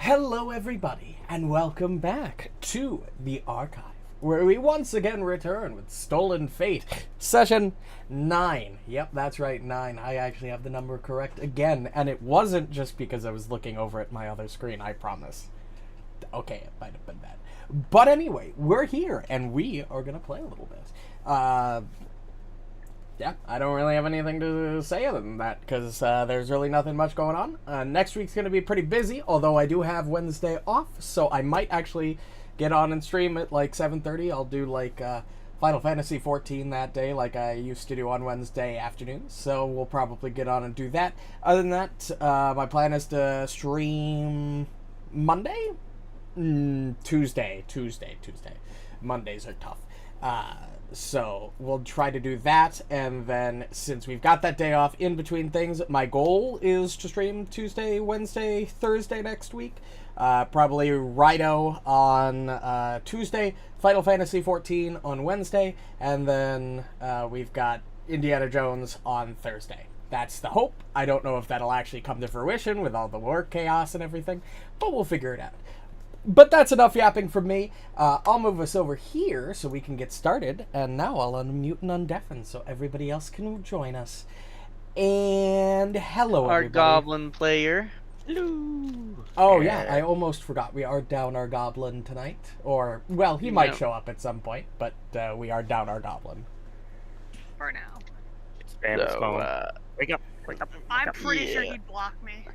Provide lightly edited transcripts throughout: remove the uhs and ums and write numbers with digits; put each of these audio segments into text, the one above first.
Hello, everybody, and welcome back to the Archive, where we once again return with Stolen Fate, Session 9. Yep, that's right, 9. I actually have the number correct again, and it wasn't just because I was looking over at my other screen, I promise. Okay, it might have been that. But anyway, we're here, and we are going to play a little bit. Yeah, I don't really have anything to say other than that, because there's really nothing much going on. Next week's going to be pretty busy, although I do have Wednesday off, so I might actually get on and stream at like 7:30. I'll do like Final Fantasy XIV that day, like I used to do on Wednesday afternoons, so we'll probably get on and do that. Other than that, my plan is to stream Monday? Tuesday. Mondays are tough. So we'll try to do that, and then since we've got that day off in between things, my goal is to stream Tuesday, Wednesday, Thursday next week. Probably Rido on Tuesday, Final Fantasy XIV on Wednesday, and then we've got Indiana Jones on Thursday. That's the hope. I don't know if that'll actually come to fruition with all the work chaos and everything, but we'll figure it out. But that's enough yapping from me. I'll move us over here so we can get started. And now I'll unmute and undeafen so everybody else can join us. And hello, our everybody. goblin player. Hello. Oh, yeah, I almost forgot. We are down our goblin tonight. Or, well, he might show up at some point, but we are down our goblin. For now. Spam his phone. Wake up. I'm pretty sure he'd block me.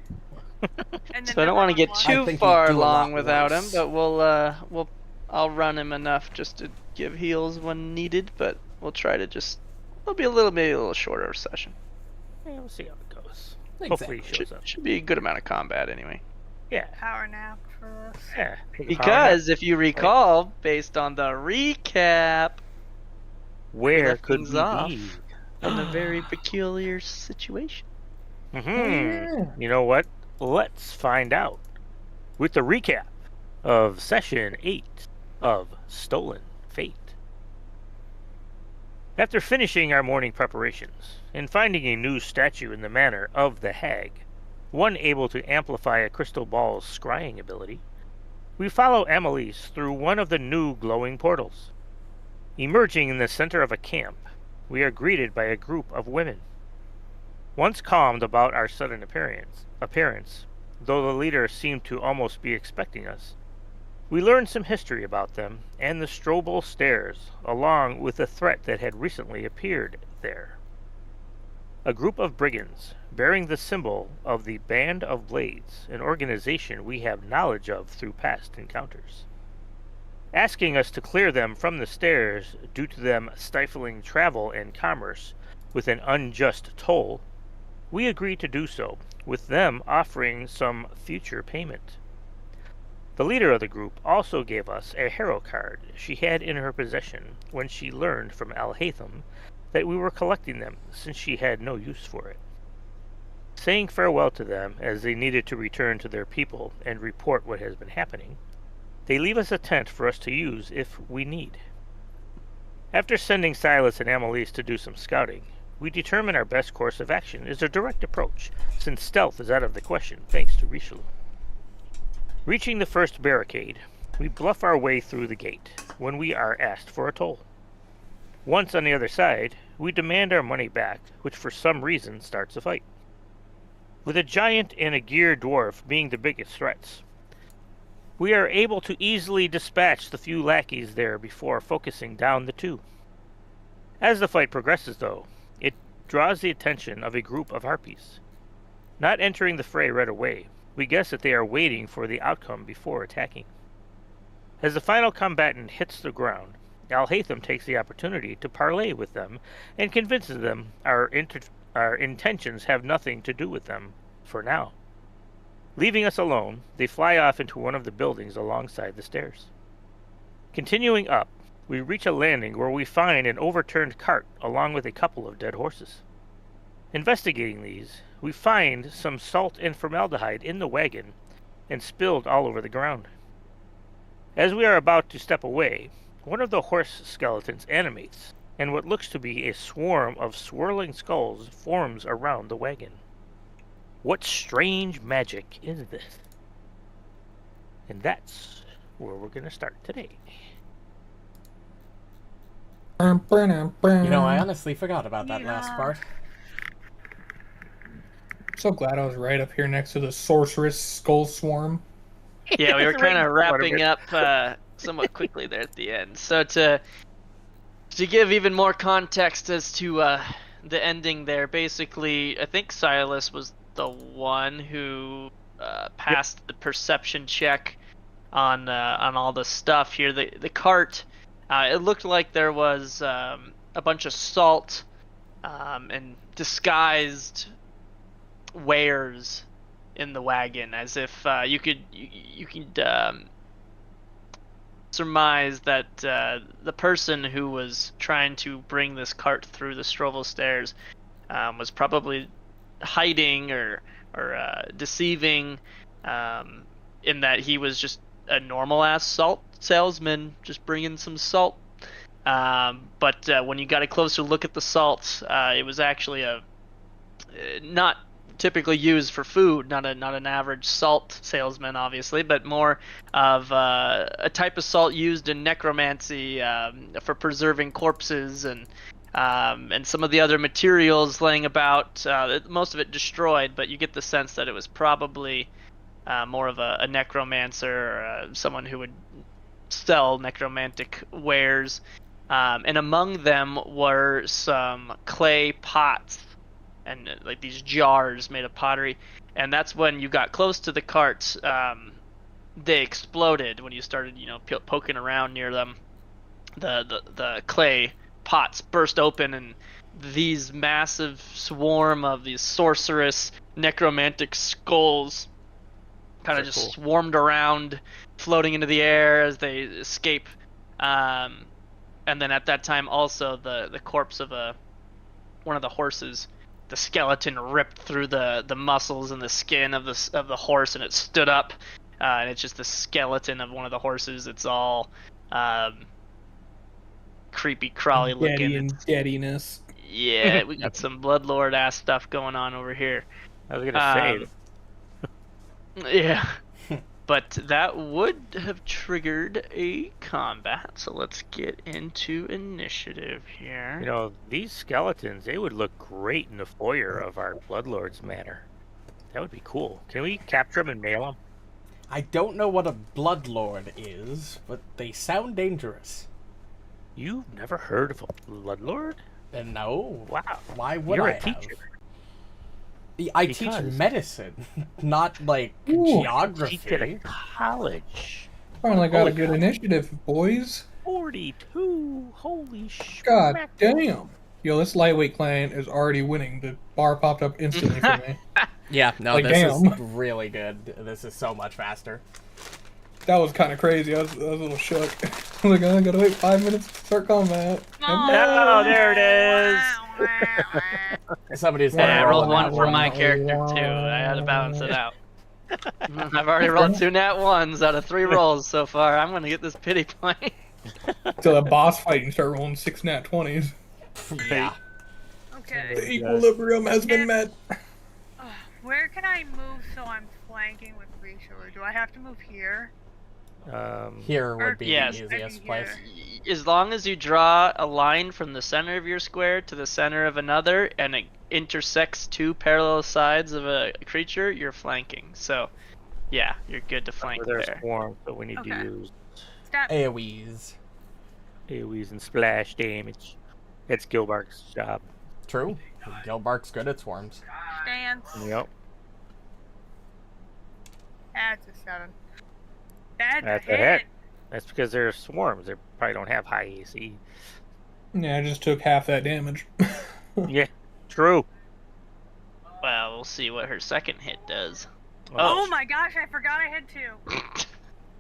And then So I don't want to get block. too think far he'd do a lot along without him, worse. but I'll run him enough just to give heals when needed, but we'll try to it'll be maybe a little shorter session. Yeah, we'll see how it goes. Exactly. Hopefully he shows up. Should be a good amount of combat anyway. Yeah. Power nap for us. Yeah. Because if you recall, based on the recap, where left could things we off be? in a very peculiar situation. You know what? Let's find out with the recap of Session 8 of Stolen Fate. After finishing our morning preparations and finding a new statue in the manner of the hag, one able to amplify a crystal ball's scrying ability, we follow Amalisce through one of the new glowing portals. Emerging in the center of a camp, we are greeted by a group of women. Once calmed about our sudden appearance, though the leader seemed to almost be expecting us, we learned some history about them and the Strobel Stairs, along with the threat that had recently appeared there. A group of brigands, bearing the symbol of the Band of Blades, an organization we have knowledge of through past encounters. Asking us to clear them from the stairs due to them stifling travel and commerce with an unjust toll, we agreed to do so, with them offering some future payment. The leader of the group also gave us a hero card she had in her possession when she learned from Alhatham that we were collecting them since she had no use for it. Saying farewell to them as they needed to return to their people and report what has been happening, they leave us a tent for us to use if we need. After sending Sylas and Amalisce to do some scouting, we determine our best course of action is a direct approach, since stealth is out of the question thanks to Rishalou. Reaching the first barricade, we bluff our way through the gate when we are asked for a toll. Once on the other side, we demand our money back, which for some reason starts a fight. With a giant and a gear dwarf being the biggest threats, we are able to easily dispatch the few lackeys there before focusing down the two. As the fight progresses, though, it draws the attention of a group of harpies. Not entering the fray right away, we guess that they are waiting for the outcome before attacking. As the final combatant hits the ground, Alhatham takes the opportunity to parley with them and convinces them our intentions have nothing to do with them for now. Leaving us alone, they fly off into one of the buildings alongside the stairs. Continuing up, we reach a landing where we find an overturned cart along with a couple of dead horses. Investigating these, we find some salt and formaldehyde in the wagon and spilled all over the ground. As we are about to step away, one of the horse skeletons animates, and what looks to be a swarm of swirling skulls forms around the wagon. What strange magic is this? And that's where we're going to start today. You know, I honestly forgot about that last part. So glad I was right up here next to the sorceress skull swarm. Yeah, we were kind of wrapping bit. up somewhat quickly there at the end. So to give even more context as to the ending there, basically, I think Sylas was the one who passed the perception check on all the stuff here. The cart, it looked like there was a bunch of salt and disguised wares in the wagon, as if you could surmise that the person who was trying to bring this cart through the Strovel stairs was probably hiding or deceiving, in that he was just a normal ass salt salesman, just bringing some salt. But when you got a closer look at the salt, it was actually not typically used for food, not an average salt salesman, obviously, but more of a type of salt used in necromancy, for preserving corpses and some of the other materials laying about. Most of it destroyed, but you get the sense that it was probably more of a necromancer, or someone who would sell necromantic wares. And among them were some clay pots and like these jars made of pottery, and that's when you got close to the carts. They exploded when you started, poking around near them. The clay pots burst open, and these massive swarm of these sorceress necromantic skulls kind of just swarmed around, floating into the air as they escape. And then at that time, also the corpse of one of the horses. The skeleton ripped through the muscles and the skin of the horse, and it stood up. And it's just the skeleton of one of the horses. It's all creepy, crawly looking. And deadiness. Yeah, we got some Bloodlord ass stuff going on over here. I was gonna say. Yeah. But that would have triggered a combat, so let's get into initiative here. These skeletons, they would look great in the foyer of our Bloodlord's manor. That would be cool. Can we capture them and mail them? I don't know what a Bloodlord is, but they sound dangerous. You've never heard of a Bloodlord? No. Wow. Why would You're I a teacher. I teach medicine, not geography. Teach at a college. Finally got a good initiative, boys. 42. Holy shit. God damn. Yo, this lightweight client is already winning. The bar popped up instantly for me. Yeah, no, Like, this damn. is really good. This is so much faster. That was kind of crazy. I was a little shook. I was like, I gotta wait 5 minutes to start combat. Oh, there it is. Somebody's I rolled one for one, my one, character one. too. I had to balance it out. I've already rolled 2 nat 1s out of 3 rolls so far. I'm gonna get this pity point. Till the boss fight and start rolling 6 nat 20s. Yeah. Okay. The equilibrium has been met. Where can I move so I'm flanking with Rishalou? Do I have to move here? Here would be Yes. the easiest place. As long as you draw a line from the center of your square to the center of another, and it intersects 2 parallel sides of a creature, you're flanking. So, yeah, you're good to flank There's there. swarm, so we need to Okay. use Step. AoEs. AoEs and splash damage. It's Gilbark's job. True. Gilbark's good at swarms. Stance. Yep. That's a 7. That's That's a a hit. hit. That's because they're swarms. They probably don't have high AC. Yeah, I just took half that damage. Yeah, true. Well, we'll see what her second hit does. Oh my gosh, I forgot I had 2.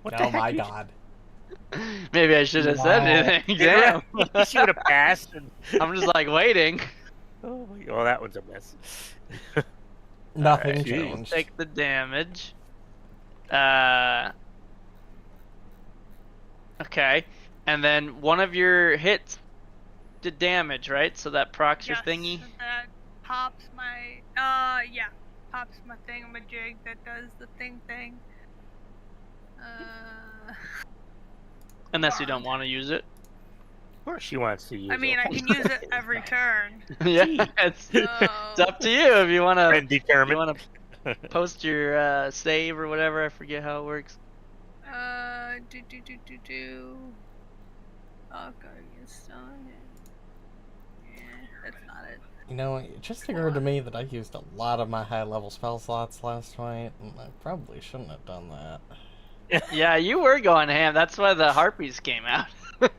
What the Oh heck? my god. Maybe I should have said Wow. anything. Damn. You should have passed. And... I'm just like waiting. Oh, well, that one's a mess. Nothing Alright, changed. Take the damage. Okay. And then one of your hits did damage, right? So that procs your thingy? That pops my, yeah. Pops my thingamajig that does the thing. Unless you don't want to use it. Of course she wants to use it. I mean, I can use it every turn. Yeah, it's up to you if you want And to. determined. You want to post your save or whatever. I forget how it works. Oh, Guardian Stone. Yeah, that's not it. You know, it just occurred to me that I used a lot of my high-level spell slots last night, and I probably shouldn't have done that. Yeah, you were going ham. That's why the harpies came out. I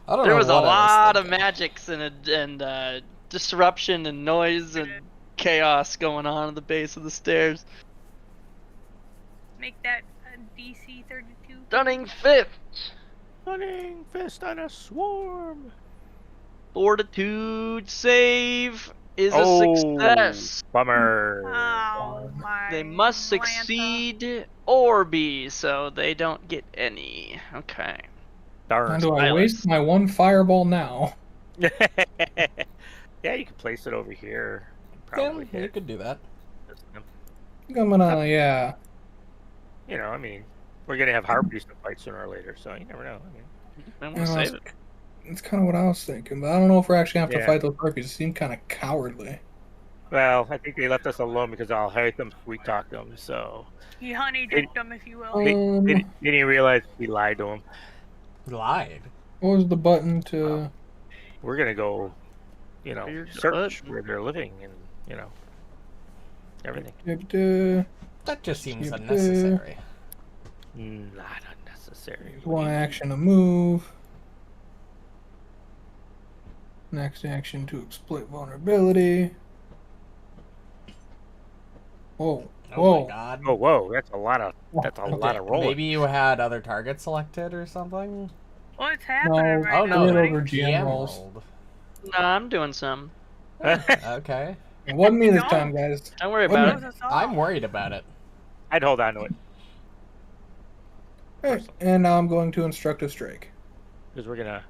don't There know was a what I lot of thinking. magics and disruption and noise and chaos going on at the base of the stairs. Make that a DC 32. Stunning fifth. Running fist on a swarm. Fortitude save is a success. Bummer. Oh my. They must Lanta. succeed or be, so they don't get any. Okay. Darn. How do I Sylas. waste my one fireball now? Yeah, you can place it over here. Probably Yeah, you hit. could do that. I'm gonna, yeah. You know, I mean, we're gonna have harpies to fight sooner or later, so you never know. I mean, I'm Yeah, gonna save it. It's kind of what I was thinking, but I don't know if we're actually gonna have Yeah. to fight those harpies. It seemed kind of cowardly. well, I think they left us alone because Alhatham sweet talked them, so He honey dipped them, if you will. they didn't realize we lied to them. Lied. What was the button to? We're gonna go, you know, Weird search button. where they're living and you know everything. That just seems Skip unnecessary. Not unnecessary. One action to move. Next action to exploit vulnerability. Whoa. Oh Whoa. my god. Oh, whoa! That's a lot of lot of rolling. Maybe you had other targets selected or something? What's happening right Oh now? no, Get buddy? over GM GM rolls. rolled. No, I'm doing some. Okay. It wasn't me this No. time, guys. Don't worry What about do it. That was us all. I'm worried about it. I'd hold on to it Alright, and now I'm going to Instructive Strike. because we're gonna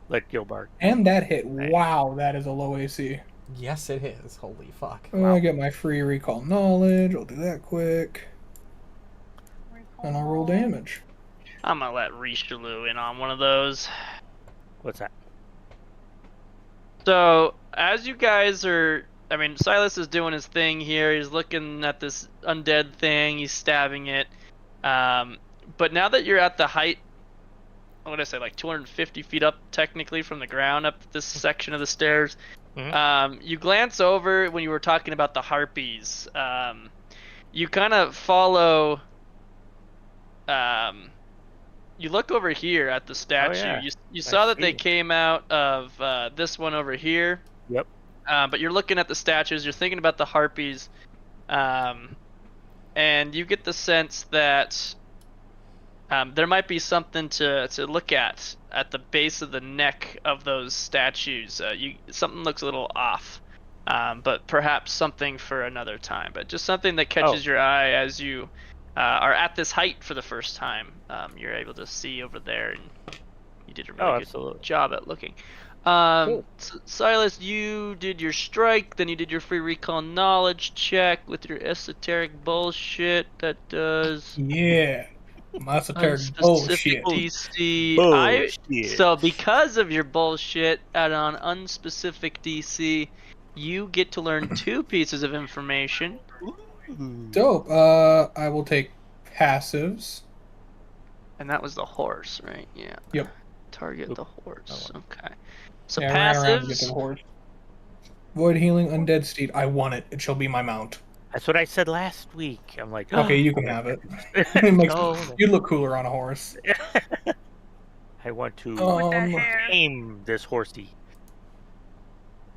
let Gilbark. And that hit. Wow, that is a low AC. Yes, it is. Holy fuck. I get my free recall knowledge. I'll do that quick. And I'll roll damage. I'm gonna let Rishalou in on one of those. What's that? So, as you guys are, I mean, Sylas is doing his thing here. He's looking at this undead thing. He's stabbing it. But now that you're at the height, what would I say, like 250 feet up technically from the ground up this section of the stairs, you glance over when you were talking about the harpies. You kind of follow. You look over here at the statue. yeah. You saw that they see. came out of this one over here. Yep. But you're looking at the statues. You're thinking about the harpies, and you get the sense that there might be something to look at the base of the neck of those statues. Something looks a little off, but perhaps something for another time. But just something that catches your eye as you are at this height for the first time. You're able to see over there, and you did a really good absolutely. job at looking. Cool. Silas, you did your strike, then you did your free recall knowledge check with your esoteric bullshit that does Yeah. My esoteric unspecific bullshit. DC. Bullshit. So because of your bullshit at an unspecific DC, you get to learn 2 pieces of information. Dope. I will take passives. And that was the horse, right? Yeah. Yep. Target the horse. Okay. So Yeah, I ran around to get passives. the horse. Void healing, undead steed. I want it. It shall be my mount. That's what I said last week. I'm like, Okay, you can have it. It makes No. you look cooler on a horse. I want to With that hair. tame this horsey.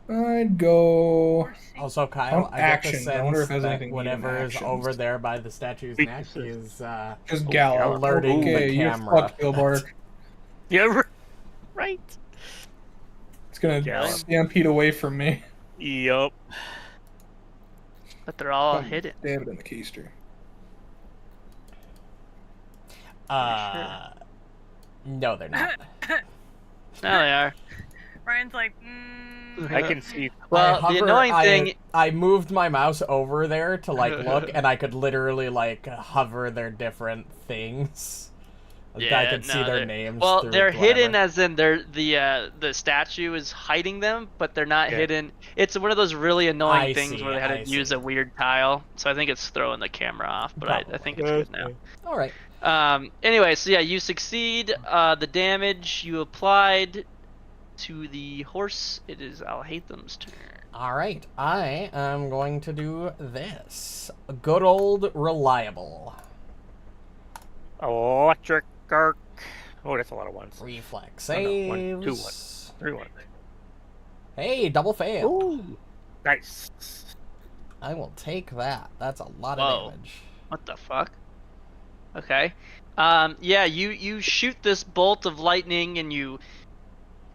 I'd go. Also, Kyle, On I get the action, sense I wonder if there's that anything needed in whatever is actions. over there by the statue's neck Weaknesses. is Just gallop. alerting Okay, the you're camera. fucked, Gilbark. Yeah, right. It's gonna Gallop. stampede away from me. Yup. But they're all hidden. Stab it in the keister. No, they're not. Now they are. Ryan's like, I can see. Well, the annoying thing. I moved my mouse over there to like look, and I could literally like hover their different things. I could see their names. Well, through they're hidden, whatever. as in the statue is hiding them, but they're not hidden. It's one of those really annoying things where they had to use a weird tile. So I think it's throwing the camera off, but I think it's good now. All right. Anyway, so yeah, you succeed. The damage you applied to the horse. It is Alhatham's turn. All right. I am going to do this. Good old reliable. Electric arc. Oh, that's a lot of ones. Reflex Oh, saves. no, 1, 2, 1, 3, 1. Hey, double fail. Ooh, nice. I will take that. That's a lot Whoa. of damage. What the fuck? Okay. Yeah, you shoot this bolt of lightning and you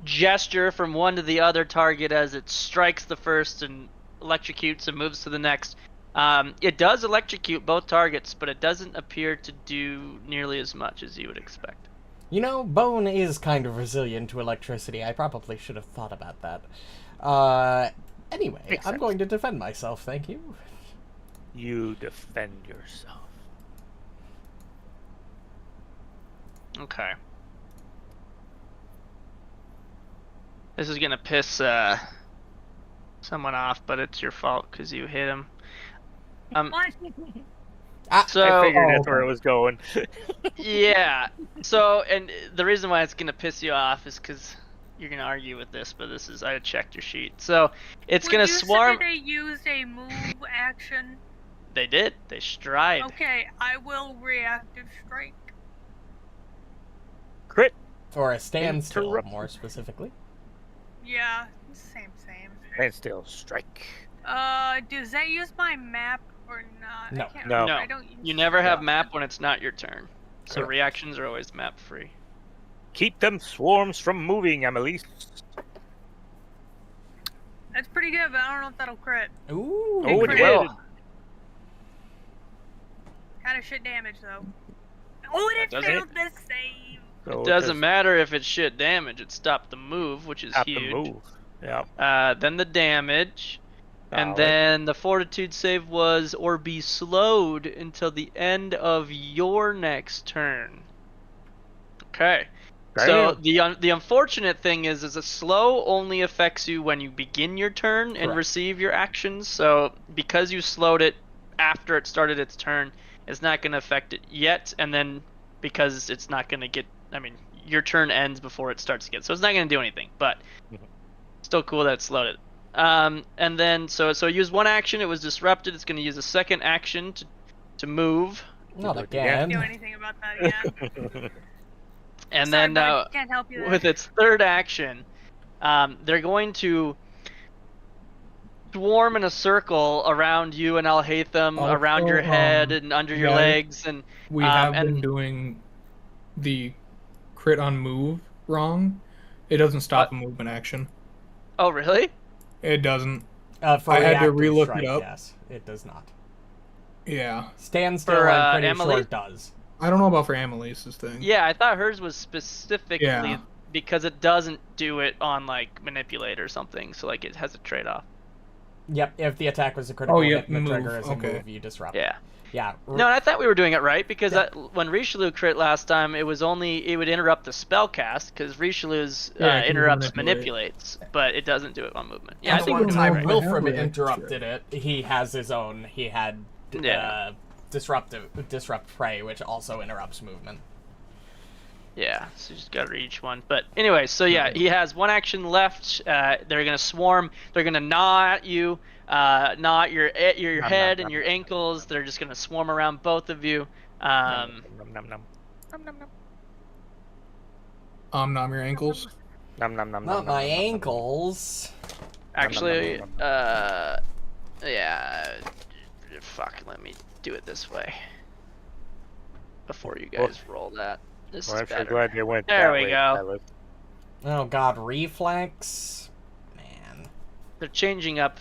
gesture from one to the other target as it strikes the first and electrocutes and moves to the next. It does electrocute both targets, but it doesn't appear to do nearly as much as you would expect. You know, bone is kind of resilient to electricity. I probably should have thought about that. Anyway, Makes I'm sense. going to defend myself, thank you. You defend yourself. Okay. This is gonna piss someone off, but it's your fault because you hit him. What? So I figured that's where it was going. yeah. So, and the reason why it's gonna piss you off is because you're gonna argue with this, but this is I checked your sheet. So it's Would gonna you swarm. say they used a move action? They did. They stride. Okay, I will reactive strike. Crit. Or a standstill, Interrupt. more specifically. Yeah, same. And still strike. Does that use my map or not? No. I can't No. remember. No, I don't use you never have Yeah. map when it's not your turn. So Correct. reactions are always map free. Keep them swarms from moving, Amalisce. That's pretty good, but I don't know if that'll crit. Ooh. Oh, it crit. will. Kind of shit damage though. Oh, it That doesn't- failed the save. So It doesn't matter if it's shit damage. It stopped the move, which is Stop huge. the move. Yeah. Then the damage, and Solid. then the fortitude save was or be slowed until the end of your next turn. Okay. So the unfortunate thing is a slow only affects you when you begin your turn and Correct. receive your actions. So because you slowed it after it started its turn, it's not going to affect it yet. And then because it's not going to get, I mean, your turn ends before it starts again, so it's not going to do anything. But still cool that it slowed it. And then so use one action. It was disrupted. It's going to use a second action to move. Not Do it again. Can't do anything about that again. And Sorry, then bud, can't help you there. with its third action, they're going to swarm in a circle around you and Alhatham, Also, around your head and under your yeah, legs, and We have and- been doing the crit on move wrong. It doesn't stop a movement action. oh really? It doesn't. For I had to reactive relook strike, it up. Yes, it does not. Yeah. Standstill, For, I'm pretty Emily? sure it does. I don't know about for Amalisce's thing. Yeah, I thought hers was specifically Yeah. because it doesn't do it on like manipulate or something, so like it has a trade-off. Yep, if the attack was a critical yeah, hit and the move, trigger is a okay. move, you disrupt. Yeah. Yeah. No, and I thought we were doing it right because Yeah. when Rishalou crit last time, it would interrupt the spell cast because Rishalou's Yeah, it can interrupts manipulate. manipulates, but it doesn't do it on movement. Yeah, And I the think one we time have Wilfred reactive interrupted it, he has his own. He had Yeah. disrupt prey, which also interrupts movement. yeah, so you just gotta read each one. But anyway, so yeah, he has one action left. They're gonna swarm. They're gonna gnaw at you, gnaw at your head and your ankles. They're just gonna swarm around both of you. Nom, nom, nom. Nom your ankles. Nom, nom, nom, Not nom, my nom, nom, nom. ankles. Actually, nom, nom, yeah. Fuck, let me do it this way. Before you guys roll that. This Well, is I'm sure better. glad you went There that we way, go. Silas. Oh god, reflex. Man. They're changing up.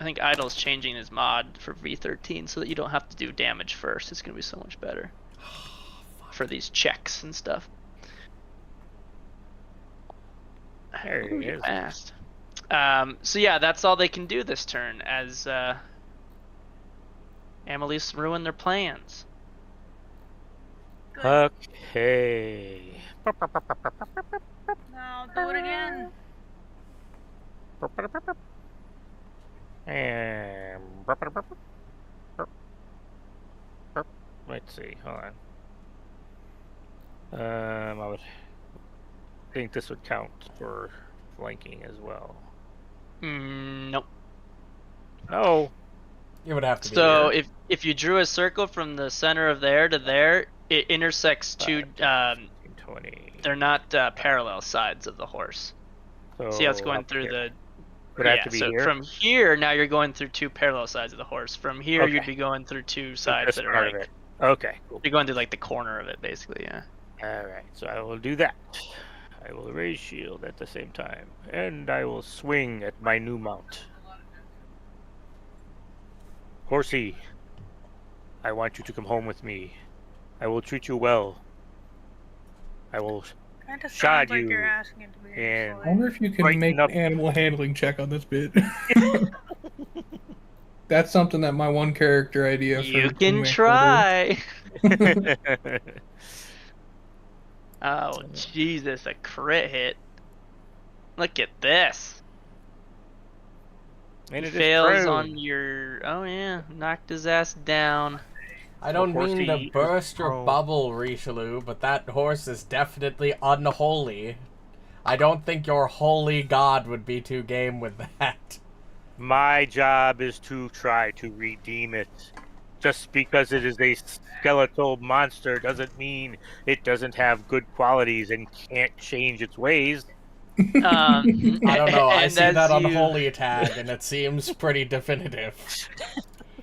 I think Idle's changing his mod for V13 so that you don't have to do damage first. It's gonna be so much better for these checks and stuff. There Ooh, he you is. passed. So yeah, that's all they can do this turn, as Amalisce ruined their plans. Good. Okay. No, do it again. And let's see. Hold on. I would think this would count for flanking as well. Nope. No. It would have to be. So here. if you drew a circle from the center of there to there, it intersects two. 20. They're not parallel sides of the horse. So See how it's going up through here. the. Would it have to be so here? from here, now you're going through two parallel sides of the horse. From here, Okay. you'd be going through two sides This that are part like. of it. Okay. Cool. You're going through like the corner of it, basically. Yeah. All right. So I will do that. I will raise shield at the same time, and I will swing at my new mount. Horsey, I want you to come home with me. I will treat you well. I will Kind of Shot sounds like you you're asking it to be and- I wonder if you can Brighten make up. an animal handling check on this bit. That's something that my one character idea for You King can Mac try. will do. Oh Jesus! A crit hit. Look at this. And it is Fails true. on your. Oh yeah, knocked his ass down. I don't mean Horsey to is burst your prone. bubble, Rishalou, but that horse is definitely unholy. I don't think your holy god would be too game with that. My job is to try to redeem it. Just because it is a skeletal monster doesn't mean it doesn't have good qualities and can't change its ways. I don't know, I and see as that you- unholy tag, and it seems pretty definitive.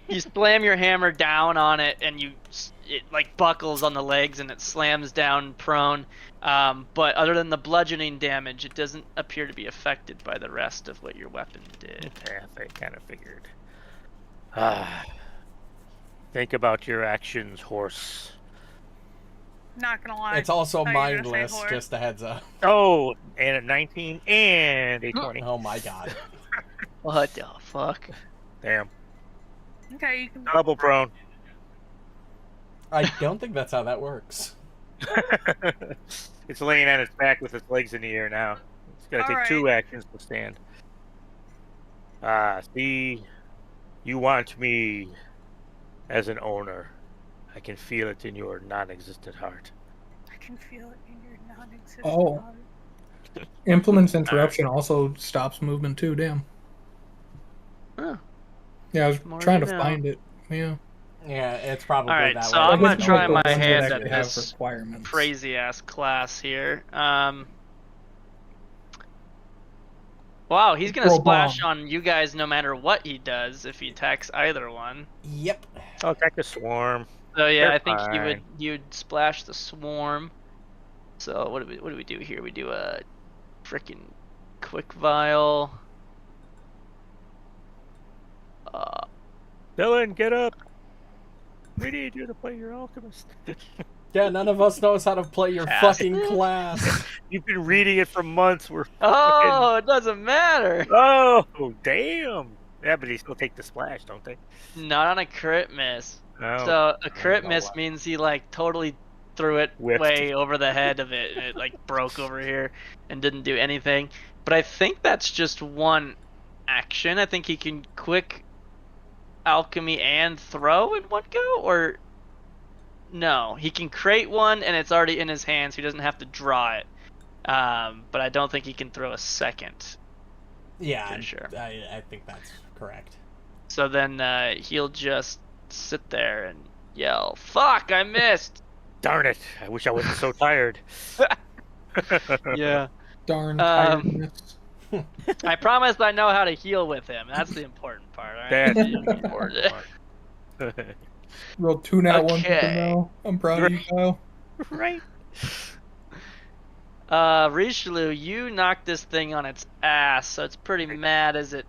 You slam your hammer down on it, and it like buckles on the legs, and it slams down prone. But other than the bludgeoning damage, it doesn't appear to be affected by the rest of what your weapon did. Yeah, I kind of figured. Think about your actions, horse. Not gonna lie. It's also thought you were gonna say mindless, horse. just a heads up. Oh, and a 19 and a 20. Oh my god. What the fuck? Damn. Okay, you can. Double prone. I don't think that's how that works. It's laying on its back with its legs in the air now. It's gonna take 2 actions to stand. See, you want me as an owner. I can feel it in your non-existent heart. I can feel it in your non-existent Oh. heart. Implements interruption also stops movement too. Damn. Huh. Yeah, I was More trying you to know. find it. Yeah. Yeah, it's probably Alright, that so way. I'm I gonna guess try it's the my ones that hand actually at have this requirements. crazy ass class here. Wow, he's gonna Throw a splash bomb. on you guys no matter what he does if he attacks either one. Yep. I'll attack the swarm. So yeah, You're I think fine. you'd splash the swarm. So what do we do here? We do a freaking quick vial. Dylan, get up! We need you to play your alchemist. Yeah, none of us knows how to play your Ass. fucking class. You've been reading it for months. We're Oh, it doesn't matter. Oh, damn! Yeah, but they still take the splash, don't they? Not on a crit miss. No. So a crit know miss why. means he like totally threw it Whiffed. way over the head of it, and it like broke over here and didn't do anything. But I think that's just one action. I think he can quick alchemy and throw in one go, or no, he can create one and it's already in his hand, so he doesn't have to draw it. But I don't think he can throw a second. Yeah, For sure. I think that's correct. So then he'll just sit there and yell, "Fuck! I missed!" Darn it! I wish I wasn't so tired. Yeah. Darn Um, tiredness. I promised I know how to heal with him. That's the important part. All right? That's the important part. Rolled 2 nat ones Okay. now. I'm proud of you, Kyle. Right. Rishalou, you knocked this thing on its ass, so it's pretty mad as it.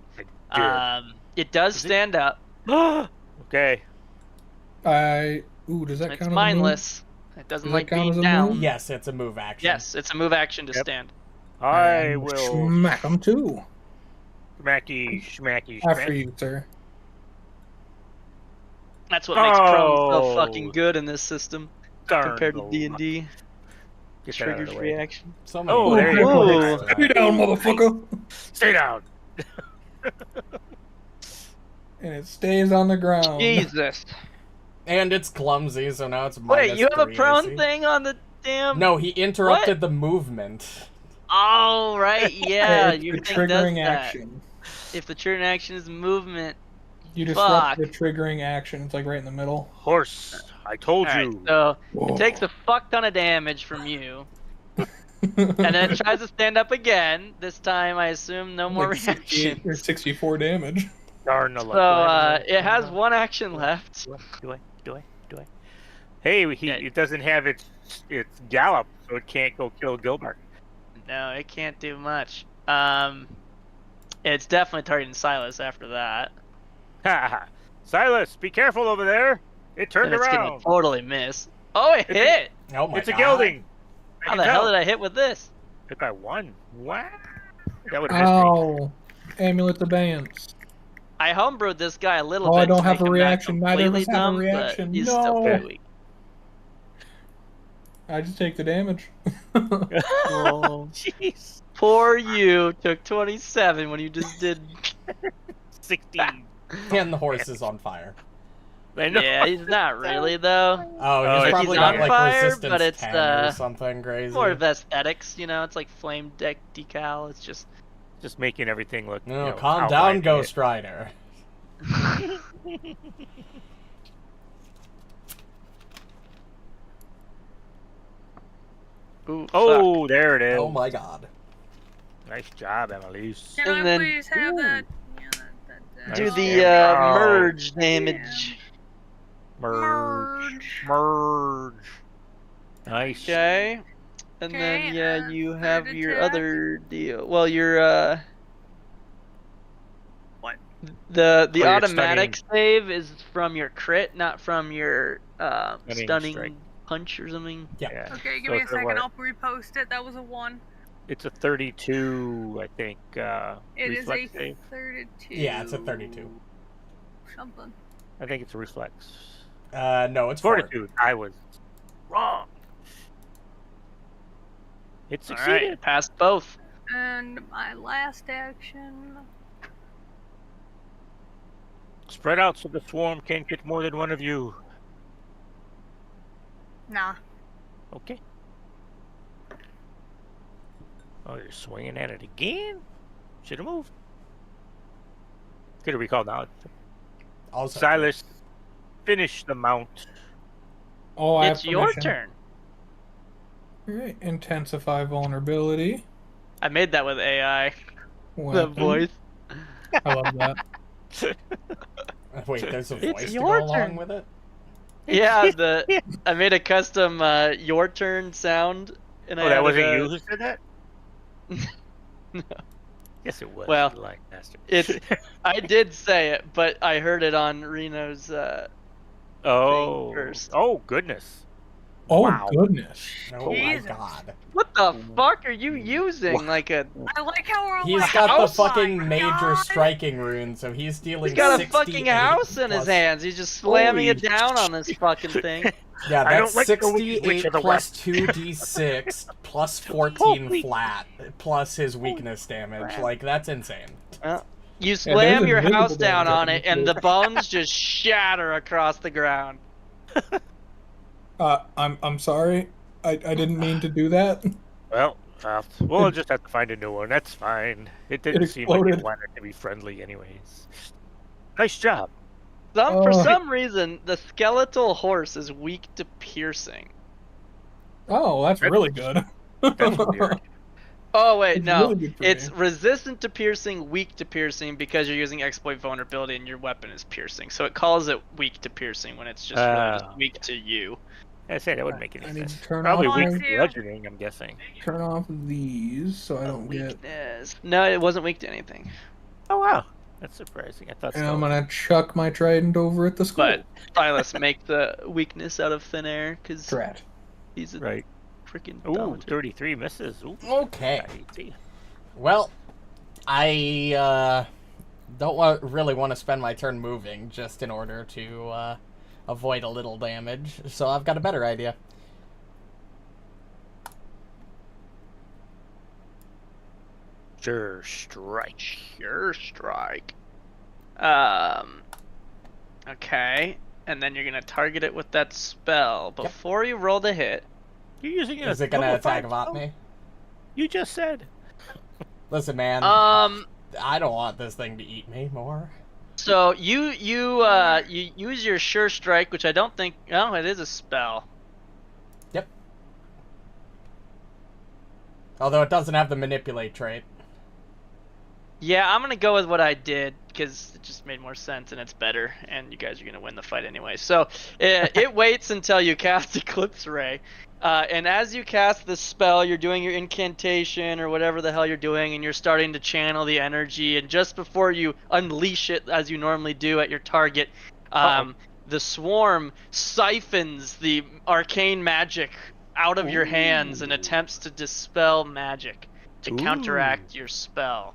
It does Is it- stand up. Okay. Does that It's count as a move? mindless. It doesn't Does that like count being as a down. move? Yes, it's a move action. Yes, it's a move action to Yep. stand. I And will Smack him too. Smacky, schmacky, After schmacky. you, sir. That's what makes prone so Oh. fucking good in this system Darn compared to the D&D. luck. Get that out of Triggers the way. reaction. So many. Oh, there you go. Whoa. Stay down, motherfucker. Stay down. And it stays on the ground. Jesus. And it's clumsy, so now it's Wait, you have a -3 prone AC. thing on the damn... No, he interrupted the movement. Oh, right, yeah. It's Your the thing does triggering that. action. If the triggering action is movement. You disrupt Fuck. the triggering action. It's like right in the middle. Horse, I told Alright, you. so Whoa. it takes a fuck ton of damage from you. And then it tries to stand up again. This time, I assume no more Like 68 or reactions. 64 damage. Darn the luck. So, it has one action left. Do I? Hey, it doesn't have its gallop, so it can't go kill Gilbark. No, it can't do much. It's definitely targeting Sylas after that. Ha ha. Sylas, be careful over there. It turned And it's gonna around. totally miss. Oh, it It's a- hit! Oh my It's god. a gelding. How the hell did I hit with this? Hit by one. Wow. That would have missed me. Ow. Amulet Abeyance. I homebrewed this guy a little Oh, bit. I don't to have make a him not reaction. Neither of us completely have a dumb, reaction. But he's still No. pretty weak. I just take the damage. Oh, Jeez. poor you. Took 27 when you just did. 16. And the horse is on fire. I know. Yeah, he's not really though. Oh, Oh, he's he's probably on got like fire, resistance but it's, 10 or something crazy. More of aesthetics, you know. It's like flame deck decal. It's just. Just making everything look. No, you know, calm down, outlined. Ghost Rider. Ooh, fuck. Oh, there it is. Oh my god. Nice job, Amalisce. Can And I then- please have that? Yeah, that Do Nice the damage. merge damage. Merge. Merge. Nice. Okay. And Okay, then yeah, you third have your attack. other deal. Well, your What? the your automatic save is from your crit, not from your stunning strike. punch or something. Yeah. Okay, give So me a it's a second. what? I'll repost it. That was a 1. It's a 32, I think. It is reflex a save. 32. Yeah, it's a 32. Something. I think it's a reflex. No, it's 40. Fortitude. I was wrong. It All succeeded. right, passed both. And my last action. Spread out so the swarm can't get more than one of you. Nah. Okay. Oh, you're swinging at it again? Should have moved. Could have recalled now. Also, Sylas, finish the mount. Oh, I It's have your permission. turn. Alright, intensify vulnerability. I made that with AI. The Weapon. voice. I love that. Wait, there's a It's voice to your go along turn. with it? Yeah, I made a custom your turn sound, and I Oh, that added wasn't a- you who said that? No. Yes, it was. Well, you lying bastard. it's I did say it, but I heard it on Reno's oh. first. Oh, goodness. Oh, Wow. goodness. Oh my Jesus. god. What the fuck are you using? Like a I like how we're all He's like, got the oh fucking my major God. striking rune, so he's dealing He's got a 68 fucking house in his plus- hands. He's just slamming Holy it down on this fucking thing. Yeah, I that's don't like the witch 68 of the plus West. 2d6 plus 14 Holy- flat plus his weakness damage. crap. Like, that's insane. You there's slam your invisible house down damage on I it, can and do. the bones just shatter across the ground. I'm sorry. I didn't mean to do that. Well, we'll just have to find a new one. That's fine. It didn't seem like exploded. it wanted to be friendly anyways. Nice job. For Oh. some reason, the skeletal horse is weak to piercing. Oh, that's really good. That's weird. Oh wait, It's no. really good for It's me. resistant to piercing, weak to piercing because you're using exploit vulnerability and your weapon is piercing. So it calls it weak to piercing when it's just really just weak to you. I say that wouldn't make any I need sense. to turn Probably off weak my- to bludgeoning, I'm guessing. Turn off these so I don't get. Weakness. No, it wasn't weak to anything. Oh wow, that's surprising. I thought And so. I'm gonna chuck my trident over at the skull. But Sylas make the weakness out of thin air because Drat. he's a Right. freaking Ooh, dominator. 33 misses. Ooh, Okay. I see. Well, I don't really want to spend my turn moving just in order to avoid a little damage, so I've got a better idea. Sure strike. Sure strike. Okay. And then you're going to target it with that spell. Before you roll the hit... You're using it. Is it going to attack about me? You just said. Listen, man. I don't want this thing to eat me more. So you use your sure strike, which I don't think... Oh, it is a spell. Yep. Although it doesn't have the manipulate trait. Yeah, I'm going to go with what I did, because it just made more sense and it's better, and you guys are going to win the fight anyway. So it waits until you cast Eclipse Ray. And as you cast this spell, you're doing your incantation or whatever the hell you're doing, and you're starting to channel the energy. And just before you unleash it, as you normally do at your target, the swarm siphons the arcane magic out of your hands and attempts to dispel magic to counteract your spell.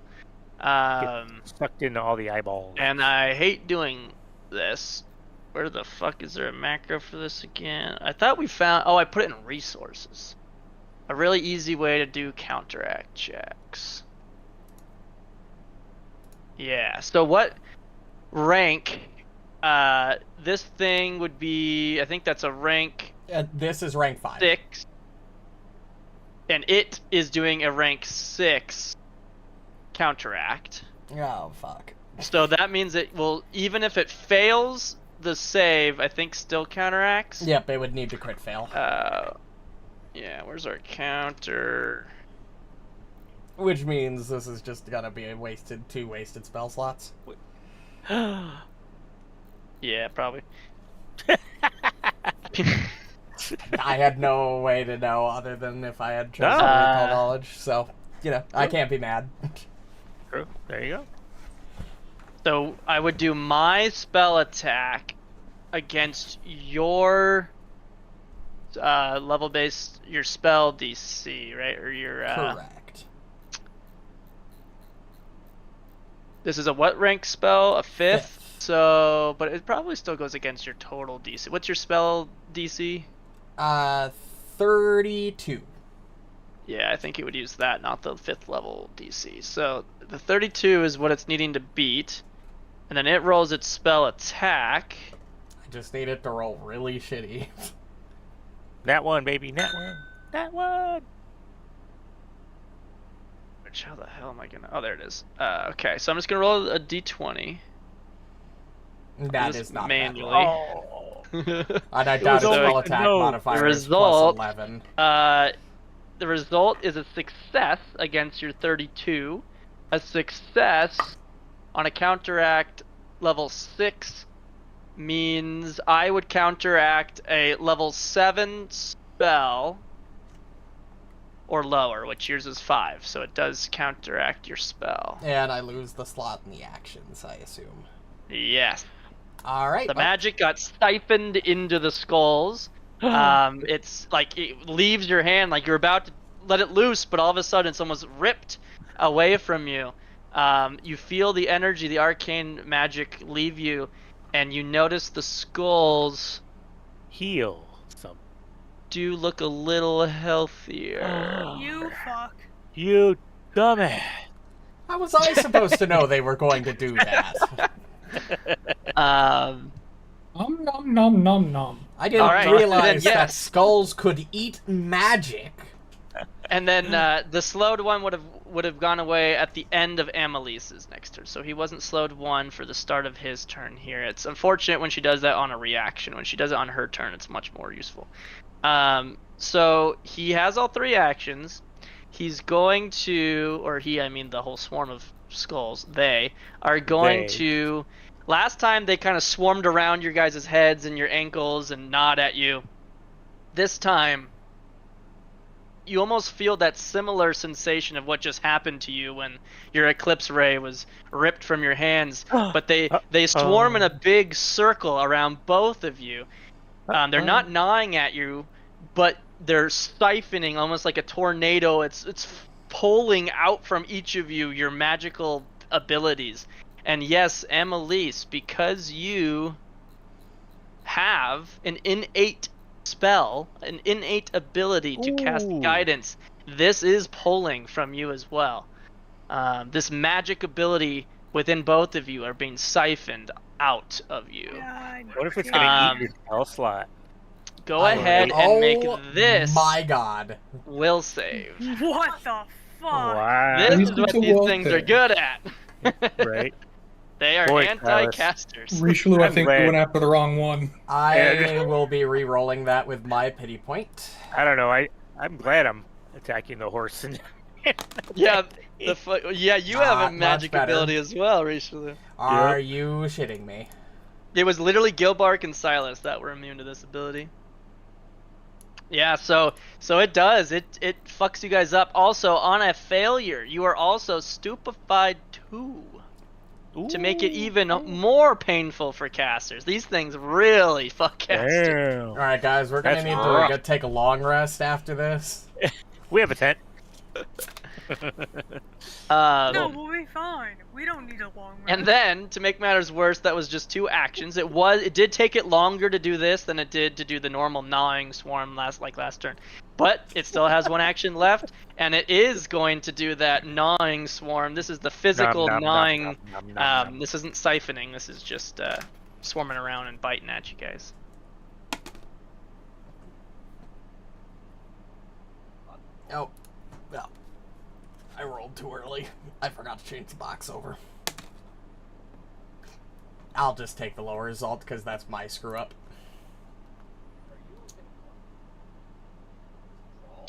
Get sucked into all the eyeballs. And I hate doing this. Where the fuck is there a macro for this again? I thought we found... Oh, I put it in resources. A really easy way to do counteract checks. Yeah, so what rank... this thing would be... I think that's a rank... This is rank 5. 6. And it is doing a rank 6 counteract. Oh, fuck. So that means it will... Even if it fails... The save, I think, still counteracts. Yep, it would need to crit fail. Yeah, where's our counter? Which means this is just gonna be a two wasted spell slots. Yeah, probably. I had no way to know other than if I had chosen recall knowledge, so, you know, I can't be mad. True. There you go. So I would do my spell attack against your level-based, your spell DC, right? Or your Correct. This is a what rank spell? A 5th? So, but it probably still goes against your total DC. What's your spell DC? 32. Yeah, I think it would use that, not the 5th level DC. So the 32 is what it's needing to beat. And then it rolls its spell attack. I just need it to roll really shitty. That one, baby. That one. That one. Which, how the hell am I gonna... Oh, there it is. Okay, so I'm just gonna roll a d20. That is not manually. Oh. And I doubt its spell attack modifier is plus 11. The result is a success against your 32. A success on a counteract level 6 means I would counteract a level 7 spell or lower, which yours is 5, so it does counteract your spell. And I lose the slot in the actions, I assume. Yes. Alright. The magic got siphoned into the skulls. It's like it leaves your hand, like you're about to let it loose, but all of a sudden it's almost ripped away from you. You feel the energy, the arcane magic leave you, and you notice the skulls Heal some. do look a little healthier. You fuck. You dumbass. How was I supposed to know they were going to do that? Nom nom nom nom. I didn't Alright, realize then, that yes. skulls could eat magic. And then the slowed one would have gone away at the end of Amalisce's next turn. So he wasn't slowed 1 for the start of his turn here. It's unfortunate when she does that on a reaction. When she does it on her turn, it's much more useful. So he has all 3 actions. He's going to, or he, I mean the whole swarm of skulls, they are going to... Last time they kind of swarmed around your guys' heads and your ankles and gnawed at you. This time, you almost feel that similar sensation of what just happened to you when your Eclipse Ray was ripped from your hands. But they swarm in a big circle around both of you. They're not gnawing at you, but they're siphoning almost like a tornado. It's pulling out from each of you your magical abilities. And yes, Amalisce, because you have an innate spell, an innate ability to cast guidance, this is pulling from you as well. This magic ability within both of you are being siphoned out of you. God What if it's gonna eat your spell slot? Go ahead and make this my god. will save. What the fuck? Wow. This These is what are these well things are said. good at. Right. They are Boy, anti-casters. Rishalou, I I'm think glad. we went after the wrong one. I will be re-rolling that with my pity point. I don't know. I'm glad I'm attacking the horse. And Yeah, you have Not a much magic better. ability as well, Rishalou. Are you shitting me? It was literally Gilbark and Sylas that were immune to this ability. Yeah, so it does. It fucks you guys up. Also, on a failure, you are also stupefied 2. To make it even more painful for casters. These things really fuck casters. Damn. Alright guys, we're gonna That's need rough. to take a long rest after this. We have a tent. No, we'll be fine. We don't need a long rest. And then, to make matters worse, that was just 2 actions. It did take it longer to do this than it did to do the normal gnawing swarm last turn. But it still has 1 action left, and it is going to do that gnawing swarm. This is the physical gnawing. This isn't siphoning. This is just swarming around and biting at you guys. Oh, well, I rolled too early. I forgot to change the box over. I'll just take the lower result because that's my screw up.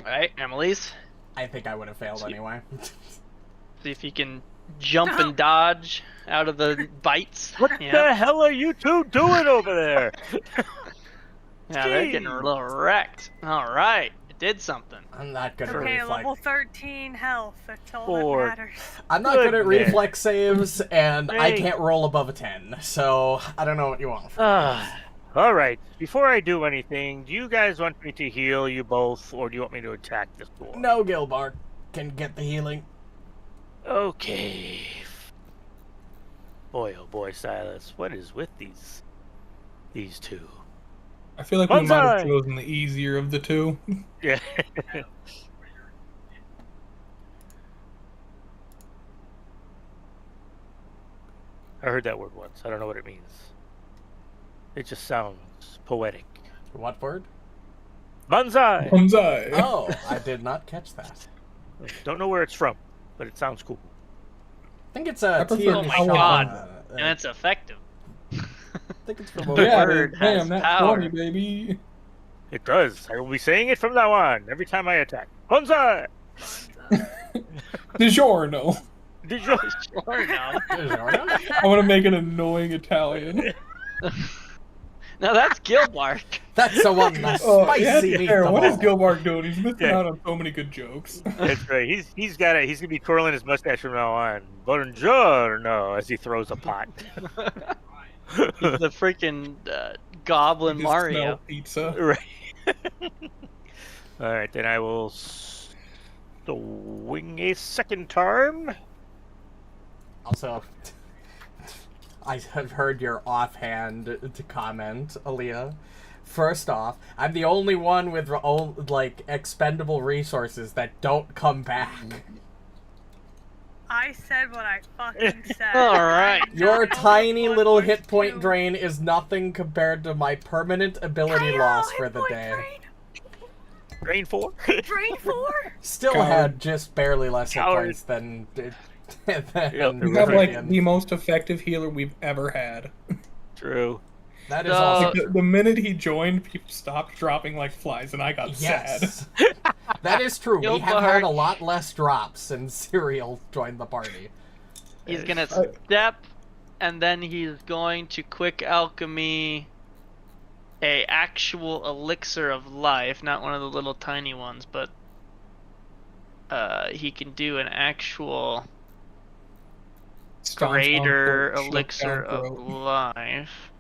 Alright, Amalisce. I think I would have failed anyway. See if you can jump and dodge out of the bites. What the hell are you two doing over there? Yeah, they're getting a little wrecked. Alright, it did something. I'm not good at Okay, reflex. level 13 health. That's all Four. that matters. I'm not good at Goodness. reflex saves, and I Hey. can't roll above a 10, so I don't know what you want. All right. Before I do anything, do you guys want me to heal you both, or do you want me to attack this boy? No, Gilbark can get the healing. Okay. Boy, oh boy, Sylas, what is with these two? I feel like we might have Bonsai! chosen the easier of the two. Yeah. I heard that word once. I don't know what it means. It just sounds poetic. What word? Bonsai! Bonsai. Oh, I did not catch that. Don't know where it's from, but it sounds cool. I think it's a I prefer T Oh and my Shaw, God. And it's effective. I think it's from The Yeah, word has damn, that power. 20, baby. It does. I will be saying it from now on, every time I attack. Bonsai! DiGiorno. Did you... Sure, no. I want to make an annoying Italian. No, that's Gilbark. That's the one, the Oh, spicy yeah, Aaron, what is meatball. Gilbark doing? He's missing Yeah. out on so many good jokes. That's right. He's gonna be twirling his mustache from now on. Buongiorno, as he throws a pot. He's the freaking Goblin You just smell Mario. pizza. Right. All right, then I will swing a second time. Also, I have heard your offhand to comment, Aaliyah. First off, I'm the only one with like expendable resources that don't come back. I said what I fucking said. Alright. Your tiny little What hit point you- drain is nothing compared to my permanent ability Hey, loss hit for the point day. Drain 4. Drain 4? Still Coward. had just barely less hit Coward. points than You have like the most effective healer we've ever had. True. That is So- also Like, the minute he joined, people stopped dropping like flies, and I got sad. yes. That is true. We have Gilbark. had a lot less drops since Serial joined the party. He's gonna step, and then he's going to quick alchemy a actual elixir of life, not one of the little tiny ones, but he can do an actual Stomps on greater throat, elixir down of throat. life.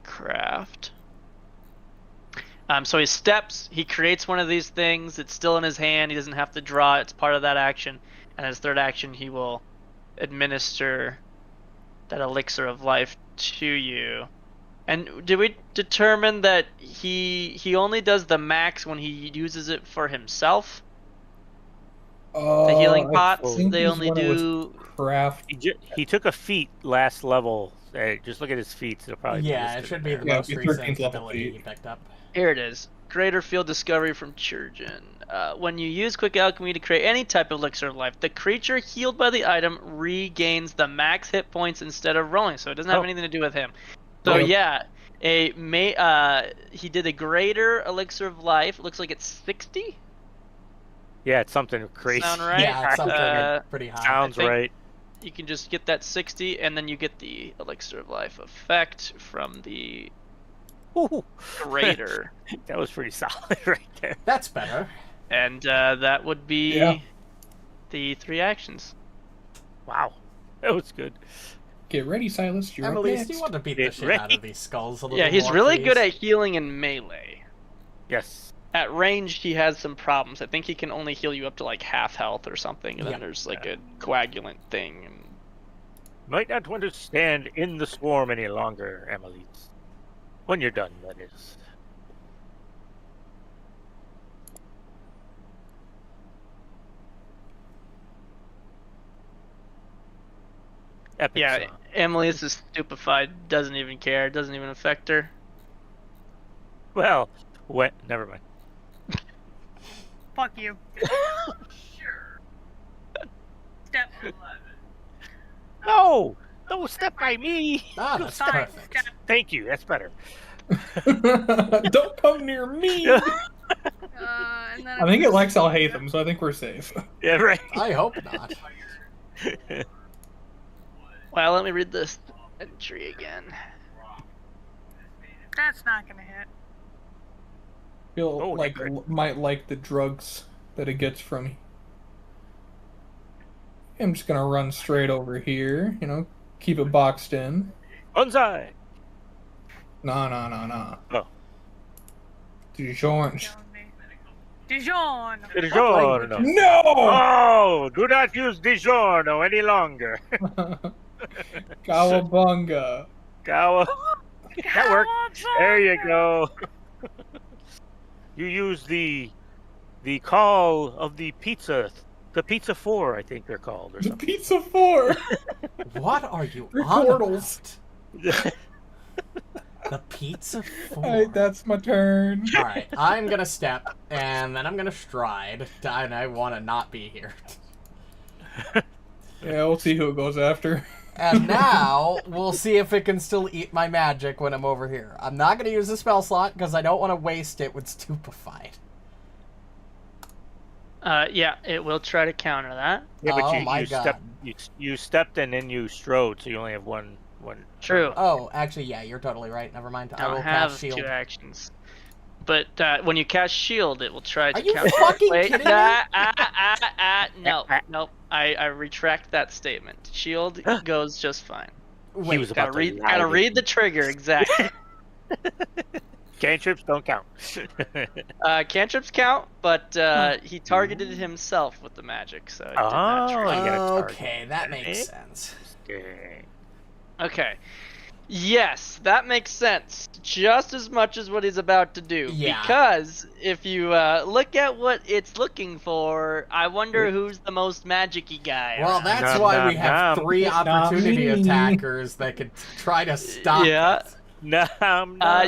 Craft. So he steps, he creates one of these things. It's still in his hand. He doesn't have to draw. It's part of that action. And his third action, he will administer that elixir of life to you. And did we determine that he only does the max when he uses it for himself? The healing pots, they only do... Craft. He took a feat last level. Just look at his feats. It'll probably Yeah, be it should be the Yeah, most it'd be recent 13th level ability feat. he picked up. Here it is. Greater field discovery from Churgeon. When you use quick alchemy to create any type of elixir of life, the creature healed by the item regains the max hit points instead of rolling, so it doesn't have anything to do with him. So yeah, he did a greater elixir of life. It looks like it's 60. Yeah, it's something crazy. Sound right? Yeah, it's something pretty high. Sounds right. You can just get that 60, and then you get the elixir of life effect from the Ooh. greater. That was pretty solid right there. That's better. And that would be the 3 actions. Wow, that was good. Get ready, Sylas. You're up Amalisce, next. do you want to beat the Get shit out ready. of these skulls a little Yeah, he's more, really please? good at healing in melee. Yes. At range, he has some problems. I think he can only heal you up to like half health or something, and Yeah. then there's like a coagulant thing. And... Might not want to stand in the swarm any longer, Amalisce. When you're done, that is. Epic Yeah, song. Amalisce is stupefied, doesn't even care, doesn't even affect her. Well, never mind. Fuck you. Step. No! Don't step by me! Ah, that's Fine, perfect. step. Thank you, that's better. Don't come near me. And then I think it likes Alhatham, so I think we're safe. Yeah, right. I hope not. Well, let me read this entry again. That's not gonna hit. Feel Oh, like good. might like the drugs that it gets from me. I'm just gonna run straight over here, keep it boxed in. Bonsai! Nah. Oh. Dijon. Killing me. Dijon. Digiorno. No! Oh, do not use Digiorno any longer. Cowabunga. Gowa. That worked. There you go. You use the call of the pizza 4, I think they're called, or The something. Pizza 4. What are you Three on portals. about? The Pizza 4. Alright, that's my turn. Alright, I'm gonna step, and then I'm gonna stride, and I want to not be here. Yeah, we'll see who it goes after. And now, we'll see if it can still eat my magic when I'm over here. I'm not gonna use a spell slot, because I don't want to waste it with Stupefied. Yeah, it will try to counter that. Yeah, but Oh you, my you God. stepped you stepped and then you strode, so you only have one. True. Oh, actually, yeah, you're totally right. Never mind. I Don't will have cast shield. 2 actions. But when you cast shield, it will try to Are you counter. fucking Wait, kidding me? no. I retract that statement. Shield goes just fine. He was about to Gotta read the trigger exactly. Cantrips don't count. Cantrips count, but he targeted himself with the magic, so it did not Oh, trigger. you gotta target. Okay, that makes sense. Okay. Okay. Yes, that makes sense. Just as much as what he's about to do. Yeah. Because if you look at what it's looking for, I wonder who's the most magic-y guy. Well, around. that's Nom, why nom, we have nom. 3 Not opportunity me. attackers that could try to stop Yeah. it.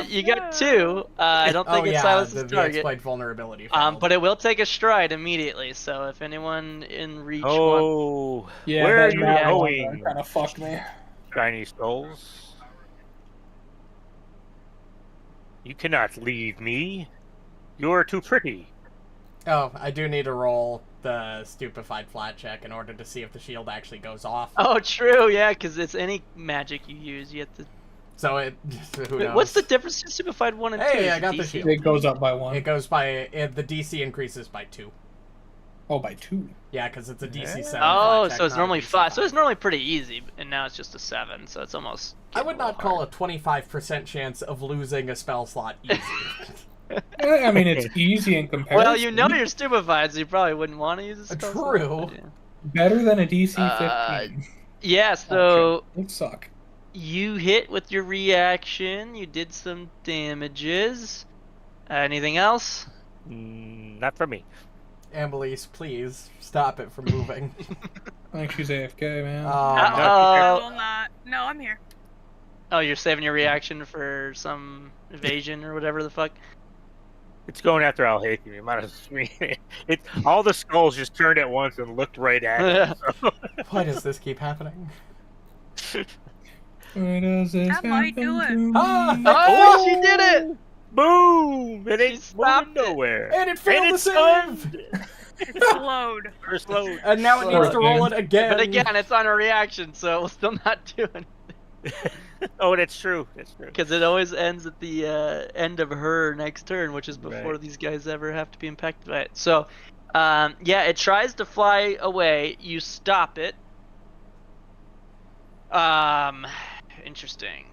You got 2. I don't think Oh it's yeah, Silas's the target. exploit vulnerability. failed. But it will take a stride immediately, so if anyone in reach wants... Oh, Yeah, where are that you bad one going? kind of fucked me. Shiny skulls. You cannot leave me. You're too pretty. Oh, I do need to roll the stupefied flat check in order to see if the shield actually goes off. Oh, true, yeah, because it's any magic you use, you have to... So it, who Wait, knows? what's the difference between Stupefied 1 and 2? Hey, Is I it got the DC? shield. It goes up by 1. It goes by the DC increases by 2. Oh, by 2. Yeah, because it's a DC 7. Oh, flat check, so it's not a normally DC 5. So it's normally pretty easy, and now it's just a 7, so it's almost... I would not call a 25% chance of losing a spell slot easy. I mean, it's easy in comparison. Well, you know you're stupefied, so you probably wouldn't want to use a spell slot, True. but yeah. Better than a DC 15. Yeah, Oh, so shit. Would suck. you hit with your reaction. You did some damages. Anything else? Not for me. Amalisce, please stop it from moving. I think she's AFK, man. I Uh-oh. will not. No, I'm here. Oh, you're saving your reaction for some evasion or whatever the fuck? It's going after Alhatham. You might have it. All the skulls just turned at once and looked right at him. So. Why does this keep happening? Why does this That might happen do it. to me? Oh, she did it! Boom! It ain't stopped moving it. nowhere. And it failed to it's save! stunned. It's slowed. First load. And now it needs to roll it again. But again, it's on a reaction, so it will still not do anything. Oh, that's true. That's true. Because it always ends at the end of her next turn, which is before Right. these guys ever have to be impacted by it. So, yeah, it tries to fly away. You stop it. Interesting.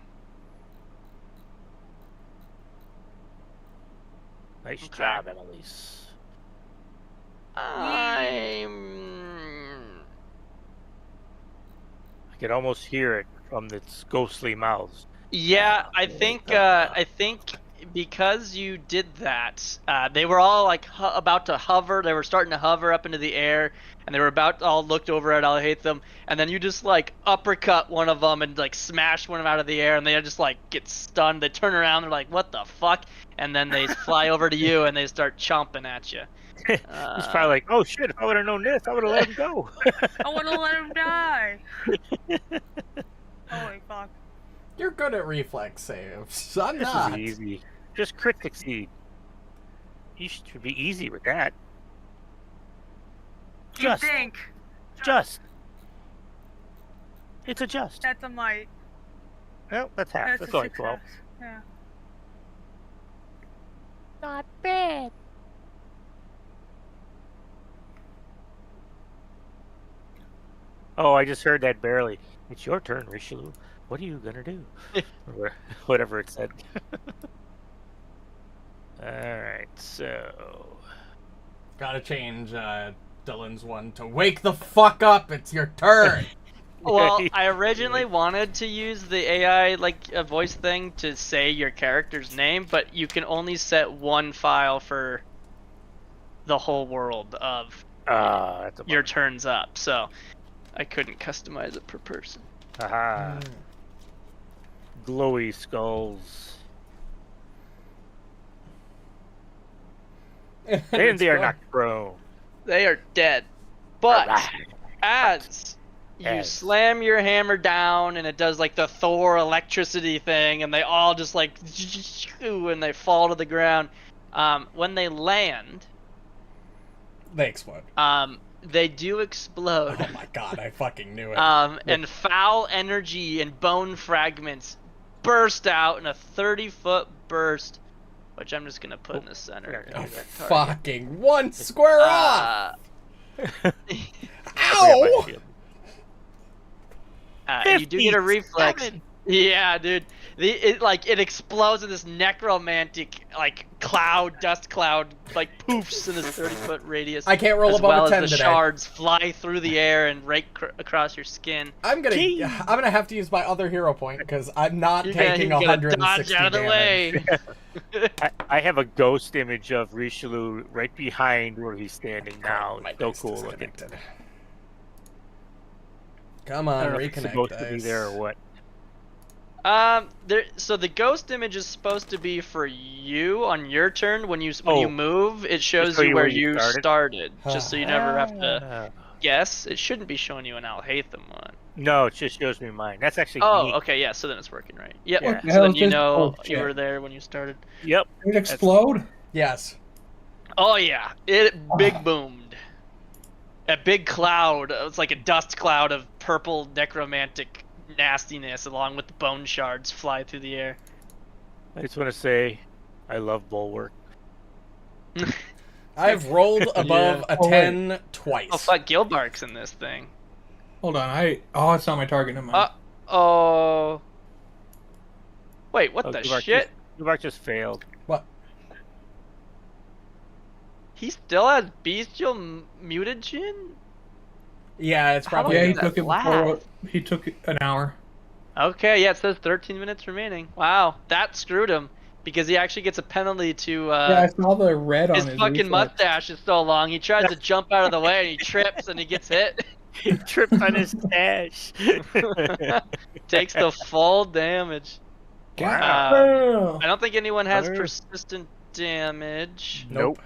Nice Okay. job, Amalisce. I could almost hear it from its ghostly mouths. Yeah, I think because you did that, they were all like about to hover. They were starting to hover up into the air, and they were about to all looked over at Alhatham, and then you just like uppercut one of them and like smash one of them out of the air, and they just like get stunned. They turn around, they're like, "What the fuck?" And then they fly over to you and they start chomping at you. He's probably like, "Oh shit! If I would have known this, I would have let him go." I want to let him die. Holy fuck. You're good at reflex saves. I'm This not. is easy. Just crit succeed. You should be easy with that. You Just, think just. It's a just. that's a might. Well, that's half. That's That's a only success. 12. Yeah. Not bad. Oh, I just heard that barely. It's your turn, Rishalou. What are you gonna do? Or whatever it said. Alright, so... Gotta change Dylan's one to wake the fuck up. It's your turn. Well, I originally wanted to use the AI like a voice thing to say your character's name, but you can only set one file for the whole world of that's a your turns up, so I couldn't customize it per person. Aha. Glowy skulls. And they are not prone. They are dead, but Alright. as you slam your hammer down and it does like the Thor electricity thing, and they all just like and they fall to the ground. When they land, They explode. they do explode. Oh my god, I fucking knew it. And foul energy and bone fragments burst out in a 30-foot burst, which I'm just gonna put in the center. Oh, of that target. fucking one square off! Ow! You do get a reflex. Yeah, dude. It explodes in this necromantic dust cloud, like poofs in this 30-foot radius. I can't roll as above well a 10 as the today. shards fly through the air and rake across your skin. I'm gonna have to use my other hero point because I'm not You're taking gonna 160 dodge out of the damage. way. I have a ghost image of Rishalou right behind where he's standing now. My It's so dice cool looking. disconnected. Come I on, don't know if it's reconnect supposed to be dice. there or what. So the ghost image is supposed to be for you on your turn. When you Oh. move, it shows show you you where where you you started? just so you never have to Ah. guess. It shouldn't be showing you an Alhatham one. No, it just shows me mine. That's actually Oh, neat. okay, yeah. So then it's working right. Yep. Yeah. What the So hell then is you this know you bullshit? were there when you started. Yep. Did it explode? Yes. Oh yeah, it big boomed. A big cloud. It's like a dust cloud of purple necromantic nastiness, along with the bone shards, fly through the air. I just want to say, I love Bulwark. I've rolled above a Oh, wait. 10 twice. Oh fuck, Gilbark's in this thing. Hold on, oh, it's not my target. Never mind. Wait, what Oh, the Gilbark shit? Gilbark just failed. What? he still has bestial mutagen? Yeah, it's How probably. Yeah, he that took it last? before. He took an hour. Okay, yeah, it says 13 minutes remaining. Wow, that screwed him because he actually gets a penalty to Yeah, I saw the red on his his fucking reflex. mustache is so long. He tries to jump out of the way and he trips and he gets hit. He tripped on his stash. Takes the full damage. Wow. I don't think anyone has Hunter? persistent damage. Nope.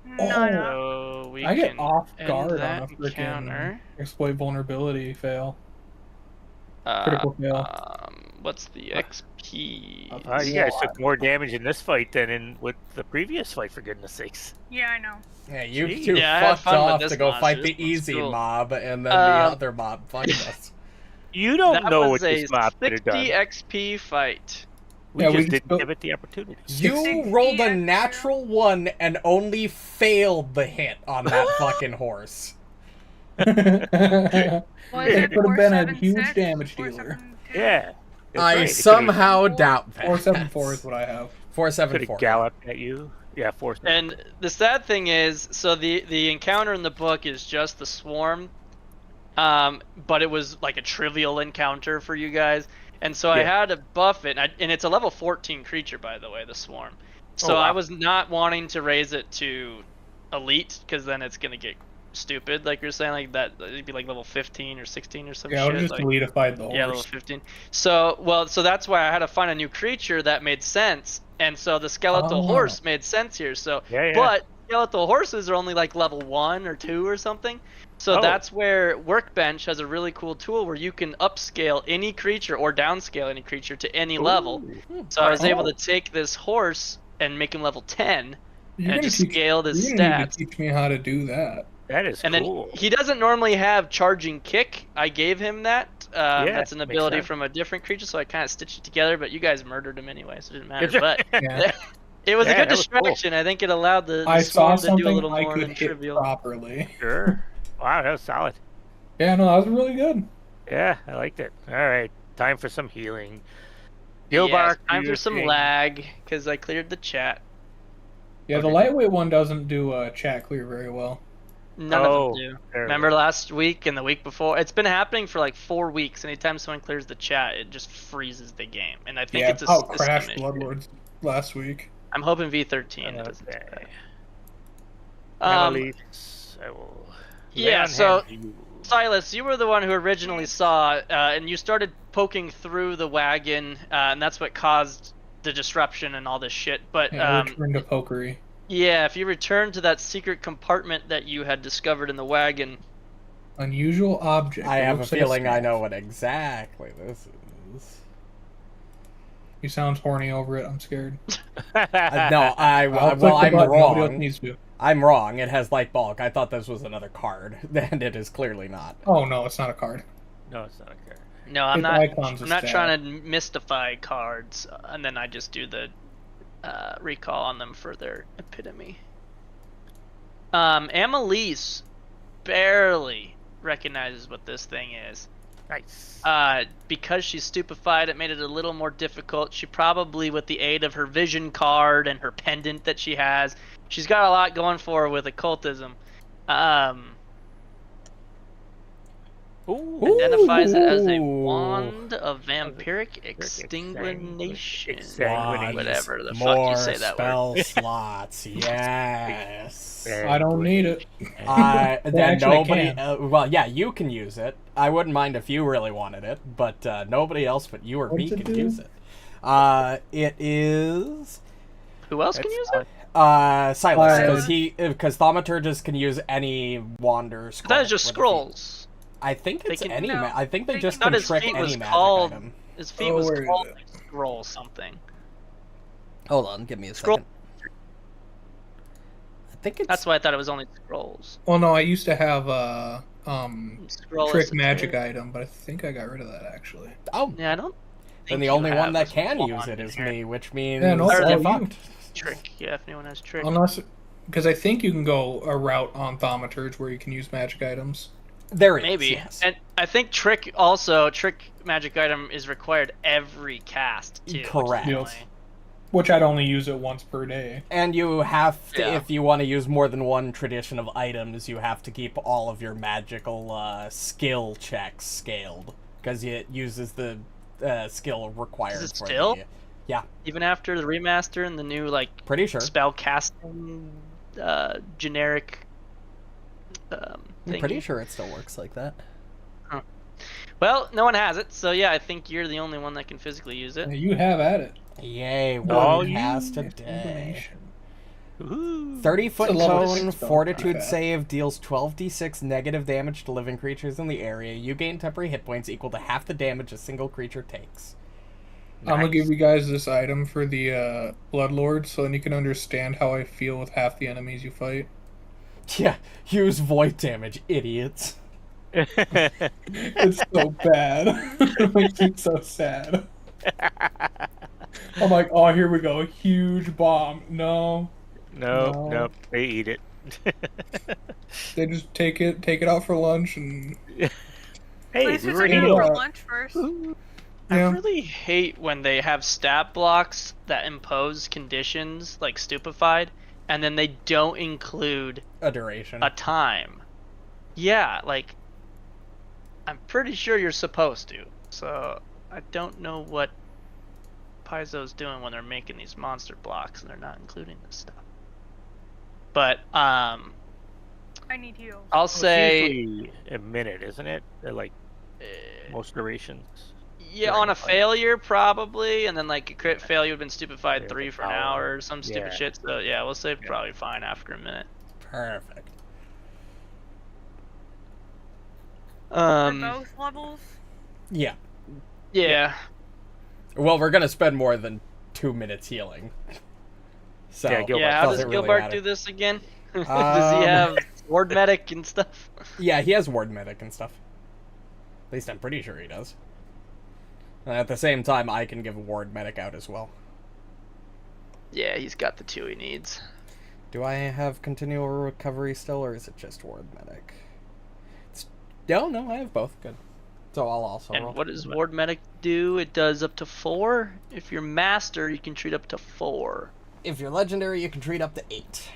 No, Oh. no. So we I get can off end guard on that a freaking encounter. exploit vulnerability fail. Critical fail. What's the XP? You guys took more damage in this fight than with the previous fight, for goodness sakes. Yeah, I know. Yeah, you Jeez. two Yeah, I had fucked fun with off this to go monster. fight the This one's easy cool. mob, and then the other mob fucked us. You don't That know was what this a mob could have 60 done. XP fight. We Yeah, we just just didn't go- give it the opportunity. You 60 rolled a extra. natural 1 and only failed the hit on that fucking horse. Was it It could have been a 476? huge damage dealer. 472? Yeah. that's I right. It somehow doubt that. 474 is what I have. could 474. have galloped at you. Yeah, 474. And the sad thing is, so the encounter in the book is just the swarm, but it was like a trivial encounter for you guys, and so I Yeah. had to buff it, and it's a level 14 creature, by the way, the swarm. So wow. I was not wanting to raise it to elite, because then it's gonna get stupid, like you're saying, like that it'd be like level 15 or 16 or some Yeah, I shit. would just like, elitified the yeah, level horse. 15. So that's why I had to find a new creature that made sense, and so the skeletal Oh. horse made sense here. So, Yeah. but skeletal horses are only like level 1 or 2 or something. So Oh. that's where Workbench has a really cool tool where you can upscale any creature or downscale any creature to any level. Ooh. So I was able Oh. to take this horse and make him level 10 You're and gonna just teach- scaled his you're gonna need stats. to teach me how to do that. That is And cool. then he doesn't normally have charging kick. I gave him that. That's an makes ability sense. from a different creature, so I kind of stitched it together. But you guys murdered him anyway, so it didn't matter. But Yeah. it was a Yeah, good that was cool. distraction. I think it allowed the I saw swarm to do a something little I more could than hit trivial. properly. Sure. Wow, that was solid. Yeah, no, that was really good. Yeah, I liked it. All right, time for some healing. Yeah, Gilbark, it's time do for your some thing. lag because I cleared the chat. Yeah, the Okay. lightweight one doesn't do chat clear very well. None Oh, of them do. there we Remember go. last week and the week before? It's been happening for like 4 weeks. Anytime someone clears the chat, it just freezes the game. And I think Yeah, it's a how system crashed issue. Bloodlords last week. I'm hoping V13 doesn't do Okay. that. Amalisce, I will lay yeah, on so- hands to you. Silas, you were the one who originally saw, and you started poking through the wagon, and that's what caused the disruption and all this shit. But Yeah, return to pokery. yeah, if you return to that secret compartment that you had discovered in the wagon, Unusual object. I It have a looks like feeling I staff. know what exactly this is. He sounds horny over it. I'm scared. No, I'll click well, the I'm button. Nobody else wrong. needs to. I'm wrong. It has light bulk. I thought this was another card, and it is clearly not. Oh no, it's not a card. No, it's not a card. no, I'm Its not. icon's a I'm not stat. trying to mystify cards, and then I just do the recall on them for their epitome. Amalisce barely recognizes what this thing is. Nice. Because she's stupefied, it made it a little more difficult. She probably, with the aid of her vision card and her pendant that she has, she's got a lot going for her with occultism. Ooh. Identifies it as a Ooh. wand of vampiric extinguination. Exsanguination. Whatever the fuck More you say that spell word. slots. Yes. I don't need it. Then actually, I nobody. can. Well, yeah, you can use it. I wouldn't mind if you really wanted it, but nobody else but you or me What's it can do? use it. It is Who else can use it? Sylas, because thaumaturgists can use any wand or scroll. That is just with a feat. scrolls. I think They it's can- any. no, I think they they just can- can Thought his trick feat any was magic called- item. His feat Oh, was where is called it? like scroll something. Hold on, give me a Scroll- second. I think it's That's why I thought it was only scrolls. Well, no, I used to have Scroll trick esoteric. magic item, but I think I got rid of that actually. oh. Yeah, I don't. And think the you only one have that a can wand use it in is here. me, which means Yeah, no, Or get the fucked. Trick. Yeah, if anyone has trick. Unless, because I think you can go a route on thaumaturge where you can use magic items. There it is. Maybe. Yes. And I think trick magic item is required every cast too. which is Correct. annoying. Which I'd only use it once per day. And you have to, Yeah. if you want to use more than one tradition of items, you have to keep all of your magical skill checks scaled. Because it uses the skill required Is it for still? the... Yeah, Even after the remaster and the new pretty sure. spell casting generic I'm thingy. pretty sure it still works like that. Well, no one has it, so yeah, I think you're the only one that can physically use it. You have at it. Yay, Oh, one you- cast a day. Ooh. 30-foot It's a level cone, 6 spell. fortitude Okay. save, deals 12d6 negative damage to living creatures in the area. You gain temporary hit points equal to half the damage a single creature takes. I'm gonna Nice. give you guys this item for the Bloodlord, so then you can understand how I feel with half the enemies you fight. Yeah, use void damage, idiots. It's so bad. It makes me so sad. I'm like, oh, here we go, a huge bomb. No, No. Nope, they eat it. they just take it out for lunch, and Hey, Please we just were take it eating out it. for lunch first. I yeah. really hate when they have stat blocks that impose conditions like stupefied, and then they don't include A duration. a time. Yeah, like I'm pretty sure you're supposed to. So I don't know what Paizo's doing when they're making these monster blocks and they're not including this stuff. But I need heals. I'll It's say usually a minute, isn't it? Like most durations. yeah, during on a a fight. failure probably, and then like a crit failure would have been stupefied Yeah, 3 for an an hour. hour or some stupid Yeah. shit. So yeah, we'll say Yeah. probably fine after a minute. Perfect. For both levels? Yeah. Yeah. Well, we're gonna spend more than 2 minutes healing. So, Yeah, Gilbark Yeah, how does doesn't really Gilbark matter. do this again? Does he have ward medic and stuff? Yeah, he has ward medic and stuff. At least I'm pretty sure he does. And at the same time, I can give ward medic out as well. Yeah, he's got the 2 he needs. Do I have continual recovery still, or is it just ward medic? No, I have both. Good. So I'll also roll. And what does ward medic do? It does up to 4. If you're master, you can treat up to 4. If you're legendary, you can treat up to 8.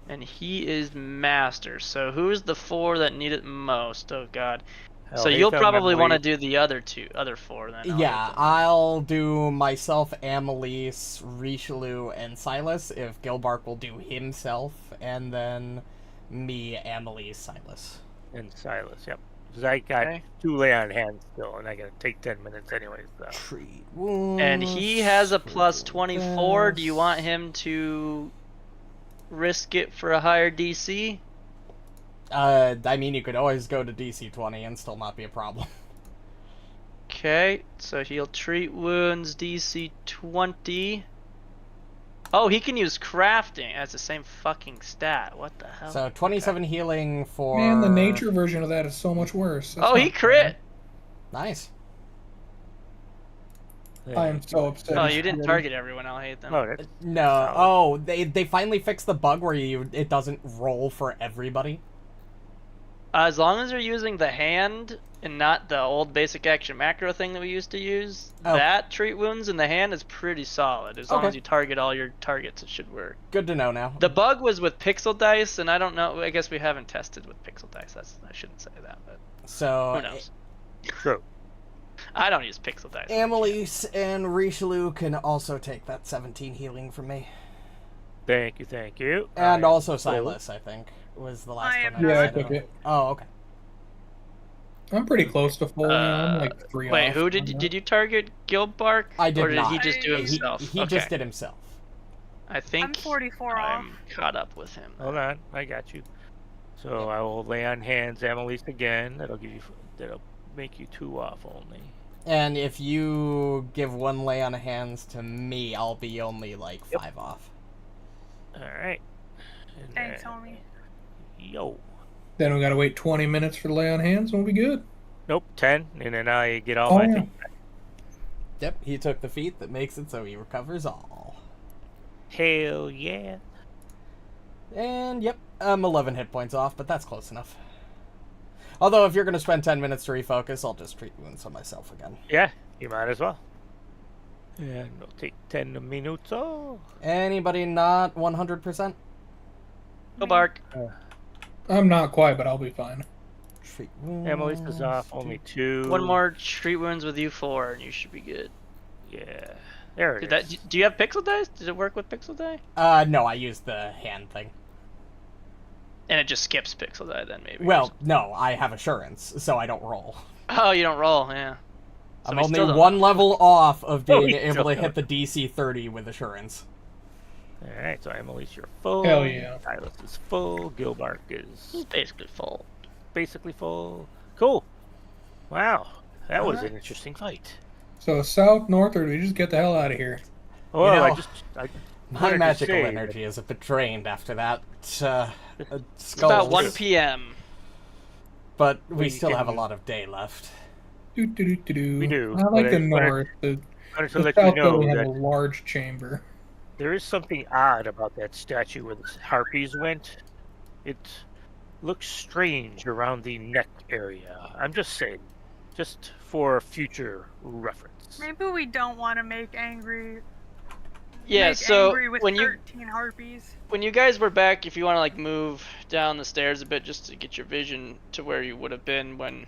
And he is master. So who's the 4 that need it most? Oh god. So you'll Alhatham, probably want to Emily- do the other 4 then. Yeah, Alhatham. I'll do myself, Amalisce, Rishalou, and Sylas. If Gilbark will do himself, and then me, Amalisce, Sylas. and Sylas. Yep. Because I got Okay. 2 lay on hands still, and I gotta take 10 minutes anyways. So. Treat wounds. And he has a plus for 24. Do you this. want him to risk it for a higher DC? I mean, you could always go to DC 20 and still not be a problem. Okay, so he'll treat wounds DC 20. Oh, he can use crafting as the same fucking stat. What the hell? So 27 healing for... Man, the nature version of that is so much worse. That's Oh, he not crit! Nice. fun. I am so upset. Oh, he's you didn't already- target everyone. I'll hate them. Oh, that's No. Solid. Oh, they finally fixed the bug where it doesn't roll for everybody. As long as you're using the hand and not the old basic action macro thing that we used to use, Oh. that treat wounds in the hand is pretty solid. As long Okay. as you target all your targets, it should work. Good to know now. The bug was with pixel dice, and I don't know. I guess we haven't tested with pixel dice. I shouldn't say that, but So who knows? true. I don't use pixel dice. Amalisce and Rishalou can also take that 17 healing from me. Thank you. And I am also full. Sylas, I think, was the last I one. am Yeah, I not. took it. Oh, okay. I'm pretty close to full. I'm like 3 Wait, off who on did that. did you target? Gilbark? I did or did not. he just do I- himself? He Okay. just did himself. I think I'm 44 off. I'm caught up with him. Hold on, I got you. So I will lay on hands Amalisce again. That'll make you 2 off only. And if you give 1 lay on hands to me, I'll be only like 5 off. All right. And Thanks, then- homie. Yo. Then we gotta wait 20 minutes for the lay on hands, and we'll be good. Nope, 10, and then I get all Oh, my yeah. things. Yep, he took the feat that makes it so he recovers all. Hell yeah. And yep, I'm 11 hit points off, but that's close enough. Although if you're going to spend 10 minutes to refocus, I'll just treat wounds on myself again. Yeah, you might as well. And it'll take 10 minutes. Oh. Anybody not 100%? Gilbark. I'm not quite, but I'll be fine. Treat Amalisce is off. Only 2. One more treat wounds with you 4, and you should be good. Yeah. There it Did is. do you have pixel dice? Did it work with pixel die? No, I used the hand thing. And it just skips pixel die then, maybe. Well, no, I have assurance, so I don't roll. Oh, you don't roll, yeah. So I'm we only still don't- one level off of being we able still to don't. hit the DC 30 with assurance. Alright, so Amalisce, you're full. Hell yeah. Sylas is full. Gilbark is It's basically full. basically full. Cool. Wow. That was Alright. an interesting fight. So south, north, or do we just get the hell out of here? Well, know, I My wanted to magical say energy is a bit drained after that. It's about 1 p.m. But we We still have a can- lot of day left. We do, I but like I the wanted- north. The wanted to the let you south know building has that a large chamber. there is something odd about that statue where the harpies went. It looks strange around the neck area. I'm just saying, just for future reference. Maybe we don't want to make angry. Yeah, make so angry with when you 13 harpies. when you guys were back, if you want to like move down the stairs a bit just to get your vision to where you would have been when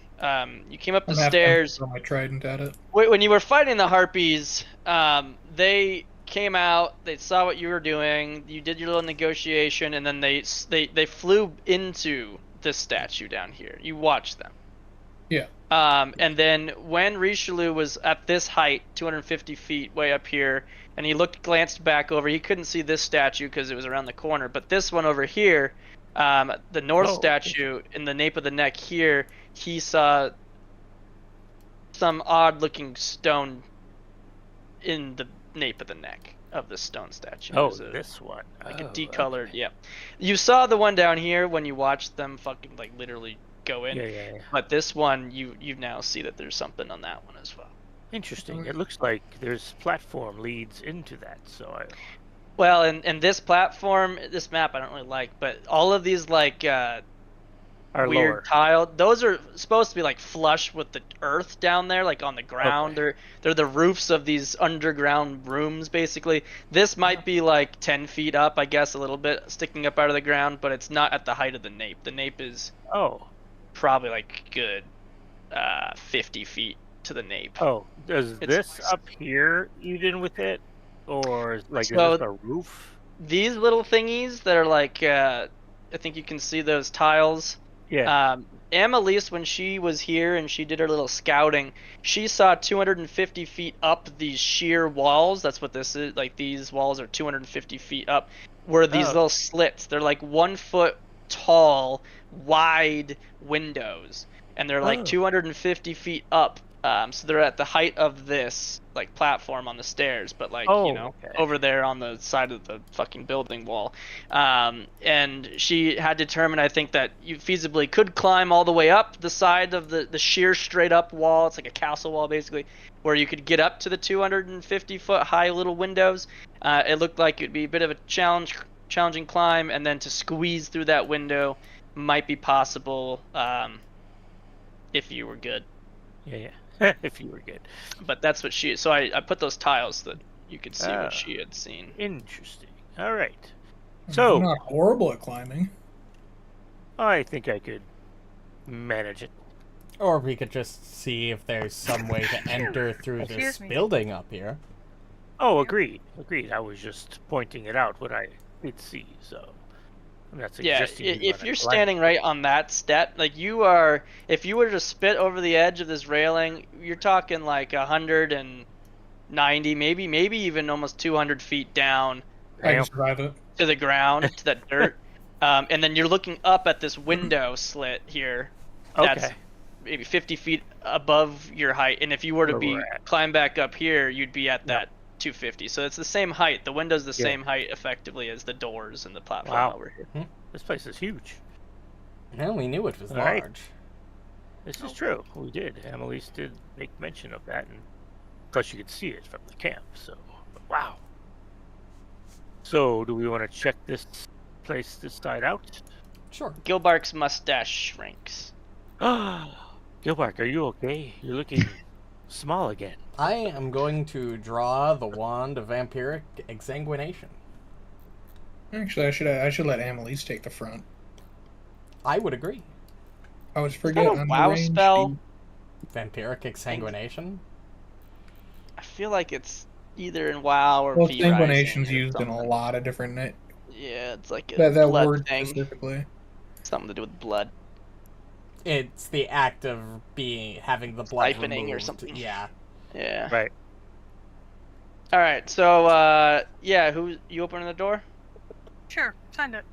you came up the I'm half stairs. on my trident at it. When you were fighting the harpies, they came out, they saw what you were doing, you did your little negotiation, and then they flew into this statue down here. You watched them. Yeah. And then when Rishalou was at this height, 250 feet way up here, and he glanced back over, he couldn't see this statue because it was around the corner, but this one over here, the north statue in the nape of the neck here, he saw some odd-looking stone in the nape of the neck of the stone statue. Oh, It was this one. like a Oh, decolored, okay. yeah. You saw the one down here when you watched them fucking like literally go in. Yeah. But this one, you now see that there's something on that one as well. Interesting. It looks like there's platform leads into that. So Well, and this platform, this map I don't really like, but all of these like our weird lower. tile, those are supposed to be like flush with the earth down there, like on the ground. Okay. They're the roofs of these underground rooms, basically. This might be like 10 feet up, I guess, a little bit sticking up out of the ground, but it's not at the height of the nape. The nape is Oh. probably like good 50 feet to the nape. Oh, does It's- this up here even with it, or like So- is this a roof? These little thingies that are like, I think you can see those tiles. Yeah. Amalisce, when she was here and she did her little scouting, she saw 250 feet up these sheer walls. That's what this is. Like, these walls are 250 feet up. Were these Oh. little slits. They're like 1 foot tall, wide windows. And they're like Oh. 250 feet up. So they're at the height of this like platform on the stairs, but like Oh, you know, okay. over there on the side of the fucking building wall. And she had determined, I think, that you feasibly could climb all the way up the side of the sheer straight up wall. It's like a castle wall basically, where you could get up to the 250 foot high little windows. It looked like it'd be a bit of a challenging climb, and then to squeeze through that window might be possible if you were good. Yeah. If you were good. But that's what she. So I put those tiles so that you could see Ah. what she had seen. Interesting. All right. I'm So not horrible at climbing. I think I could manage it. Or we could just see if there's some way to enter through this Excuse me. building up here. Oh, agreed. Agreed. I was just pointing it out what I did see. So I'm not Yeah, suggesting. you if wanna you're climb standing right on that step, like you are, if you were to spit over the edge of this railing, you're talking like 190, maybe even almost 200 feet down I Damn. can survive it. to the ground, to that dirt. And then you're looking up at this window slit here. That's Okay. maybe 50 feet above your height. And if you were to Where be we're at. climb back up here, you'd be at that 250. So it's the same height. The window's the Yeah. same height effectively as the doors and the platform Wow. over here. This place is huge. No, we knew it was All right. large. This is true. We did. Amalisce did make mention of that, and plus you could see it from the camp. So, wow. So, do we want to check this place this side out? Sure. Gilbark's mustache shrinks. Ah, Gilbark, are you okay? You're looking small again. I am going to draw the wand of vampiric exsanguination. Actually, I should let Amalisce take the front. I would agree. I always Is forget that a I'm WoW ranged. spell? Vampiric exsanguination? I feel like it's either in WoW or Well, V exsanguination's Rising or used in a something. lot of different. Yeah, it's like a That blood word thing. specifically. Something to do with blood. It's the act of having the blood Siphoning or removed. something. Yeah. Yeah. Right. All right. So, yeah, who you opening the door? Sure, send it.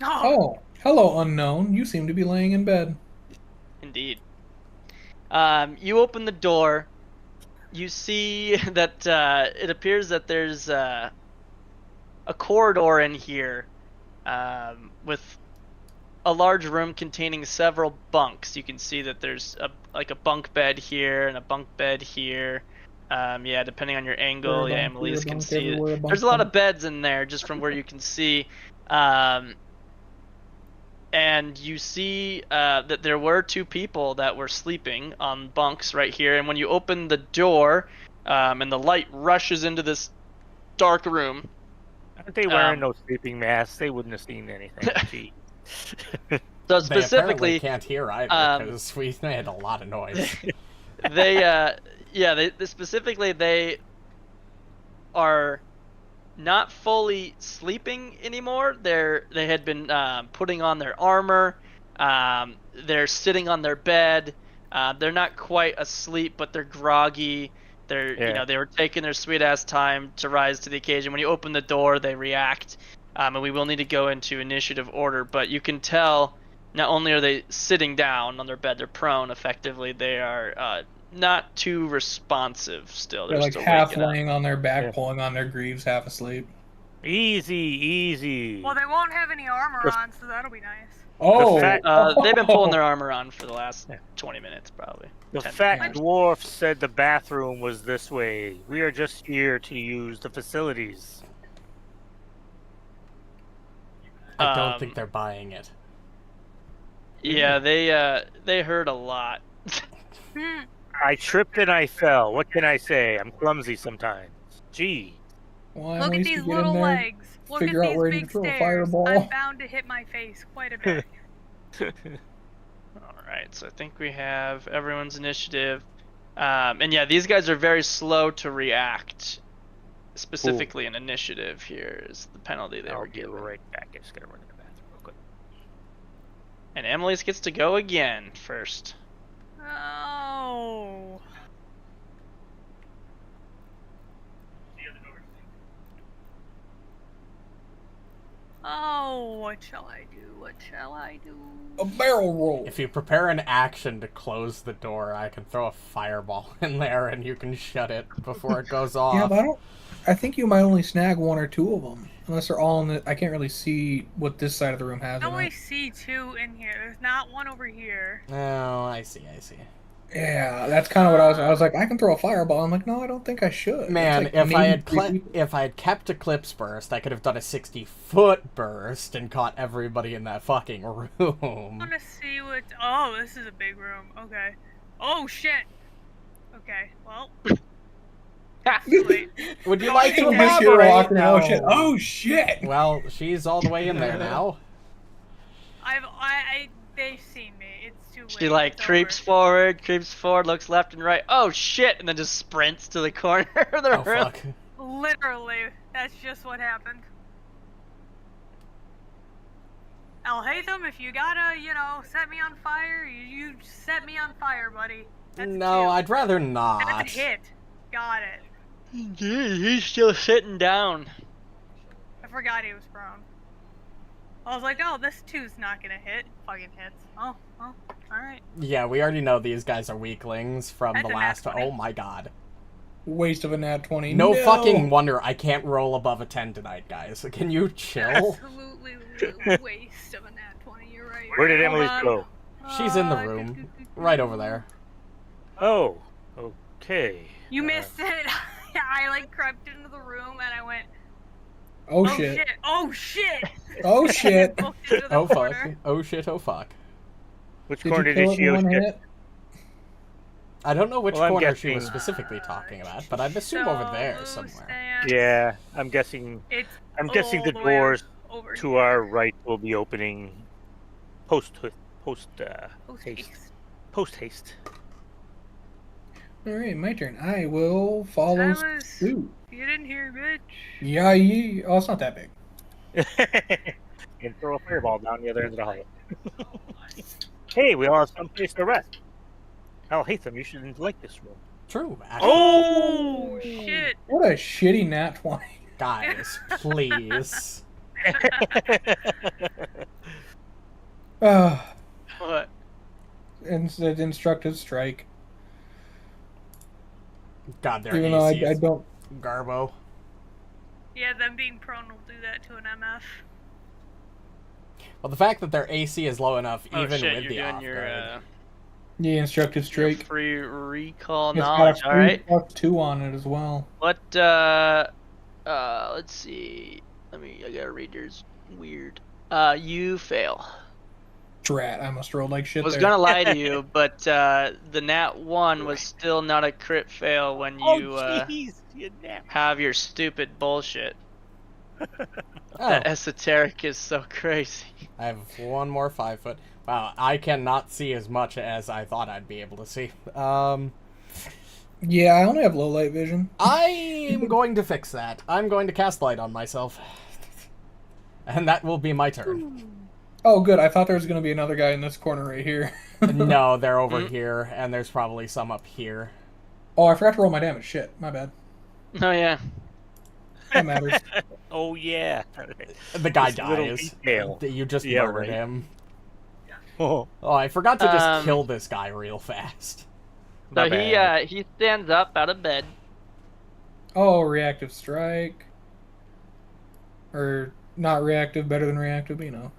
Oh, hello, unknown. You seem to be laying in bed. Indeed. You open the door. You see that it appears that there's a corridor in here with a large room containing several bunks. You can see that there's a bunk bed here and a bunk bed here. Yeah, depending on your angle, There a yeah, bunk, here a Amalisce can bunk, see it. everywhere a bunk There's a lot bunk. of beds in there just from where you can see. And you see that there were two people that were sleeping on bunks right here. And when you open the door and the light rushes into this dark room. Aren't they wearing those sleeping masks? They wouldn't have seen anything. Gee. So They apparently specifically, can't hear either because we made a lot of noise. they specifically they are not fully sleeping anymore. They had been putting on their armor. They're sitting on their bed. They're not quite asleep, but they're groggy. They were taking their sweet ass time to rise to the occasion. When you open the door, they react, and we will need to go into initiative order. But you can tell not only are they sitting down on their bed, they're prone. Effectively, they are not too responsive. Still, They're like still half waking up. laying on their back, pulling on their greaves, half asleep. Easy. Well, they won't have any armor on, so that'll be nice. Oh, They've been pulling their armor on for the last 20 minutes, probably. The 10 fat minutes. dwarf said the bathroom was this way. We are just here to use the facilities. I don't think they're buying it. Yeah, they heard a lot. I tripped and I fell. What can I say? I'm clumsy sometimes. Gee. well, Look at Amalisce, these get in little there, legs. Look at figure out these where big to throw a stairs. fireball. I'm bound to hit my face quite a bit. Alright, so I think we have everyone's initiative. And yeah, these guys are very slow to react. Specifically an initiative here is the penalty they I'll were be given. right back. I just gotta run to the bathroom real quick. And Amalisce gets to go again first. Oh. Oh, what shall I do? What shall I do? a barrel roll. If you prepare an action to close the door, I can throw a fireball in there and you can shut it before it goes off. Yeah, but I think you might only snag one or two of them, unless they're all in the. I can't really see what this side of the room has. I In only it. see two in here. There's not one over here. Oh, I see. Yeah, that's kind of what I was like, I can throw a fireball. I'm like, no, I don't think I should. Man, It's like if I had maybe 3 people. if I had kept Eclipse Burst, I could have done a 60-foot burst and caught everybody in that fucking I room. want to see what. Oh, this is a big room. Okay. Oh shit. Okay. Well. Too late. Would you like to I'm just here walking. elaborate? Oh shit! Oh shit! Well, she's all the way in there now. They've seen me. It's too late. She like It's creeps over. forward, looks left and right. Oh shit! And then just sprints to the corner of the Oh room. fuck. Literally, that's just what happened. Alhatham, if you gotta, set me on fire, you set me on fire, buddy. That's No, two. I'd rather not. That's a hit. Got it. He's still sitting down. I forgot he was prone. I was like, oh, this two's not gonna hit. Fucking hits. Oh, alright. Yeah, we already know these guys are weaklings from That's the a nat last. 20. Oh my god. Waste of a nat 20. No fucking wonder I can't roll above a 10 tonight, guys. Can you chill? Absolutely waste of a nat 20. You're right. Where did Hold Amalisce on. go? She's in the room. Right over there. Oh, okay. You missed it. I crept into the room and I went, Oh oh shit! shit! Oh shit! Oh shit! Booked into the Oh fuck. corner. Oh shit, oh fuck. Which Did corner you did kill it she in one shift? hit? I don't know which Well, I'm corner she was guessing- specifically talking about, but I assume over there So, somewhere. Sam, Yeah, I'm guessing It's the all the way doors over to here. our right will be opening post haste. All right, my turn. I will follow Silas, suit. get in here, bitch. Yeah, yeah. Oh, it's not that big. And throw a fireball down the other end of the hall. Hey, we all have some place to rest. Alhatham, you shouldn't like this room. True, actually. Oh shit! What a shitty nat 20. Guys, please. What? Instructive strike. God, their Even though AC I is don't. Garbo. Yeah, them being prone will do that to an MF. Well, the fact that their AC is low enough, Oh even shit, with you're the doing off your, guard. Yeah, instructive your strike. free recall It's got knowledge. a All right. +2 on it as well. What? Let's see. I gotta read yours. Weird. You fail. Drat, I must roll like shit Was there. gonna lie to you, but the nat 1 was still not a crit fail when you jeez, you nap. have your stupid bullshit. Oh, That esoteric is so crazy. I have one more 5 foot. Wow, I cannot see as much as I thought I'd be able to see. Yeah, I only have low light vision. I am going to fix that. I'm going to cast light on myself. And that will be my turn. Oh, good. I thought there was going to be another guy in this corner right here. No, they're over here, and there's probably some up here. Oh, I forgot to roll my damage. Shit, my bad. Oh yeah. That matters. Oh yeah. The guy This little dies. detail. You just Yeah, murdered right. him. Oh, Oh, I forgot to just kill this guy real fast. So my bad. he stands up out of bed. Oh, reactive strike. Or not reactive, better than reactive, but you know.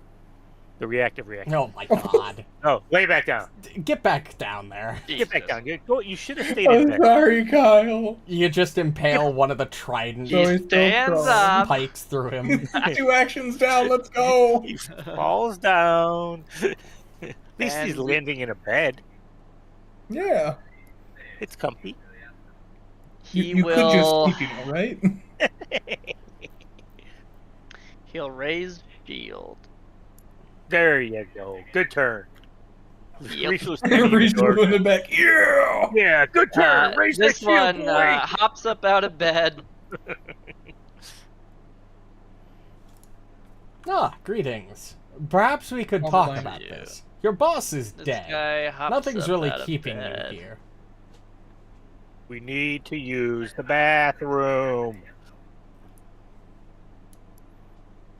The reactive. Oh my god. Oh, lay back down. Get back down there. Get back down. You should have stayed in I'm bed. sorry, Kyle. You just impale one of the trident So he's He still stands prone. up. pikes through him. 2 actions down, let's go. He falls down. At least he's And- landing in a bed. Yeah. It's comfy. You will. could just sleep, you know, right? He'll raise shield. There you go. Good turn. Yep. Rishalou standing in the Reach door. in the back. Yeah. Yeah, good turn. Raise that This shield, one boy. hops up out of bed. Ah, greetings. Perhaps we could I'll talk blame about you. this. Your boss is This dead. guy hops Nothing's up really out of keeping bed. you here. We need to use the bathroom.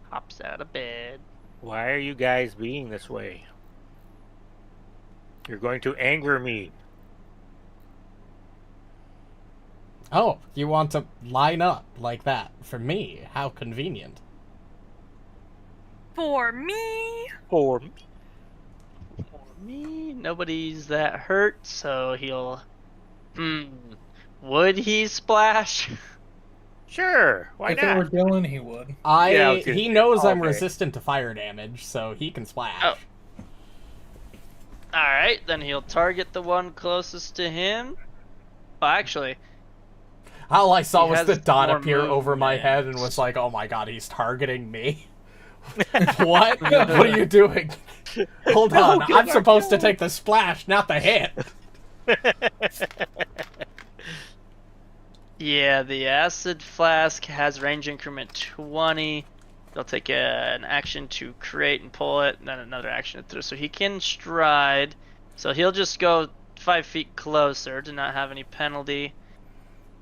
Hops out of bed. Why are you guys being this way? You're going to anger me. Oh, you want to line up like that for me? How convenient. For me. For me. Me, nobody's that hurt, so he'll. Would he splash? Sure. Why If it were not? Dylan, he would. Yeah, I was gonna He say, knows I'm okay. resistant to fire damage, so he can splash. Oh. Alright, then he'll target the one closest to him. Well, actually, All I saw He was has the dot more appear over my movement. head and was like, oh my god, he's targeting me. What? What are you doing? Hold No, on, I'm Gilbark, supposed to no. take the splash, not the hit. yeah, the acid flask has range increment 20. They'll take an action to create and pull it, and then another action to throw. So he can stride. So he'll just go 5 feet closer to not have any penalty.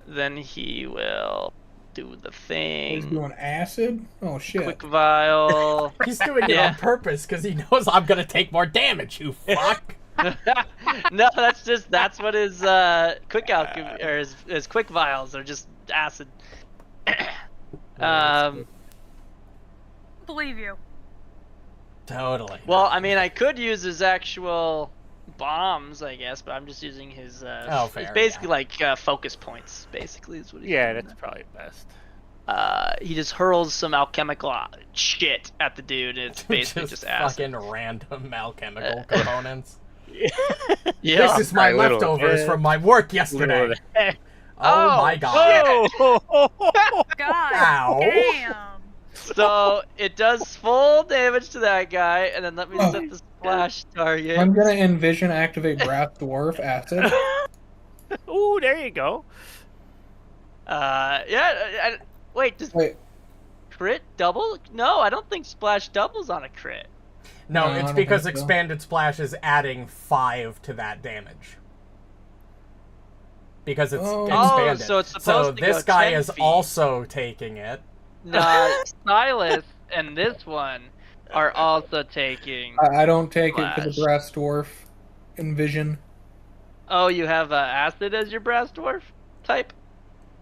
Then he will do the He's thing. doing acid? Oh, shit. Quick vial. He's doing it Yeah. on purpose because he knows I'm gonna take more damage, you fuck. No, that's what his quick alchemy or his quick vials are, just acid. Believe you. Totally. Well, I mean, I could use his actual bombs, I guess, but I'm just using his. Oh, fair, It's basically like focus points. Basically, is what he's Yeah, doing. that's probably best. He just hurls some alchemical shit at the dude. And it's basically just acid. fucking random alchemical components. Yeah. This is my Little leftovers head. from my work yesterday. Little head. Oh my god. Oh! God Ow. damn. So it does full damage to that guy, and then let me Oh. set the splash target. I'm gonna envision activate Brass Dwarf Acid. Ooh, there you go. Wait, does Wait, crit double? No, I don't think splash doubles on a crit. No, No, I it's don't because think so. Expanded Splash is adding 5 to that damage. Because it's Oh. expanded. so it's supposed to this go guy 10 is feet. also taking it. No, Sylas and this one are also taking. I don't take it to the Flash. Brass Dwarf envision. Oh, you have acid as your brass dwarf type?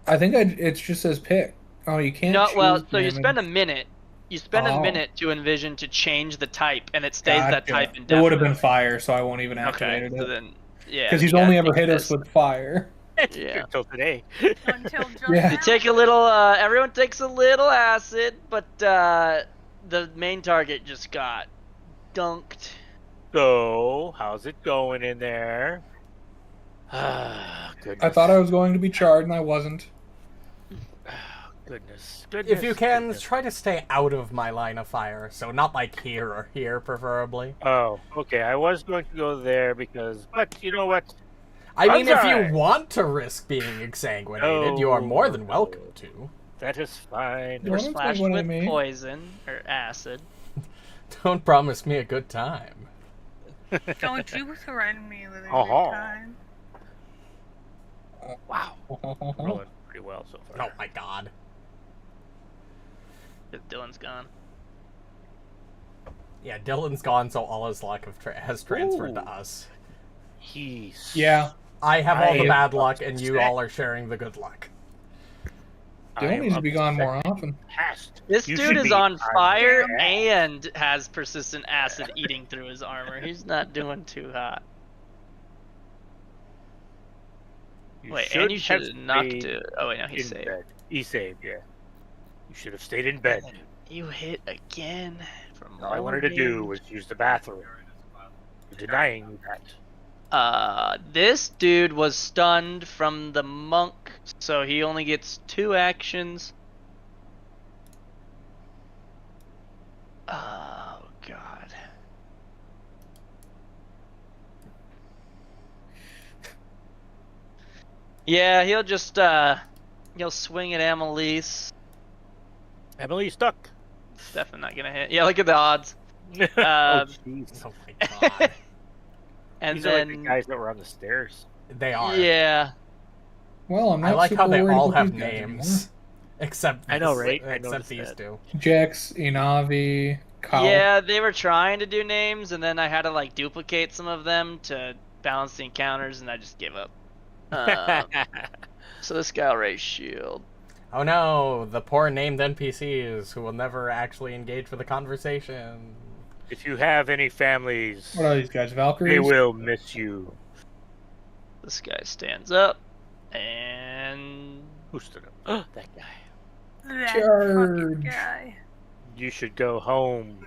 I think it just says pick. Oh, you can't. No, well, choose so you damage. spend a minute. You spend a Oh. minute to envision to change the type, and it stays that Gotcha. type It indefinitely. would have been fire, so I won't even activate Okay, it. so then, yeah. Because he's you only gotta ever take hit us this. with fire. Yeah. Until today. Until just Yeah. You now. take a little. Everyone takes a little acid, but the main target just got dunked. So, how's it going in there? Ah, goodness. I thought I was going to be charred, and I wasn't. Goodness. If you can, goodness. try to stay out of my line of fire. So not like here or here, preferably. Oh, okay. I was going to go there because, but you know what? I mean, if sorry. you want to risk being exsanguinated, you are more than welcome to. That is fine. You Or wanna splashed explain what I with mean? poison or acid. Don't promise me a good time. Don't you threaten me with a Uh-huh. good time. Wow. Rolling pretty well so far. Oh my god. Dylan's gone. Yeah, Dylan's gone, so all his luck has transferred to Ooh. us. He's Yeah. I have all the I bad am luck, and you upset. all are sharing the good luck. Dylan needs to be gone more often. Past. This You dude should is be on on fire your ass. and has persistent acid eating through his armor. He's not doing too hot. Wait, and you should have knocked stayed it. Oh wait, no, he in saved. bed. He saved, yeah. You should have stayed in bed. You hit again. From All I wanted to do was use the bathroom. You're denying me that. This dude was stunned from the monk, so he only gets 2 actions. Oh god. Yeah, he'll just he'll swing at Amalisce. Emily stuck. It's definitely not gonna hit. Yeah, look at the odds. Oh, jeez. Oh my god. And These are like then the guys that were on the stairs. They are. yeah, Well, I'm not I like super how they worried all about have these guys names. Except I know, this- right? I Except noticed these that. two. anymore. Jex, Inavi, Kyle. yeah, they were trying to do names, and then I had to like duplicate some of them to balance the encounters, and I just gave up. So this guy will raise shield. Oh no, the poor named NPCs who will never actually engage with the conversation. If you have any families, What are these guys? Valkyries? they will miss you. This guy stands up, and Who stood up? That guy. That Charge. fucking guy. You should go home.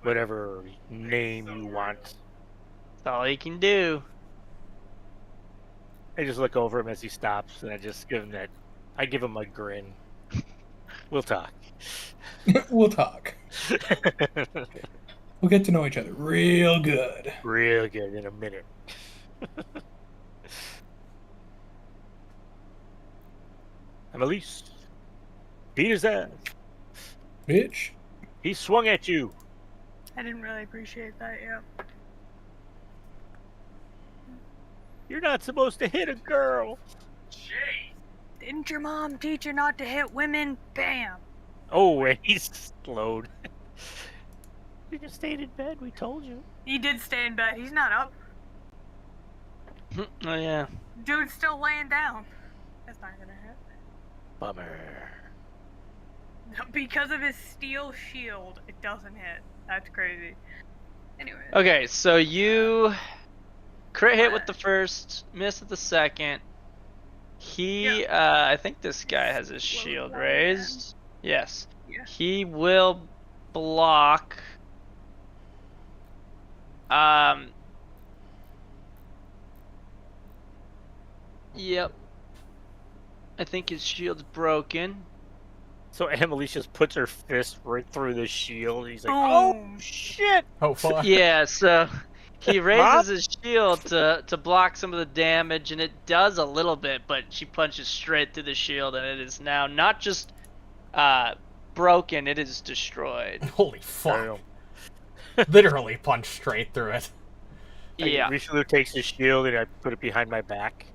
Whatever name you want. that's all he can do. I just look over him as he stops, and I just give him that. I give him a grin. We'll talk. We'll talk. We'll get to know each other real good. Real good in a minute. Amalisce. Beat his ass. Bitch. He swung at you. I didn't really appreciate that, yeah. You're not supposed to hit a girl. Didn't your mom teach you not to hit women? Bam! Oh, and he's slowed. You just stayed in bed, we told you. He did stay in bed. He's not up. Oh yeah. Dude's still laying down. That's not gonna hit. Bummer. Because of his steel shield, it doesn't hit. That's crazy. Anyway. Okay, so you crit hit with the first, miss at the second. He, I think this guy has his shield raised. Yes. Yeah. He will block. Yep. I think his shield's broken. So Amalisce just puts her fist right through the shield. He's like, "Oh Boom. shit!" Oh fuck. Yeah, so he raises his shield to block some of the damage, and it does a little bit, but she punches straight through the shield, and it is now not just broken, it is destroyed. Holy fuck. Literally punched straight through it. Yeah. Rishalou takes his shield and I put it behind my back.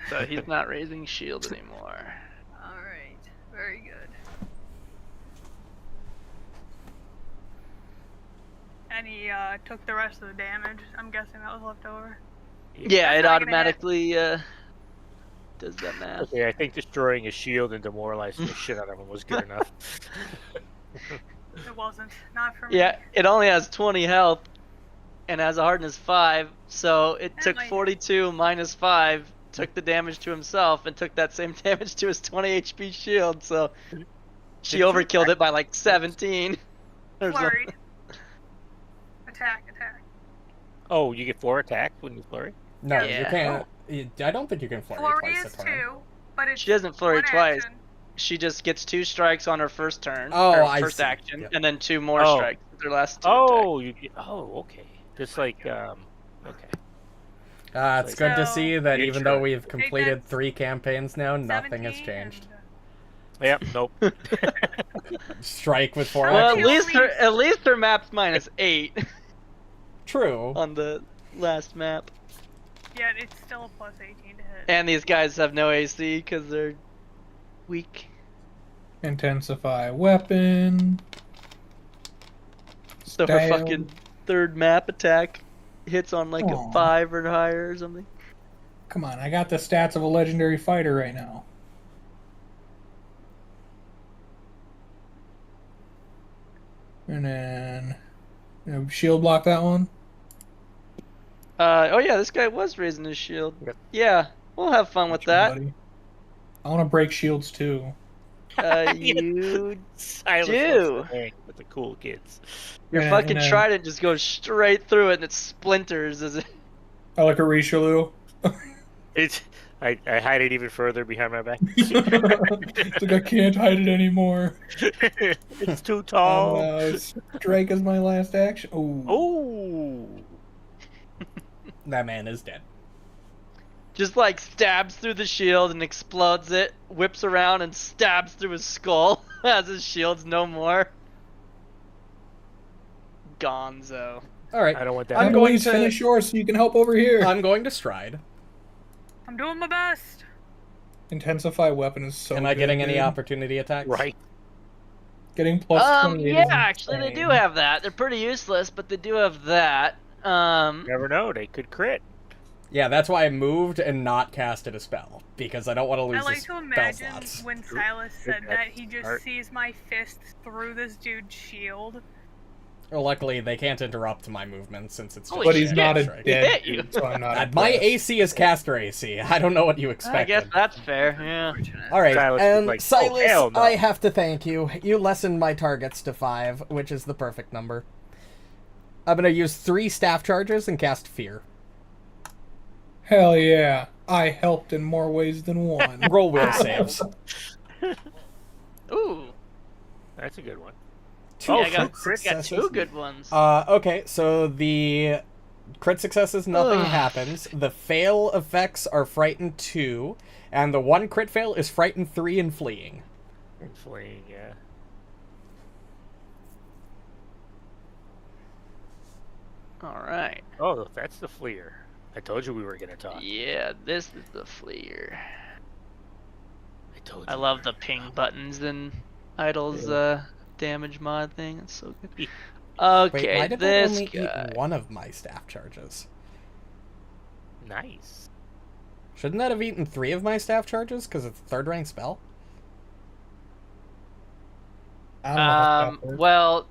So he's not raising shield anymore. Alright, very good. And he took the rest of the damage. I'm guessing that was left over. Yeah, it That's not gonna automatically does that math. Okay, I think destroying his shield and demoralizing the shit out of him was good enough. It wasn't. Not for me. Yeah, it only has 20 health and has a hardness 5, so it That took might- 42 minus 5, took the damage to himself, and took that same damage to his 20 HP shield, so she Did you overkilled it by like 17. Or Flurry. something. Attack. Oh, you get 4 attacks when you flurry? No, Yeah. you can't. I don't think you can flurry Flurry twice is a turn. 2, but it's She doesn't flurry one twice. action. She just gets 2 strikes on her first turn, Oh, or I first see. action, Yep. and then 2 more Oh. strikes with her last 2 Oh, you get. Oh, okay. Just like okay. It's good to So- see that You're even sure. though we've completed that's 3 campaigns now, nothing has 17 changed. and, Yep. Nope. Strike with 4 Well, actions. at least her map's minus 8 True. on the last map. yeah, it's still a plus 18 to hit. And these guys have no AC because they're weak. Intensify weapon. So her Style. fucking third map attack hits on like Aw. a 5 or higher or something. Come on, I got the stats of a legendary fighter right now. And then shield block that one. Oh yeah, this guy was raising his shield. Yep. Yeah, we'll have fun with that. Buddy. I want to break shields too. You Sylas do. wants to hang with the cool kids. Your Yeah, fucking and then- trident just goes straight through it and it splinters as it. I like a Rishalou. It's. I hide it even further behind my back. It's like I can't hide it anymore. It's too tall. Strike is my last action. Oh. Oh. That man is dead. Just like stabs through the shield and explodes it, whips around and stabs through his skull as his shield's no more. Gonzo. Alright. I don't want that. I'm I'm going going to to- finish yours so you can help over here. I'm going to stride. I'm doing my best. Intensify weapon is so Am I good, getting any dude. opportunity attacks? Right. Getting plus 28 Yeah, is actually they do insane. have that. They're pretty useless, but they do have that. Never know. They could crit. Yeah, that's why I moved and not casted a spell. Because I don't want to lose I like the to spell imagine slots. when Sylas said that he just Smart. sees my fist through this dude's shield. Well, luckily, they can't interrupt my movement since it's just Holy But he's shit. not a strike. dead hit you. dude, so I'm not My impressed. AC is caster AC. I don't know what you I expected. guess that's fair, yeah. Alright, Sylas was and like, Sylas, "Oh, hell no." I have to thank you. You lessened my targets to 5, which is the perfect number. I'm gonna use 3 staff charges and cast Fear. Hell yeah. I helped in more ways than one. Roll will saves. Ooh. That's a good one. 2 Yeah, I got crit got 2 successes. good ones. Okay, so the crit successes, nothing Ugh. happens. The fail effects are Frightened 2, and the 1 crit fail is Frightened 3 and Fleeing. Fleeing, yeah. Alright. Oh, that's the fleer. I told you we were gonna talk. Yeah, this is the fleer. I told you. I love the ping buttons and Idle's damage mod thing. It's so good. Wait, Okay, why did that this only guy. eat 1 of my staff charges? Nice. Shouldn't that have eaten 3 of my staff charges? Because it's a 3rd rank spell? I don't know how that works. Well,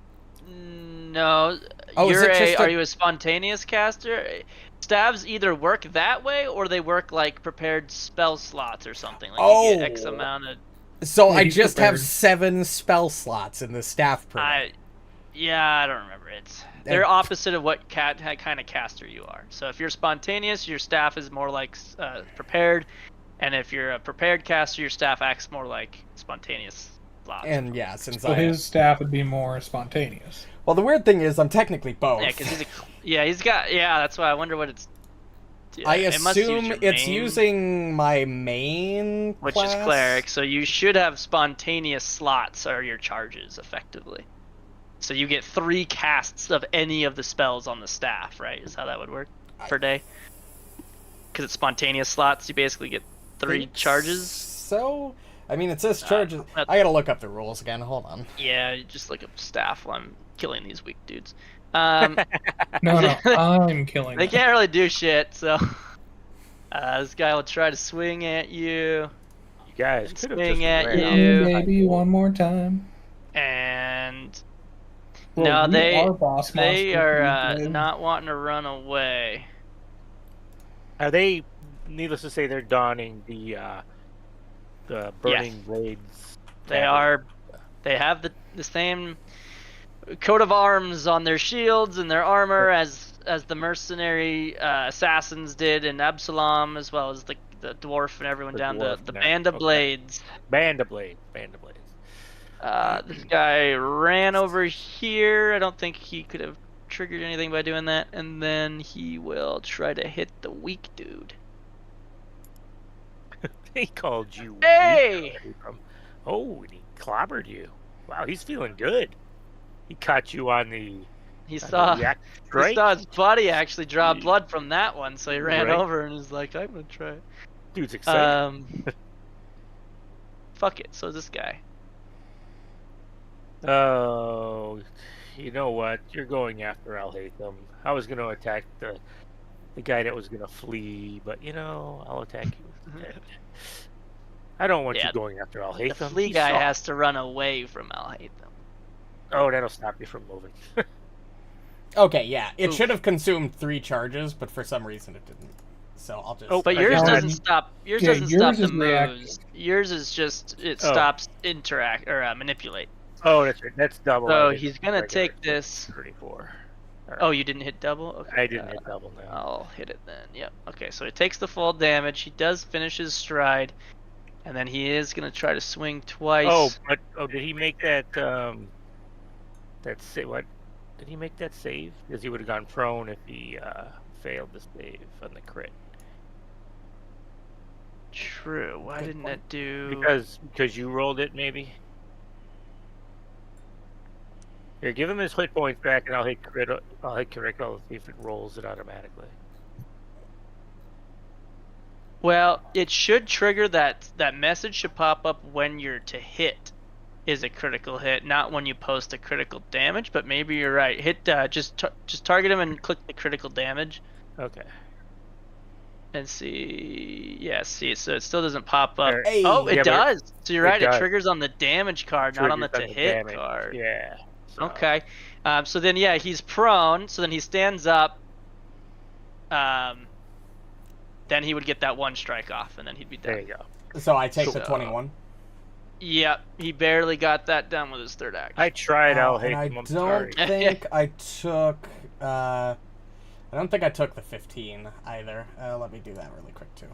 no. Oh, is it just Are you a spontaneous caster? Stabs either work that way or they work like prepared spell slots or something. Like you get X Oh. amount of. So Yeah, I he's just have prepared. 7 spell slots in the staff permit. Yeah, I don't remember. They're opposite of what kind of caster you are. So if you're spontaneous, your staff is more like prepared, and if you're a prepared caster, your staff acts more like spontaneous slots. And yeah, since So his staff would be more spontaneous. Well, the weird thing is I'm technically both. Yeah, because he's got. Yeah, that's why I wonder what it's. Yeah, I assume it's using my main which class? is cleric, so you should have spontaneous slots are your charges effectively. So you get 3 casts of any of the spells on the staff, right? Is how that would work per day. Because it's spontaneous slots, you basically get 3 charges. So, I mean, it says charges. I gotta look up the rules again. Hold on. Yeah, you just look up staff while I'm killing these weak dudes. No, I'm killing They them. can't really do shit, so this guy will try to swing at you. You guys could have Swing just at ran. you. Maybe one more time. And Well, no, we are boss they monsters, are dude. not wanting to run away. Are they? Needless to say, they're donning the burning blades. They are. They have the same coat of arms on their shields and their armor as the mercenary assassins did in Absalom, as well as the dwarf and everyone The down dwarf, the no, band of okay. blades. Band of blades. This guy ran over here. I don't think he could have triggered anything by doing that, and then he will try to hit the weak dude. He called you. Hey! weak. Oh, and he clobbered you. Wow, he's feeling good. He caught you on the. He saw Right? he saw his buddy actually draw blood from that one, so he ran Right. over and was like, "I'm gonna try it." Dude's excited. Fuck it. So this guy. Oh, you know what? You're going after Alhatham. I was going to attack the guy that was going to flee, but I'll attack you instead. I don't want you going after Alhatham. The flea guy has to run away from Alhatham. Oh, that'll stop you from moving. Okay, yeah. It should have consumed 3 charges, but for some reason it didn't. So I'll just... Oh, But I yours just- doesn't stop. Yours Yeah, doesn't yours stop the is reactive. moves. Yours is just Oh. stops interact or manipulate. Oh, that's right. That's double. So I did he's gonna regular. take this. 34. All right. Oh, you didn't hit double? Okay. I didn't hit double now. I'll hit it then. Yep. Okay, so he takes the full damage. He does finish his stride, and then he is gonna try to swing twice. Did he make that? What? Did he make that save? Because he would have gone prone if he failed the save on the crit. True. Why didn't that do? Because you rolled it, maybe. Here, give him his hit points back, and I'll hit crit. I'll hit critical see if it rolls it automatically. Well, it should trigger that message should pop up when you're to hit is a critical hit, not when you post a critical damage. But maybe you're right. Hit just target him and click the critical damage Okay. and see. Yeah, see. So it still doesn't pop up. Hey. Oh, it Yeah, but does. So you're it right. It does. triggers on the damage card, not on the Triggers to hit damage. card. Yeah. So- Okay. So then, yeah, he's prone. So then he stands up. Then he would get that 1 strike off, and then he'd be done. There you go. So I take the So- 21. Yep, he barely got that done with his 3rd action. I tried And Alhatham. I I'm don't sorry. think I took... I don't think I took the 15 either. Let me do that really quick, too.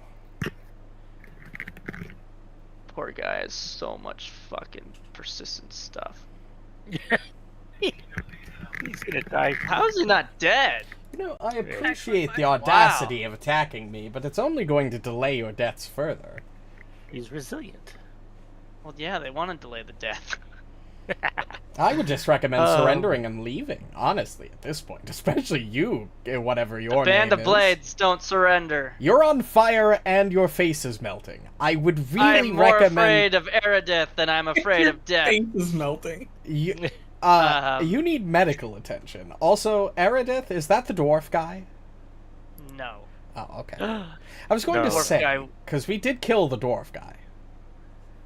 Poor guy has so much fucking persistent stuff. He's gonna die. How is he not dead? I appreciate the audacity of attacking me, but it's only going to delay your deaths further. He's resilient. Well, yeah, they want to delay the death. I would just recommend surrendering and leaving, honestly, at this point. Especially you, whatever your Band name of is. Blades, don't surrender. You're on fire and your face is melting. I would really I'm more recommend... afraid of Eredith than I'm afraid of death. Face is melting. You, Um, you need medical attention. Also, Eredith, is that the dwarf guy? No. Oh, okay. I was going No. to Dwarf say, guy. because we did kill the dwarf guy.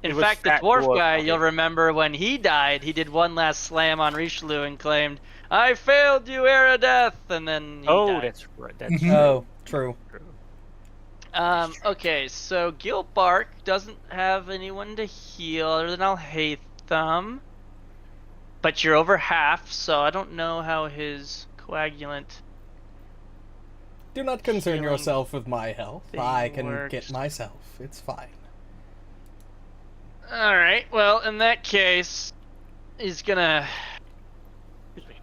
In It was fact, the Fat dwarf Dwarf, guy, okay. you'll remember when he died, he did one last slam on Rishalou and claimed, "I failed you, Eredith," and then he died. That's right. That's Mhm. Oh, true. true. Okay, so Gilbark doesn't have anyone to heal other than Alhatham. But you're over half, so I don't know how his coagulant Do not concern Healing yourself with my health. thing I can works. get myself. It's fine. Alright, well, in that case, he's gonna... Excuse me.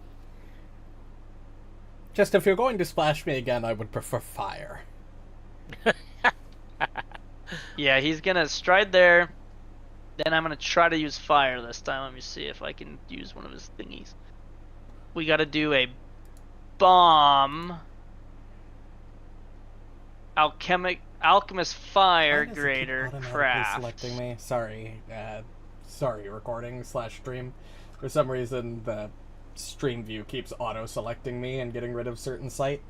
Just if you're going to splash me again, I would prefer fire. Yeah, he's gonna stride there. Then I'm gonna try to use fire this time. Let me see if I can use one of his thingies. We gotta do a bomb. Alchemist fire Why does it keep grader automatically craft. selecting me. Sorry, recording / stream. For some reason, the stream view keeps auto-selecting me and getting rid of certain site.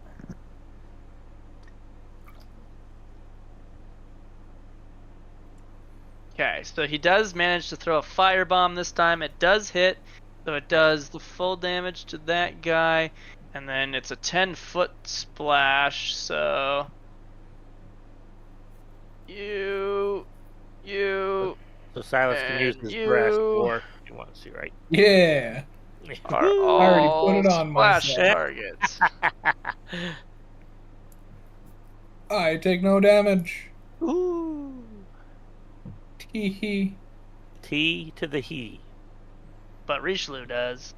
Okay, so he does manage to throw a firebomb this time. It does hit, so it does the full damage to that guy, and then it's a 10-foot splash. So you. So Sylas can use his you- brass war. You want to see, right? Yeah. Are I already put it all on splash myself. targets. I take no damage. Ooh. Hee hee. T to the he. But Rishalou does.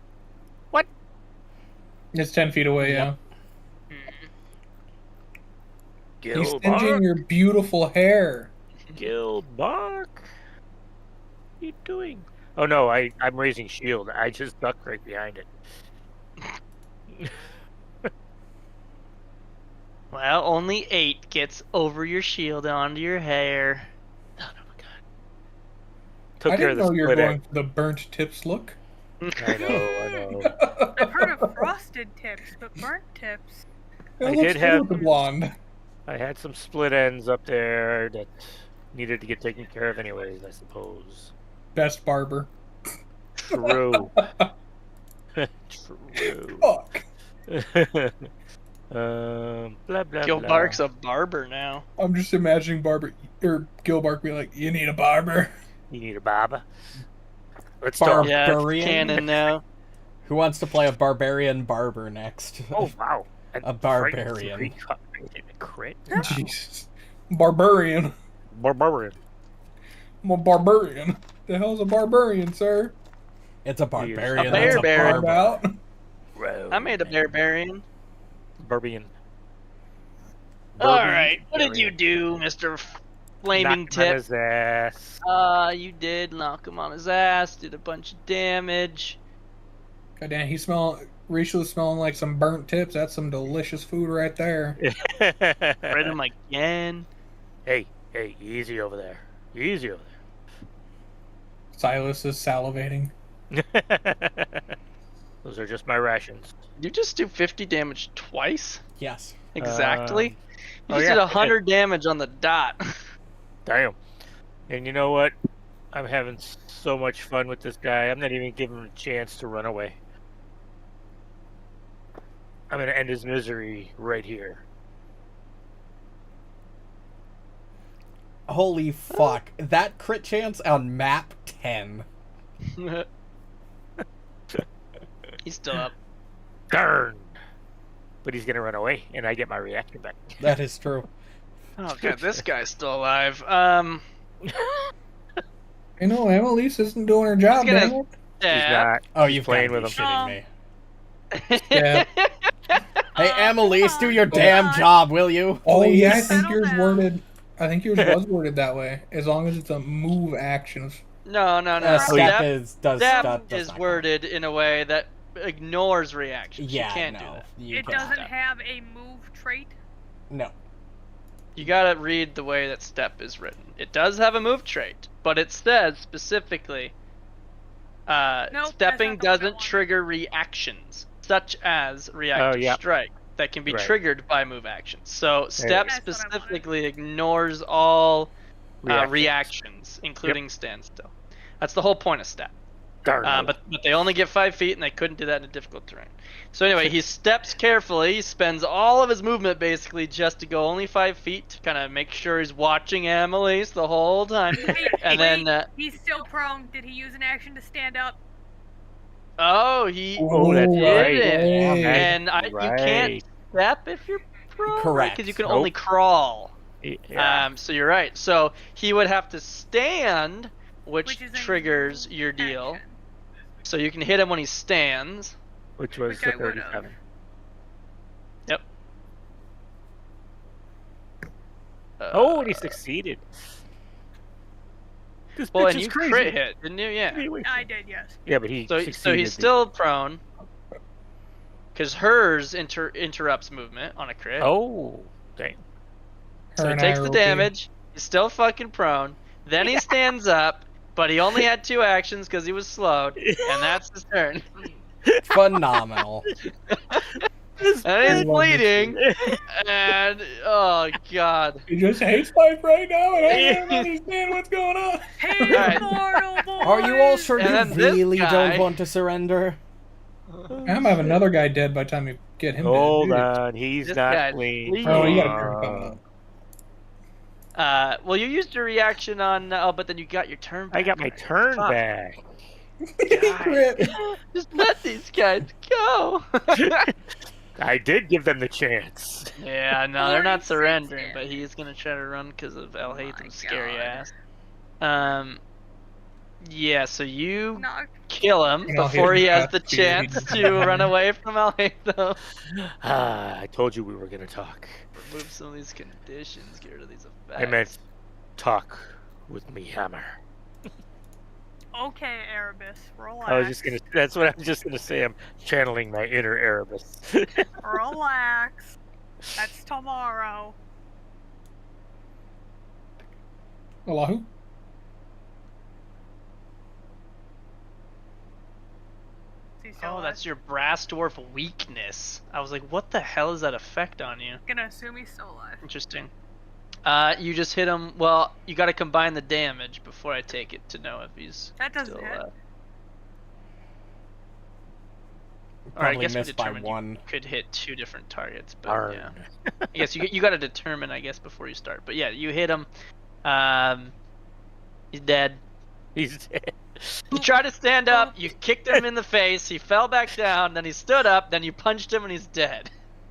It's 10 feet away, yeah. He's singeing Gilbark. your beautiful hair. Gilbark. What are you doing? Oh no, I'm raising shield. I just ducked right behind it. Well, only 8 gets over your shield onto your hair. Oh my god. Took I care of didn't the know you were split going end. for the burnt tips look. I know. I've heard of frosted tips, but burnt tips. It I looks did good have- with the blonde. I had some split ends up there that needed to get taken care of anyways, I suppose. Best barber. True. True. Fuck. Blah blah Gilbark's blah. a barber now. I'm just imagining Gilbark be like, "You need a barber." You need a barber. Let's Barb. talk. Yeah, it's Barbarian? canon now. Who wants to play a barbarian barber next? Oh wow. A barbarian. Crit. Jesus. Barbarian. Barbarian. I'm a barbarian. The hell's a barbarian, sir? It's a barbarian. A That's a bear-bear. Find barber. out. I made a barbarian. Barbarian. Alright, what did you do, Mr. Flaming Knocked him on Tip? his ass. You did knock him on his ass, did a bunch of damage. Goddamn, Rishalou smelling like some burnt tips. That's some delicious food right there. Read him again. Hey, easy over there. Easy over Sylas is salivating. there. Those are just my rations. You just do 50 damage twice? Yes. Exactly? You oh just yeah, did 100 damage on the dot. Damn. And you know what? I'm having so much fun with this guy. I'm not even giving him a chance to run away. I'm gonna end his misery right here. Holy fuck. That crit chance on map 10. He's still up. Darn! But he's gonna run away, and I get my reaction back. That is true. Oh god, this guy's still alive. You know, Amalisce isn't doing her job, gonna- damn it. He's Yeah. not. Oh, He's you've playing got to with be him. shitting me. Yeah. Hey, Amalisce, do your come damn on. job, will you? Oh Please? yeah, I think Settle yours down. worded. I think yours was worded that way. As long as it's a move action. No. Step Step, is does step that does is not count. worded in a way that ignores reactions. Yeah, you can't no, do that. You It can't. doesn't have a move trait. No. You gotta read the way that step is written. It does have a move trait, but it says specifically, Nope, stepping that's not the one I doesn't wanted. trigger reactions such as reactive yeah. strike that can be Right. triggered by move actions. So step That's what I wanted. specifically ignores all Reactions. reactions, including standstill. That's the whole point of step. Darn. But they only get 5 feet, and they couldn't do that in a difficult terrain. So anyway, he steps carefully. He spends all of his movement basically just to go only 5 feet to kind of make sure he's watching Amalisce the whole time. Hey, And wait, then, he's still prone. Did he use an action to stand up? Oh, he Oh, that's did right. it. Right. And you can't step if you're prone, Correct. because you can Nope. only crawl. Yeah. So you're right. So he would have to stand, which is a triggers new your deal. action. So you can hit him when he stands. Which was Which the I would've. 37. Yep. Oh, and he succeeded. This Well, bitch and is you crazy. crit hit, didn't you? Yeah. I did, yes. Yeah, but he So succeeded. he's still prone. Because hers interrupts movement on a crit. Oh, dang. So Her he and takes I the are okay. damage. He's still fucking prone. Then he stands up, but he only had 2 actions because he was slowed, and that's his turn. Phenomenal. And he's I love this bleeding. And oh god. He just hates life right now, and I don't understand what's going on. Hey, Alright. mortal boy! Are you all sure And you then this really guy- don't want to surrender? I'm gonna have another guy dead by the time you get him Hold dead. on, he's This not guy's clean. bleeding. Oh, you got a turn coming up. Well, you used your reaction on. Oh, but then you got your turn back. I got my turn Fuck. back. Crit. Just let these guys go. I did give them the chance. Yeah, no, they're not 46 surrendering, but damage. he's gonna try to run because of Alhatham's scary God. ass. Yeah, so you Knock. kill him And Alhatham before he has got the to, he chance just- to run away from Alhatham. I told you we were gonna talk. Remove some of these conditions, get rid of these effects. I meant talk with me, Hammer. Okay, Erebus, relax. I was just gonna. That's what I was just gonna say. I'm channeling my inner Erebus. Relax. That's tomorrow. Allahu? Is he still Oh, alive? that's your brass dwarf weakness. I was like, what the hell is that effect on you? Gonna assume he's still alive. Interesting. You just hit him. Well, you got to combine the damage before I take it to know if he's That doesn't still hit. alive. Or I Probably guess we missed by determined you 1. could hit 2 different targets, but Darn. yeah. I guess you got to determine, I guess, before you start. But yeah, you hit him. He's dead. He's dead. He tried to stand up. You kicked him in the face. He fell back down. Then he stood up. Then you punched him, and he's dead.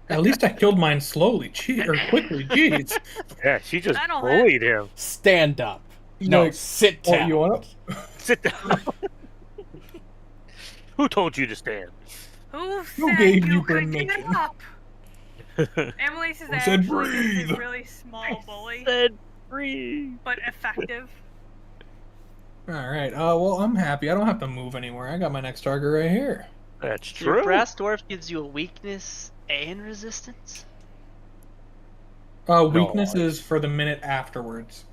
At least I killed mine slowly, or quickly. Jeez. Yeah, she just That'll bullied him. Stand up. No, Like, sit oh, down. you want Sit down. Who told you to stand? Who Who said gave you you could get permission? up? Emily's is Who said actually just breathe? a really small bully, Said free. but effective. Alright, well, I'm happy. I don't have to move anywhere. I got my next target right here. That's Your true. brass dwarf gives you a weakness and resistance. Weakness is for the minute afterwards.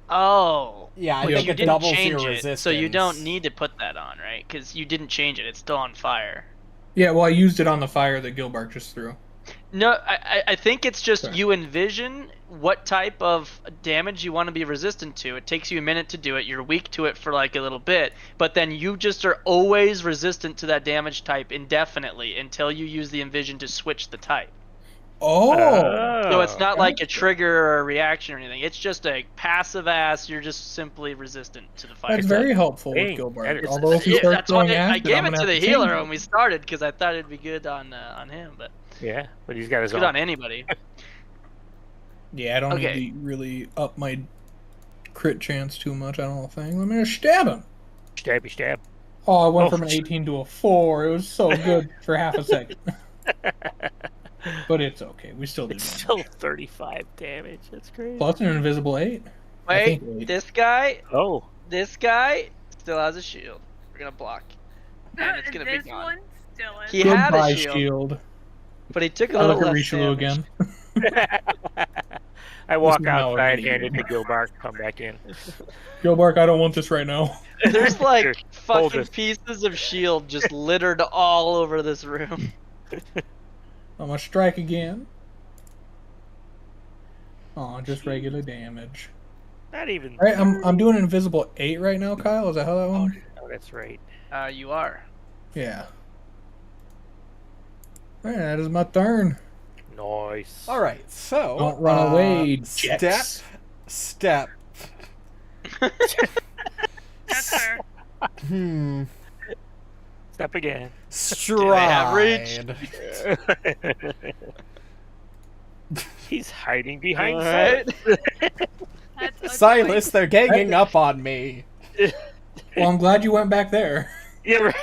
Oh. Yeah, I But think you it didn't doubles change your it, resistance. so you don't need to put that on, right? Because you didn't change it. It's still on fire. Yeah, well, I used it on the fire that Gilbark just threw. No, I think it's just Okay. you envision what type of damage you want to be resistant to. It takes you a minute to do it. You're weak to it for like a little bit, but then you just are always resistant to that damage type indefinitely until you use the envision to switch the type. Oh! So it's not like a trigger or a reaction or anything. It's just a passive ass. You're just simply resistant to the fire. That's very helpful with Dang, Gilbark. that is- Although if you Yeah, start that's why throwing acid, I gave I'm it gonna to have the change healer it. when we started because I thought it'd be good on him, but Yeah, but he's got his it's good own. on anybody. Yeah, I don't Okay. need to really up my crit chance too much, I don't think. Let me just stab him. Stabby stab. Oh, I went Oh, from an 18 to a 4. It was so good for half a second. But it's okay. We still did It's damage. still 35 damage. That's crazy. Plus an invisible 8. I Wait, think eight. this guy Oh, still has a shield. We're gonna block, and it's gonna this be gone. one still is. He had a Goodbye, shield, but he took a I little look at less Rishalou damage. again. I walk is now outside, a- hand it to Gilbark, come back in. Gilbark, I don't want this right now. There's like Here, hold fucking this. pieces of shield just littered all over this room. I'm gonna strike again. Oh, just regular damage. Not even. Alright, I'm doing an invisible 8 right now, Kyle. Is that how that Oh, one? no, that's right. You are. Yeah. Alright, that is my turn. Nice. All right, so Don't run away, step, Jets. step. That's fair. Step again. Stride. He's hiding behind Alright. That's Silas, they're ganging up on me. Well, I'm glad you went back there. Yeah, right.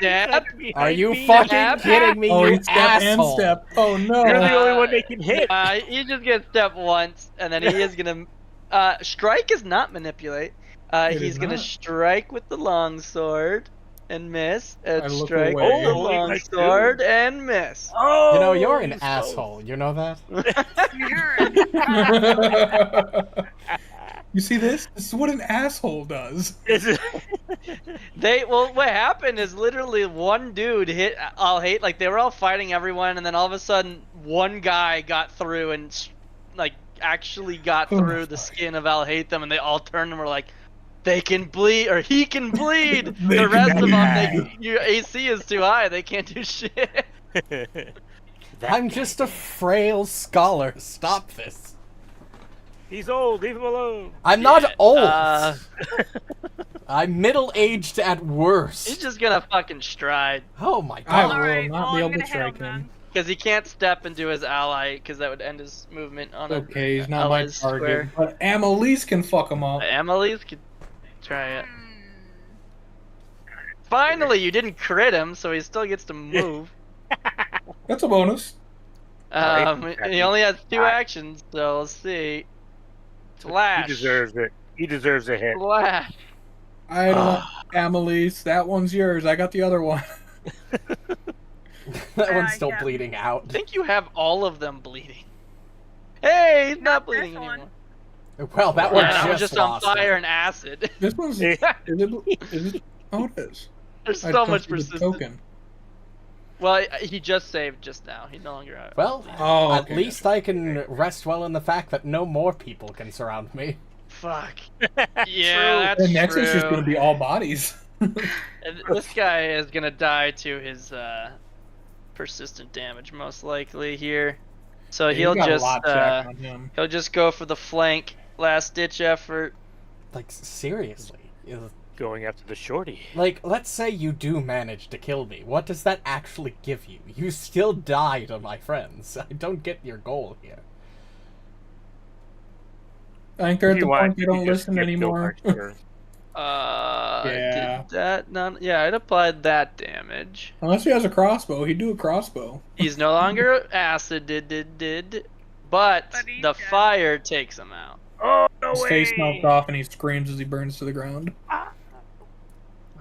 Dab. Are you me. fucking kidding me, Oh, you he step and asshole? step. Oh no. You're the only one they can hit. He just gets step once, and then he is gonna. Strike is not manipulate. It He's is gonna not. strike with the longsword and miss, I and look strike away. with the Holy longsword and miss. Oh, You know, you're an he's asshole. You know that? You see this? This is what an asshole does. close. What happened is literally one dude hit Alhatham, like they were all fighting everyone, and then all of a sudden one guy got through and like actually got Oh, through the skin of Alhatham, and they all turned and were like, they can bleed, or he can bleed. They The can rest of them, bleed. your AC is too high. They can't do shit. I'm just a frail scholar. Stop this. He's old. Leave him alone. I'm not old. Uh, I'm middle-aged at he's worst. just gonna fucking stride Oh my I god. will Alright, not well, be I'm able to gonna hit him strike him. then. because he can't step into his ally, because that would end his movement on a Okay, he's not my allies target. square. But Amalisce can fuck him up. Amalisce could try it. Hmm. Finally, you didn't crit him, so he still gets to move. That's a bonus. And he only has 2 actions, so let's see. Slash. He deserves it. He deserves a hit. Slash. I don't know. Amalisce, that one's yours. I got the other one. That one's still yeah. bleeding I out. think you have all of them bleeding. Hey, he's not Not bleeding this one. anymore. Well, that one Yeah, that was just just on lost fire it. and acid. This one's. Is it? Oh, it is. There's I so trusted much the persistence. token. Well, he just saved just now. He no longer. Well, Oh, at okay. least I can rest well in the fact that no more people can surround me. Fuck. Yeah, The that's next true. is just going to be all bodies. And this guy is gonna die to his persistent damage, most likely here. So Yeah, he'll you got a just lot checked on him. he'll just go for the flank, last ditch effort. Like, seriously. Going after the shorty. Like, let's say you do manage to kill me. What does that actually give you? You still die to my friends. I don't get your goal here. I think they're If at you the want, point they you don't can just listen skip anymore. Gilbark's turn. Yeah. Did that not? Yeah, it applied that damage. Unless he has a crossbow, he'd do a crossbow. He's no longer acid, but But he's the dead. fire takes him out. Oh, no His way. face melts off and he screams as he burns to the ground.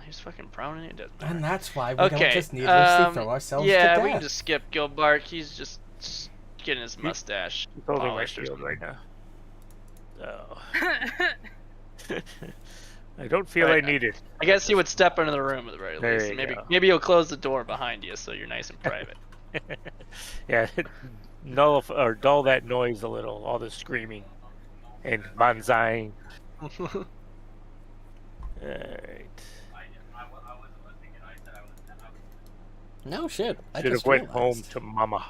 He's fucking prone and he doesn't. And that's why we Okay, don't just needlessly throw ourselves to yeah, death. we can just skip Gilbark. He's just getting his mustache He's holding my polished or shield something. right now. Oh. I don't feel Right, I need it. I guess he would step into the room at the very There least. you Maybe go. maybe he'll close the door behind you so you're nice and private. Yeah, or dull that noise a little. All the screaming and bonsaiing. Alright. No shit. I Should have just went home realized. to mama.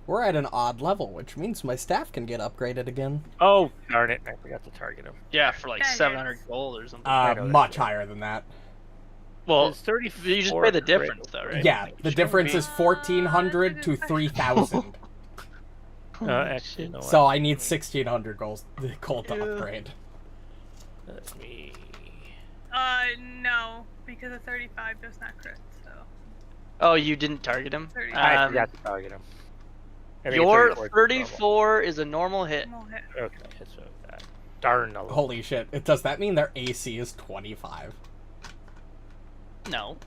We're at an odd level, which means my staff can get upgraded again. Oh, darn it. I forgot to target him. Yeah, for like That 700 is. gold or something. I know Much that. higher than that. Well, It's 34 you just pay the crit. difference though, right? Yeah, the difference be- is 1,400 to 3,000. Actually, no. So I need 1,600 gold to Yeah. upgrade. Let me. No, because a 35 does not crit, so. Oh, you didn't target him? 30. I forgot to target him. I think Your 34 is 34 is a normal hit. Normal hit. normal. Okay, that's what I got. Darn no. Holy shit. Does that mean their AC is 25? No.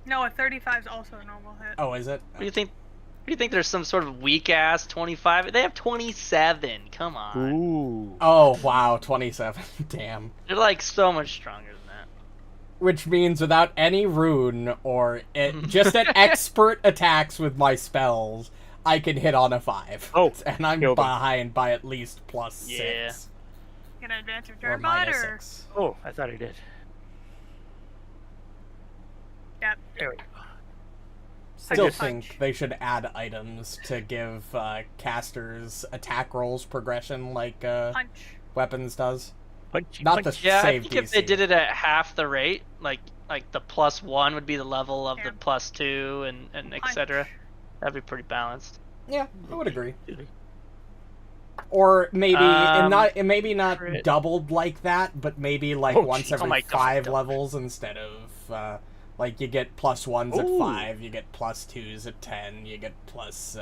No, a 35 is also a normal hit. Oh, is it? What do you think? What do you think? There's some sort of weak ass 25. They have 27. Come on. Ooh. Oh, wow, 27. Damn. They're like so much stronger than that. Which means without any rune or just at expert attacks with my spells, I can hit on a 5. Oh, and I'm killed him. behind by at least plus Yeah. 6. Gonna advance your Or turn, bud, minus or? 6. Oh, I thought I did. Yep. There we go. Still just- think they should add items to give casters attack rolls progression like Punch. weapons does. Punchy, Not punchy. the Yeah, I save think if they DC. did it at half the rate, like like the +1 would be the level of Yeah. the +2 and etc. That'd be pretty balanced. Yeah, I would agree. Dude, Or maybe Um, not crit. doubled like that, but maybe like Oh, once geez. every Oh my God, 5 don't. levels instead of like you get +1s at Ooh. 5, you get +2s at 10, you get plus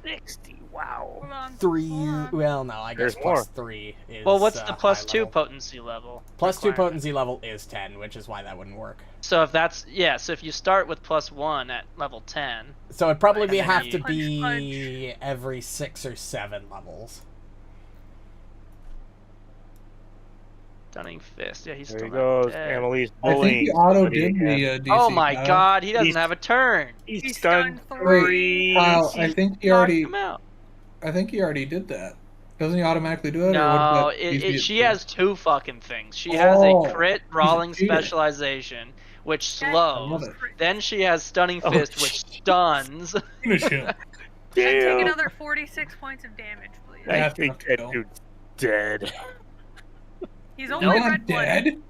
60. Wow. Hold on. 3. Hold on. Well, no, I guess There's more. +3 is. Well, what's the high +2 level. potency level? +2 requirement? potency level is 10, which is why that wouldn't work. So if that's so if you start with +1 at level 10, So it'd probably And then have you- to Punch, be every 6 or 7 levels. Stunning Fist. Yeah, he's There still he not goes. dead. Amelie's I think bullying. he auto somebody did again. the DC. Oh my Kyle. God, he doesn't He's- have a turn. He's He's done stunned 3. Kyle, I He's- think he Knocked already. him out. I think he already did that. Doesn't he automatically do it? or No, what does that she do? has 2 fucking things. She has Oh, a crit she's a brawling cheater. specialization, which Yeah, slows. it. Then she has stunning Oh, fist, which stuns. Finish him. And take Damn. another 46 points of damage, please. I That's think not that cool. dude's dead. He's No, only I'm red blood. dead.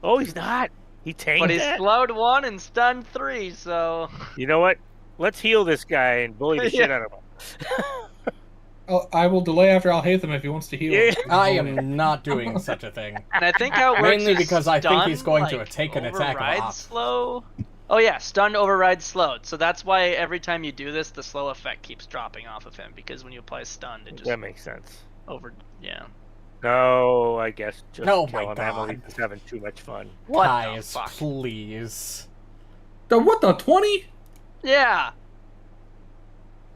Oh, he's not. He tanked But he's that? slowed 1 and stunned 3, so You know what? Let's heal this guy and bully the shit Yeah. out of him. Oh, I will delay after Alhatham if he wants to heal. Yeah. I am not doing such a thing. and I think how it works Mainly is because I think he's stun, going to like, take an attack of override op. slow. Oh yeah, stun override slowed. So that's why every time you do this, the slow effect keeps dropping off of him because when you apply stun, it just That makes sense. yeah. No, I guess just Oh kill my him. God. Emily's just having too much fun. What the Guys, fuck? please. What the 20? Yeah.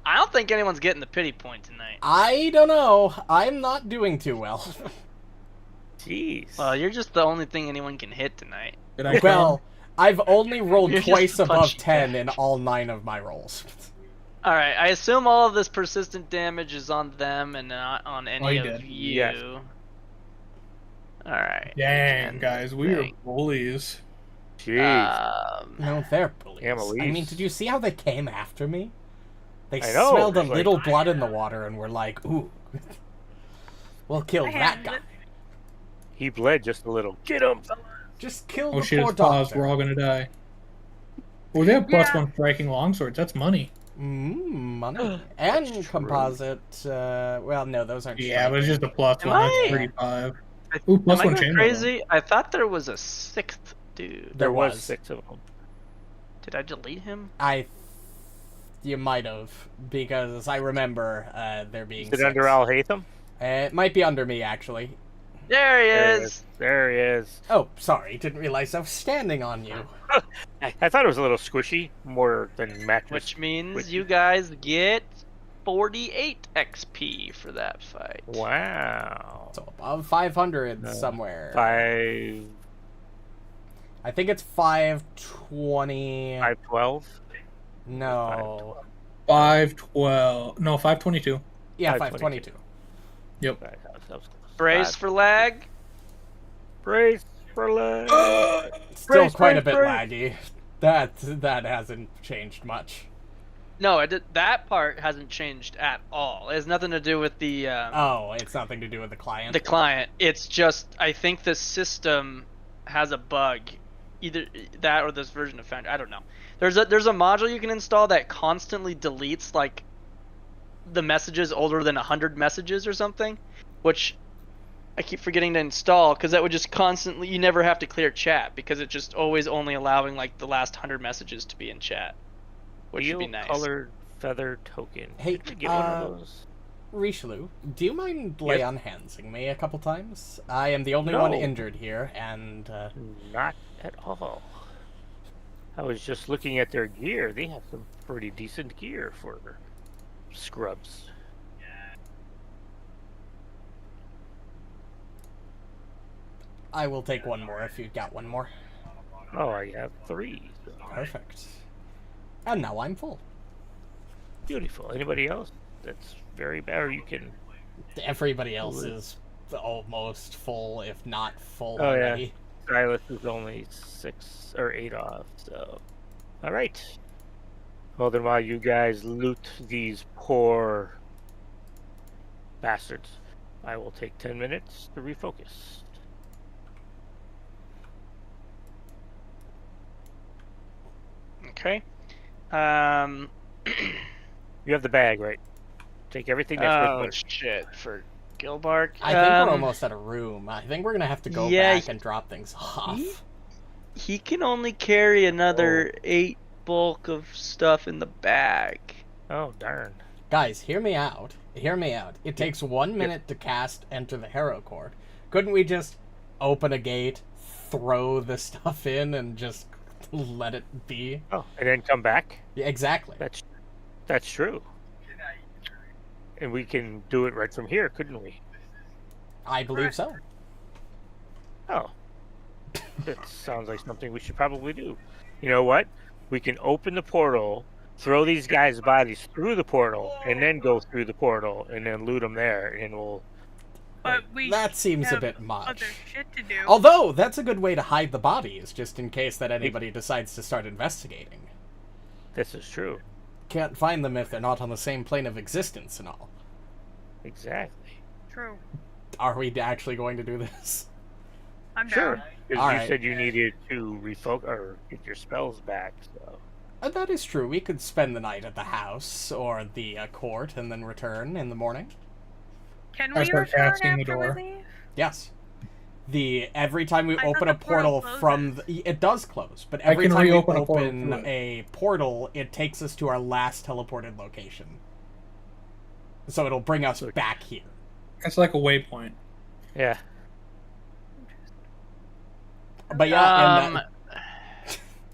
I don't think anyone's getting the pity point tonight. I don't know. I'm not doing too well. Jeez. Well, you're just the only thing anyone can hit tonight. Did I Well, I've only rolled You're just twice above punching 10 back. in all 9 of my rolls. All right, I assume all of this persistent damage is on them and not on any you of did. you. Yes. All right. Dang, guys, we are Dang. bullies. Jeez. No, they're bullies. Amalisce. I mean, did you see how they came after me? They I know, smelled a it's like- little blood in the water and were like, ooh. We'll kill I that handled guy. it. He bled just a little. Get him. Just kill Oh the shit, poor it's paused. doctor. We're all gonna die. Well, they have plus Yeah. 1 striking longswords. That's money. Money. And true. composite, well, no, those aren't Yeah, but it's just a plus Am 1. I- That's 35. Ooh, plus Am I 1 going chainmail. crazy? I thought there was a 6th dude. There was was. 6 of them. Did I delete him? You might have, because I remember there being Is it 6. under Alhatham? It might be under me, actually. There he There he is. is. There he is. Oh, sorry, didn't realize I was standing on you. I thought it was a little squishy, more than mattress. Which means Which- you guys get 48 XP for that fight. Wow. So above 500 No. somewhere. 5, I think it's 520. 512? No. 512. No, 522. Yeah, 522. 522. Yep. That was close. Brace for lag. Brace for leg. Still Brace, quite a brace, bit brace. laggy. That hasn't changed much. No, that part hasn't changed at all. It has nothing to do with the Oh, it's nothing to do with the client. the client. It's just I think the system has a bug, either that or this version of Foundry. I don't know. There's a module you can install that constantly deletes like the messages older than 100 messages or something, which I keep forgetting to install because that would just constantly, you never have to clear chat because it's just always only allowing like the last 100 messages to be in chat, which would be nice. Colored feather token. Hey, Did we get one of those? Rishalou, do you mind lay on handsing me a couple times? I am the only one No. injured here, and Not at all. I was just looking at their gear. They have some pretty decent gear for scrubs. I will take one more if you've got one more. Oh, I have 3. So. Perfect. And now I'm full. Beautiful. Anybody else? That's very bad. Or you can. Everybody else is almost full, if not full Oh, yeah. already. Sylas is only 6 or 8 off. So, all right. Well, then while you guys loot these poor bastards, I will take 10 minutes to refocus. Okay. You have the bag, right? Take everything that's Oh worth shit! For Gilbark. I think we're almost out of room. I think we're gonna have to go yeah, back and drop things off. He can only carry another 8 bulk of stuff in the bag. Oh, darn. Guys, hear me out. Hear me out. It takes 1 minute to cast Enter the Hero Court. Couldn't we just open a gate, throw the stuff in, and just let it be? Oh, and then come back? Yeah, exactly. That's true. And we can do it right from here, couldn't we? I believe so. Oh. That sounds like something we should probably do. You know what? We can open the portal, throw these guys' bodies through the portal, and then go through the portal, and then loot them there, and we'll... But we That seems a have bit much. other shit to do. Although, that's a good way to hide the bodies, just in case that anybody decides to start investigating. This is true. Can't find them if they're not on the same plane of existence and all. Exactly. True. Are we actually going to do this? I'm Sure. down. Because All you right. said you needed to refocus or get your spells back, so... That is true. We could spend the night at the house or the court and then return in the morning. Can I we start return casting the after door. we leave? Yes. Every time we I open thought a the portal portal from it does close, but I every can time we reopen a portal open through it. a portal, it takes us to our last teleported location. So it'll bring us back here. It's like a waypoint. Yeah. But yeah, and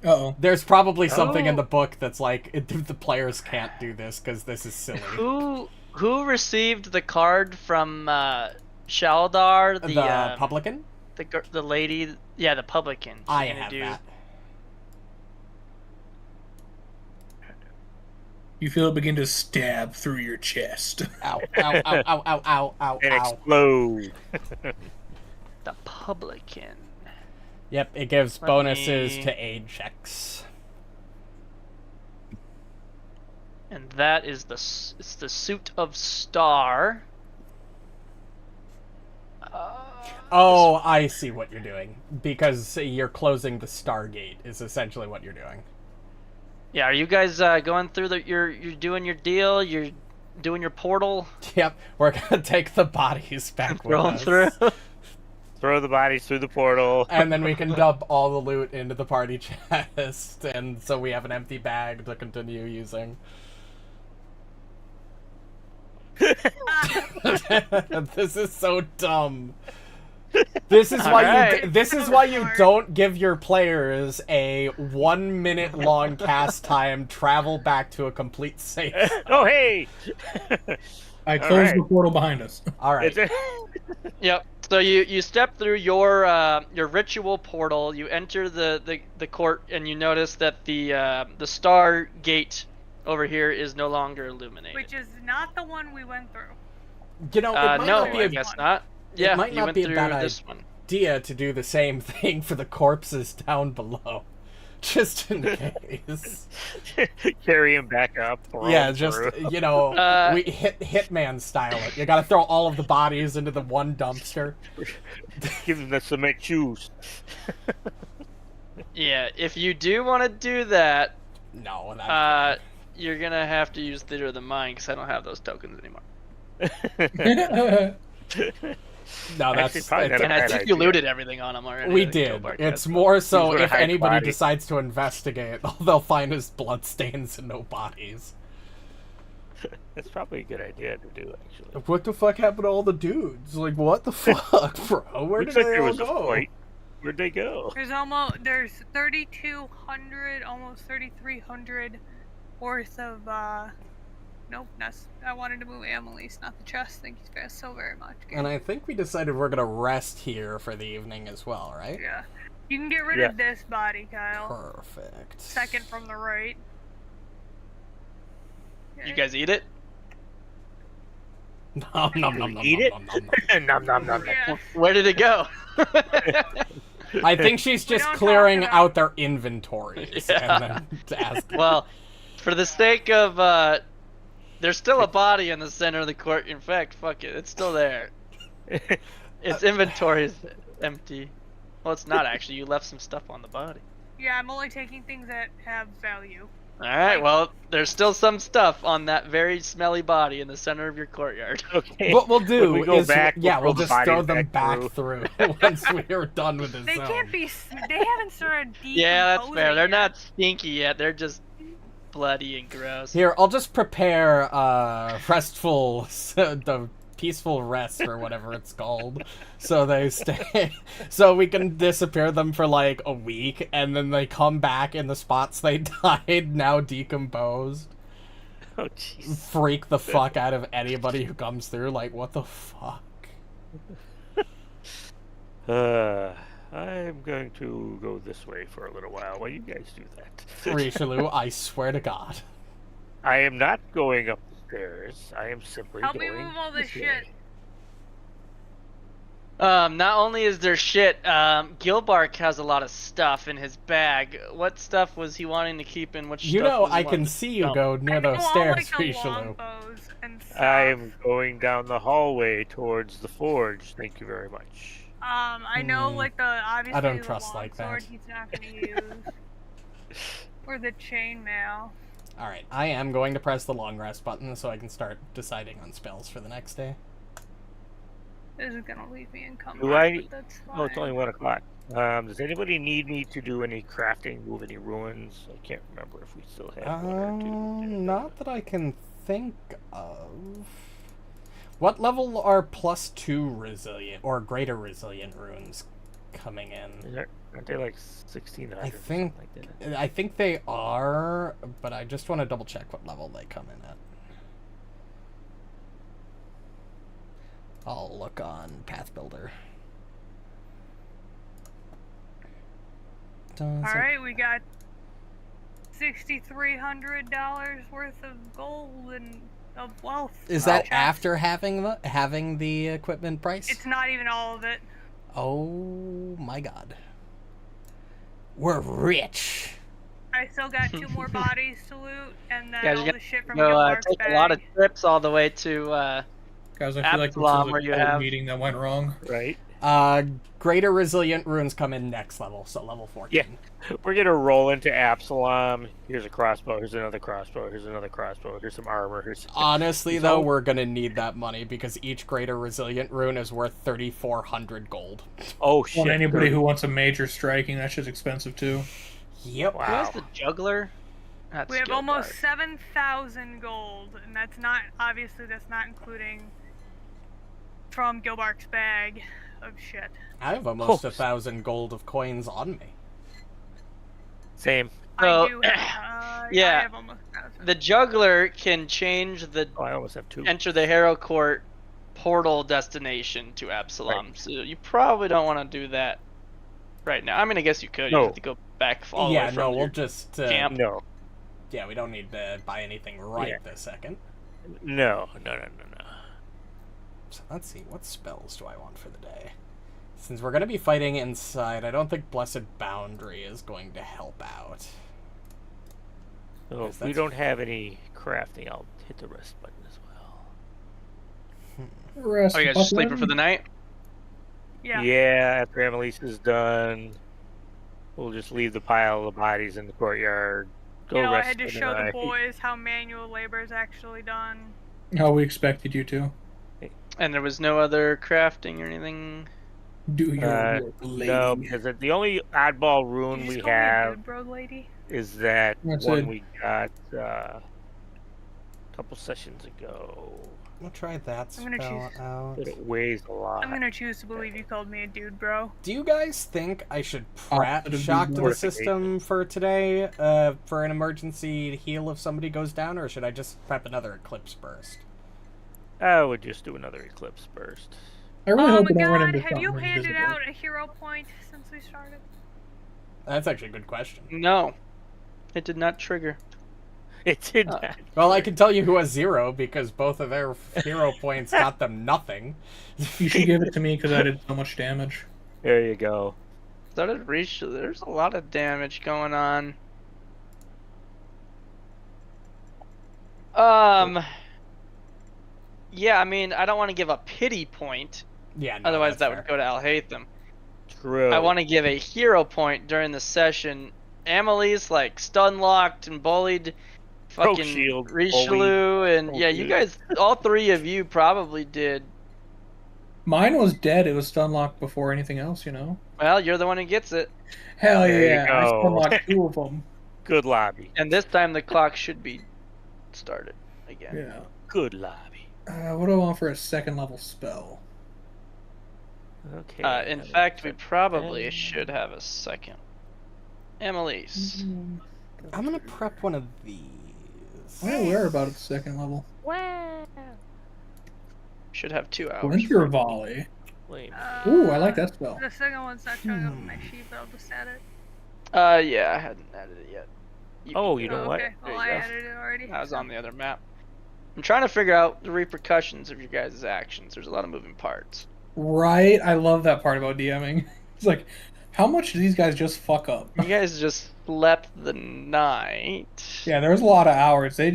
Uh-oh. there's probably something in Oh. the book that's like the players can't do this because this is silly. Who received the card from Shaldar? The publican? The lady, yeah, the publican. She's I gonna have do- that. You feel it begin to stab through your chest. Ow! Ow! Ow! Ow! Ow! Ow! Ow! And Ow! explode. The publican. Yep, it gives Let bonuses me- to aid checks. And that is it's the suit of Star. Oh, I see what you're doing. Because you're closing the Stargate is essentially what you're doing. Yeah, are you guys going through you're doing your deal? You're doing your portal? Yep, we're gonna take the bodies back with Rolling us. through? Throw the bodies through the portal. And then we can dump all the loot into the party chest, and so we have an empty bag to continue using. This is so dumb. This is why Alright. this is why you don't give your players a 1 minute long cast time travel back to a complete safe. Oh, hey! I closed right. the portal behind us. All right. Yep. So you step through your ritual portal. You enter the court, and you notice that the star gate over here is no longer illuminated. Which is not the one we went through. You know, it might no, not be I a guess not. Yeah, might you not went be a through bad this one. idea to do the same thing for the corpses down below. Just in case. Carry him back up. throw Yeah, him just, through. you know, we Hitman style it. You gotta throw all of the bodies into the one dumpster. Give him the cement shoes. Yeah, if you do want to do that, No, that, you're gonna have to use Theater of the Mind because I don't have those tokens anymore. no, Actually, that's probably not a And I bad think you idea. looted everything on them already. we I think did. Gilbark It's has more so These were if hide anybody body. decides to investigate, they'll find his bloodstains and no bodies. That's probably a good idea to do, actually. What the fuck happened to all the dudes? Like, what the fuck, bro? Where Looks did like they there all was a go? fight. Where'd they go? There's 3,200, almost 3,300 worth of nope, I wanted to move Amalisce, not the chest. Thank you guys so very much. And I think we decided we're gonna rest here for the evening as well, right? Yeah. You can get rid Yeah. of this body, Kyle. Perfect. Second from the right. You guys eat it? Nom, nom, nom, nom, Eat nom, it? nom, nom, nom. Nom nom nom. Yeah. Where did it go? I think she's just don't talk clearing about- out their inventories Yeah. and then to ask. Well, for the sake of there's still a body in the center of the court. In fact, fuck it, it's still there. Its inventory is empty. Well, it's not actually. You left some stuff on the body. Yeah, I'm only taking things that have value. All right. Well, there's still some stuff on that very smelly body in the center of your courtyard. Okay. What we'll When do we go is, back, yeah, we'll throw the just throw bodies them back through. through once we are done with this They zone. can't be. They haven't started decomposing. Yeah, that's fair. They're yet. not stinky yet. They're just bloody and gross. Here, I'll just prepare restful, the peaceful rest or whatever it's called, so they stay, so we can disappear them for like a week, and then they come back in the spots they died, now decomposed. Oh, jeez. Freak the fuck out of anybody who comes through. Like, what the fuck? I'm going to go this way for a little while while you guys do that. Rishalou, I swear to God. I am not going up the stairs. I am simply Help me going move all this way. shit. Not only is there shit, Gilbark has a lot of stuff in his bag. What stuff was he wanting to keep in? Which You stuff know, was he I can wanting to see you dump? go near those All, stairs, like, the Rishalou. longbows and stuff. I am going down the hallway towards the forge. Thank you very much. I know, like, the obviously I don't the trust like longsword that. he's not gonna use. Or the chainmail. Alright, I am going to press the long rest button so I can start deciding on spells for the next day. This is gonna leave me encumbered, Do I- but that's fine. Oh, it's only 1 o'clock. Does anybody need me to do any crafting, move any ruins? I can't remember if we still have one or two. Not that I can think of. What level are +2 resilient or greater resilient runes coming in? Aren't they like 1600? I or think something like that? I think they are, but I just want to double check what level they come in at. I'll look on Path Builder. Alright, we got $6,300 worth of gold and of wealth. Is in that chest. after having the equipment price? It's not even all of it. Oh my god. We're rich. I still got 2 more bodies to loot, and then Yeah, all you the shit from Go Gilbark's take bag. a lot of trips all the way to. Guys, I feel like this is Absalom, where a you code have- meeting that went wrong. Right? Greater resilient runes come in next level, so level 14. Yeah. We're gonna roll into Absalom. Here's a crossbow. Here's another crossbow. Here's another crossbow. Here's some armor. Here's some... Honestly, though, we're gonna need that money because each greater resilient rune is worth 3,400 gold. Oh shit! Well, anybody who wants a major striking, that shit's expensive too. Yep. Who Wow. is the juggler? That's We have almost Gilbark. 7,000 gold, and that's not, obviously that's not including from Gilbark's bag of shit. I have almost Oh. 1,000 gold of coins on me. Same. So, I do have, yeah. I have almost 1,000. The juggler can change the Oh, I almost have 2. enter the Harrow Court portal destination to Absalom. So you probably don't want to do that right now. I mean, I guess you could. You No. have to go back all the Yeah, way from no, your we'll just... camp. No. Yeah, we don't need to buy anything right Yeah. this second. No. So let's see, what spells do I want for the day? Since we're going to be fighting inside, I don't think Blessed Boundary is going to help out. So Yes, if we that's- don't have any crafting, I'll hit the rest button as well. Rest Oh, you guys button. just sleeping for the night? Yeah. Yeah, after Amalisce is done, we'll just leave the pile of bodies in the courtyard. Go You know, I rest had to for the show the night. boys how manual labor is actually done. Oh, we expected you to. And there was no other crafting or anything? Do your work, lady. No, because the only oddball rune You we just call me a have dude, bro, lady. is that That's one it. we got a couple sessions ago. We'll try that I'm gonna spell choose- out. But it weighs a lot. I'm gonna choose to believe you called me a dude, bro. Do you guys think I should Oh, prat it'd be shock to the worth it. system for today, for an emergency heal if somebody goes down, or should I just prep another Eclipse Burst? I would just do another Eclipse Burst. I really Oh hope my we don't run god, into have you something handed invisible. out a hero point since we started? That's actually a good question. No. It did not trigger. It did Oh. not. Well, I can tell you who has 0 because both of their hero points got them nothing. You should give it to me because I did so much damage. There you go. Started reach. There's a lot of damage going on. Yeah, I mean, I don't want to give a pity point. Yeah, no, Otherwise, that's that fair. would go to Alhatham. True. I want to give a hero point during the session Amalisce like stun locked and bullied Broke fucking shield, Rishalou, and bullied. yeah, you guys, all three of you probably did. Mine was dead. It was stun locked before anything else, you know? Well, you're the one who gets it, Hell There you yeah. I stun go. locked 2 of them. Good lobby. and this time the clock should be started again. Yeah. Good lobby. What do I want for a 2nd level spell? Okay. In fact, we probably should have a second. Amalisce. I'm gonna prep one of these. Oh, we're about at the 2nd level. Should have 2 hours. Splinter Volley. Wait. Ooh, I like that spell. The second one's not showing up on my sheet, but I'll just add it. Yeah, I hadn't added it yet. Oh, can you do know it. what? Okay, There well, you I go. added it already. I was on the other map. I'm trying to figure out the repercussions of your guys' actions. There's a lot of moving parts. Right? I love that part about DMing. It's like, how much do these guys just fuck up? You guys just slept the night. Yeah, there was a lot of hours. They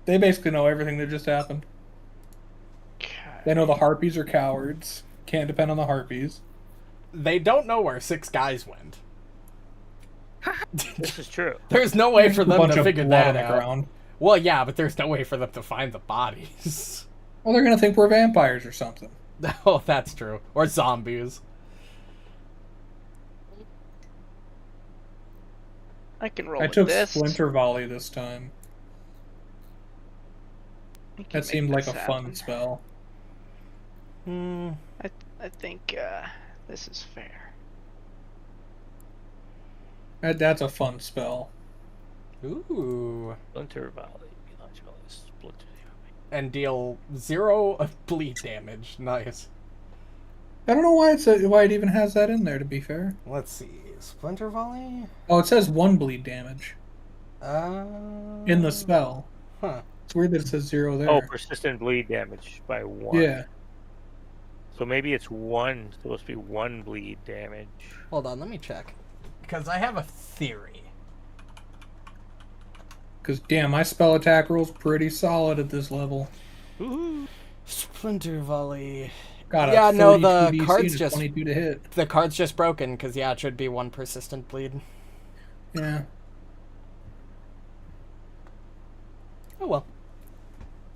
basically know everything that just happened. They know the harpies are cowards. Can't depend on the harpies. They don't know where 6 guys went. This is true. There's no way for A them bunch to of figure blood that on the out. ground. Well, yeah, but there's no way for them to find the bodies. Well, they're gonna think we're vampires or something. Oh, that's true. Or zombies. I can roll I with took this. Splinter Volley this time. We can That make seemed like a this fun happen. spell. I think this is fair. That's a fun spell. Ooh. Splinter Volley. Launch volley. Splinter. And deal 0 of bleed damage. Nice. I don't know why why it even has that in there. To be fair. Let's see. Splinter Volley? Oh, it says 1 bleed damage in the spell. Huh. It's weird that it says 0 there. Oh, persistent bleed damage by 1. Yeah. So maybe it's 1. It's supposed to be 1 bleed damage. Hold on, let me check. Because I have a theory. Because damn, my spell attack roll's pretty solid at this level. Woohoo! Splinter Volley. Got a Yeah, no, 32 the DC card's and a just 22 to hit. the card's just broken because yeah, it should be 1 persistent bleed. Yeah. Oh well.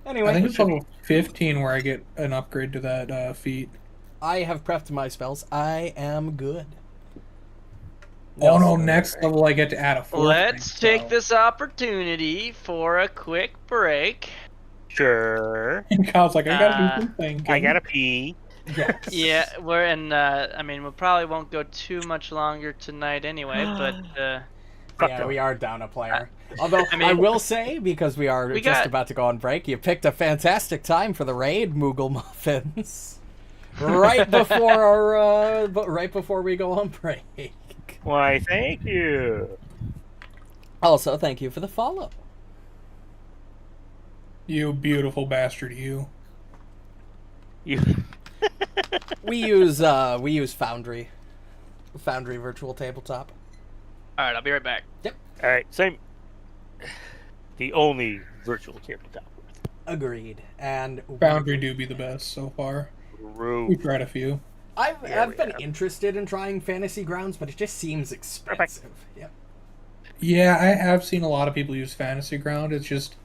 I Anyway, think it's level 15 where I get an upgrade to that feat. I have prepped my spells. I am good. Oh no, sir. next level I get to add a 4th Let's rank take spell. this opportunity for a quick break. Sure. And Kyle's like, I gotta do some thinking. I gotta pee. Yes. Yeah, we're in. I mean, we probably won't go too much longer tonight anyway. But Yeah, we are down a player. Although I, mean- will say, because we are We just got- about to go on break, you picked a fantastic time for the raid, Moogle Muffins. Right before our, but right before we go on break. Why, thank you. Also, thank you for the follow. You beautiful bastard, you. You. We use Foundry Virtual Tabletop. all right, I'll be right back. All right, same. The only virtual tabletop. Agreed. And Foundry do be the best so far. True. We've tried a few. I've we been have. interested in trying Fantasy Grounds, but it just seems expensive. Yep. Yeah, I have seen a lot of people use Fantasy Ground. It's just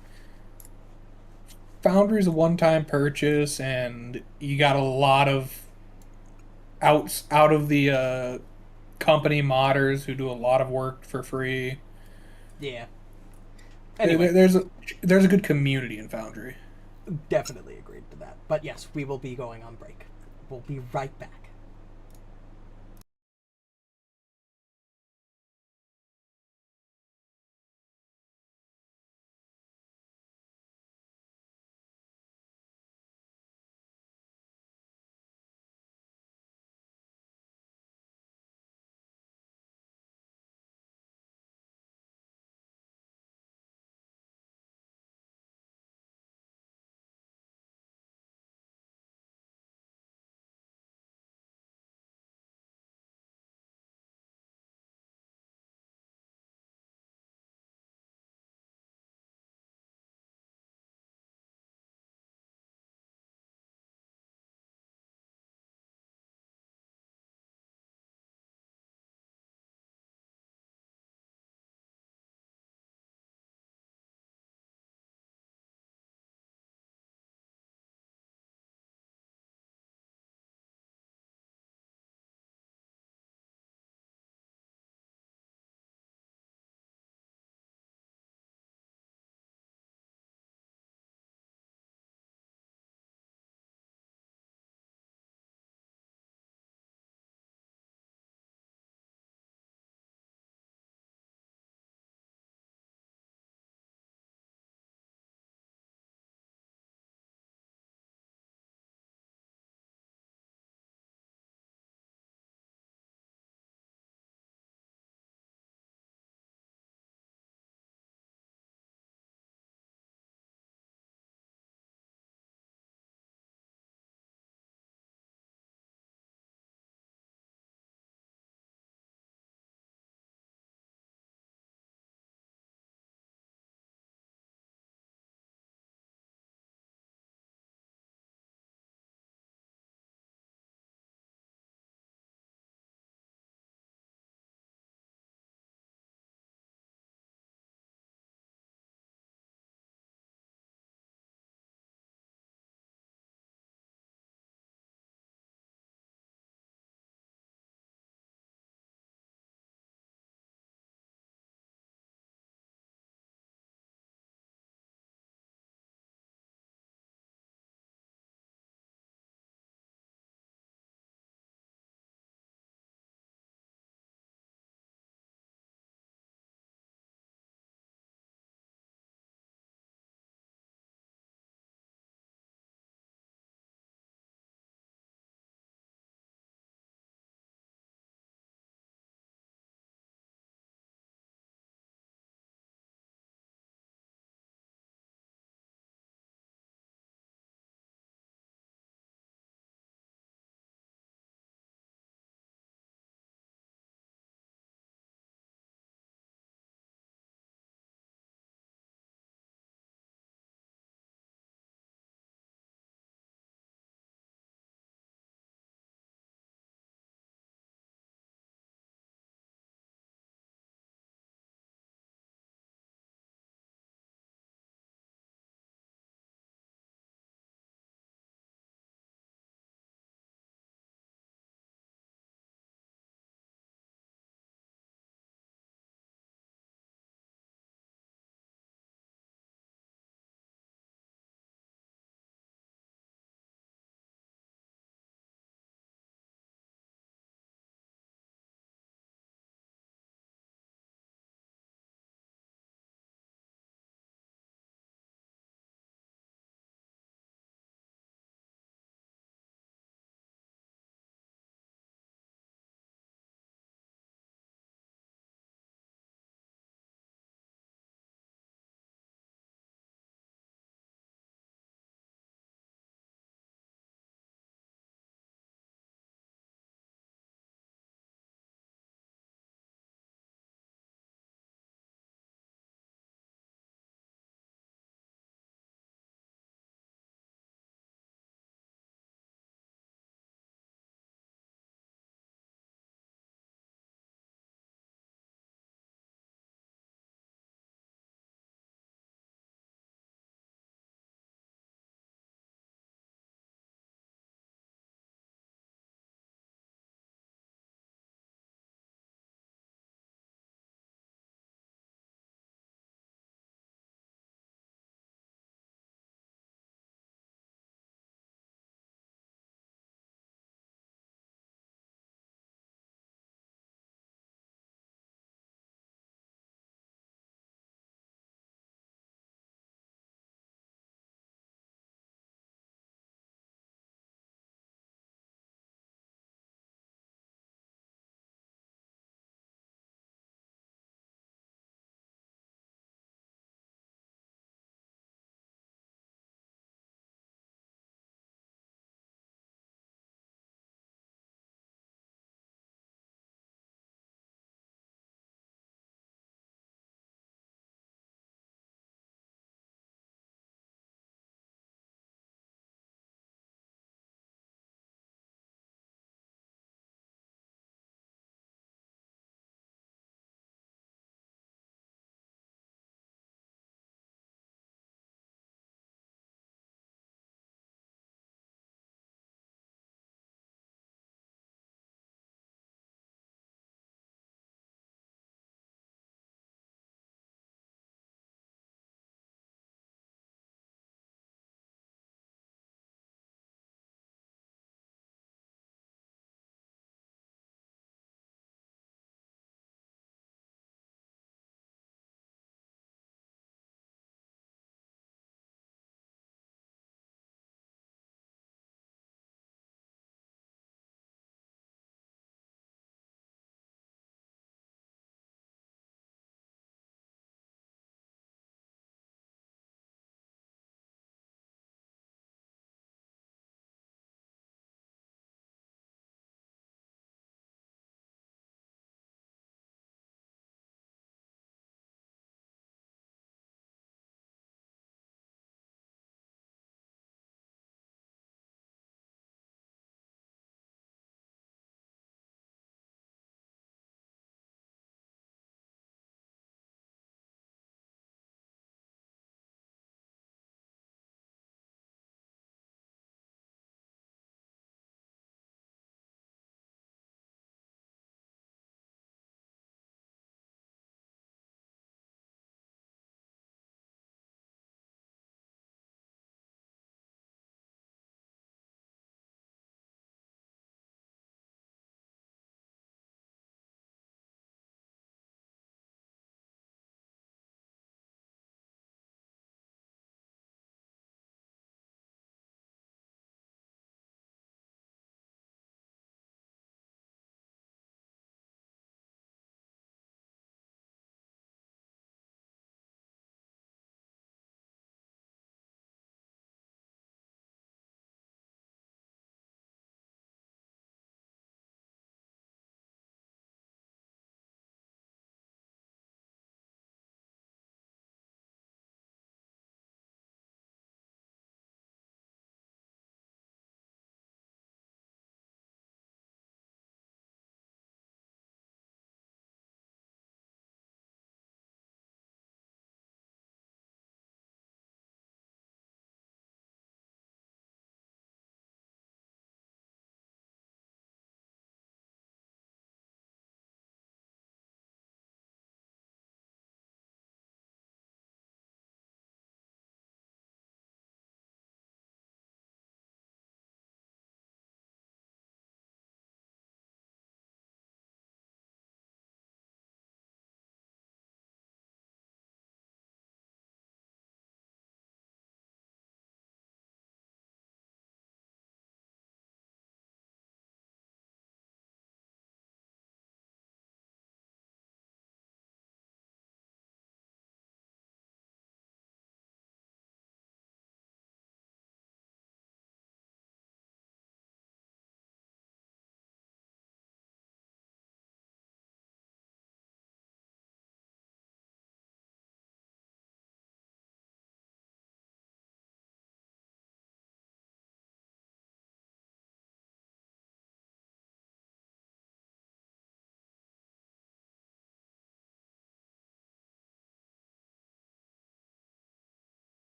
Foundry's a one-time purchase, and you got a lot of out of the company modders who do a lot of work for free. Yeah. Anyway, There's a good community in Foundry. definitely agreed to that. But yes, we will be going on break. We'll be right back.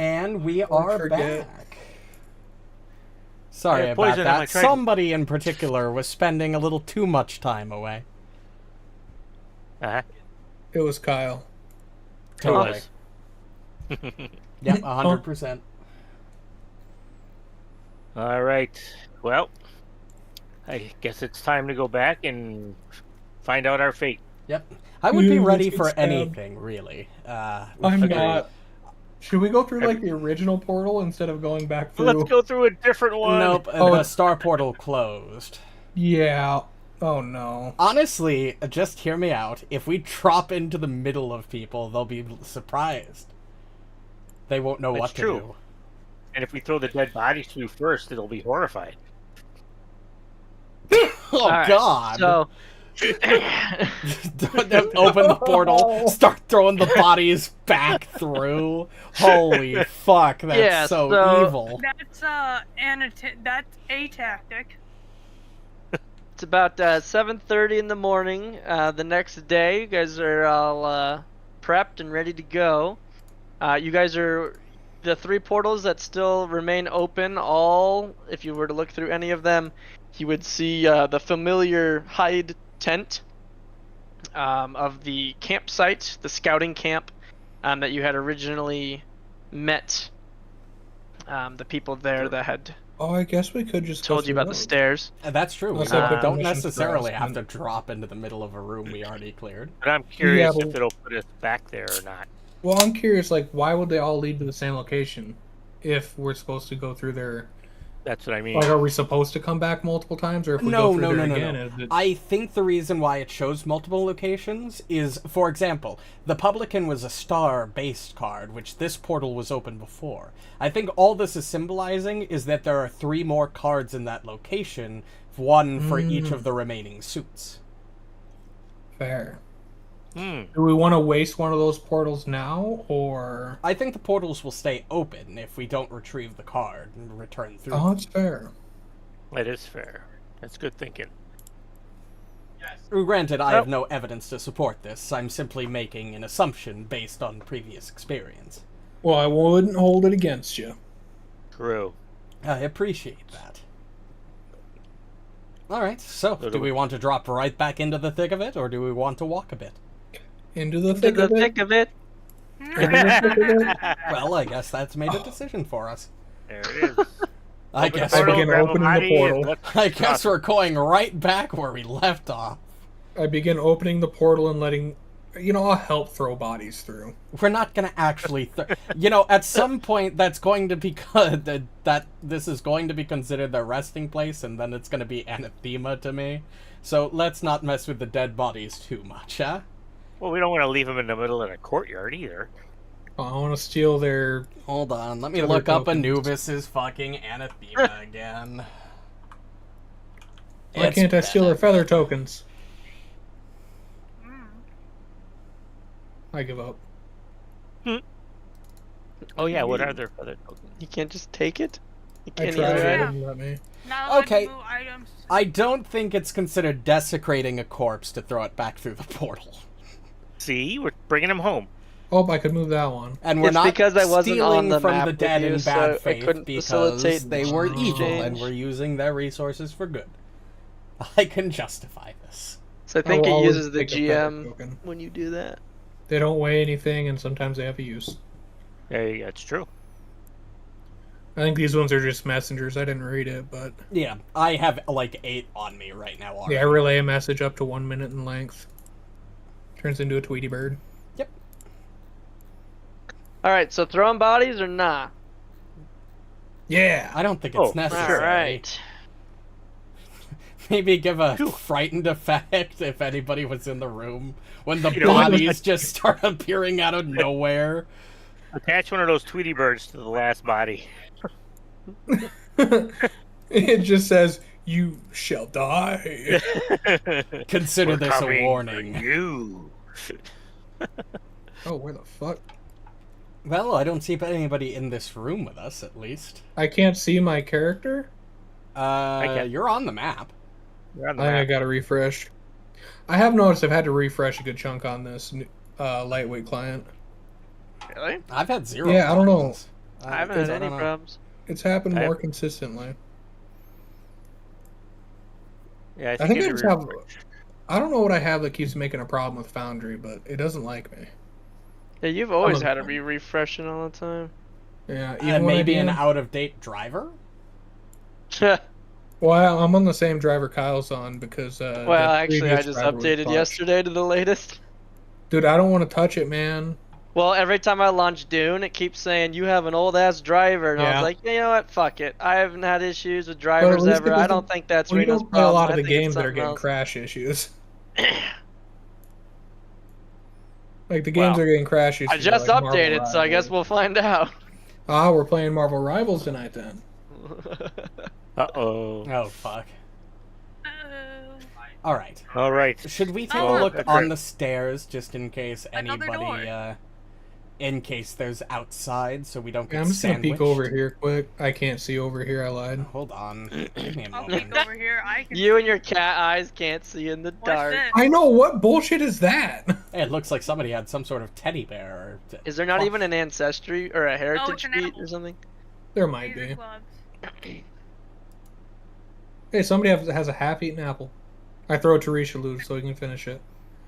And we are forget. back. Sorry Yeah, about poison him, I that. tried- Somebody in particular was spending a little too much time away. Uh-huh. It was Kyle. Totally. Was. Yep, 100%. All right. Well, I guess it's time to go back and find out our fate. Yep. I would be Let's ready get for stabbed. anything, really. I'm Okay. not. Should we go through like the original portal instead of going back through? Let's go through a different one. Nope, Oh, the it's- star portal closed. Yeah. Oh no. Honestly, just hear me out. If we drop into the middle of people, they'll be surprised. They won't know That's what to true. do. And if we throw the dead bodies through first, it'll be horrified. Oh, All right, God. So, Open the portal, start throwing the bodies back through. Holy fuck, that's Yeah, so- evil. That's that's a tactic. it's about 7:30 in the morning. The next day, you guys are all prepped and ready to go. You guys are the 3 portals that still remain open. All, if you were to look through any of them, you would see the familiar hide tent of the campsite, the scouting camp that you had originally met. The people there that had Oh, I guess we could just go told you through about the those. stairs. That's true. We Unless I put don't permissions for necessarily us, have to then- drop into the middle of a room we already cleared. But I'm curious but- if it'll put us back there or not. Well, I'm curious. Like, why would they all lead to the same location if we're supposed to go through there? That's what I mean. Like, are we supposed to come back multiple times, or if we No, go through no, there no, no, again? no. Is it... I think the reason why it shows multiple locations is, for example, the Publican was a star-based card, which this portal was open before. I think all this is symbolizing is that there are 3 more cards in that location, 1 for each of the remaining suits. Fair. Hmm. Do we want to waste one of those portals now, or? I think the portals will stay open if we don't retrieve the card and return through. Oh, it's fair. That is fair. That's good thinking. Granted, I have no evidence to support this. I'm simply making an assumption based on previous experience. Well, I wouldn't hold it against you. True. I appreciate that. Alright, so, So do we want to drop right back into the thick of it, or do we want to walk a bit? Into the To thick the of it. thick of it. Into the thick of it. Well, I guess that's made a decision for us. There it is. I Open guess the portal, begin grab a opening the body, and portal. let's I guess cross we're going right back where we left off. I begin opening the portal and letting. I'll help throw bodies through. We're not gonna actually, at some point that's going to be that this is going to be considered the resting place, and then it's gonna be anathema to me. So let's not mess with the dead bodies too much, huh? Well, we don't want to leave them in the middle of the courtyard either. I want to steal their. Hold on, let me Feather look up tokens. Anubis's fucking anathema again. Why It's can't I steal their better. feather tokens? Mm. I give up. Oh yeah, what are their other tokens? You can't just take it. You I can't tried. even They read it. didn't let me. Not allowed Okay. to move items. I don't think it's considered desecrating a corpse to throw it back through the portal. See, we're bringing them home. Oh, I could move that one. And we're It's not because I wasn't stealing on the from map the with dead you, in so bad I faith couldn't because facilitate they were evil exchange. and we're using their resources for good. I can justify this. So I think will it always uses the take a feather GM token. when you do that. They don't weigh anything, and sometimes they have a use. Hey, that's true. I think these ones are just messengers. I didn't read it, but Yeah, I have like 8 on me right now already. yeah, relay a message up to 1 minute in length. Turns into a Tweety bird. Yep. Alright, so throwing bodies or not? Yeah. I don't think Oh, it's necessary. Alright. Maybe give a frightened effect if anybody was in the room when the You know what? bodies just start appearing out of nowhere. Attach one of those Tweety birds to the last body. It just says, "You shall die." Consider We're this a coming warning. for you. Oh, where the fuck? Well, I don't see anybody in this room with us, at least. I can't see my character. can. You're on the map. We're on the I think I map. gotta refresh. I have noticed I've had to refresh a good chunk on this lightweight client. Really? I've had 0 Yeah, I don't know. problems. I haven't had any problems. It's happened more consistently. Yeah, I think I just have. I don't know what I have that keeps making a problem with Foundry, but it doesn't like me. Yeah, you've always had to be refreshing all the time. Yeah, even maybe an out-of-date driver? Well, I'm on the same driver Kyle's on because. Well, actually, I just updated yesterday to the latest. Dude, I don't want to touch it, man. Well, every time I launch Dune, it keeps saying you have an old-ass driver, and I was like, you know what, fuck it. I haven't had issues with drivers ever. I don't think that's Reno's problem. You don't play a lot of the games that are getting crash issues. Like, the games are getting crash issues. I just updated, so I guess we'll find out. Ah, we're playing Marvel Rivals tonight, then. Uh-oh. Oh, fuck. Alright. Alright. Should we take a look on the stairs, just in case anybody, in case there's outside, so we don't get I'm just gonna sandwiched? peek over here quick. I can't see over here, I lied. Hold on. Give me a I'll moment. peek over here. I can You and your cat eyes can't see in the dark. this? I know, what bullshit is that? Hey, it looks like somebody had some sort of teddy bear. Is there not even an ancestry or a heritage an feat apple. or something? There might These are be. gloves. Hey, somebody has a half-eaten apple. I throw it to Rishalou so he can finish it.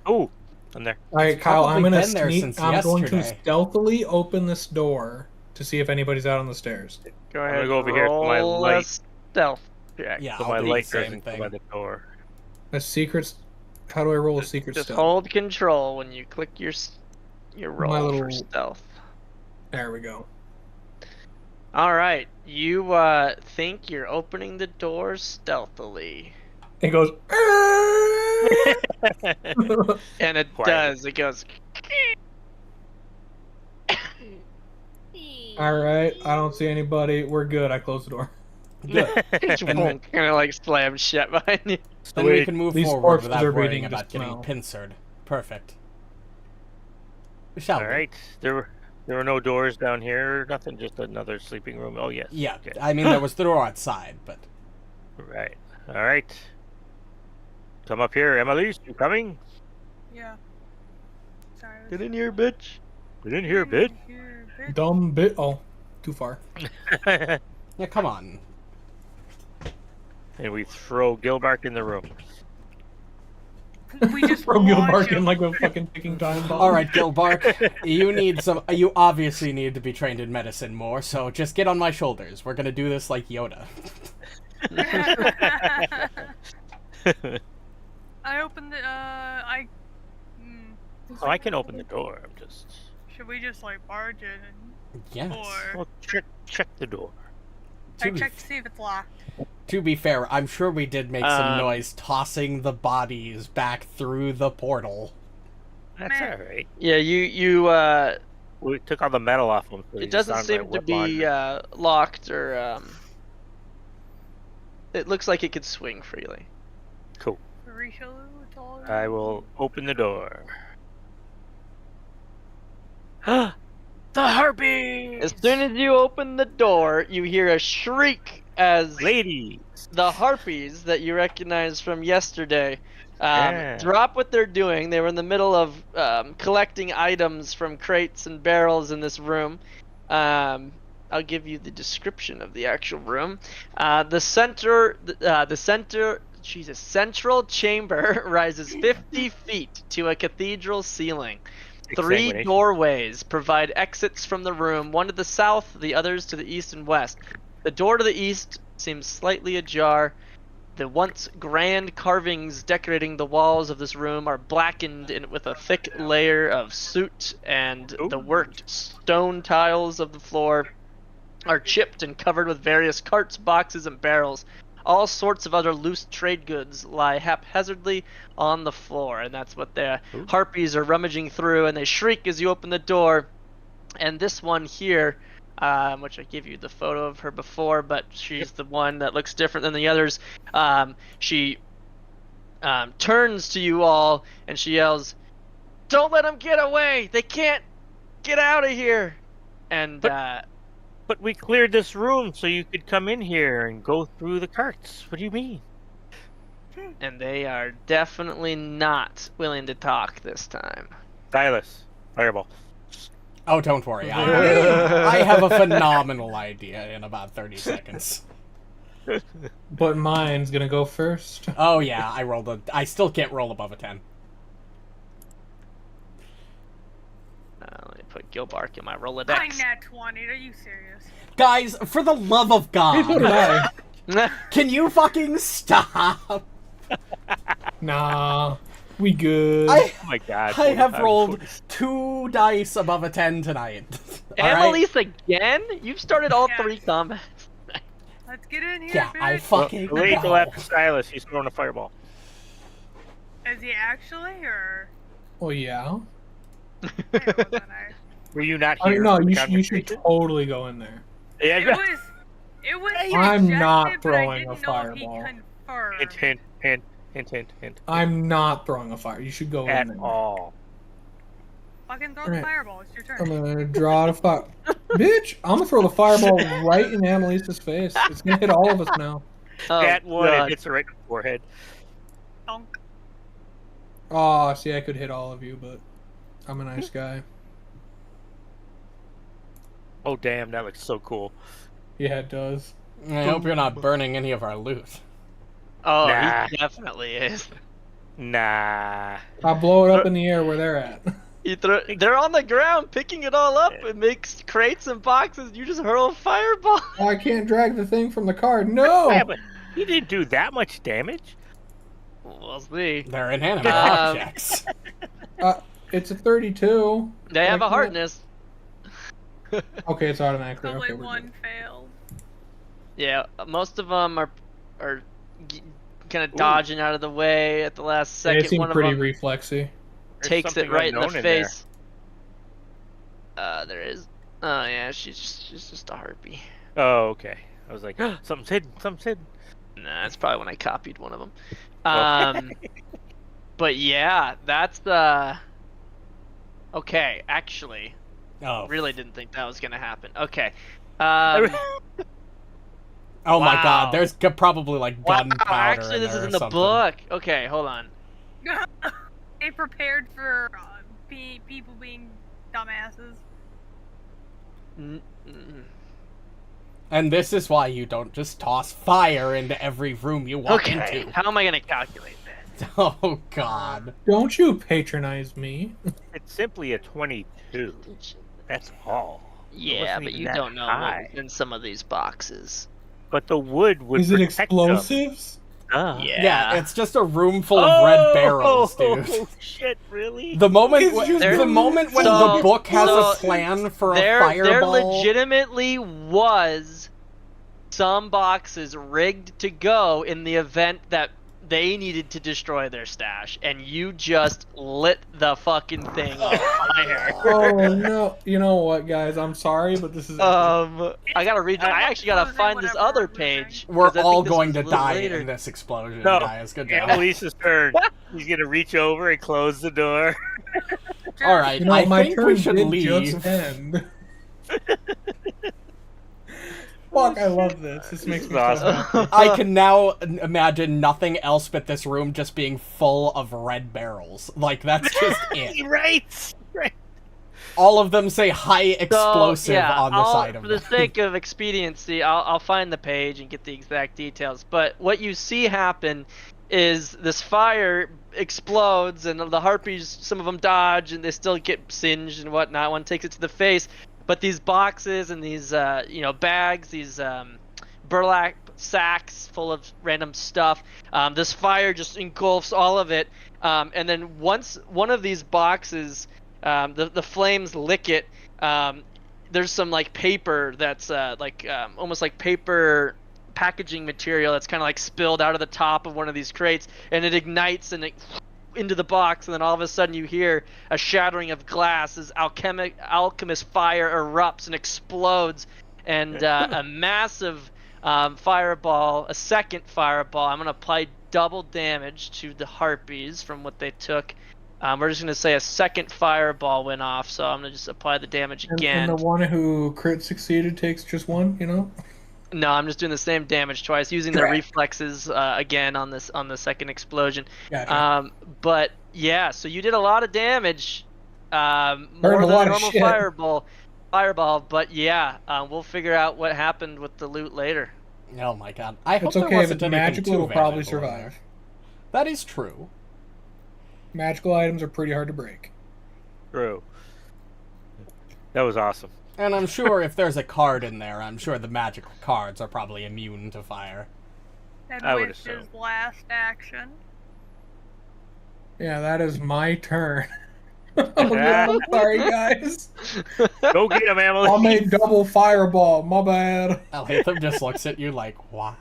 Oh, I'm there. Alright, Kyle, I'm probably gonna been there since I'm going to yesterday. stealthily open this door to see if anybody's out on the stairs. Go ahead. gonna go over here to my roll light. a stealth check. Yeah, So I'll my do the light same doesn't go thing. by the door. A secret... How do I roll a secret Just stealth? hold control when you click your roll My for little- stealth. There we go. All right, you think you're opening the door stealthily, It goes... and it Quiet. does. It goes. Alright, I don't see anybody. We're good. I close the door. Good. Kind of like slam shut behind you. Then we can move These forward corpses without are worrying beating about the getting smell. pincered. Perfect. Shall we? Alright. There were no doors down here, nothing, just another sleeping room. Oh, yes. Yeah, Okay. I mean, there was the door outside, but... Right. Alright. Come up here, Amalisce. You coming? Yeah. Sorry. I was Get in here, bitch. Get in here, bitch. Here, bitch. Dumb bit... Oh, too far. Yeah, come on. And we throw Gilbark in the room. We just Throw launch Gilbark him. in like a fucking ticking time bomb. All right, Gilbark, you obviously need to be trained in medicine more, so just get on my shoulders. We're gonna do this like Yoda. I opened the. Oh, I can open the door. I'm just... Should we just like barge in and Yes. or Well, check the door. I check to see if it's locked? To be fair, I'm sure we did make some Um, noise tossing the bodies back through the portal. That's Meh. alright. Yeah, you We took all the metal off them. So It doesn't seem to be locked or It looks like it could swing freely. Cool. For Rishalou, it's all I will open the door. The harpies! As soon as you open the door, you hear a shriek as Ladies! the harpies that you recognize from yesterday Yeah. drop what they're doing. They were in the middle of collecting items from crates and barrels in this room. I'll give you the description of the actual room. The central chamber rises 50 feet to a cathedral ceiling. 3 Examination. doorways provide exits from the room, one to the south, the others to the east and west. The door to the east seems slightly ajar. The once grand carvings decorating the walls of this room are blackened with a thick layer of soot, and the worked stone tiles of the floor are chipped and covered with various carts, boxes, and barrels. All sorts of other loose trade goods lie haphazardly on the floor, and that's what the harpies are rummaging through, and they shriek as you open the door. And this one here, which I gave you the photo of her before, but she's the one that looks different than the others. She turns to you all, and she yells, "Don't let them get away! They can't get out of here!" And But we cleared this room so you could come in here and go through the carts. What do you mean? and they are definitely not willing to talk this time. Sylas, fireball. Oh, don't worry. I have a phenomenal idea in about 30 seconds. But mine's gonna go first. Oh, yeah, I still can't roll above a 10. Let me put Gilbark in my I Rolodex. nat 20. Are you serious? Guys, for the love of Hey, so did God, I. can you fucking stop? Nah, we good. Oh my god. I have 45, rolled 46. 2 dice above a 10 tonight. Alright? Amalisce again? You've started all Yeah. 3 combats. Let's get in here, Yeah, I bitch. fucking Wait till know. after Sylas, he's throwing a fireball. Is he actually, or? Oh yeah. Wait, wasn't I? Were you not I here? mean, no, for the you should conversation? totally go in there. Yeah, It was. It was. I'm suggested, not but I throwing didn't a know if he fireball. confirmed. hint. I'm not throwing a fire. You should go At in there. all. Fucking throw Alright. the fireball. It's your turn. I'm gonna draw the fire. Bitch, I'm gonna throw the fireball right in Amalisce's face. It's gonna hit all of us now. Oh, That one, it God. hits her right in the forehead. Donk. Oh, see, I could hit all of you, but I'm a nice guy. Oh, damn, that looks so cool. Yeah, it does. I hope you're not burning any of our loot. Oh, Nah. he definitely is. Nah. I'll blow it up in the air where they're at. They're on the ground picking it all up. It makes crates and boxes. You just hurl a fireball. Oh, I can't drag the thing from the card. No! Yeah, but he didn't do that much damage. We'll see. They're inanimate Um, objects. It's a 32. They have Like a hardness. Okay, it's automatically. Only Okay, we're one good. failed. Yeah, most of them are kind of Ooh. dodging out of the way at the last They second. seem One of pretty them reflexy. There's takes it something right in the unknown there. face. There is. Oh yeah, she's just a harpy. Oh, okay. I was like, something's hidden. Something's hidden. Nah, that's probably when I copied one of them. Oh. But yeah, that's okay. Actually, Oh, really didn't think that was gonna happen. Okay. oh my wow. God! There's probably like Wow, gunpowder. actually, in this there is or in the something. book. Okay, hold on. They prepared for people being dumbasses. And this is why you don't just toss fire into every room you walk Okay, into. how am I gonna calculate that? Oh God! Don't you patronize me. It's simply a 22. That's all. Yeah, wasn't but even you that don't know high. what's in some of these boxes. But the wood would Is it protect them. explosives? Yeah, it's just a room full of red barrels, dude. Oh shit! Really? The moment, It's just the moment when So- the book has so a plan for a there fireball. legitimately was some boxes rigged to go in the event that they needed to destroy their stash, and you just lit the fucking thing on fire. Oh no! You know what, guys? I'm sorry, but this is. I gotta read. I actually gotta Closing find this whatever other we're losing. page. We're 'cause I think all this going was to a little die later. in this explosion, No. guys. Good job. Annalise's turn. He's gonna reach over and close the door. All right, You know, I my think turn we should did leave. just end. Fuck! I love this. This makes me so Awesome. happy. I can now imagine nothing else but this room just being full of red barrels. Like, that's just it. Right. All of them say high explosive on the side of for them. the sake of expediency, I'll find the page and get the exact details. But what you see happen is this fire explodes, and the harpies, some of them dodge, and they still get singed and whatnot. One takes it to the face, but these boxes and these bags, these burlap sacks full of random stuff. This fire just engulfs all of it, and then once one of these boxes, the flames lick it. There's some like paper that's almost like paper packaging material that's kind of like spilled out of the top of one of these crates, and it ignites and it into the box, and then all of a sudden you hear a shattering of glass as alchemist fire erupts and explodes, and a massive fireball, a second fireball. I'm gonna apply double damage to the harpies from what they took. We're just gonna say a second fireball went off, so I'm gonna just apply the damage again. And the one who crit succeeded takes just one. You know. No, I'm just doing the same damage twice, using the reflexes again on the second explosion. Gotcha. But yeah, so you did a lot of damage, Burned a than lot a of normal shit. fireball, but yeah, we'll figure out what happened with the loot later. Oh my god. I hope It's there okay, if wasn't it's anything magical, too it'll probably valuable in there. survive. That is true. Magical items are pretty hard to break. True. That was awesome. And I'm sure if there's a card in there, I'm sure the magical cards are probably immune to fire. And I would with assume. his last action. Yeah, that is my turn. I'm sorry, guys. Go get him, Emily. I made double fireball. My bad. Alhatham just looks at you like, why?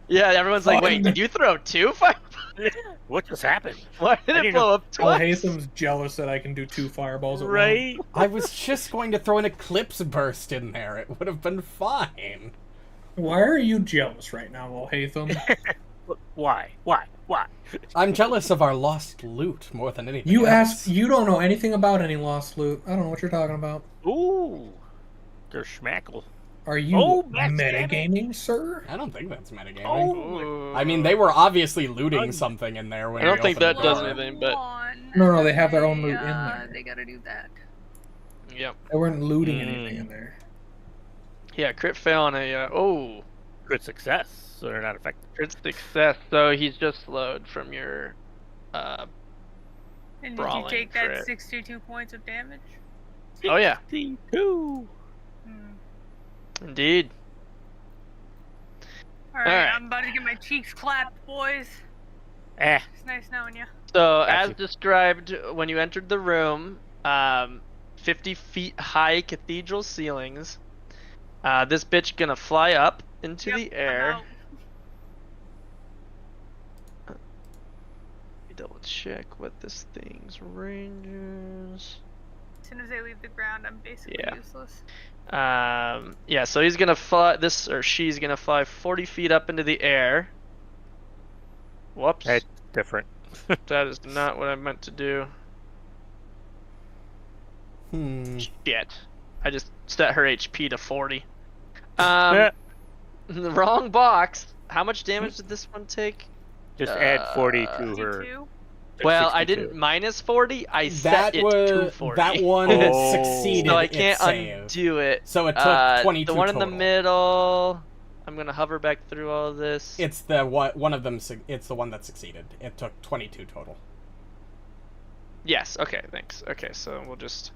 Yeah, everyone's like, wait, did you throw 2 fireballs? What just happened? Why did I it didn't blow know- up twice? Alhatham's jealous that I can do 2 fireballs at Right? I was just going to throw an eclipse burst in there. It would have been fine. once. Why are you jealous right now, Alhatham? Why? I'm jealous of our lost loot more than anything You else. asked. You don't know anything about any lost loot. I don't know what you're talking about. Ooh. They're schmackle. Are you Oh, backstabbing. metagaming, sir? I don't think that's metagaming. Oh. I mean, they were obviously looting something in there when I don't we think opened that the does door. anything, but No, they have their own loot in there. They gotta do that. yep. They weren't looting anything in there. Yeah, crit fail on a Good success, so they're not affected. crit success. So he's just slowed from your And did you Brawling take that crit. 62 points of damage? Oh yeah, 62. indeed. Alright, Alright. I'm about to get my cheeks clapped, boys. Eh. It's nice knowing you. So, Got as you. described when you entered the room, 50 feet high cathedral ceilings. This bitch gonna fly up into Yep, the I'm air. out. Let me double check what this thing's range is. As soon as I leave the ground, I'm basically Yeah. useless. Yeah, so he's gonna fly, she's gonna fly 40 feet up into the air. Whoops. That's different. That is not what I meant to do. Shit. I just set her HP to 40. Eh, The wrong box. How much damage did this one take? Just add 40 to her. 62? Well, I 62. didn't minus 40. I set That it to was 40. that one Oh. succeeded. So I its can't save. undo it. So it took 22 The one in the total. middle. I'm gonna hover back through all of this. It's the one of them. It's the one that succeeded. It took 22 total. Yes. Okay. Thanks. Okay. So we'll just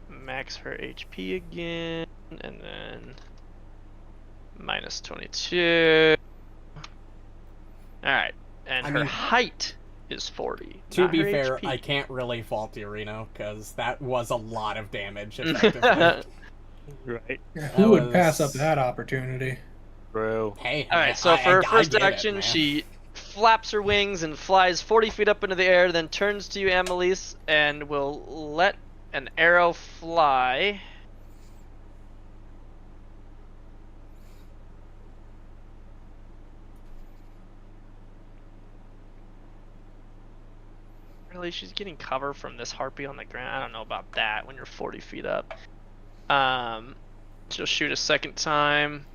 max her HP again, and then minus 22. All right. And I her mean- height is 40. To not be her fair, HP. I can't really fault you, Reno, because that was a lot of damage. Effectively. Right. Yeah, who would pass up was- that opportunity? Bro. Hey. All right, so for her I first get it, action, man. she flaps her wings and flies 40 feet up into the air, then turns to you, Amalisce, and will let an arrow fly. Really, she's getting cover from this harpy on the ground. I don't know about that when you're 40 feet up. She'll shoot a second time.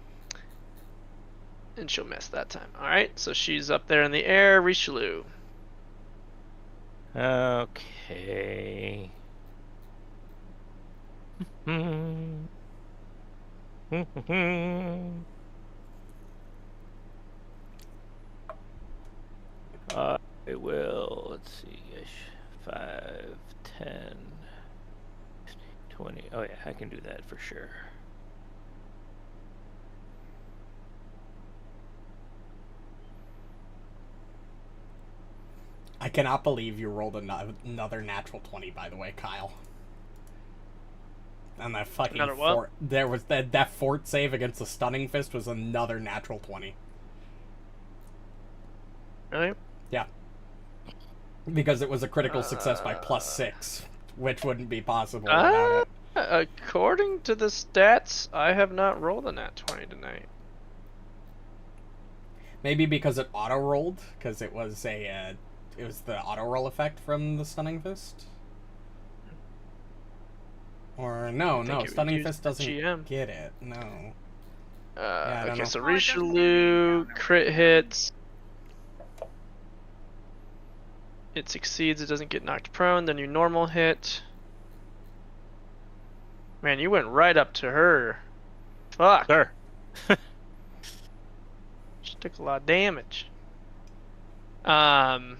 And she'll miss that time. Alright, so she's up there in the air. Rishalou. Okay. I will, let's see, 5, 10, 20. Oh yeah, I can do that for sure. I cannot believe you rolled another natural 20. By the way, Kyle. And that fucking Another what? fort. There was that fort save against the stunning fist was another natural 20. Really? Yeah. Because it was a critical success by +6, which wouldn't be possible without it. According to the stats, I have not rolled a nat 20 tonight. Maybe because it auto rolled, because it was it was the auto roll effect from the stunning fist. Or no, think it would stunning use fist the doesn't GM. get it. No. I don't Okay, know. so Oh, it doesn't Rishalou really crit hits It succeeds, it doesn't get knocked prone, then you normal hit. Man, you went right up to her. Fuck. Sir. She took a lot of damage. Okay.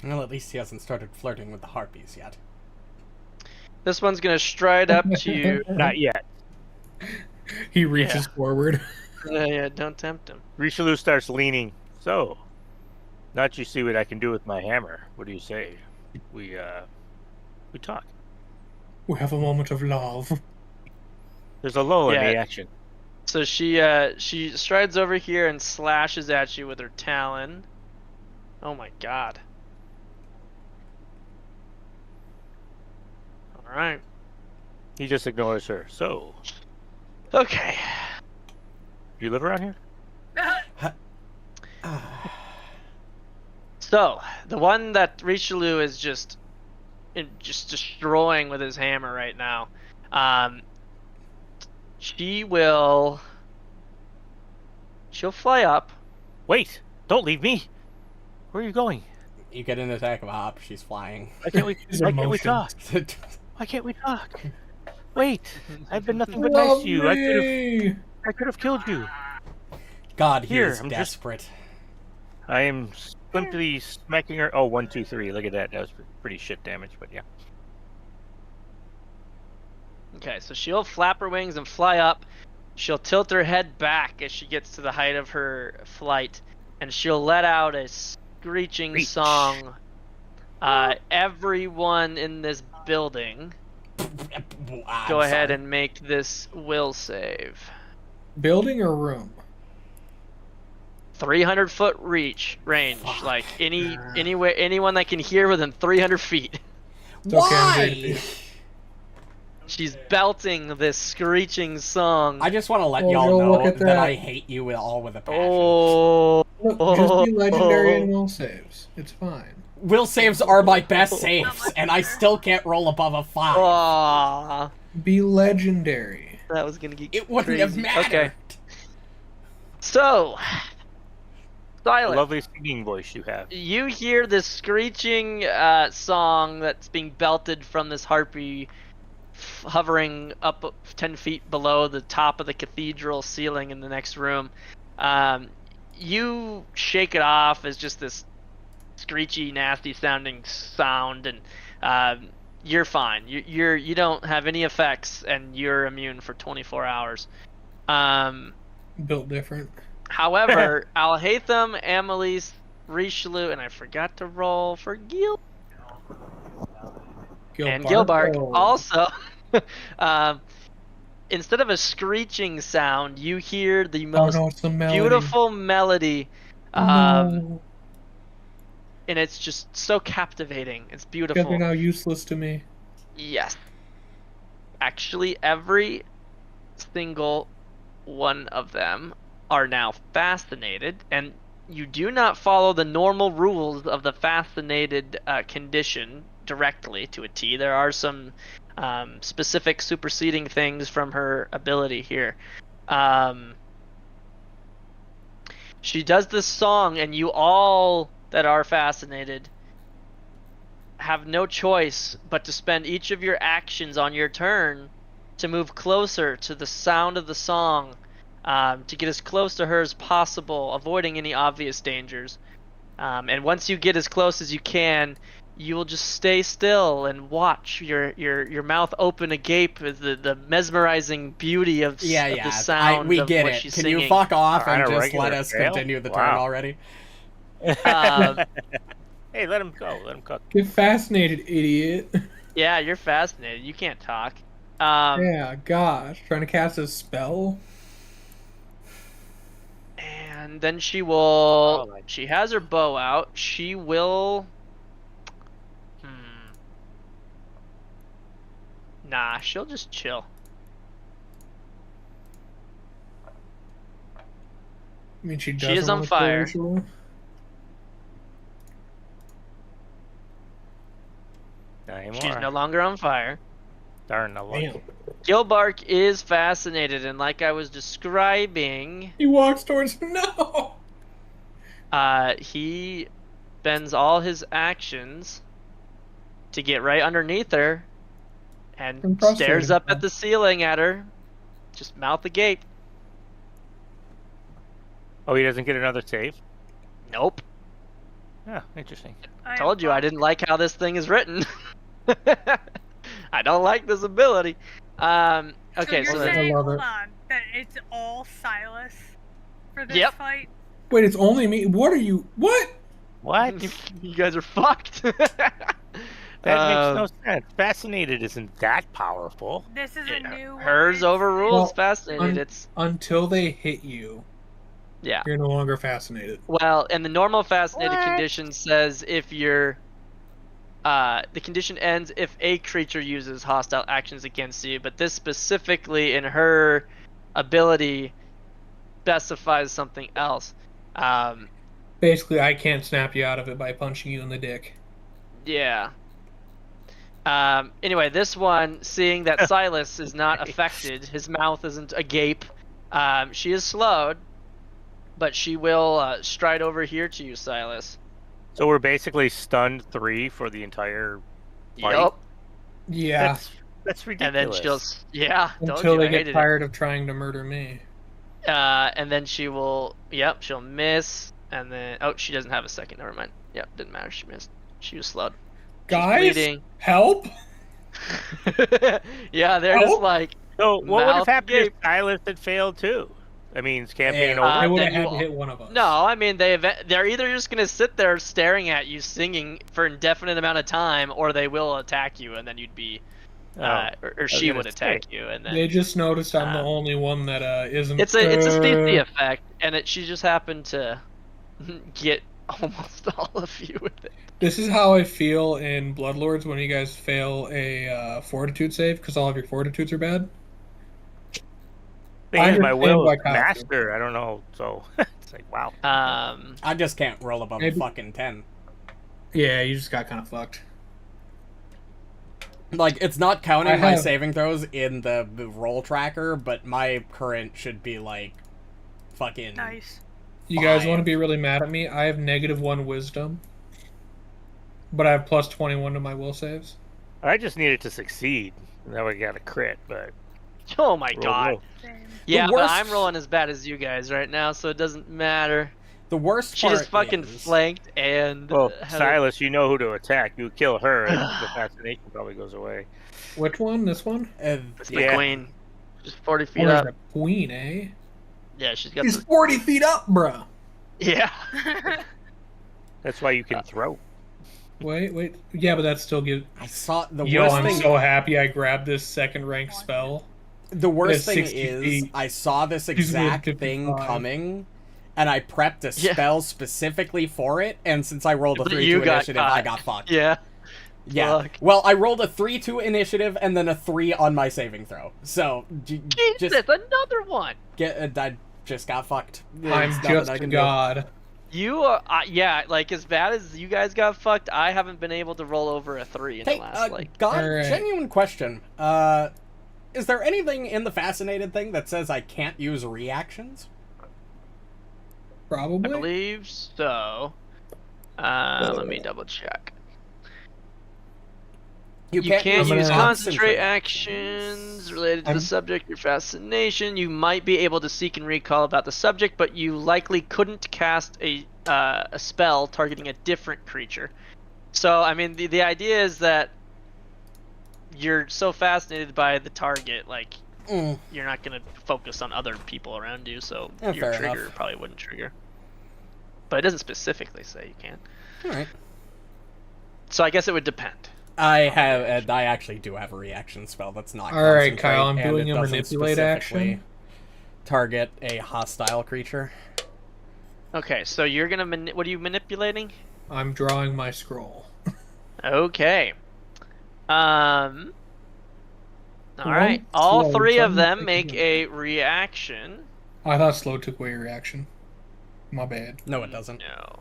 Well, at least he hasn't started flirting with the harpies yet. This one's gonna stride up to you. Not yet. He reaches forward. Yeah, don't tempt him. Rishalou starts leaning. So, now that you see what I can do with my hammer, what do you say? We talk. We have a moment of love. There's a lull in Yeah. the action. So she strides over here and slashes at you with her talon. Oh my god. Alright. He just ignores her. So, Okay. do you live around here? So, the one that Rishalou is just destroying with his hammer right now. She'll fly up. Wait! Don't leave me! Where are you going? You get an attack of a hop, she's flying. Why can't we, His why can't we emotions. talk? Why can't we talk? Wait! I've been nothing but nice to you. I could have killed you. God, he Here, is I'm just- desperate. I am simply smacking her. Oh, 1, 2, 3. Look at that. That was pretty shit damage, but yeah. Okay, so she'll flap her wings and fly up. She'll tilt her head back as she gets to the height of her flight, and she'll let out a screeching Screech. song. Everyone in this building, go ahead and make this will save. Building or room? 300-foot range, Fuck. like anyone that can hear within 300 feet. It's okay, I'm Why? good. She's belting this screeching song. I just want to let Oh, y'all no, know look at that that. I hate you with a passion. Oh, Look, just be legendary and will saves. It's fine. Will saves are my best saves, and I still can't roll above a 5. Aw, Be legendary. that was gonna get It wouldn't crazy. have mattered. Okay, so Sylas, Lovely singing voice you have. you hear this screeching song that's being belted from this harpy hovering up 10 feet below the top of the cathedral ceiling in the next room. You shake it off as just this screechy, nasty sounding sound, and you're fine. You don't have any effects, and you're immune for 24 hours. Built different. However, Alhatham, Amalisce, Rishalou, and I forgot to roll for Gil and Gilbark Oh. also. Instead of a screeching sound, you hear the Oh most no, it's the melody. beautiful melody, No. and it's just so captivating. It's beautiful. They're now useless to me. Yes. Actually, every single one of them are now fascinated, and you do not follow the normal rules of the fascinated condition directly to a T. There are some specific superseding things from her ability here. She does this song, and you all that are fascinated have no choice but to spend each of your actions on your turn to move closer to the sound of the song, to get as close to her as possible, avoiding any obvious dangers. And once you get as close as you can, you will just stay still and watch your mouth open agape with the mesmerizing beauty of, Yeah, of yeah. the sound we of get what it. she's Can singing. you fuck off On and a just regular let us scale? continue the turn Wow. already? Hey, let him go. Let him cook. Get fascinated, idiot. Yeah, you're fascinated. You can't talk. Yeah, gosh. Trying to cast a spell? And then she will. Oh, She has her bow out. She will. Nah, she'll just chill. I mean, she She doesn't is on want to kill fire. Rishalou. Not anymore. She's no longer on fire. Darn, no Damn. Gilbark is fascinated, and like I was describing, He walks towards. No! he spends all his actions to get right underneath her and I'm stares frustrated, up man. at the ceiling at her. Just mouth agape. Oh, he doesn't get another save? Nope. Oh, interesting. I Told you I didn't like how this thing is written. I don't like this ability. Okay, So so you're I saying, love hold it. on, that it's all Sylas for this Yep. fight? Wait, it's only me. What are you? What? What? you guys are fucked. That makes no sense. Fascinated isn't that powerful. This is a new one. Hers It's- overrules Well, fascinated. It's Until they hit you, yeah. you're no longer fascinated. Well, and the normal fascinated What? condition says if you're the condition ends if a creature uses hostile actions against you, but this specifically in her ability specifies something else. Basically, I can't snap you out of it by punching you in the dick. Yeah. Anyway, this one, seeing that Sylas is not affected, his mouth isn't agape, she is slowed, but she will stride over here to you, Sylas. So we're basically stunned 3 for the entire fight. Yup. Yeah. That's And then ridiculous. told Until you, they I get hated tired of trying to murder me. it. And then she will, she'll miss, and then, she doesn't have a second, never mind. Yep, didn't matter, she missed. She was slowed. She's Guys, bleeding. help! Yeah, they're just Help? like, So what would have Mouth happened agape. if Silas had failed too? That means campaign Yeah. They over. would then have you had to hit one of us. no, I mean they're either just gonna sit there staring at you singing for an indefinite amount of time, or they will attack you, and then you'd be, or she gonna would attack you, and then They just noticed I'm the Uh, only one that isn't. it's a CC effect, and she just happened to get almost all of you with it. This is how I feel in Bloodlords when you guys fail a Fortitude save because all of your Fortitudes are bad. Thing I is, my understand will why is Kyle master. I don't know. So it's like wow. I just can't roll above Maybe- a fucking 10. Yeah, you just got kind of fucked. Like, it's not counting I my have- saving throws in the roll tracker, but my current should be, like, fucking... Nice. You guys Fine. want to be really mad at me? I have -1 wisdom, but I have plus 21 to my will saves. I just needed to succeed. Now we got a crit, but Oh my roll god. low. Same. Yeah, worst- but I'm rolling as bad as you guys right now, so it doesn't matter. The worst She part just fucking is... flanked and Well, had a- Silas, you know who to attack. You kill her, and the fascination probably goes away. Which one? This one? It's the Yeah. queen. Just 40 Oh, feet there's up. a queen, eh? Yeah, she's got He's the 40 feet up, bruh. yeah. That's why you can throw. Wait. Yeah, but that still gives. I saw... The Yo, worst I'm thing... so happy I grabbed this second rank spell. The worst It's thing 60 is, feet. I saw this She's gonna exact hit thing 55. coming, and I prepped a Yeah. spell specifically for it, and since I rolled a But 3-2 you got initiative, I caught. got fucked. Yeah. Yeah. Fuck. Well, I rolled a 3-2 initiative and then a 3 on my saving throw. So, Jesus, just another one. I just got fucked. There's I'm nothing just I a can do. god. You are, yeah, like as bad as you guys got fucked, I haven't been able to roll over a 3 in Hey, the last God, Alright. genuine question. Is there anything in the fascinated thing that says I can't use reactions? I Probably. believe so. Let me double check. You can't I'm use gonna- concentrate actions related to I'm- the subject or fascination. You might be able to seek and recall about the subject, but you likely couldn't cast a spell targeting a different creature. So, I mean, the idea is that you're so fascinated by the target, like, Mm, you're not going to focus on other people around you, so Yeah, your fair trigger enough. probably wouldn't trigger. But it doesn't specifically say you can. alright. So I guess it would depend. I actually do have a reaction spell that's not Alright, concentrate, Kyle, I'm and doing it a doesn't manipulate specifically action. target a hostile creature. Okay, so you're gonna what are you manipulating? I'm drawing my scroll. Okay. All right. One, All slow, three so of I'm them thinking make of- a reaction. I thought slow took away your reaction. My bad. No, it doesn't. No.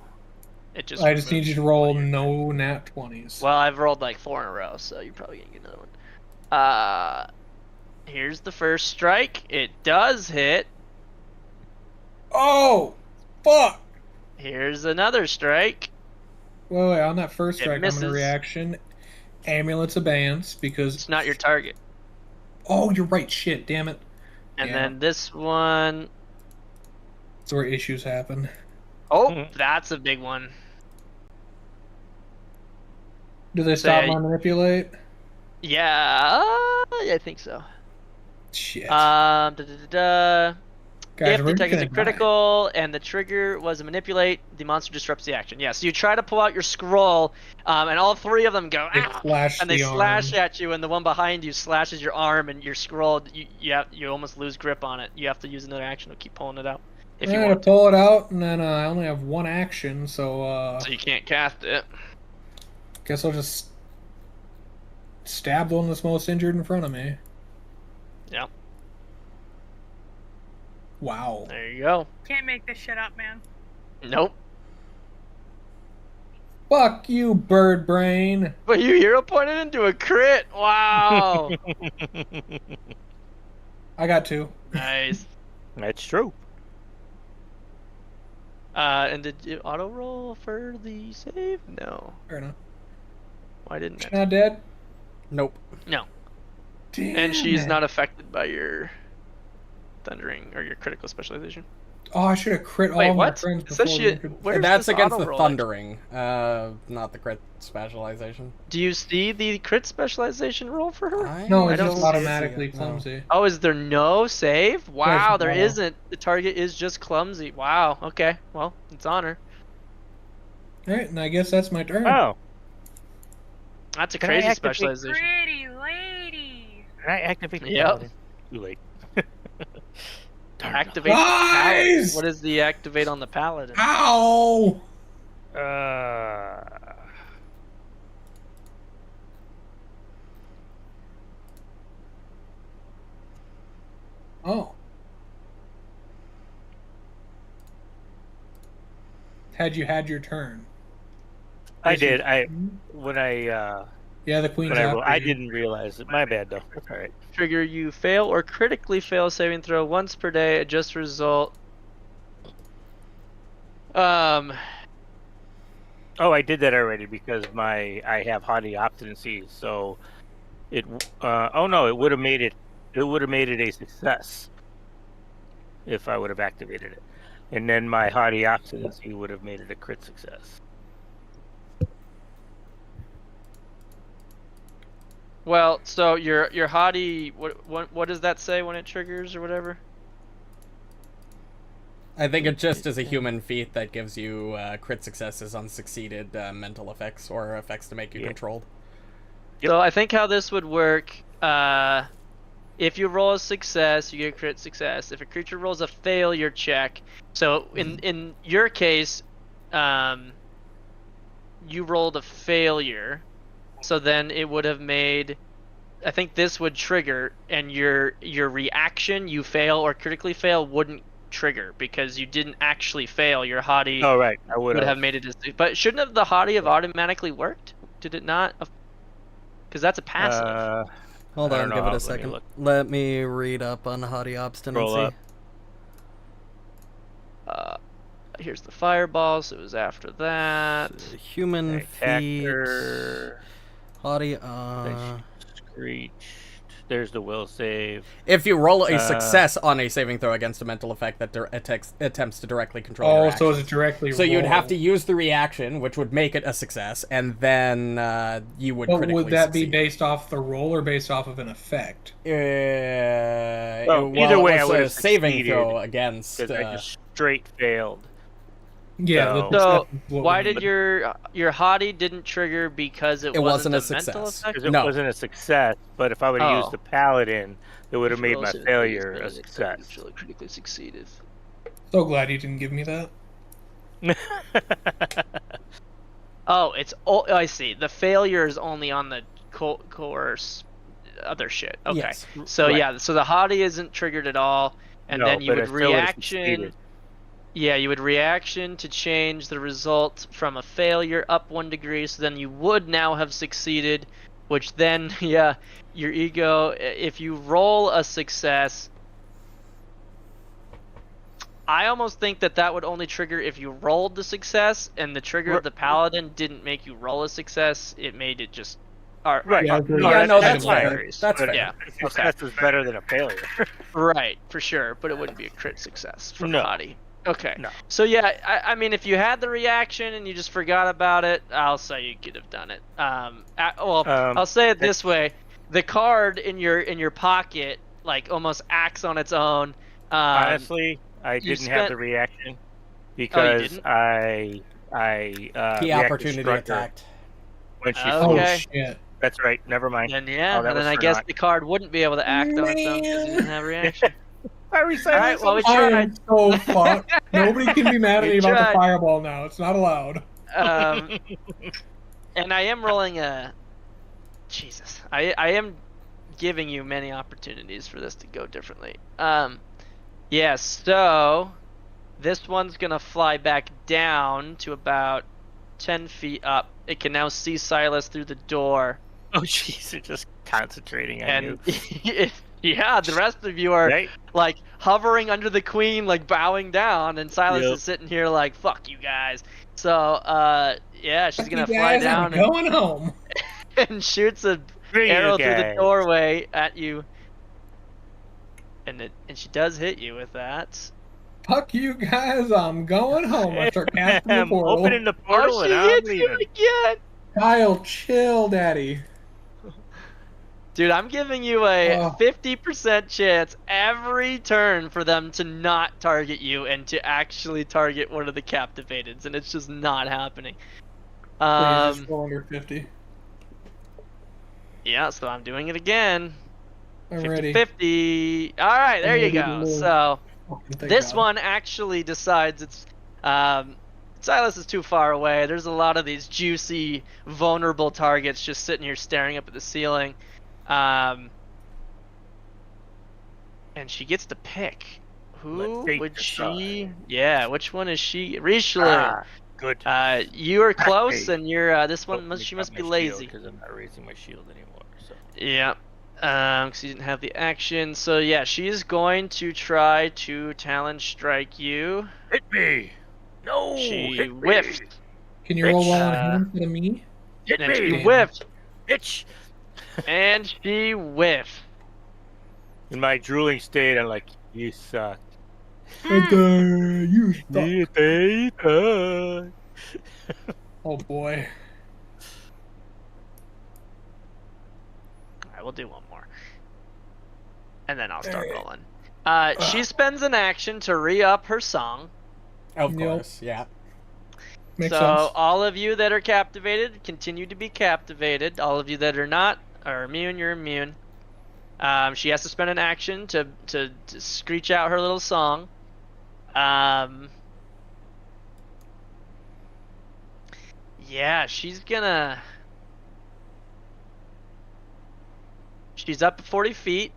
It just. I just need you to removes roll all your- no nat 20s. Well, I've rolled like 4 in a row, so you're probably gonna get another one. Here's the first strike. It does hit. Oh! Fuck! Here's another strike. Wait, on that first It strike, I'm misses. going to reaction. Amulet's Abeyance, because... It's not your target. Oh, you're right. Shit, damn it. And Yeah. then this one... That's where issues happen. Oh, that's a big one. Do they stop Say- my manipulate? Yeah, I think so. Shit. Guys, Guys, if we're the attack is gonna a critical and the trigger was a manipulate, the monster disrupts the action. Yeah, so you try to pull out your scroll, and all three of them go, They "Ah!" flash and they the slash arm. at you, and the one behind you slashes your arm, and your scroll, you almost lose grip on it. You have to use another action to keep pulling it out. If I'm you gonna want to. pull it out, and then I only have one action, so So you can't cast it. guess I'll just stab the one that's most injured in front of me. Yeah, Wow. there you go. Can't make this shit up, man. Nope. Fuck you, bird brain. But you hero pointed into a crit. Wow. I got two. Nice. That's true. And did you auto roll for the save? No. Fair enough. Why didn't She's it? not dead? Nope. No. Damn And she's it. not affected by your thundering or your critical specialization. Oh, I should have crit all Wait, of my what? friends It before says we she. entered- Where's That's this against auto the roll? thundering, not the crit specialization. Do you see the crit specialization roll for her? No, I it's don't just see automatically it, no. clumsy. Oh, is there no save? Wow, there no. isn't. The target is just clumsy. Wow. Okay. Well, it's on her. Alright, and I guess that's my turn. Oh, That's a Can I crazy activate- specialization. Pretty lady. can I activate the Yep. paladin? Too late. Darn. Activate the paladin. Nice! What is the activate on the paladin? Ow! Oh. Had you had your turn? I did. When I Yeah, the queen's when I, after I you. didn't realize it. My bad though. All right. Trigger, you fail or critically fail saving throw once per day. Adjust result. Oh, I did that already because I have haughty obstinacy, so it. Oh no, it would have made it. It would have made it a success if I would have activated it, and then my haughty obstinacy would have made it a crit success. Well, so your haughty. What does that say when it triggers or whatever? I think it just is a human feat that gives you crit successes on succeeded mental effects or effects to make you Yeah. controlled. Yep. So I think how this would work. If you roll a success, you get a crit success. If a creature rolls a failure check, so in your case, you rolled a failure, so then it would have made. I think this would trigger, and your reaction, you fail or critically fail, wouldn't trigger because you didn't actually fail. Your haughty Oh right, I would have made it. But shouldn't have the haughty have automatically worked? Did it not? Because that's a passive. Hold I on, don't give know. it a Let me second. look. Let me read up on haughty obstinacy. up. Here's the fireball, so it was after that. Human feet. Attacker. Haughty. Screech. There's the will save. If you roll a success on a saving throw against a mental effect that attempts to directly control your Oh, actions. so it's directly So you'd have to roll. use the reaction, which would make it a success, and then you would But critically would that be succeed. based off the roll or based off of an effect? Well, Well, either way, it I was would a have saving throw succeeded, against. Because I just straight failed. Yeah. So- that's So what why we did need. your haughty didn't trigger because it wasn't a mental success. effect? Because it No. wasn't a success, but if I would have Oh. used the paladin, it would have made my Rolls it, failure it's a success. actually critically succeeded. So glad you didn't give me that. Oh, I see. The failure is only on the coerce other shit. Okay. Yes. So Right. yeah, so the haughty isn't triggered at all, and No, then you but would I still would've reaction. succeeded. Yeah, you would reaction to change the result from a failure up 1 degree, so then you would now have succeeded, which then, yeah, your ego, if you roll a success, I almost think that would only trigger if you rolled the success, and the trigger of the paladin didn't make you roll a success. It made it just. Right. Yeah, that's fine. fair. That's fair. Yeah. Success is better than a failure. Right, for sure, but it wouldn't be a crit success for Hottie. Okay. No. So yeah, I mean, if you had the reaction and you just forgot about it, I'll say you could have done it. I'll say it this way: the card in your pocket like almost acts on its own. Honestly, I didn't have the reaction because didn't? Key opportunity struck her attacked. when she Oh Okay. shit! That's right. Never mind. Then yeah, Oh, that and then was I for guess naught. the card wouldn't be able to act on its own because it didn't have a reaction. Why we All right, well we I tried. am so fucked. Nobody can be mad at me You about tried. the fireball now. It's not allowed. And I am rolling a. Jesus, I am giving you many opportunities for this to go differently. Yeah, so this one's gonna fly back down to about 10 feet up. It can now see Sylas through the door. Oh jeez, they're just concentrating on And you. yeah, the rest of you are Right? like hovering under the queen, like bowing down, and Sylas Yep. is sitting here like, fuck you guys. So, yeah, she's gonna You fly guys, down I'm going home. and shoots a Screw you arrow through the guys. doorway at you. And she does hit you with that. Fuck you guys, I'm going home. I start casting the I'm portal. opening the portal Oh, and she I'm hits you leaving. again! Kyle, chill, daddy. Dude, I'm giving you a Oh. 50% chance every turn for them to not target you and to actually target one of the captivateds, and it's just not happening. Please, just go under 50. Yeah, so I'm doing it again. I'm ready. 50-50. All right, there I'm you ready to go. move. So Fucking thank this God. one actually decides it's Sylas is too far away. There's a lot of these juicy, vulnerable targets just sitting here staring up at the ceiling. And she gets to pick. Who Let fate would decide. she? Yeah, which one is she? Rishalou. Ah, good. You are close, fate. and you're this Oh, one. let me She grab must be my lazy. because I'm not raising my shield anymore. So. Yeah. Because she didn't have the action. So yeah, she's going to try to talon strike you. Hit me! No! She hit whiffed. Me. Can you roll well on Uh, him instead of me? Hit And she me! whiffed. Bitch! And she whiffed. In my drooling state, I'm like, you suck. You suck. You suck. Oh boy. Alright, we'll do one more. And then I'll start Alright. rolling. She spends an action to re-up her song. Of Yep. course, yeah. Makes So sense. all of you that are captivated continue to be captivated. All of you that are not are immune. You're immune. She has to spend an action to screech out her little song. Yeah, she's up 40 feet.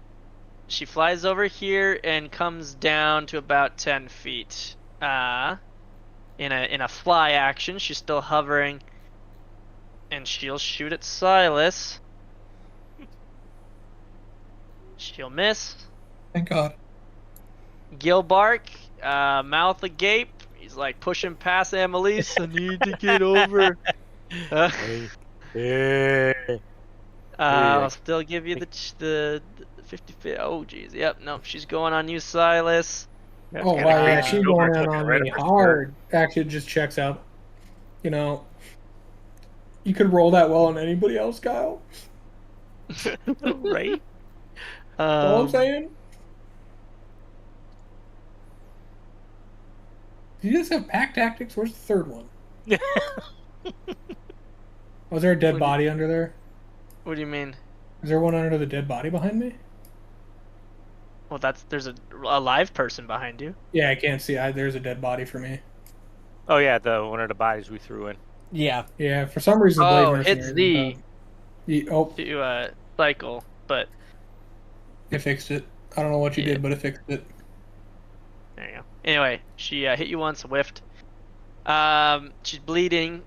She flies over here and comes down to about 10 feet. In a fly action, she's still hovering, and she'll shoot at Sylas. She'll miss. Thank God. Gilbark, mouth agape. He's like pushing past Amalisce. I need to get over. I'll still give you the 50. Oh jeez. Yep. Nope. She's going on you, Sylas. Oh wow, yeah, she's going in on me hard. Actually, it just checks out. You know, you could roll that well on anybody else, Kyle. Right? All I'm saying. Do you just have pack tactics? Where's the third one? Was there a dead What do you- body under there? What do you mean? Is there one under the dead body behind me? Well, there's a live person behind you. Yeah, I can't see. There's a dead body for me. Oh yeah, one of the bodies we threw in. Yeah. Yeah, for some reason. the Oh, Blade it's Mercenary doesn't to cycle, but it fixed it. I don't know what you Yeah. did, but it fixed it. there you go. Anyway, she hit you once, whiffed. She's bleeding,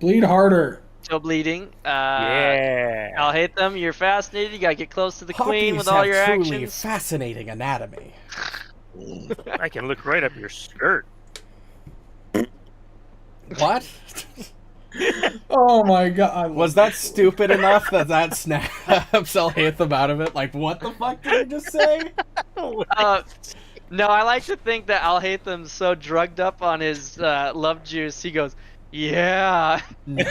Bleed harder. still bleeding. Yeah. Alhatham, you're fascinated. You gotta get close to the queen Harpies with all have your truly actions. fascinating anatomy. I can look right up your skirt. What? Oh my god. Was that stupid enough that snaps Alhatham out of it? Like, what the fuck did you just say? No, I like to think that Alhatham's so drugged up on his love juice, he goes, yeah,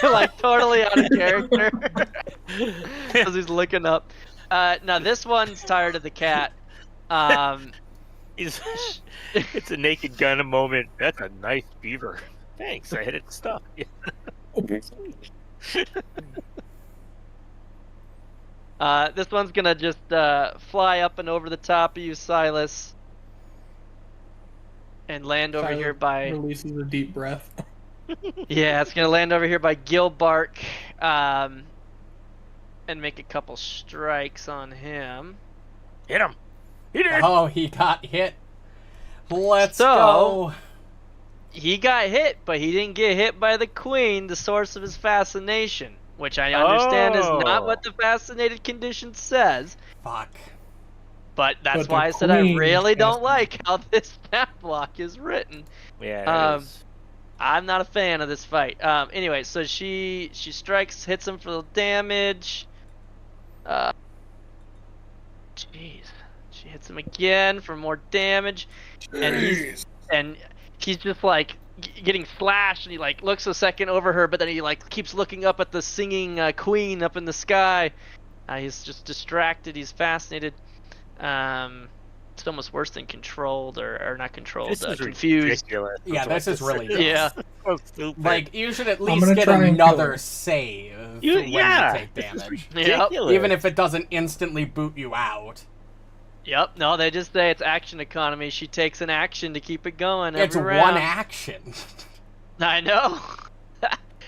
like totally out of character, because he's looking up. Now this one's tired of the cat. It's a Naked Gun moment. That's a nice beaver. Thanks, I hit it stuff. This one's gonna just fly up and over the top of you, Sylas, and land over here by. Releases a deep breath. Yeah, it's gonna land over here by Gilbark, and make a couple strikes on him. Hit him. He did. Oh, he got hit. Let's So- go. He got hit, but he didn't get hit by the queen, the source of his fascination, which I understand is not what the fascinated condition says. Fuck. But that's But the why I said I queen really don't fascinated. like how this stat block is written. Yeah. It is. I'm not a fan of this fight. Anyway, so she strikes, hits him for the damage. Jeez. She hits him again for more damage. And he's just like getting slashed, and he like looks a second over her, but then he like keeps looking up at the singing queen up in the sky. He's just distracted. He's fascinated. It's almost worse than controlled or not controlled. This is Confused. ridiculous. Yeah, That's this is what really this dumb. Yeah. So stupid. Like, you should at I'm least gonna get try and kill another her. save when This you take is damage. ridiculous. Even if it doesn't instantly boot you out. Yep. No, they just say it's action economy. She takes an action to keep it going. It's every one round. action. I know.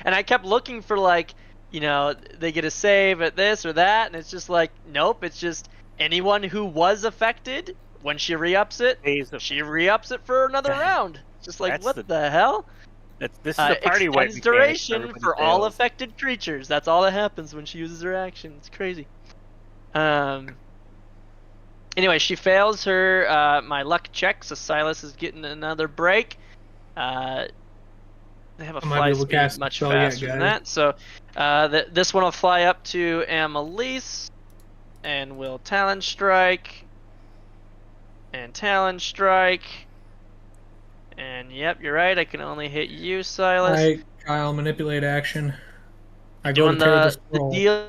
And I kept looking for like, they get a save at this or that, and it's just like, nope. It's just anyone who was affected when she re-ups it, she re-ups it for another round. It's just like, That's what the- the hell? This is a party wipe Extends mechanic duration everybody for all fails. affected creatures. That's all that happens when she uses her action. It's crazy. Anyway, she fails her my luck check, so Sylas is getting another break. They have a I might be fly able to speed cast much spell yet, faster than guys. that. So this one will fly up to Amalisce, and will Talon Strike, and Talon Strike. And yep, you're right. I can only hit you, Sylas. Alright, Kyle, manipulate action. I go Doing to tear the this scroll. deal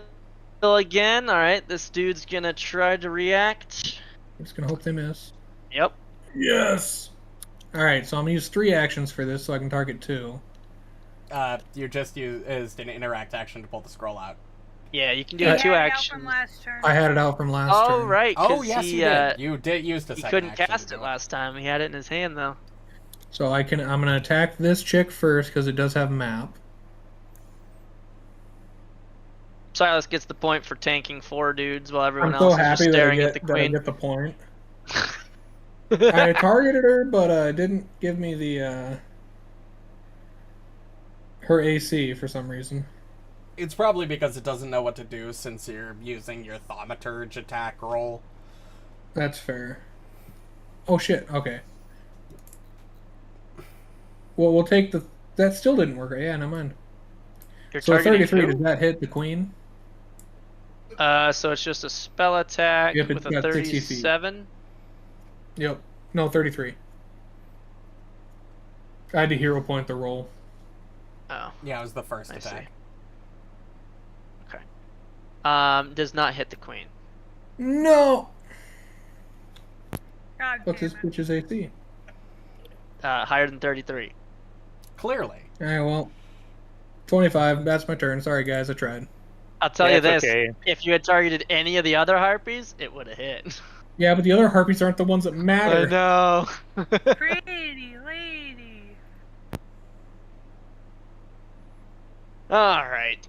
again. All right, this dude's gonna try to react. I'm just gonna hope they miss. Yep. Yes. All right, so I'm gonna use 3 actions for this, so I can target 2. You just used an interact action to pull the scroll out. Yeah, you can do Yeah. two Yeah, out actions. from last turn. I had it out from last Oh turn. right. 'cause Oh, yes, he, you did. You did use the He second couldn't action cast to it do last time. He had it in his hand though. So I'm gonna attack this chick first because it does have map. Sylas gets the point for tanking 4 dudes while everyone I'm so else is just happy that I, staring at get, the that I queen. get the point. I targeted her, but it didn't give me the her AC for some reason. It's probably because it doesn't know what to do since you're using your thaumaturge attack roll. That's fair. Oh shit. Okay. Well, we'll take the. That still didn't work. Yeah, never mind. You're So targeting 33. who? Does that hit the queen? So it's just a spell attack Yep, with it's a got 60 feet. 37. Yep. No, 33. I had to hero point the roll. Oh, Yeah, it was the first I attack. see. Okay. Does not hit the queen. No. God What's damn this it. bitch's AC? Higher than 33. Clearly. Alright, well. 25. That's my turn. Sorry, guys. I tried. I'll tell Yeah, you it's this: okay. if you had targeted any of the other harpies, it would have hit. Yeah, but the other harpies aren't the ones that matter. know. Pretty lady. All right.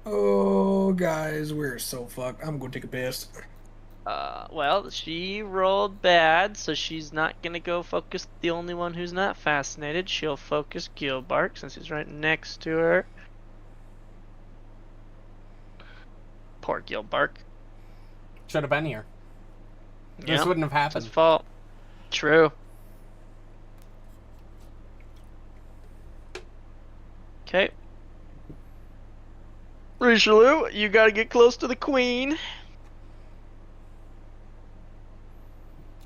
Oh, guys, we're so fucked. I'm going to take a piss. Well, she rolled bad, so she's not gonna go focus the only one who's not fascinated. She'll focus Gilbark since he's right next to her. Poor Gilbark. Should have been here. This Yeah, wouldn't have it's his happened. fault. True. Okay. Rishalou, you gotta get close to the queen.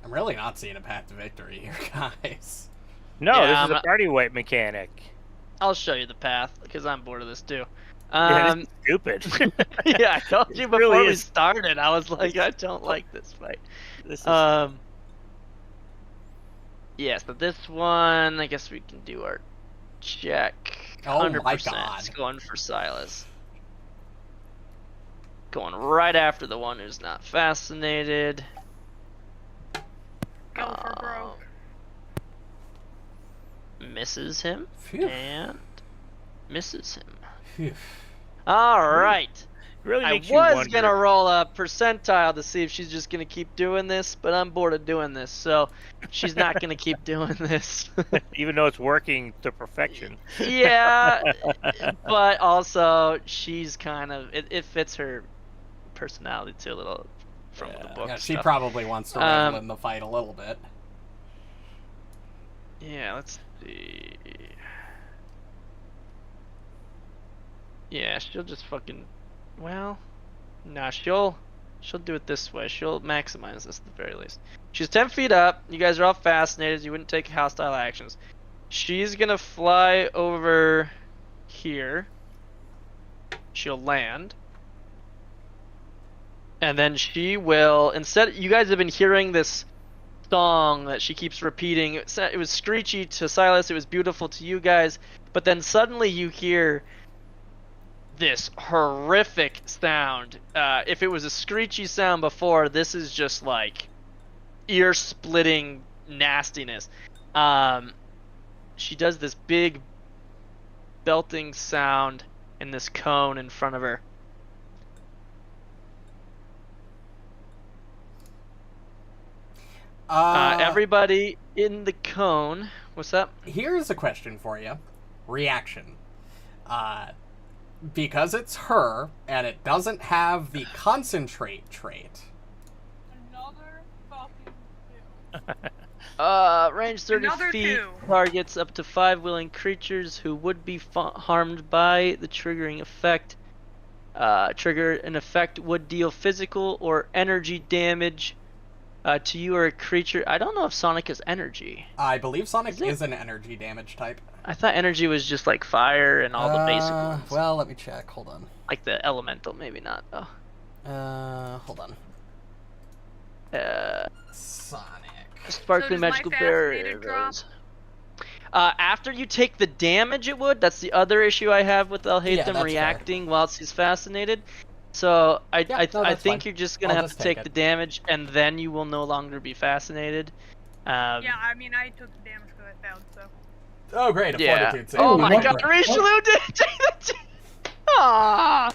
I'm really not seeing a path to victory here, guys. No, Yeah, this I'm is a not- party wipe mechanic. I'll show you the path because I'm bored of this too. Yeah, this is stupid. Yeah, I told you It before really we is. started. I was like, I don't like this fight. This is Yeah, so this one, I guess we can do our check. Oh 100% my God. It's going for Sylas. Going right after the one who's not fascinated. Go for broke. Misses him Phew. and misses him. Phew. All right. really I makes you was wonder. gonna roll a percentile to see if she's just gonna keep doing this, but I'm bored of doing this, so she's not gonna keep doing this. Even though it's working to perfection. Yeah, but also she's kind of it fits her personality too a little from the book. Yeah, she stuff. probably wants to revel in the fight a little bit. Yeah, let's see. Yeah, she'll just fucking. Well, nah, she'll do it this way. She'll maximize this at the very least. She's 10 feet up. You guys are all fascinated. You wouldn't take hostile actions. She's gonna fly over here. She'll land. And then she will, instead, you guys have been hearing this song that she keeps repeating. It was screechy to Sylas, it was beautiful to you guys, but then suddenly you hear this horrific sound. If it was a screechy sound before, this is just like ear-splitting nastiness. She does this big belting sound in this cone in front of her. Everybody in the cone. What's up? Here's a question for you. Reaction. Because it's her, and it doesn't have the concentrate trait. Another fucking Range 30 Another feet. 2. Targets up to 5 willing creatures who would be harmed by the triggering effect. Trigger an effect would deal physical or energy damage to you or a creature. I don't know if Sonic is energy. I believe Sonic it? is an energy damage type. I thought energy was just like fire and all the basic ones. Well, let me check. Hold on. Like the elemental, maybe not though. Hold on. Sonic. Sparkly So does my magical barrier fascinated drop? goes. After you take the damage, it would. That's the other issue I have with Alhatham that's reacting whilst he's fascinated. So I that's think fine. you're just gonna I'll have just to take take the it. damage, and then you will no longer be fascinated. Yeah, I mean, I took the damage because I failed, so. Oh, great. A Yeah. fortitude save. Oh Ooh, my what God, the- Rishalou did take the. Ah!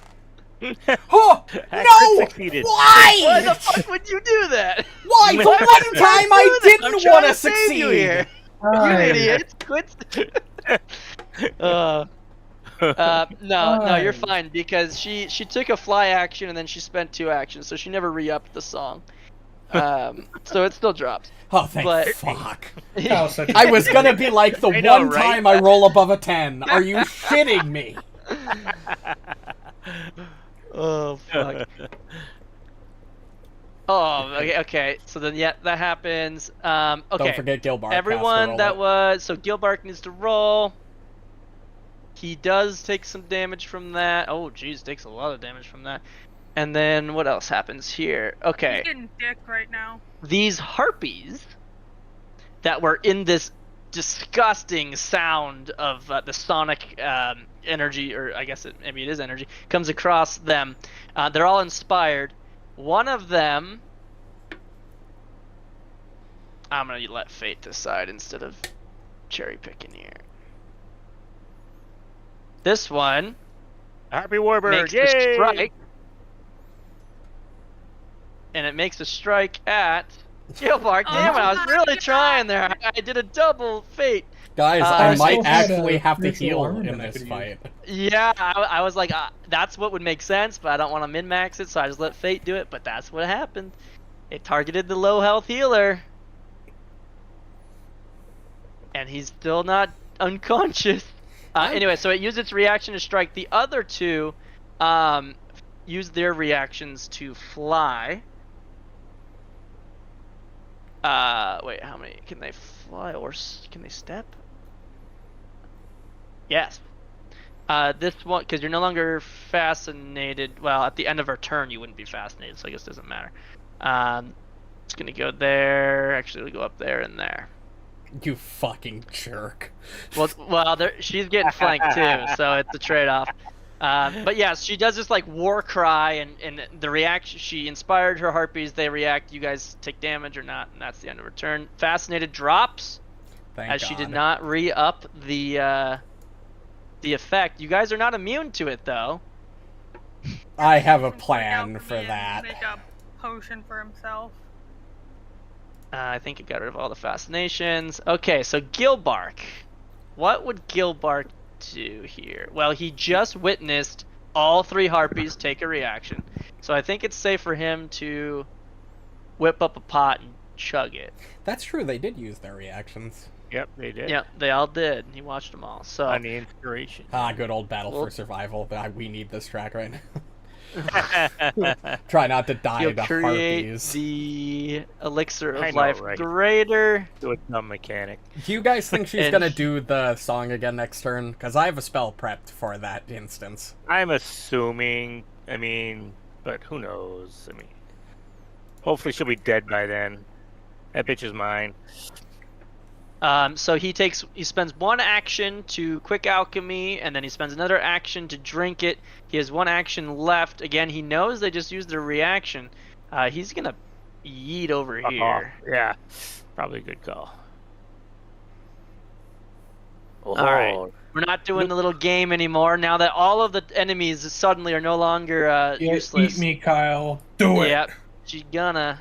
Oh, I no! succeeded. Why? Why the fuck would you do that? Why? The one time I I'm didn't trying want to to save succeed. you here. You idiot! Quit. No, you're fine because she took a fly action and then she spent 2 actions, so she never re-upped the song. So it still drops. Oh, thank But- fuck. That was such a- I was gonna be like the I know, one right? time I roll above a 10. Are you shitting me? Oh fuck. Oh, okay. So then, yeah, that happens. Okay. Don't forget Gilbark. has to Everyone roll that it. was so Gilbark needs to roll. He does take some damage from that. Oh, geez, takes a lot of damage from that. And then what else happens here? Okay, He's getting dick right now. these harpies that were in this disgusting sound of the sonic energy, or I guess maybe it is energy, comes across them. They're all inspired. One of them, I'm gonna let fate decide instead of cherry picking here. This one Happy Warbird, makes yay! a strike, and it makes a strike at Gilbark. Damn it, I was Oh really my trying there. I did a double fate. Guys, I I might still had a actually have to virtual heal arm in that I this could fight. Yeah, I was like, that's what would make sense, but I don't want to min-max it, so I just let fate do it, but that's what happened. It targeted the low health healer. and he's still not unconscious. Anyway, so it used its reaction to strike. The other two used their reactions to fly. Wait, how many? Can they fly or can they step? Yes. This one, because you're no longer fascinated. Well, at the end of our turn, you wouldn't be fascinated, so I guess it doesn't matter. It's gonna go there. Actually, it'll go up there and there. You fucking jerk. Well, she's getting flanked too, so it's a trade-off. But yeah, she does this like war cry, and the reaction, she inspired her harpies. They react. You guys take damage or not, and that's the end of her turn. Fascinated drops, Thank as God. she did not re-up the effect. You guys are not immune to it though. I have a Some plan quick for alchemy and that. Make a potion for himself. I think it got rid of all the fascinations. Okay, so Gilbark. What would Gilbark do here? Well, he just witnessed all 3 harpies take a reaction. So I think it's safe for him to whip up a pot and chug it. That's true, they did use their reactions. Yep, they did. Yep, they all did. He watched them all. So On the inspiration. Good old battle Well- for survival. We need this track right now. Try not to die he'll to create harpies. the elixir I of know, life right? greater. Do a dumb mechanic. Do you guys think she's And- gonna do the song again next turn? Because I have a spell prepped for that instance. I'm assuming. I mean, but who knows? I mean, hopefully she'll be dead by then. That bitch is mine. So he spends 1 action to quick alchemy, and then he spends another action to drink it. He has 1 action left. Again, he knows they just used their reaction. He's gonna yeet over here. Yeah, probably a good call. Oh, All right. We're not doing the little game anymore. Now that all of the enemies suddenly are no longer Yeah, useless. eat me, Kyle. Do it. Yep. She's gonna.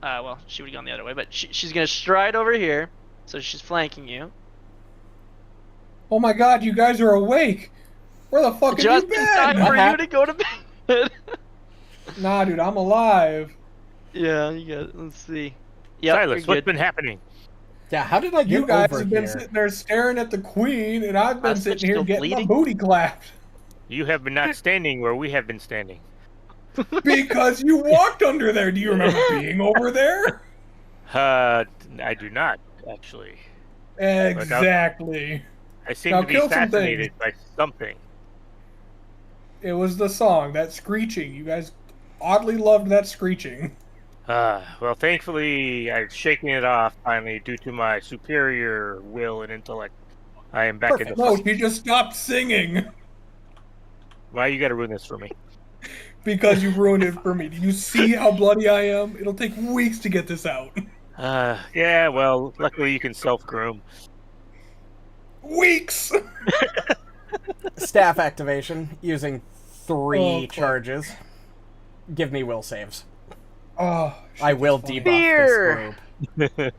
Well, she would have gone the other way, but she's gonna stride over here. So she's flanking you. Oh my God, you guys are awake. Where the fuck Just have you in time been? for you happened? to go to bed. Nah, dude, I'm alive. Yeah, you got it. Let's see. Yep, Sylas, you're what's good. been happening? Yeah, how did I get You guys over have been here? sitting there staring at the queen, and I've been Hostage sitting here still getting my bleeding? booty clapped. You have been not standing where we have been standing. Because you walked under there. Do you remember being over there? I do not, actually. Exactly. I seem Now to be kill some fascinated by something. It was the song, that screeching. You guys oddly loved that screeching. Well, thankfully, I've shaken it off finally due to my superior will and intellect. I am back in the No, fight. she just stopped singing Why you gotta ruin this for me? because you ruined it for me. Do you see how bloody I am? It'll take weeks to get this out. Yeah, well, luckily you can self-groom. Weeks! Staff activation using 3 Oh, fuck. charges. Give me will saves. Oh, I shit, will that's funny. debuff Fear. this group.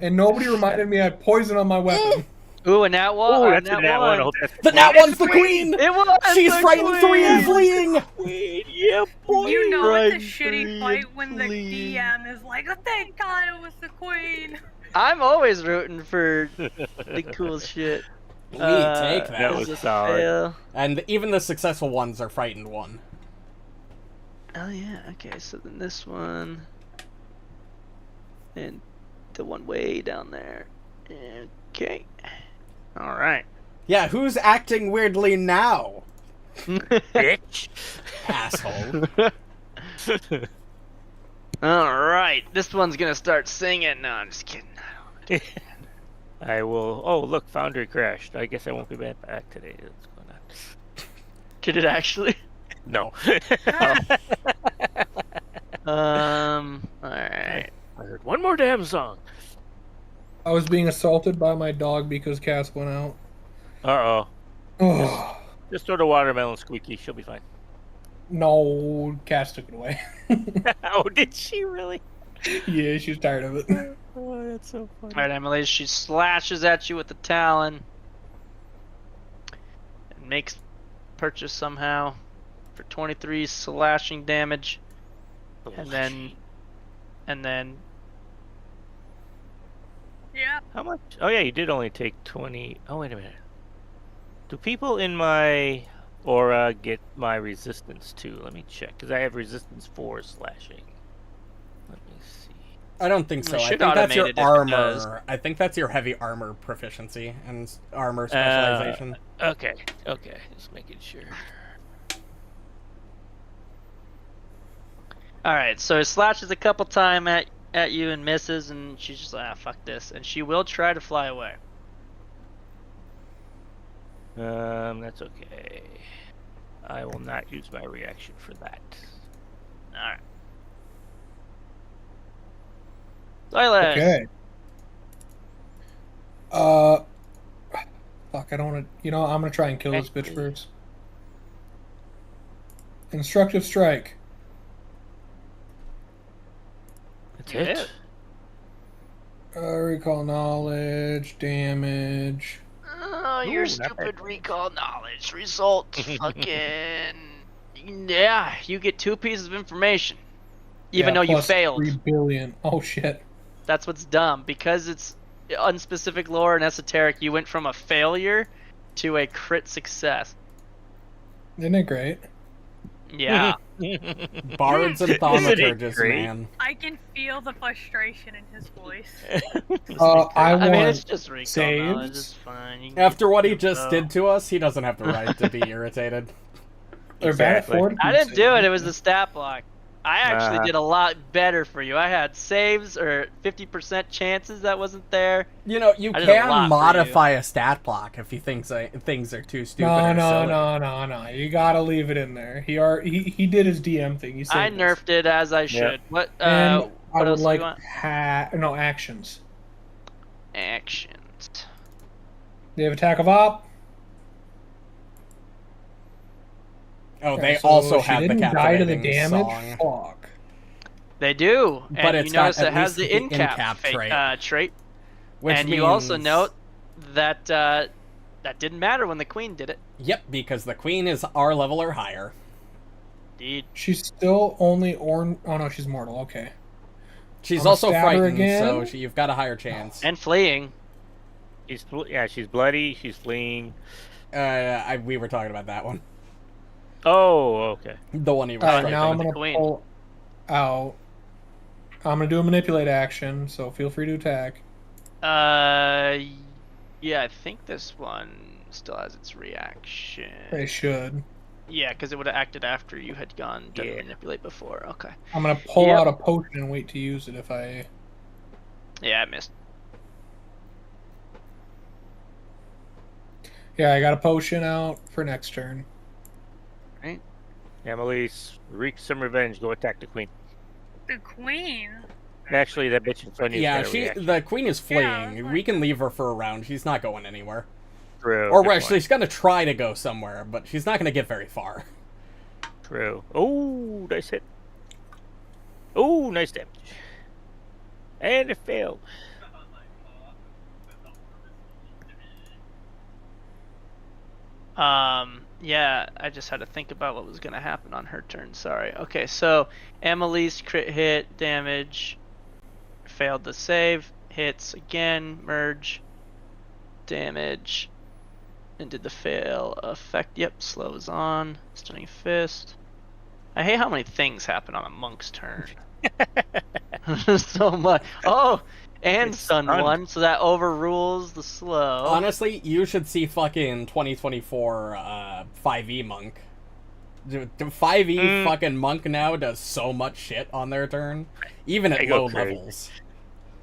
And nobody reminded me I had poison on my weapon. Ooh, and that one. Oh, that's a nat one. I hope that's The nat one's the queen! It was. She's the frightened 3 and queen! fleeing! Yeah, boy. You know Right, it's a shitty free fight and when the clean. DM is like, oh, thank God it was the queen. I'm always rooting for the cool shit. We take that. That was a solid. fail. And even the successful ones are frightened 1. Oh yeah. Okay. So then this one, and the one way down there. Okay. All right. Yeah, who's acting weirdly now? Bitch. Asshole. All right. This one's gonna start singing. No, I'm just kidding. I will. Oh, look, Foundry crashed. I guess I won't be back today. What's going on? Did it actually? No. All right. I heard one more damn song. I was being assaulted by my dog because Cass went out. Uh-oh. Oh, Just throw the watermelon squeaky. She'll be fine. no, Cass took it away. Oh, did she really? Yeah, she was tired of it. Oh, that's so funny. All right, Emily. She slashes at you with the talon and makes purchase somehow for 23 slashing damage, and then Yeah. How much? Oh yeah, you did only take 20. Oh wait a minute. Do people in my aura get my resistance too? Let me check, because I have resistance 4 slashing. Let me see. I don't think It so. I should think that's automate your it if it does. armor. I think that's your heavy armor proficiency and armor specialization. Okay, just making sure. All right, so it slashes a couple times at you and misses, and she's just like, fuck this, and she will try to fly away. That's okay. I will not use my reaction for that. All right. Sylas. Okay. Fuck, I don't want to... You know, I'm going to try and kill this bitch first. Instructive strike. That's You it. hit. Recall knowledge, damage. Oh, Ooh, your not bad. stupid recall knowledge result. Fucking. Yeah, you get 2 pieces of information. Even though you plus failed. 3 billion. Oh, shit. That's what's dumb. Because it's unspecific lore and esoteric, you went from a failure to a crit success. Isn't it great? Yeah. Bards and thaumaturgists, great? man. I can feel the frustration in his voice. I I mean, want it's just recall knowledge. saves. It's fine. You can After what he get just info. did to us, he doesn't have the right to be irritated. They're bad at Exactly. fortitude I didn't do it. saves. It was the stat block. I actually did a lot better for you. I had saves or 50% chances that wasn't there. You know, you I did a lot can for modify a stat block if you think things are too stupid or silly. No. You gotta leave it in there. He did his DM thing. He I saved us. nerfed it as I should. What And what I would else like do you want? actions. Actions. They have attack of op. Oh, Okay, they so also she have the didn't die to the captivating damage. song. Fuck. They do. But And it's you got notice at it has least the the in-cap in-cap trait. Which And means... you also note that that didn't matter when the queen did it. Yep, because the queen is our level or higher. Indeed. She's still only Oh no, she's mortal. Okay. She's I'm gonna also stab her frightened, again. so you've got a higher chance. And fleeing. She's bloody. She's fleeing. We were talking about that one. Oh, okay. The one he was Alright, striking. now I'm the gonna queen. pull out. I'm gonna do a manipulate action, so feel free to attack. Yeah, I think this one still has its reaction. They should. Yeah, because it would have acted after you had done Yeah. manipulate before. Okay. I'm gonna pull Yep. out a potion and wait to use it if I. Yeah, I missed. Yeah, I got a potion out for next turn. Right. Amalisce, wreak some revenge. Go attack the queen. The queen. Actually, that bitch in front of you. Yeah, the queen is Yeah, fleeing. We can leave her for a round. She's not going anywhere. True. Or good well, point. she's gonna try to go somewhere, but she's not gonna get very far. True. Oh, nice hit. Oh, nice damage. And it failed. Yeah, I just had to think about what was going to happen on her turn. Sorry. Okay, so Amalisce crit hit, damage, failed the save, hits again, merge, damage, and did the fail effect. Yep, slows on, stunning fist. I hate how many things happen on a monk's turn. So much. Oh, and It's stun stunned. one, so that overrules the slow. Honestly, you should see fucking 2024 5e monk. Dude, the 5e fucking monk now does so much shit on their turn, even at They go low crazy. levels.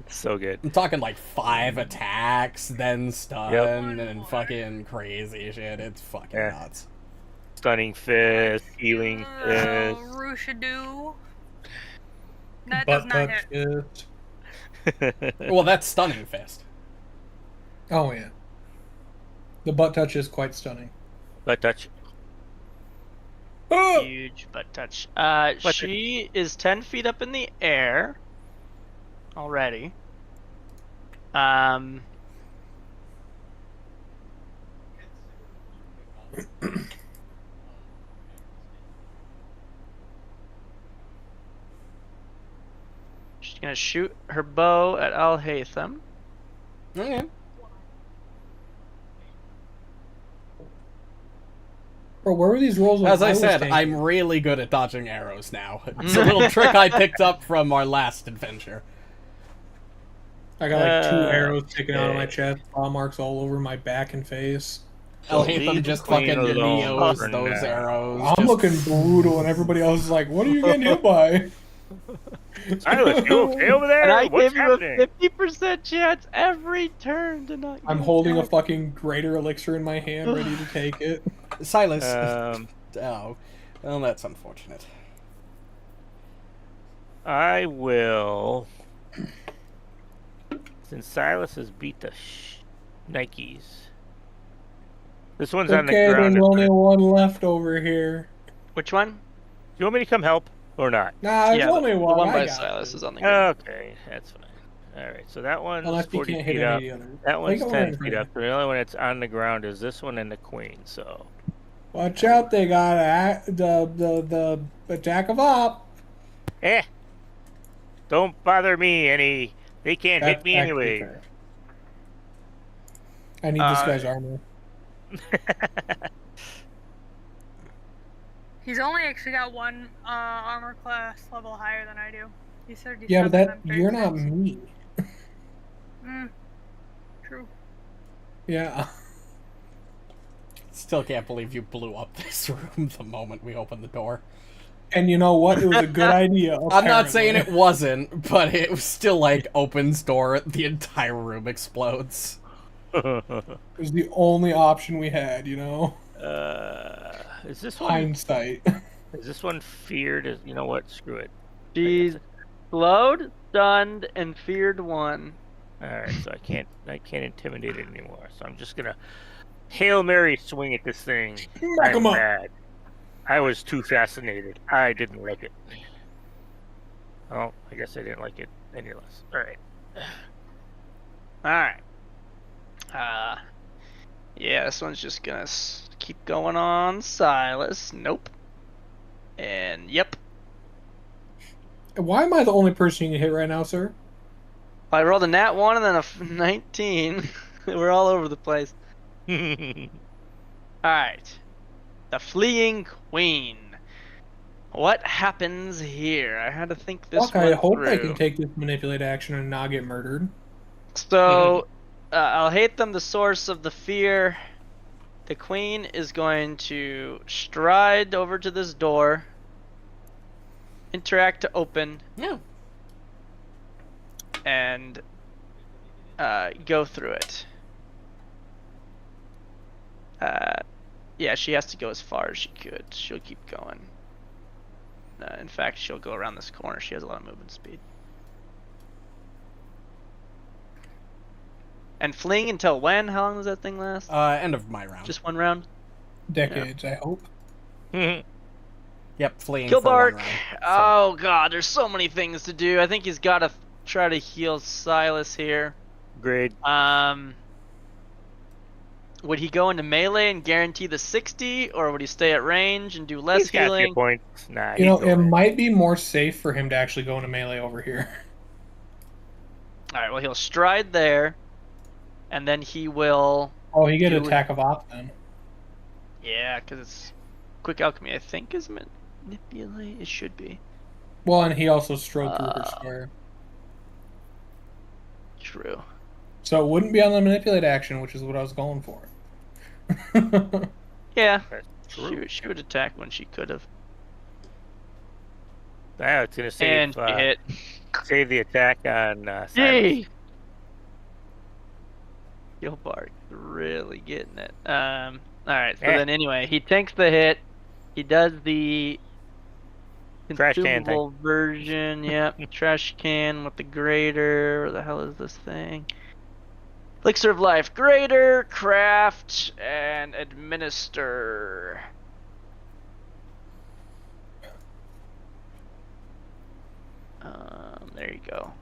It's so good. I'm talking like 5 attacks, then stun, Yep. and fucking crazy shit. It's fucking Yeah. nuts. Stunning fist, healing fist. Rushadoo. That Butt does not touch hit. it. Well, that's stunning fist. Oh yeah. The butt touch is quite stunning. Butt touch. Oh! Huge butt touch. Butt She is 10 feet up in the air already. She's gonna shoot her bow at Alhatham. Okay. Bro, where were these rolls? When As I was said, tanking? I'm really good at dodging arrows now. It's a little trick I picked up from our last adventure. I got like 2 arrows sticking out of my okay. chest, claw marks all over my back and face. So Alhatham leave just the queen fucking alone Neos for those now. arrows. I'm just... looking brutal, and everybody else is like, "What are you getting hit by?" Silas, you okay over there? And I What's gave you happening? a 50% chance every turn to not. I'm get holding a attacked. fucking greater elixir in my hand, ready to take it. Sylas. Um, Well, that's unfortunate. I will. Since Silas has beat the Nikes. This one's on the Okay, ground. there's only one left over here. Which one? Do you want me to come help or not? Nah, there's Yeah, only the one. one I by got Sylas it. is on the ground. Okay, that's fine. All right, so that one's Unless you 40 can't hit feet any up. of the others. That one's Take it 10 right in feet front of up. The only one that's on the ground is this one and the queen. So Watch out! They got the attack of op. don't bother me any. They can't hit That's me actually anyway. fair. I need this guy's armor. He's only actually got one armor class level higher than I do. He's 37. Yeah, but that I'm you're not 36. me. True. Yeah. Still can't believe you blew up this room the moment we opened the door. And you know what? It was a good idea. I'm not saying it apparently. wasn't, but it was still like opens door, the entire room explodes. It was the only option we had, you know? Is this one? Hindsight. Is this one feared? You know what? Screw it. She's slowed, stunned, and feared one. All right, so I can't intimidate it anymore. So I'm just gonna Hail Mary swing at this thing. Knock I'm him up. mad. I was too fascinated. I didn't like it. Oh, I guess I didn't like it any less. All right. Alright. Yeah, this one's just gonna keep going on. Sylas. Nope. And yep. Why am I the only person you can hit right now, sir? I rolled a nat 1 and then a 19. We're all over the place. Alright. The Fleeing Queen. What happens here? I had to think this Fuck, one I hope through. I can take this manipulate action and not get murdered. So, Alhatham, the source of the fear. The queen is going to stride over to this door, interact to open, Yeah. and go through it. Yeah, she has to go as far as she could. She'll keep going. In fact, she'll go around this corner. She has a lot of movement speed. And fleeing until when? How long does that thing last? End of my round. Just one round? Decades, I hope. Yep, fleeing for one Gilbark. round. Oh god, there's so many things to do. I think he's got to try to heal Sylas here. Great. Would he go into melee and guarantee the 60, or would he stay at range and do less He's got healing? hit points. Nah, You know, he's it going. might be more safe for him to actually go into melee over here. Alright, well he'll stride there, and then he will... Oh, he get Do it. attack of op then. Yeah, because it's quick alchemy, I think, is manipulate. It should be. Well, and he also strode through her square. True. So it wouldn't be on the manipulate action, which is what I was going for. Yeah, True. she would attack when she could have. Now it's gonna And save she hit. save the attack on Silas. Yay! Gilbark really getting it. Alright, so then anyway, he tanks the hit. He does the Trash can consumable version. Yep, trash can with the grater. Where the hell is this thing? Elixir of Life, grater, craft, and administer. There you go.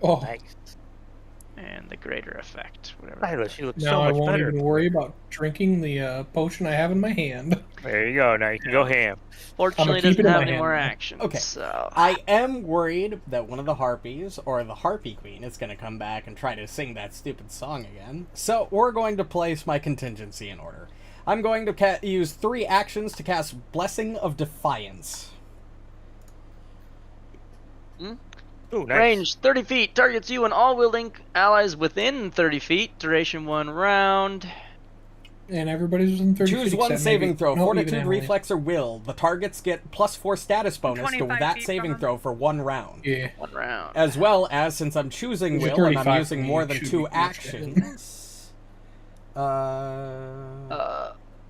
Oh, Nice. And the greater effect, whatever. that Silas, is. you look now so I much won't better. even worry about drinking the potion I have in my hand. There you go. Now you can go ham. Fortunately, it keep it doesn't in have my any hand more now. actions. Okay. So. I am worried that one of the harpies, or the harpy queen, is going to come back and try to sing that stupid song again. So we're going to place my contingency in order. I'm going to use 3 actions to cast Blessing of Defiance. Ooh, nice. Range 30 feet. Targets you and all wielding allies within 30 feet. Duration 1 round. And everybody's within 30 Choose feet one except saving maybe- throw, no, even Fortitude, Emily. Reflex, or Will. The targets get +4 status bonus to 25 that feet saving from throw for 1 round. Yeah. 1 round. As well as, since I'm choosing You're Will and I'm 35 using from more you, than should 2 be good. actions,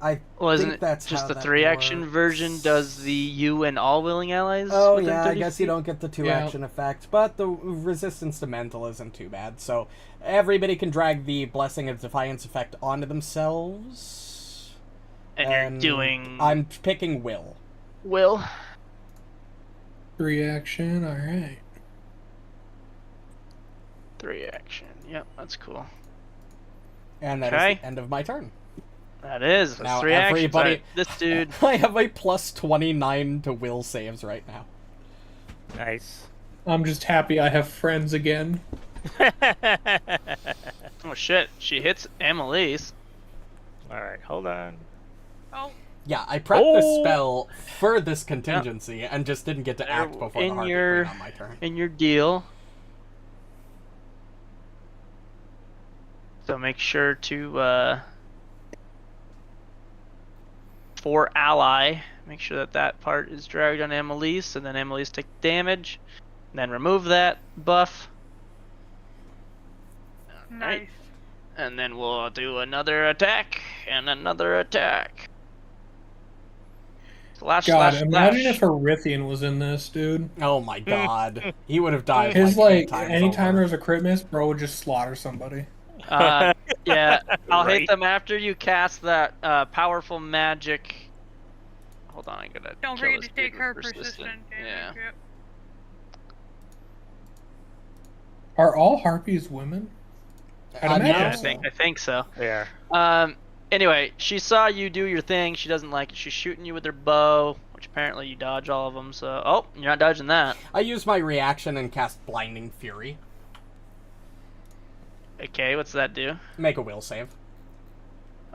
I Wasn't think it that's just how the that 3-action works. version does the you and all willing allies? Oh within yeah, I 30 guess feet? you don't get the 2 Yeah. action effect, but the resistance to mental isn't too bad. So everybody can drag the Blessing of Defiance effect onto themselves. And you're doing I'm picking Will. will. 3 action, alright. 3 action. Yep, that's cool. And that is Okay. the end of my turn. That is. That's Now 3 actions. everybody- Alright, this dude. I have a +29 to Will saves right now. Nice. I'm just happy I have friends again. Oh shit, she hits Amalisce. All right, hold on. Oh, Yeah, I prepped the Oh! spell for this contingency and just didn't get to act before the In Harpy your- Queen on my turn. In your deal. So make sure to, for ally, make sure that that part is dragged on Amalisce, and then Amalisce take damage. And then remove that buff. Alright. nice. And then we'll do another attack, and another attack. Slash, God, slash, imagine slash. if Harithian was in this, dude. Oh my god. He would have died His, like 8 like, times anytime over. there's a crit miss, bro would just slaughter somebody. Yeah, I'll Right. hit them after you cast that powerful magic. Hold on, I gotta. Don't kill forget this to take dude her with persistent damage. Yeah. Yep. Are all harpies women? I'd imagine Yeah, so. I think so. There. Anyway, she saw you do your thing. She doesn't like it. She's shooting you with her bow, which apparently you dodge all of them. So, oh, you're not dodging that. I used my reaction and cast Blinding Fury. Okay, what's that do? Make a will save.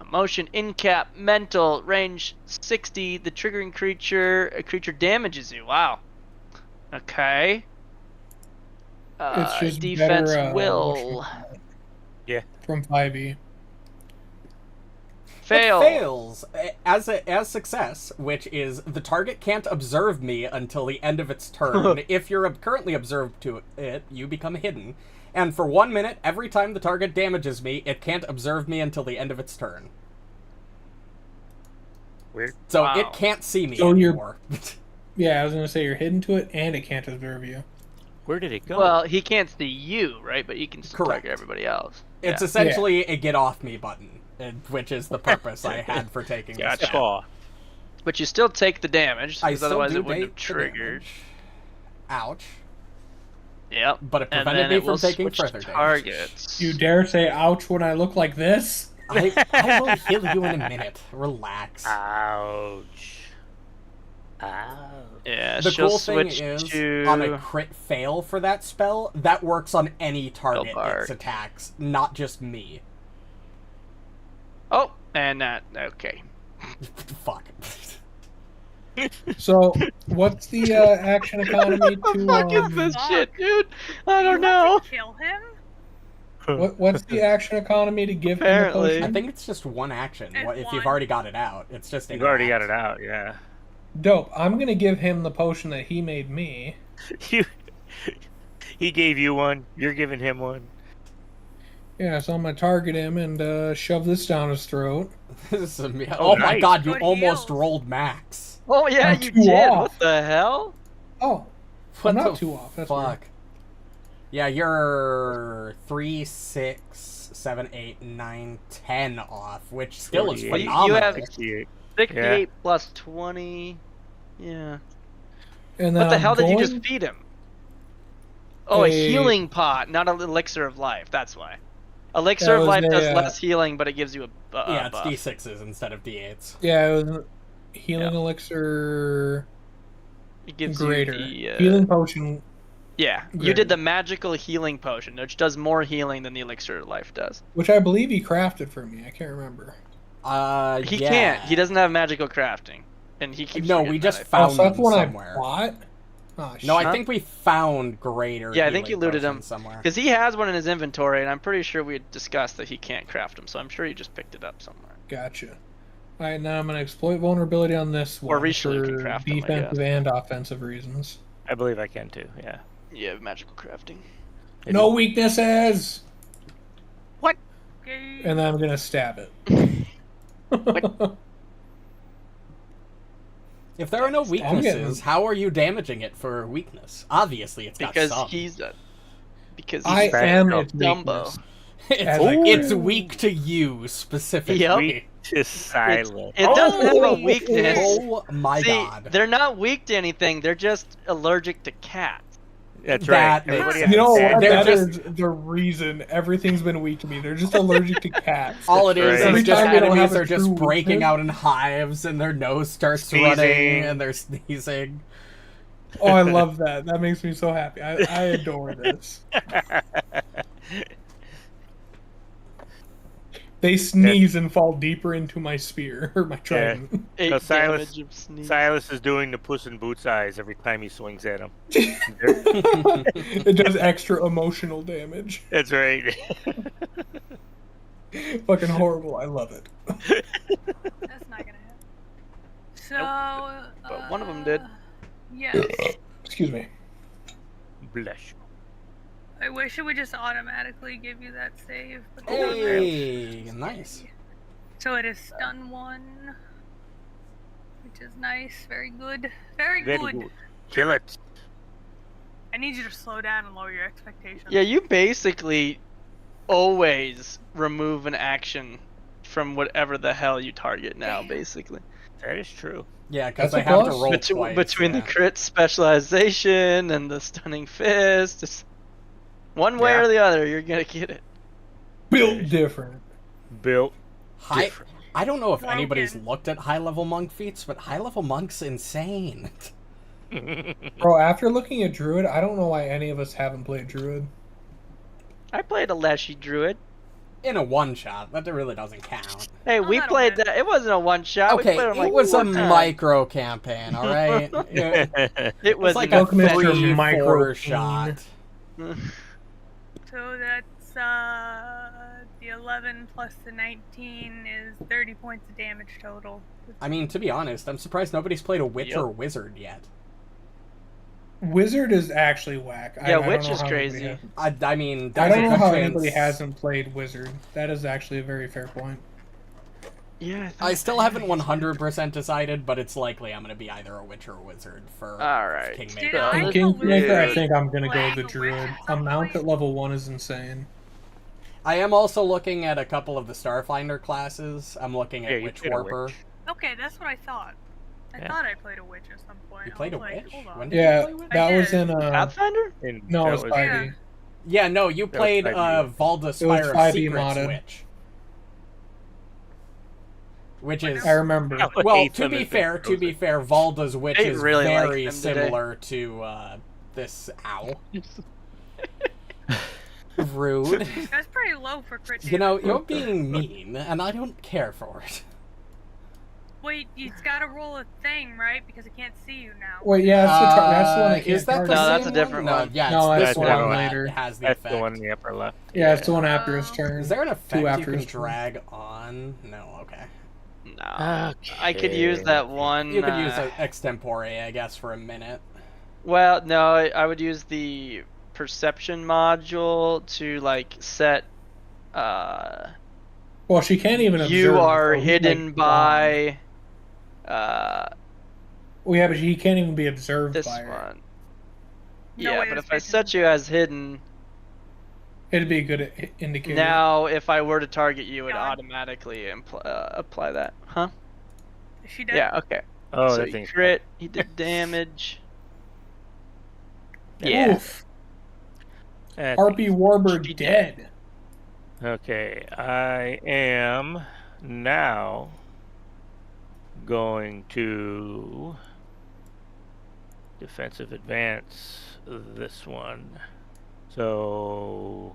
Emotion, incap, mental, range 60. The triggering a creature damages you. Wow. Okay. It's just Defense better, will. From 5e. Fail. It fails as success, which is the target can't observe me until the end of its turn. If you're currently observed to it, you become hidden. And for 1 minute, every time the target damages me, it can't observe me until the end of its turn. Weird. So Wow. it can't see me So you're- anymore. Yeah, I was gonna say you're hidden to it, and it can't observe you. Where did it go? Well, he can't see you, right? But he can still Correct. target everybody else. It's Yeah. essentially a get off me button, which is the purpose I had for taking this. Gotcha. spell. But you still take the damage, I because still otherwise do it wouldn't have take the triggered. damage. Ouch. Yep. But it And prevented then me it from will taking switch further damage. targets. You dare say ouch when I look like this? I will heal you in a minute. Relax. Ouch. Ouch. Yeah, The she'll cool thing switch is, to... on a crit fail for that spell, that works on any target Gilbark. its attacks, not just me. Oh, and that... Okay. Fuck. So, what's the action economy What the to fuck is this Fuck. shit, dude? I don't You know. want to kill him? what's the action economy to give him the Apparently. potion? I think it's just one action. It's If you've one. already got it out, it's just You've already got interact. it out, yeah. Dope. I'm gonna give him the potion that he made me. You, he gave you one. You're giving him one. Yeah, so I'm gonna target him and shove this down his throat. This is oh my nice. god, you Good almost heals. rolled max. Oh, yeah, I'm you too did. off. What the hell? Oh, What I'm not the too off. That's fuck? Yeah, you're 3, 6, 7, 8, 9, 10 off, which still is 48. phenomenal. You have 68. 68 plus 20. Yeah. weird. And then What the I'm hell did you going- just feed him? Oh, a A- healing pot, not an elixir of life. That's why. Elixir That of was life a, does less healing, but it gives you a Yeah, it's buff. D6s instead of D8s. Yeah, Healing elixir It gives greater. you the Healing potion. Yeah, you greater. did the magical healing potion, which does more healing than the elixir of life does. Which I believe he crafted for me. I can't remember. He yeah. can't. He doesn't have magical crafting, and he keeps. No, forgetting we that, just I think. found so that's them one somewhere. I bought? Oh, No, I Huh? think we found greater. Yeah, I think you healing looted potions them somewhere. because he has one in his inventory, and I'm pretty sure we had discussed that he can't craft them. So I'm sure he just picked it up somewhere. Gotcha. Alright, now I'm going to exploit vulnerability on this Or one Rishalou can for craft them, I defensive guess. and offensive reasons. I believe I can too. Yeah. Yeah, magical crafting. No weaknesses! Okay. And then I'm going to stab it. If there are no I'm getting- weaknesses, how are you damaging it for weakness? Obviously, it's got Because some. he's I Fat am girl. its Dumbo. weakness. it's, As I it's crit. weak to you specifically. Yep. Weak to silent. It doesn't have a weakness. Oh my See, god. they're not weak to anything. They're just allergic to cats. That's That right. makes Everybody sense. You know has what? They're That just- is the reason everything's been weak to me. They're just allergic to cats. All it is right. is Every just time they don't enemies have a are just true breaking weakness. out in hives and their nose starts Sneezing. running and they're sneezing. Oh, I love that. That makes me so happy. I adore this. They sneeze and fall deeper into my spear or my trident. 8 So Sylas- damage of sneeze. Sylas is doing the Puss in Boots eyes every time he swings at him. It does extra emotional damage. That's right. Fucking horrible. I love it. That's not gonna happen. So. But one of 'em did. Yes. Excuse me. Blush. I wish it would just automatically give you that save. But Hey, nice. So it is stun 1. Which is nice. Very good. Very, Very good. good. Kill it. I need you to slow down and lower your expectations. Yeah, you basically always remove an action from whatever the hell you target now, basically. That is true. Yeah, because That's I a have to plus. roll Between twice. the yeah. crit specialization and the stunning fist, it's one way Yeah. or the other, you're gonna get it. Built different. Built High, different. I don't know if Broken. anybody's looked at high-level monk feats, but high-level monk's insane. Bro, after looking at Druid, I don't know why any of us haven't played Druid. I played a Leshy Druid. In a one-shot, that really doesn't count. Hey, we that'll played hit. that. It wasn't a one shot. Okay, we played it like was a one time. micro campaign, all right. Yeah, It was it's like an a Welcome, Mr. offensive- Micro 3-4 shot. So that's the 11 plus the 19 is 30 points of damage total. I mean, to be honest, I'm surprised nobody's played a witch Yep. or wizard yet. Wizard is actually whack. Yeah, I don't Witch know is how anybody crazy. hasn't- I mean, I there's don't a know good how chance- anybody hasn't played Wizard. That is actually a very fair point. Yeah, I still haven't 100% decided, but it's likely I'm going to be either a witch or a wizard for Alright. Kingmaker. Dude, I In was Kingmaker, I literally think I'm gonna go playing the a witch Druid. at some A mount point. at level 1 is insane. I am also looking at a couple of the Starfinder classes. I'm looking at Yeah, you Witch played a Warper. witch. Okay, that's what I thought. I Yeah. thought I played a witch at some point. You I played a was like, witch? hold on. When did Yeah, you play witch? that I was did. in Pathfinder? And no, that it was was- 5e. Yeah, no, you was played 5e. Valda was Spire of 5e Secrets modded. Witch. Which is... I remember. I Well, hate to them be as fair, Valda's Witch They is really like very them today. similar to this owl. Rude. That's pretty low for crit You know, damage. you're being mean, and I don't care for it. Wait, you gotta roll a thing, right? Because I can't see you now. Wait, yeah, that's the one I can't Is that the target. No, that's same a different one? one. No, yeah, No, it's that's this the one one that later. has the That's effect. the one in the upper left. Yeah, it's the one after his Oh. turn. Is there an effect you after can his turn. drag on? No, okay. No. I could use that one. You could use an extempore, I guess, for a minute. Well, no, I would use the perception module to like set. Well, she can't even observe. You are so he's, hidden like, by. Well, yeah, but he can't even be observed This by her. one. No Yeah, way but this if I bitch is- set you as hidden, It'd be a good indicator. now if I were to target you, it would God. automatically apply that. Huh? Is she dead? Yeah. Okay. Oh, so that he thing's crit. He did damage. Yeah. Oof. That Harpy thing's- Warbird She dead. Okay, I am now going to defensive advance this one. So,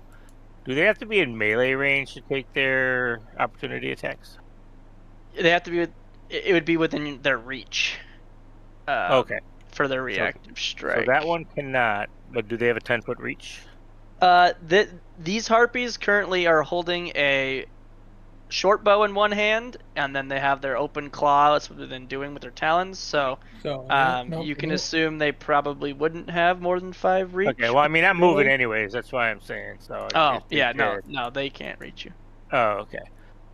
do they have to be in melee range to take their opportunity attacks? They have to be. It would be within their reach. Okay. For their reactive strike. So that one cannot. But do they have a 10-foot reach? These harpies currently are holding a short bow in one hand, and then they have their open claw. That's what they've been doing with their talons. So, you can assume they probably wouldn't have more than 5 reach. Okay. Well, I mean, I'm moving anyways. That's why I'm saying. So. No, they can't reach you. Oh, okay.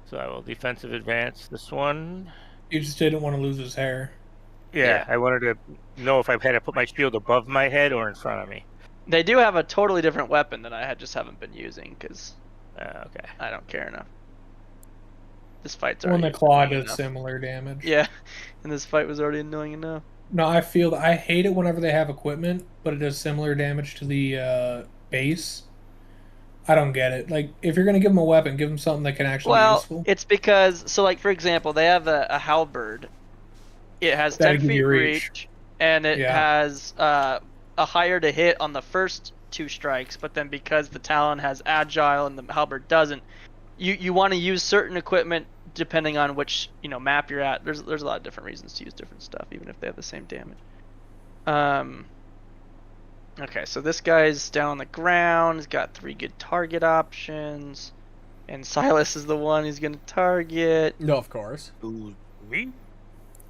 So I will defensive advance this one. You just didn't want to lose his hair. Yeah, I wanted to know if I had to put my shield above my head or in front of me. They do have a totally different weapon that I just haven't been using because okay. I don't care enough. This fight's When already the claw does enough. similar damage. Yeah, and this fight was already annoying enough. No, I hate it whenever they have equipment, but it does similar damage to the base. I don't get it. Like, if you're gonna give them a weapon, give them something that can actually be useful. It's because for example, they have a halberd. It has 10 feet reach, and it has a higher to hit on the first 2 strikes. But then because the talon has agile and the halberd doesn't, you want to use certain equipment depending on which map you're at. There's a lot of different reasons to use different stuff, even if they have the same damage. Okay, so this guy's down on the ground. He's got 3 good target options, and Sylas is the one he's gonna target. No, of course. Ooh, me?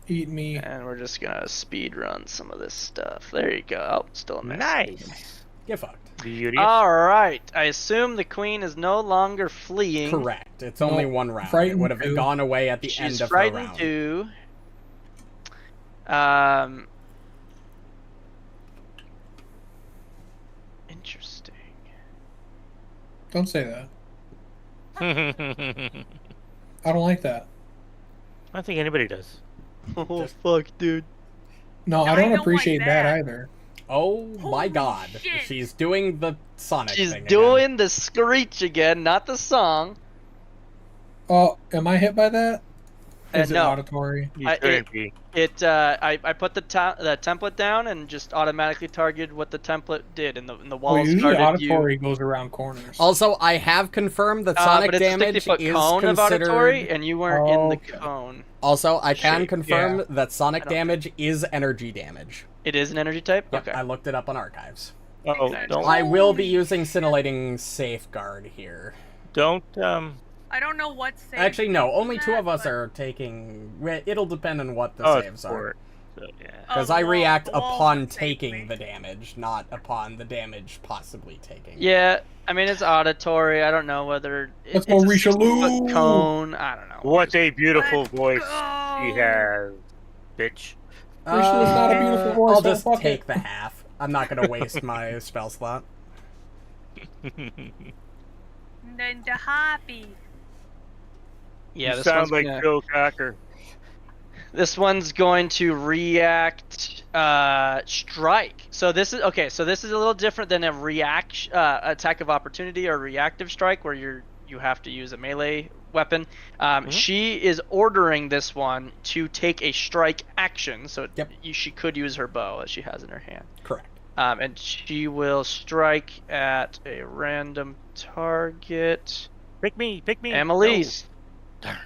Eat me. And we're just gonna speed run some of this stuff. There you go. Oh, still a miss. Nice. Get fucked. Beauty. Alright, I assume the queen is no longer fleeing. Correct. It's only 1 round. It frightened would have too. gone away at the end She's of the frightened round. too. Interesting. Don't say that. I I don't like that. don't think anybody does. Oh fuck, dude. No, I I don't don't appreciate like that that. either. Oh my Holy god. shit. She's doing the Sonic She's thing doing again. the screech again, not the song. Oh, am I hit by that? Is it No. auditory? You I- couldn't be. I put the template down and just automatically targeted what the template did, and the Well, walls usually guarded you. auditory goes around corners. Also, I have confirmed that Sonic but it's a damage 60-foot is cone of auditory, considered... and you weren't in the Okay. cone. Also, I can Shape. confirm Yeah. that Sonic I don't damage is energy damage. It is an energy type? Yep, Okay. I looked it up on archives. Oh, Exactly. I will be using Scintillating Safeguard here. don't. I don't know what save. Actually, no, only 2 of us but- are taking... It'll depend on what the Oh, it's saves are. for it. So, yeah. Because Oh, I the react wall upon would save taking me. the damage, not upon the damage possibly taking. Yeah, I mean, it's auditory. I don't know whether Let's it's go, a Rishalou! 60-foot cone. I don't know. What a beautiful Let's voice go. he has, bitch. Rishalou is not a beautiful voice, I'll so just fuck take it. the half. I'm not going to waste my spell slot. And then the happy. Yeah, you this sound one's like gonna- Joe Cocker. This one's going to react strike. So this is okay. So this is a little different than a attack of opportunity or reactive strike, where you have to use a melee weapon. She is ordering this one to take a strike action. So Yep. she could use her bow that she has in her hand. Correct. And she will strike at a random target. Pick me. Amalisce. Yeah,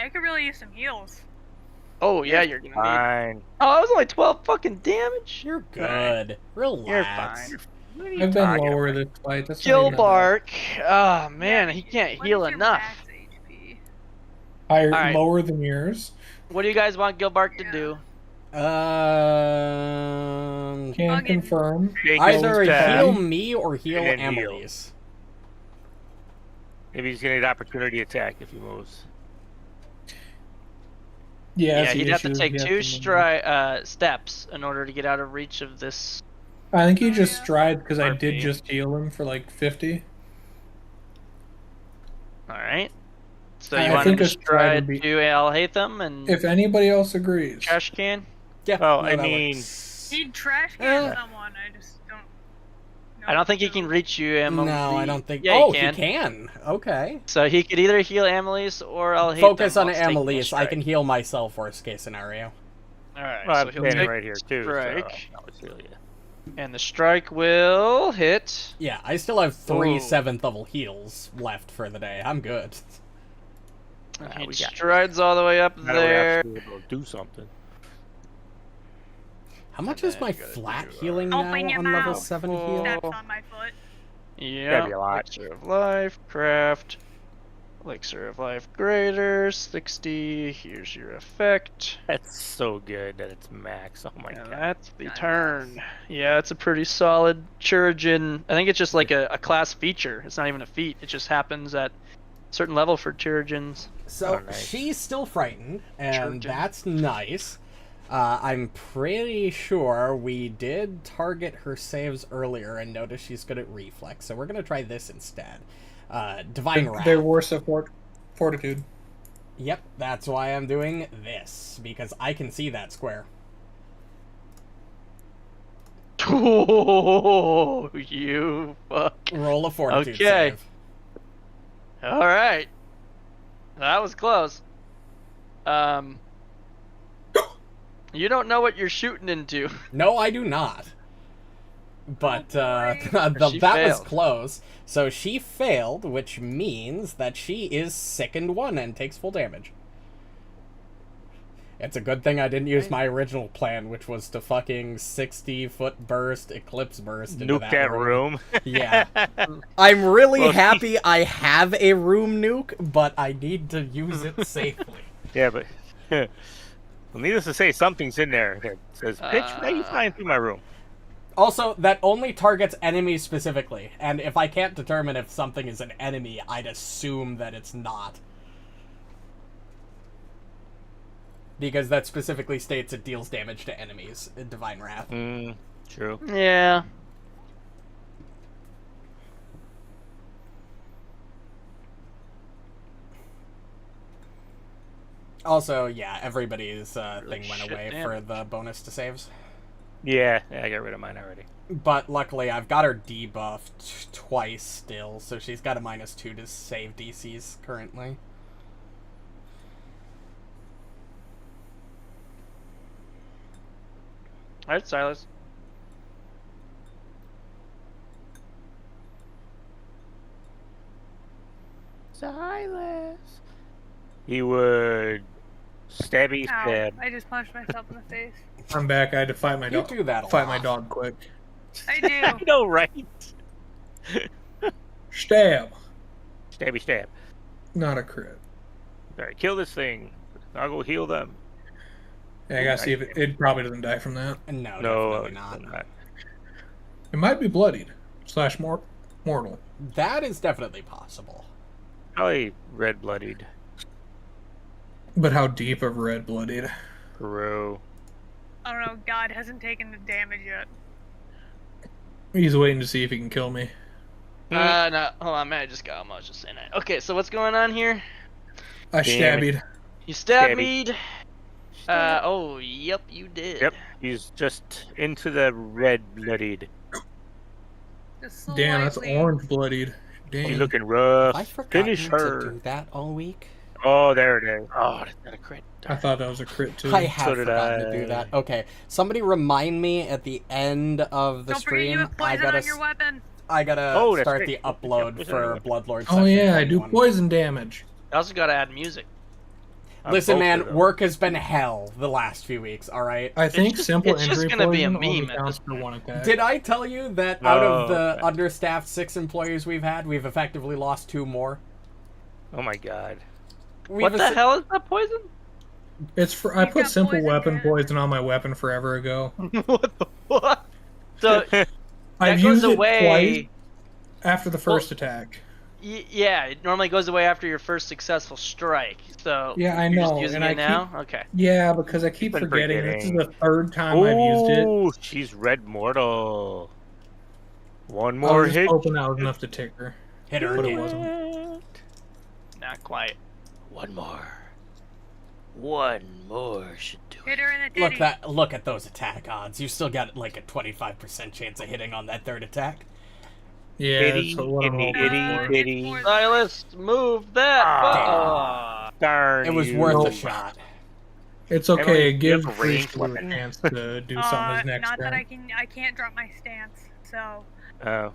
I could really use some heals. Oh yeah, you're gonna No. need. Fine. Oh, that was only 12 fucking damage. You're good. Relax. You're fine. What are you I've been talking lower about? this fight. That's not even a bad- Gilbark. Oh man, he can't What heal is your enough. max HP? Higher, Alright. lower than yours. What do you guys want Gilbark to Yeah. do? Can Fucking- confirm. Take Either his tab. heal me or heal And then heal. Amalisce. Maybe he's gonna need opportunity attack if he moves. Yeah, Yeah, that's the he'd have to issue. take He'd have 2 to move. steps in order to get out of reach of this. I think he just Yeah. stride because I did RP. just heal him for like 50. All right. So I you want think to a stride stride would be- to Alhatham and If anybody else agrees. trash can? Yeah. Well, no, I that mean- works. He'd trash can Uh. someone. I just don't I don't think he can reach you, Amalisce. No, I don't think. Yeah, oh, he can. He can. Okay. So he could either heal Amalisce or Alhatham. Focus on while taking a Amalisce. I strike. can heal myself. Worst case scenario. All right. Well, so I'm he'll standing take right here too. strike. So I'll heal you. And the strike will hit. Yeah, I still have 3 Ooh. 7th level heals left for the day. I'm good. And we he got strides all the way up Now that we're there. actually able to do something. How much And is my then you gotta flat do, healing now Open your on level mouth. 7 Oh. heal? Steps on my foot. Yeah. Gotta be a lot. Elixir of life, craft. Elixir of life greater, 60. Here's your effect. That's so good that it's max. Oh my And god. that's the Nice. turn. Yeah, it's a pretty solid Chirurgeon. I think it's just like a class feature. It's not even a feat. It just happens at a certain level for Chirurgeons. So Oh, nice. she's still frightened, and Chirurgeon. that's nice. I'm pretty sure we did target her saves earlier and notice she's good at reflex, so we're gonna try this instead. Divine Wrath. They're worse at fortitude. Yep, that's why I'm doing this, because I can see that square. Oh, you fuck. Roll a fortitude Okay. save. All right. That was close. You don't know what you're shooting into. No, I do not. But She that was failed. close. So she failed, which means that she is sickened 1 and takes full damage. It's a good thing I didn't use my original plan, which was to fucking 60-foot burst, eclipse burst into Nuke that room. Yeah. I'm really Well, happy I have a room nuke, but I need to use it safely. Yeah, but well, needless to say, something's in there that says, "Bitch, how you flying through my room?" Also, that only targets enemies specifically, and if I can't determine if something is an enemy, I'd assume that it's not. Because that specifically states it deals damage to enemies in Divine Wrath. True. Yeah. Also, yeah, everybody's Really thing went shit away damage. for the bonus to saves. Yeah, I got rid of mine already. But luckily, I've got her debuffed twice still, so she's got a -2 to save DCs currently. All right, Sylas. Silas. He would stabby Ow. stab. I just punched myself in the face. I'm back. I had to fight my You dog. do that a Fight lot. my dog quick. I do. I know, right? Stab. Stabby stab. Not a crit. Alright, kill this thing. I'll go heal them. Yeah, I gotta see if it probably doesn't die from that. No, No, definitely not. It might be bloodied / mortal. That is definitely possible. Probably red-blooded. But how deep of red bloodied? Peru. I don't know. God hasn't taken the damage yet. He's waiting to see if he can kill me. No, hold on, man. I just got. I was just saying that. Okay, so what's going on here? I Damn it. stabbied. You stabbed Stabby. me. Oh, yep, you did. Yep, he's just into the red-blooded. Just Damn, that's slightly. orange bloodied. Damn. He's looking rough. I forgot Finish to her. do that all week. Oh, there it is. Oh, that's not a crit. I thought that was a crit too. I have So did forgotten to I. do that. Okay, somebody remind me at the end of the Don't forget you stream. have poison on your weapon. I gotta Oh, that's start right. the upload Yep, for yep. Bloodlord. Oh Session yeah, I do 21. poison damage. I also gotta add music. On Listen, both man, of them. work has been hell the last few weeks. All right. I think just- simple it's just injury gonna be a poison only meme at counts this for one attack. Did I tell you that out of No, the okay. understaffed 6 employees we've had, we've effectively lost 2 more? Oh my god. What the hell is that poison? It's for I He's put got simple poison weapon gas. poison on my weapon forever ago. What the what? So I've goes used away- it twice after the first attack. yeah, it normally goes away after your first successful strike. So Yeah, I you're know, just using and it I now. Okay. Yeah, because I keep been forgetting. This is forgetting. the third time I've used it. Oh, she's red mortal. One I more was just hit. hoping that was enough to tick her. Hit her But it again. wasn't. Not quite. One more. One more should do Hit it. her in the titty. Look at those attack odds. You still got like a 25% chance of hitting on that third attack. Yeah, Itty, that's what I'm itty, hoping itty, for. itty. It's more Silas, move that. Ah. Darn It was you. worth a Nope. shot. It's okay. Emily, you have Give a ranged Rishalou a weapon. chance to do something his next not that turn. I can't drop my stance. So, Oh.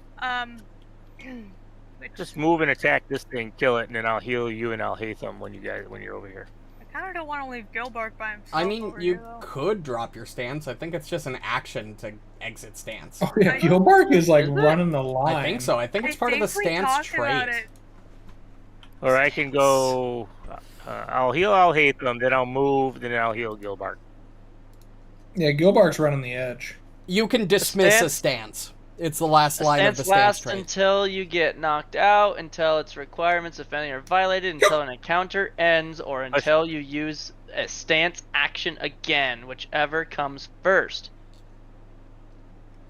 which Just move and attack this thing, kill it, and then I'll heal you and Alhatham when you're over here. I kind of don't want to leave Gilbark by himself. I mean, over you here, though. could drop your stance. I think it's just an action to exit stance. Oh yeah, Gilbark is like Is it? running the line. I think so. I think it's part of the think we stance talked about trait. it. Or I can go. I'll heal Alhatham, then I'll move, then I'll heal Gilbark. Yeah, Gilbark's running the edge. You can dismiss a stance. It's the last line of the stance lasts trait. until you get knocked out, until its requirements, if any, are violated, until an encounter ends, or until you use a stance action again, whichever comes first.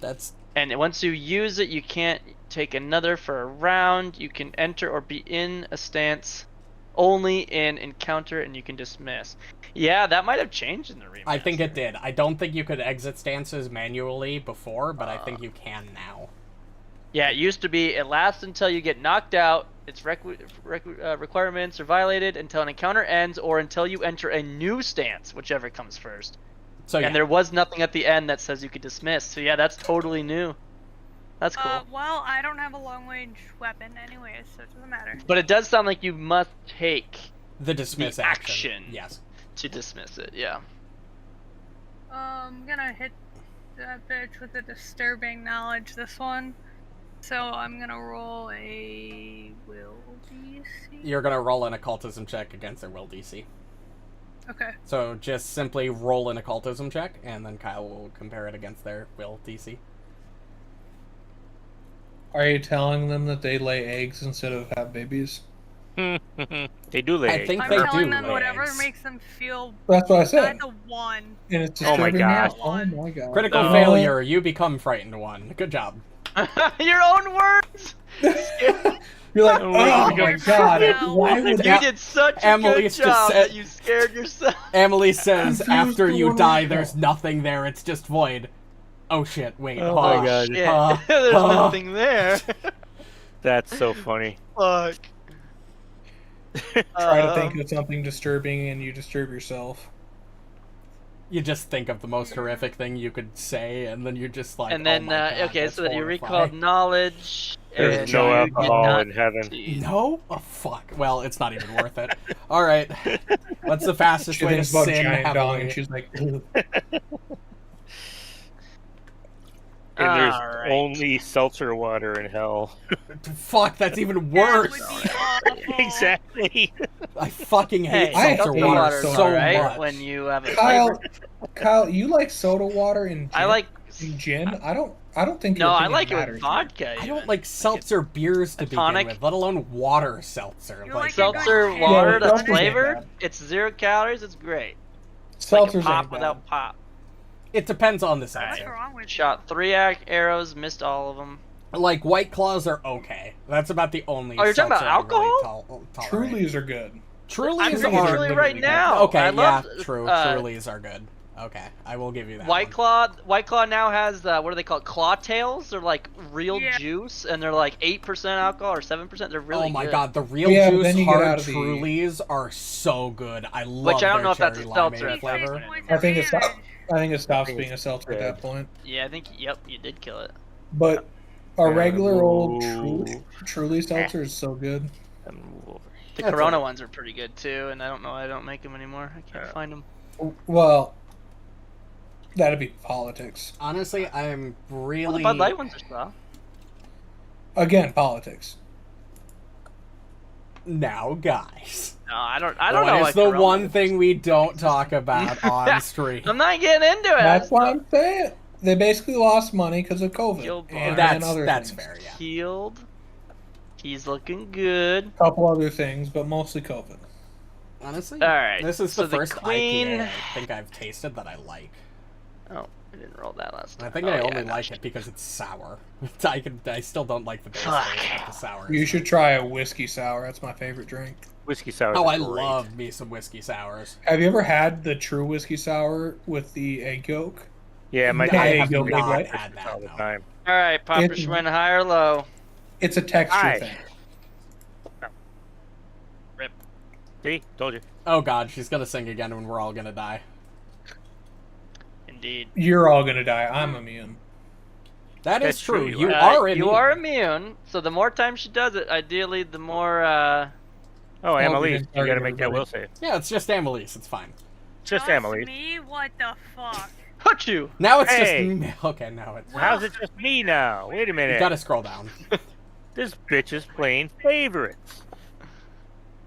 That's And once you use it, you can't take another for a round. You can enter or be in a stance only in encounter, and you can dismiss. Yeah, that might have changed in the remaster. I think it did. I don't think you could exit stances manually before, but I think you can now. Yeah, it used to be it lasts until you get knocked out, its requirements are violated, until an encounter ends, or until you enter a new stance, whichever comes first. So yeah. And there was nothing at the end that says you could dismiss. So yeah, that's totally new. That's cool. Well, I don't have a long range weapon anyways, so it doesn't matter. But it does sound like you must take the dismiss the action. action. Yes. To dismiss it, yeah. I'm gonna hit that bitch with a disturbing knowledge, this one. So I'm gonna roll a will DC. You're gonna roll an occultism check against their will DC. Okay. So just simply roll an occultism check, and then Kyle will compare it against their will DC. Are you telling them that they lay eggs instead of have babies? They do lay I eggs. think I'm they telling do them lay whatever eggs. makes them feel That's what I said. kind of one. And it's Oh my disturbing God. now. Oh my god. Critical Oh. failure. You become frightened one. Good job. Your own words. You're like, Oh, oh you're my god. freaking Why out. would You that? did such a Emily's good just job said- that you scared yourself. Emily says, Confused after the you one die, with there's that. nothing there. It's just void. Oh shit, wait. Oh huh. my God. Shit. There's nothing there. That's so funny. Fuck. Try to think of something disturbing and you disturb yourself. You just think of the most horrific thing you could say, and then you're just like, And then, oh my God, okay, that's so then you horrifying. recalled knowledge. There's and no you did alcohol not in heaven. succeed. No? Oh, fuck. Well, it's not even worth it. All right. What's the fastest She way to thinks about sin giant dong heavily? and she's like, "Ugh." And there's Alright. only seltzer water in hell. Fuck, that's even That worse. would be awful. Exactly. I fucking hate I seltzer hate water soda so alright much. when you have a Kyle, flavor. Kyle, you like soda water and gin? I like. and gin? I don't think. No, your I opinion like it matters with here. vodka. I even. don't like seltzer beers to begin tonic? with, let alone water seltzer. You Like, like seltzer good water Yeah, that's seltzer's ain't flavored. bad. It's 0 calories. It's great. It's like a Seltzer's pop ain't bad. without pop. it depends on the Alright. What's seltzer. wrong with Shot 3 arrows, missed all of them. Like, White Claws are okay. That's about the only Oh, you're talking seltzer about I really alcohol? tolerate. Trulies are good. Trulies I'm drinking are Truly right literally now. Okay, I love, true. uh, Trulies are good. Okay, I will give you that. White one. Claw now has what do they call it? Claw tails. They're like real Yeah. juice, and they're like 8% alcohol or 7%. They're really Oh my good. god, the real Yeah, but juice then you get hard out of the- Trulies are so good. I love Which I don't their know if that's a cherry seltzer limeade at flavor. that point. I think it's advantage. I think it stops think being a it's seltzer at good. that point. Yeah, I think you did kill it. But a regular old Ooh. Truly seltzer is so good. I'm gonna move over. The That's Corona alright. ones are pretty good too, and I don't know why I don't make them anymore. I can't Yeah. find them. Well, that'd be politics. Honestly, I'm Well, really the Bud Light ones are soft. Again, politics. now, guys. No, I don't know. What why is the Corona one was- thing we don't talk about on stream? I'm not getting into it. That's what I'm saying. They basically lost money because of COVID Gilbark. and That's other that's things. fair. Yeah. Healed. He's looking good. A couple other things, but mostly COVID. Honestly, All right. this is so the first queen. IPA I think I've tasted that I like. Oh, I didn't roll that last And I time. think I Oh, only yeah, like it because it's sour. I still don't like the taste of Fuck. it, but the sour. You is should good. try a whiskey sour. That's my favorite drink. Whiskey sour. Oh, I love me some whiskey sours. Have you ever had the true whiskey sour with the egg yolk? Yeah, my I dad have yolk not right? had all that. the No. time. All right, Popper It's- went high or low. It's a texture thing. Rip. See? Told you. Oh god, she's gonna sing again when we're all gonna die. Indeed. You're all gonna die. I'm immune. That is That's true. true, You are immune. You are immune, so the more times she does it, ideally, the more. Oh, we Amalisce, didn't you target gotta make that everybody. will save. Yeah, it's just Amalisce. It's fine. Just Just Amalisce. me? What the fuck? Hurt you! Now it's Hey. just... Okay, now it's... How's it just me now? Wait a minute. You gotta scroll down. This bitch is playing favorites.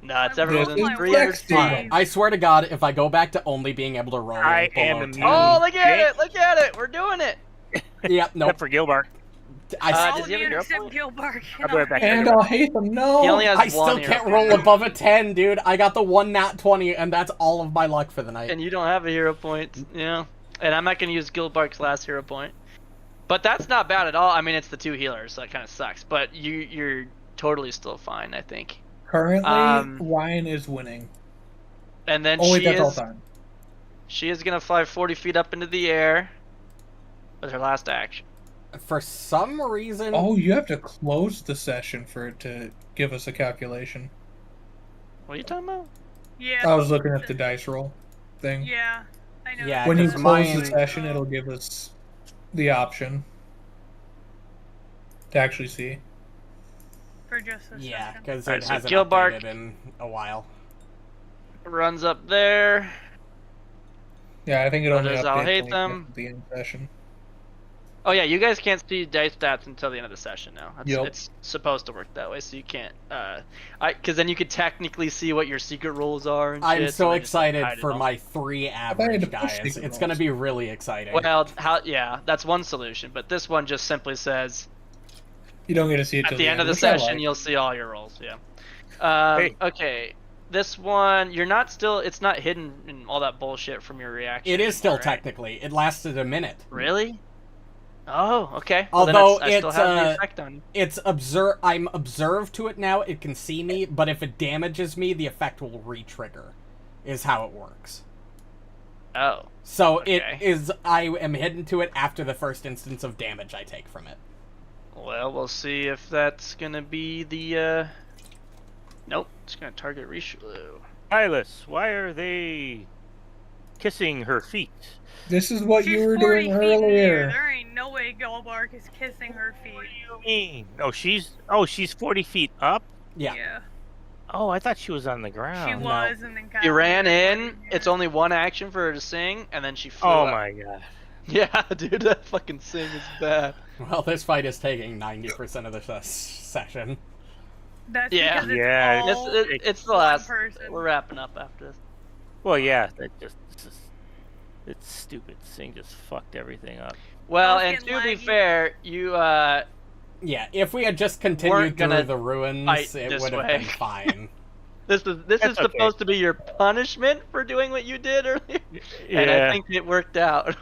No, it's I everyone will in my 300 flex feet. team. I swear to God, if I go back to only being able to roll I below am 10... immune. Oh, look at it! Look at it! We're doing it! Yep, nope. Except for Gilbark. I, does All he have a immune hero except point? Gilbark. I'll be right back. And Alhatham, no. He only has I one still hero can't point. roll above a 10, dude. I got the 1 nat 20, and that's all of my luck for the night. And you don't have a hero point, yeah. And I'm not gonna use Gilbark's last hero point. But that's not bad at all. I mean, it's the 2 healers, so that kind of sucks. But you're totally still fine, I think. Currently, Ryan is winning. And then Oh, wait, she that's all is time. she is gonna fly 40 feet up into the air with her last action. For some reason... Oh, you have to close the session for it to give us a calculation. What are you talking about? Yeah. I was looking at the dice roll thing. Yeah, I know. Yeah, When you 'cause close mine- the session, it'll give us the option to actually see. For just a Yeah, second. because Alright, it so hasn't Gilbark- updated in a while. Runs up there. Yeah, I think it Oh, only there's updates when you Alhatham. get to the end session. Oh yeah, you guys can't see dice stats until the end of the session now. Yep. It's supposed to work that way, so you can't. Because then you could technically see what your secret rolls are. And I'm shit, so they just, like, excited hide it for all. my 3 I had average to push guys. secret It's going to rolls. be really exciting. Well, yeah, that's one solution, but this one just simply says You don't get to see it at till the end of the which I session like. you'll see all your rolls. Yeah. Hey. Okay. This one, you're not still. It's not hidden in all that bullshit from your reaction. It is still anymore, right? technically. It lasted a minute. Really? Oh, okay. Well, Although then I still it's, have the effect on you. It's I'm observed to it now. It can see me, but if it damages me, the effect will re-trigger. Is how it works. Oh. So Okay. it is. I am hidden to it after the first instance of damage I take from it. Well, we'll see if that's gonna be the. Nope, it's gonna target Rishalou. Sylas, why are they kissing her feet? This is what She's you were 40 doing feet in the air. earlier. There ain't no way Gilbark is kissing her feet. What do you mean? Oh, she's 40 feet up? Yeah. Oh, I thought she was on the ground. She was, and then She ran in. Yeah. It's only one action for her to sing, and then she flew Oh up. my god. Yeah, dude, that fucking sing is bad. Well, this fight is taking 90% of the session. That's Yeah. because it's Yeah, all It's the one last. person. We're wrapping up after this. Well, yeah, it's stupid. Sing just fucked everything up. Well, Both and get to be laggy. fair, you Yeah, if we had just continued Weren't gonna through the ruins, fight it this would have way. been fine. this is That's okay. supposed to be your punishment for doing what you did earlier, and I think it worked out.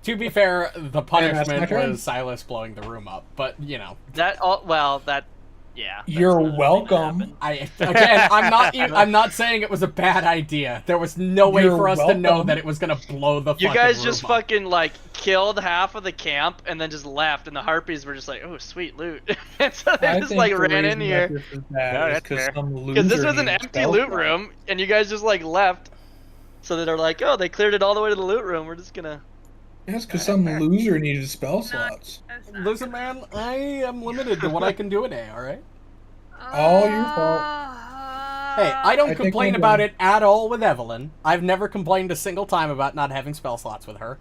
To be fair, the that's punishment my turn. was Sylas blowing the room up, but you know, Yeah. You're that's another thing that welcome. happened. I'm not saying it was a bad idea. There was no way You're for us to know welcome. that it was gonna blow the. You fucking guys room just up. fucking like killed half of the camp and then just left, and the harpies were just like, "Oh, sweet loot," and so they I just think like the ran in reason here that this is bad No, is that's 'cause fair. some because this loser was an needs empty spell loot slots. room, and you guys just like left. So that they're like, "Oh, they cleared it all the way to the loot room. We're just gonna." Yes, because some loser needed spell slots. That's not Listen, man, I am limited to what I can do a day. All right. All your fault. Hey, I don't I think complain I'm about done. it at all with Evelyn. I've never complained a single time about not having spell slots with her.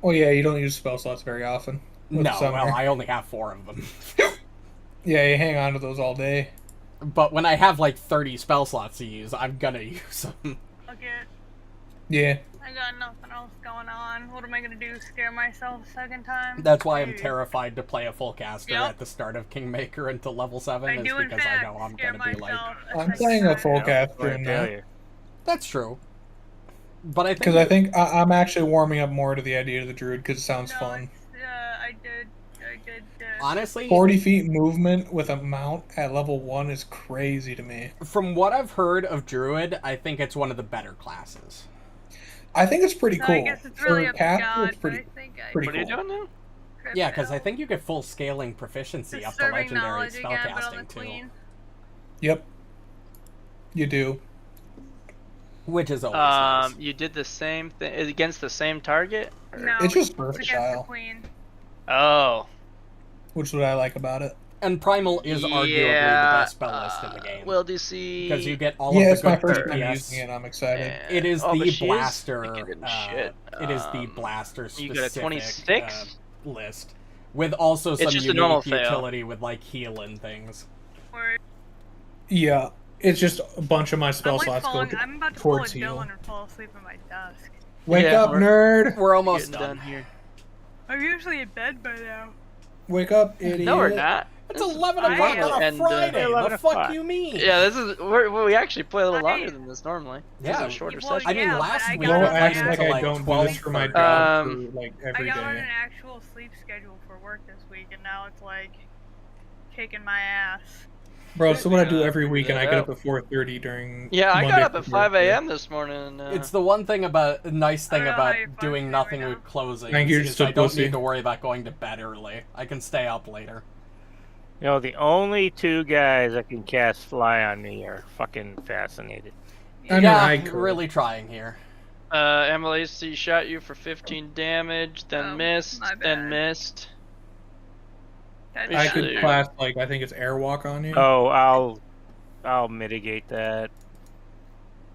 Well, yeah, you don't use spell slots very often. with No, Summoner. well, I only have 4 of them. Yeah, you hang on to those all day. But when I have like 30 spell slots to use, I'm gonna use them. Okay, Yeah. I got nothing else going on. What am I gonna do? Scare myself a second time? That's why I'm Dude. terrified to play a full caster Yep. at the start of Kingmaker until level 7, I is do in because fact I know I'm scare gonna be like... myself a I'm second playing a time. full Yeah, caster or in failure. That's true. But I think... Because I think I'm actually warming up more to the idea of the druid because it sounds No, fun. I did. Honestly, 40 feet movement with a mount at level 1 is crazy to me. from what I've heard of Druid, I think it's one of the better classes. I think it's pretty So cool. I guess it's really For up to caster, God, it's pretty, but I think pretty What are you cool. doing now? Yeah, because I think you get full scaling proficiency up to Disturbing legendary knowledge again, but on the spellcasting too. queen. Yep. You do. Which is always nice. You did the same thing against the same target? Or... No, It's just against the versatile, queen. Oh. which is what I like about it. And Primal is arguably the best spell list in the game. Will DC... Because you get all Yeah, of it's the my good first time DPS. using it. I'm excited. It is but the she blaster. Is shit. It is the blaster specific You got a 26 list, with also some just a normal unique fail. utility with like heal and things. Or Yeah, it's just a bunch of my spell slots go I'm about to pull a towards heal. Dylan and fall asleep at my desk. Wake Yeah, up, we're- nerd! We're almost Getting done here. I'm usually in bed by now. Wake up, idiot! No, we're not. It's This is 11 I o'clock am. on a And, Friday. 11 The fuck o'clock. you mean? Yeah, this is we actually play a little longer than this normally. This Yeah. is a shorter Well, session. I mean, Yeah, but last I week got Don't we on played act an like until I like don't do 12. this for my job for, like, I every got on day. an actual sleep schedule for work this week, and now it's like kicking my ass. Bro, so what I do Yeah, every week, and I get yeah. up at 4:30 during. Yeah, I got Monday up at through 5 Thursday. a.m. this morning. It's the one thing about nice thing I don't know about how you're doing functioning nothing right with now. closing. Thank you, is just I a don't pussy. need to worry about going to bed early. I can stay up later. You know, the only two guys that can cast fly on me are fucking fascinated. I mean, yeah, I could. really trying here. Amalisce shot you for 15 damage, then Oh, missed, my then bad. missed. That's I Actually- could not- class, like, I think it's airwalk on you. Oh, I'll mitigate that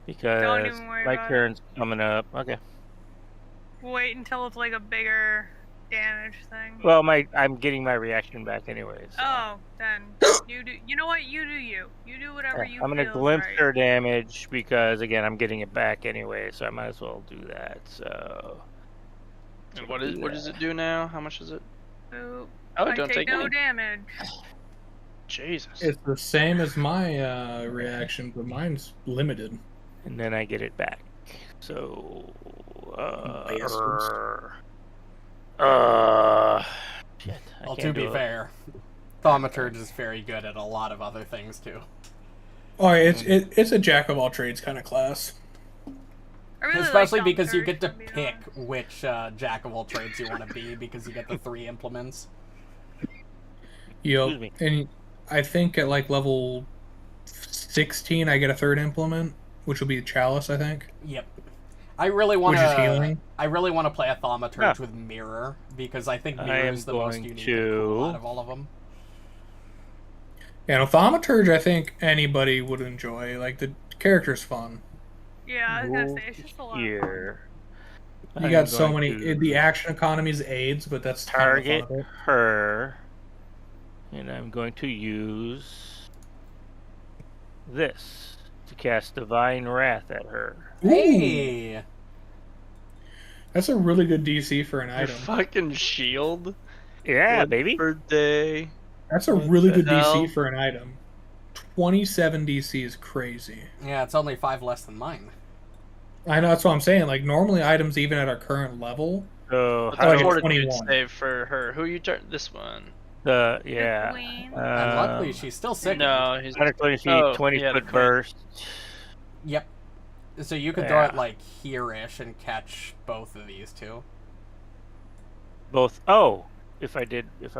because even worry my about it. turn's coming up. Okay. Wait until it's like a bigger damage thing. Well, I'm getting my reaction back anyways. So. Oh, then you do. You know what? You do you. You do whatever Yeah, you. I'm gonna feel glimpse right. her damage because again I'm getting it back anyway, so I might as well do that. So. And what does it do now? How much is it? So, Oh, I don't take no any. damage. Jesus. It's the same as my reaction, but mine's limited. And then I get it back. So. Bastards. Shit. I Well, to can't be do it. fair, Thaumaturge is very good at a lot of other things too. Oh, it's a jack of all trades kind of class. I really Especially like because you Thaumaturge, get to to be pick honest. which jack of all trades you want to be because you get the 3 implements. Excuse me. And I think at like level 16, I get a 3rd implement, which will be Chalice, I think. Yep. I really want Which is to. healing. I really want to play a Thaumaturge Yeah. with Mirror because I think I Mirror am is the most going unique to- and cool out of all of them. Yeah, no, Thaumaturge, I think anybody would enjoy. Like, the character's fun. Yeah, I was gonna Move say it's just a lot. Here. You I'm got so going many. to The action economy's aids, but that's kind of the target fun of it. her, and I'm going to use this to cast Divine Wrath at her. Ooh, Hey, that's a really good DC for an Your item. fucking shield. Yeah, What baby. Birthday. That's a really the good hell? DC for an item. 27 DC is crazy. yeah, it's only 5 less than mine. I know, that's what I'm saying. Like, normally items, even at our current level, So What's how like the do a fortitude 21. save for her? Who you turn? This one. the yeah? queen. And luckily, she's still sick. No, he's 120 feet, Oh, 20 yeah, the foot queen. burst. Yep. So you could throw Yeah. it like here-ish and catch both of these two. Both. Oh, if I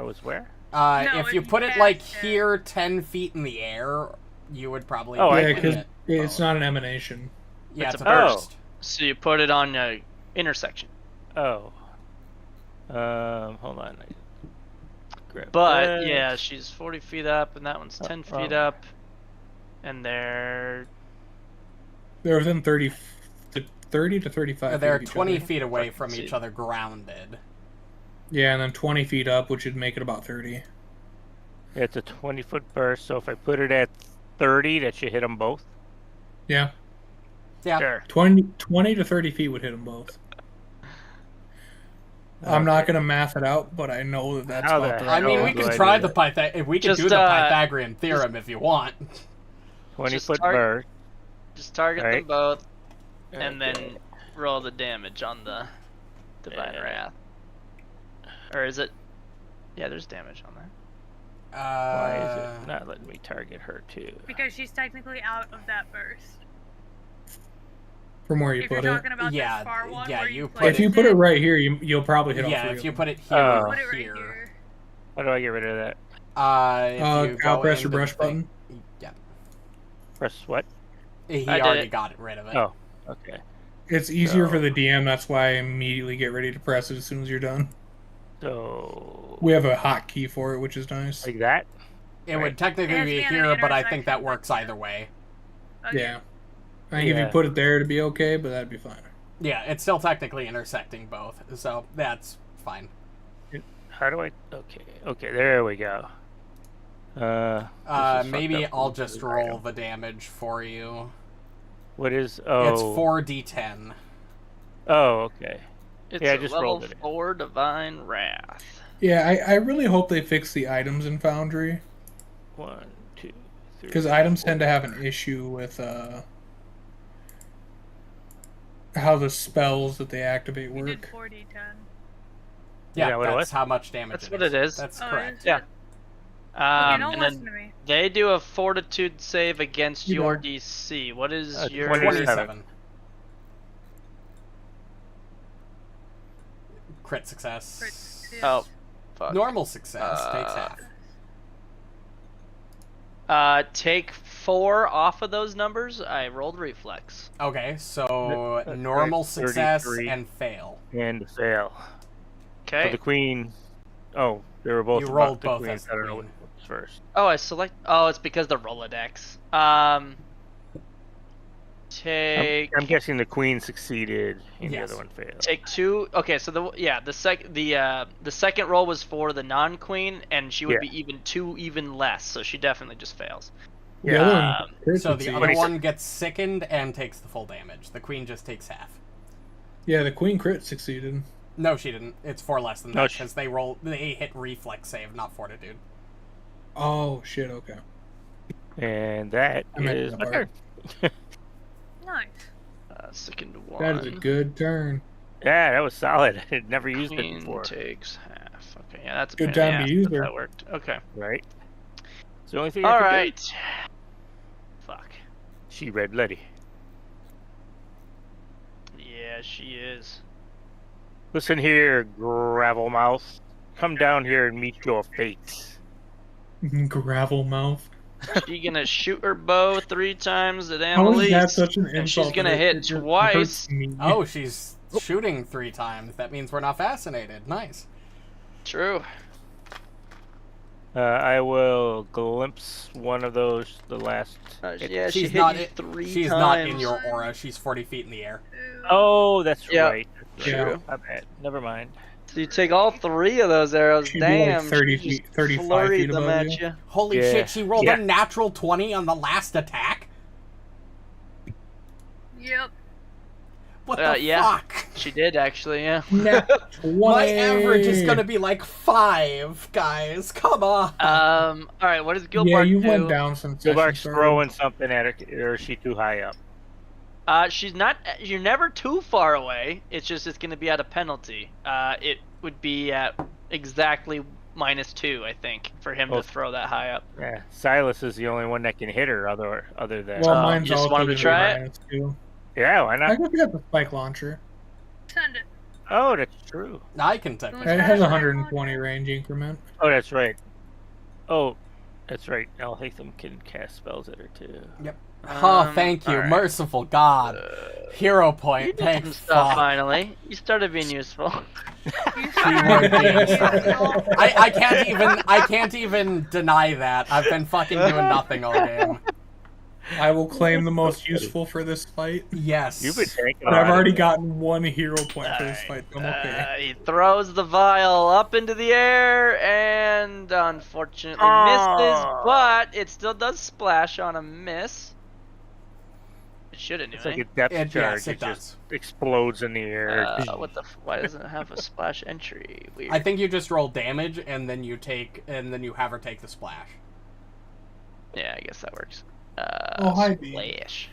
was where? No, If if you you put it like cast it. here, 10 feet in the air, you would probably. Oh, I yeah, get because it. it's not an emanation. Yeah, It's it's a a burst. burst. So you put it on a intersection. Oh. Hold on. Grab But that. yeah, she's 40 feet up, and that one's 10 feet oh. up, and they're They're within 30 to 35 They're feet of each 20 other. feet away Fucking from each see. other, grounded. Yeah, and then 20 feet up, which would make it about 30. It's a 20-foot burst, so if I put it at 30, that should hit them both. Yeah, Yeah. Sure. 20 to 30 feet would hit them both. I'm not going to math it out, but I know that that's How about the the I right mean, Oh, we do can I try do the if we can Just, do the Pythagorean theorem if you want. 20-foot target- burst. just target them Right. both, and Okay. then roll the damage on the Divine Yeah. Wrath. Or is it? Yeah, there's damage on there. Why is it not letting me target her too? Because she's technically out of that burst. From where you If put you're it. talking about Yeah, this far one, yeah, where you you put placed If you put it it right here, you'll probably hit all Yeah, three if of you them. put it here Oh. or put it right here. here. How do I get rid of that? If you Cal go press your into the brush thing- button. Yeah. Press what? He I did already it. got rid of it. Oh, okay. It's easier So- for the DM, that's why I immediately get ready to press it as soon as you're done. So We have a hotkey for it, which is nice. like that. It Right. would technically It has to be be on here, an but I think that intersection, works but- either way. Okay. Yeah. I think if you Yeah. put it there, it'd be okay, but that'd be fine. Yeah, it's still technically intersecting both, so that's fine. How do I? Okay, there we go. This is Maybe fucked up. I'll just roll the damage for you. What is? Oh, It's 4d10. Oh, okay. It's Yeah, I a just level rolled it in. 4 Divine Wrath. Yeah, I really hope they fix the items in Foundry, 1, 2, 3. because items tend to have an issue with how the spells that they activate We did work. 4d10. Yeah, that what it that's was? how much damage That's it what is. it is. That's Oh, correct. is Yeah. it? Okay, don't And listen then to me. they do a Fortitude save against You your know. DC. What is your 27. Crit success. Crit success. Oh, fuck. Normal success takes half. Take 4 off of those numbers. I rolled reflex. Okay, so That's normal right, success 33. and fail. And fail. So Okay. the queen. Oh, they were both. You about rolled the both queen. as the I don't know queen. which was first. Oh, I select. Oh, it's because the Rolodex. Take. I'm guessing the queen succeeded and Yes. the other one failed. Take 2. Okay, so the second roll was for the non-queen, and she would Yeah. be even less. So she definitely just fails. The other one Um, crit So the succeeds. other 26. one gets sickened and takes the full damage. The queen just takes half. Yeah, the queen crit succeeded. No, she didn't. It's 4 less than No, that she- because they hit reflex save, not fortitude. Oh shit! Okay. And that I meant is that my part. turn. Nice. Second one. That is a good turn. Yeah, that was solid. I had never used it Queen before. takes half. Okay, yeah, that's a Good pain in time the to ass, use but her. That worked. Okay. Right? It's the only thing I All could do. right. Fuck. She red bloody. Yeah, she is. Listen here, gravel mouth. Come down here and meet your fate. Gravel mouth. She gonna shoot her bow 3 times at How is that Amalisce, such an and she's insult? gonna that hit it hurts twice. me? Oh, she's shooting 3 times. That means we're not fascinated. Nice. True. I will glimpse one of those, the last. Yeah, she She's hit not. you 3 She's times. not in your aura. She's 40 feet in the air. Ooh. Oh, that's Yeah. right. That's Yeah. right. My bad. Never mind. So you take all 3 of those arrows. She'd be like Damn. 30 she just feet- 35 flurried feet them above at you. you. Holy Yeah. shit! She rolled Yeah. a natural 20 on the last attack. Yep. What the Yeah. fuck? She did actually, yeah. Nat 20. My average is gonna be like 5, guys. Come on. All right. What does Gilbark Yeah, you do? went down since session Gilbark's started. throwing something at her, or is she too high up? She's not. You're never too far away. It's just it's going to be at a penalty. It would be at exactly -2, I think, for him Oh. to throw that high up. Yeah, Silas is the only one that can hit her. Other than Well, mine's you just also wanted to gonna try be it? -2. yeah, why I not? guess we got the spike launcher. Send it. Oh, that's true. I can technically. It has a 120 range increment. Oh, that's right. Oh, that's right. Alhatham can cast spells at her too. Oh, thank you, alright. merciful God. Hero You point. did Thank some stuff fuck. finally. You started being useful. You Keyword being started. I can't even deny that. I've been fucking doing nothing all game. I will claim the most useful for this fight. Yes. You've been taking. But I've already gotten 1 hero point for this fight. I'm okay. He throws the vial up into the air and unfortunately misses, but it still does splash on a miss. It should anyway. It's like a depth It- charge. yes, it it just does. explodes in the air. Why doesn't it have a splash entry? Weird. I think you just roll damage and then you have her take the splash. Yeah, I guess that works. Oh, hi, Bean. Splash.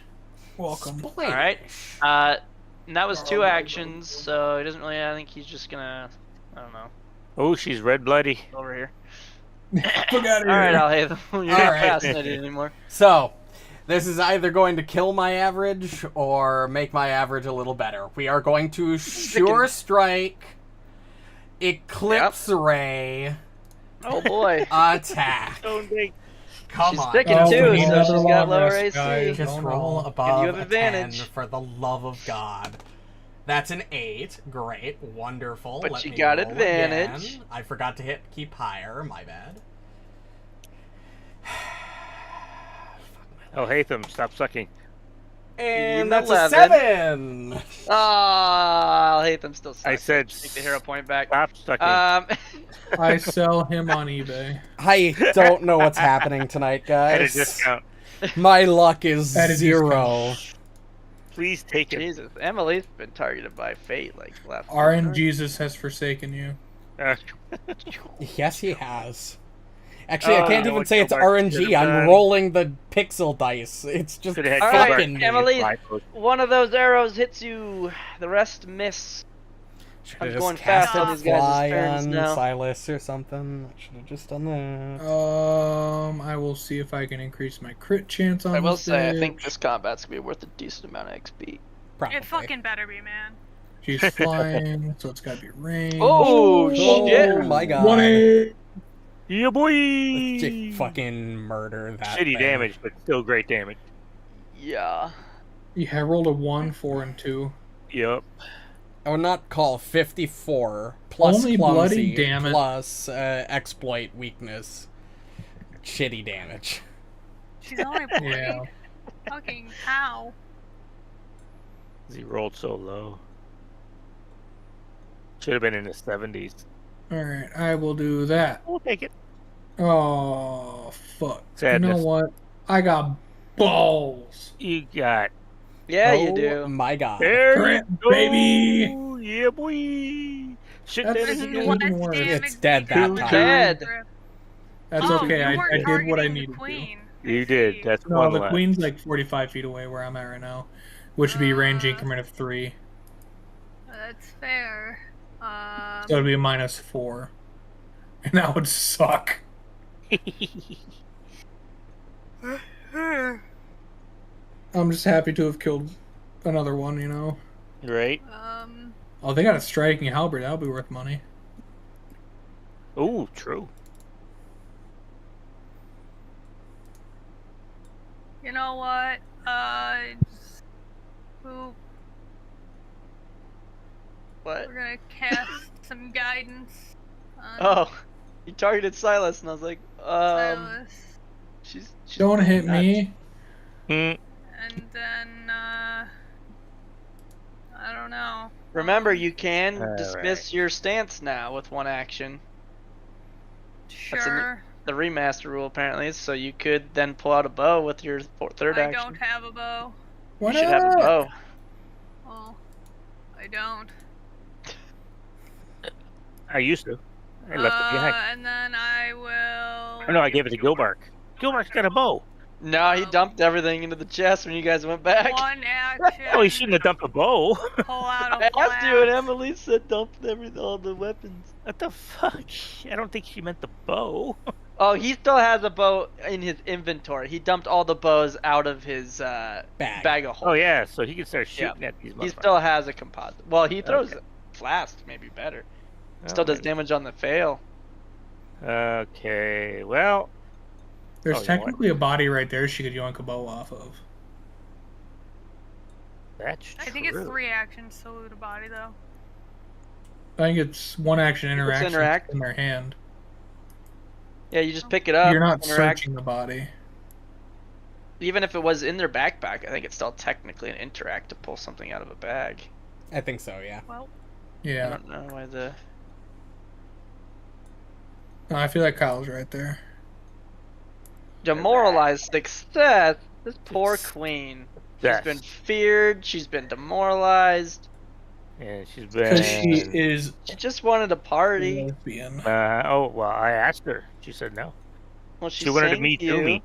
Welcome. All right. And that was 2 actions, so he doesn't really. I think he's just gonna. I don't know. Oh, she's red bloody. Over here. Look at her. All right, Alhatham. You're not All right. fascinated anymore. So, This is either going to kill my average or make my average a little better. We are going to Sure Strike, Eclipse Ray, Oh boy. attack. Come She's on. sticking Oh, we too, need so another she's got long lower rest, AC. guys. Just Oh, roll no. above You have a advantage. 10 for the love of God. That's an 8. Great. Wonderful. But Let you me got roll advantage. again. I forgot to keep higher. My bad. Alhatham, stop sucking. And You that's 11. a 7. Oh, Alhatham still sucks. I said Take the hero point back. stop sucking. I sell him on eBay. I don't know what's happening tonight, At a guys. discount. My luck is At a 0. Please take it. Jesus, Emily's been targeted by fate like last. RN Jesus has forsaken you. Yes, he has. Actually, I Oh, can't you know even what say it's Gilbark should've RNG. I'm done? rolling the pixel dice. It's just Should've had All right, fucking me. Emily. Fly post. One of those arrows hits you. The rest miss. Should I'm have going just fast casted on these guys' fly turns on now. Sylas or something. Should have just done that. I will see if I can increase my crit chance on I will this say, I think bitch. this combat's gonna be worth a decent amount of XP. Probably. It fucking better be, man. She's flying, so it's gotta be range. Oh, Oh shit! my god. 1-8. Yeah, boy! Just fucking murder that Shitty thing. damage, but still great damage. Yeah. Yeah, I rolled a 1, 4, and 2. Yep. I would not call 54 plus Only clumsy bloody, damn it. plus exploit weakness shitty damage. She's only bloody. Yeah. Fucking how? He rolled so low. Should have been in the 70s. Alright, I will do that. We'll take it. Oh, fuck. Sadness. You know what? I got balls. You got Yeah, you Oh do. my god. there, Crit, you go. baby. Yeah, boy. Shit, That's- that is Even again. Less worse. damage It's dead that because time. Dead. That's Oh, okay. you I weren't did what I targeting the needed to. queen. I You did. see. That's No, one the left. queen's like 45 feet away where I'm at right now, which would be range increment of 3. That's fair. So it'd be a -4. And that would suck. I'm just happy to have killed another one, you know? Right? Oh, they got a striking halberd. That'll be worth money. Ooh, true. You know what? Boop. What? We're gonna cast some guidance on Oh, you targeted Sylas, and I was like, Sylas. she's Don't hit nuts. me. And then, I don't know. Remember, you can All dismiss your stance now with one action. That's Sure. The remaster rule apparently, so you could then pull out a bow with your third I action. don't have a bow. Why You should have a not? bow. Well, I don't. I used to. I left it behind. And then I will. Oh, no, I gave it to Gilbark. Gilbark's got a bow. No, he dumped everything into the chest when you guys went back. One action. Oh, he shouldn't have dumped a bow. Pull out I a have to, and flask. Emily said dump all the weapons. What the fuck? I don't think she meant the bow. Oh, he still has a bow in his inventory. He dumped all the bows out of his bag of holding. Oh, yeah, so he can start shooting at these He motherfuckers. still has a composite. Well, he throws Okay. flask, maybe better. Oh, Still does maybe. damage on the fail. Okay, well, There's Oh, you know what? technically a body right there she could yoink a bow off of. that's true. I think it's 3 actions to loot a body, though. I think it's one action interaction interact. in their hand. Yeah, you just pick it up. You're not interact. searching the body. Even if it was in their backpack, I think it's still technically an interact to pull something out of a bag. I think so, yeah. Well, I Yeah. don't know why the. No, I feel like Kyle's right there. Demoralized success. This poor queen. She's Yes. been feared. She's been demoralized. And she's Because she been... is She just wanted a party. lesbian. oh, well, I asked her. She said no. Well, She wanted to sang meet you. me.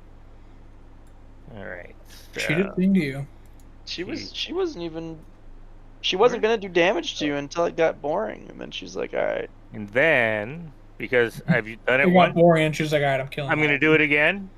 All right. She did sing to you. She wasn't even. She wasn't gonna do damage to you until it got boring, and then she's like, "All right." And then, because I've done It it got once, boring and she was like, alright, I'm killing I'm you. going to do it again.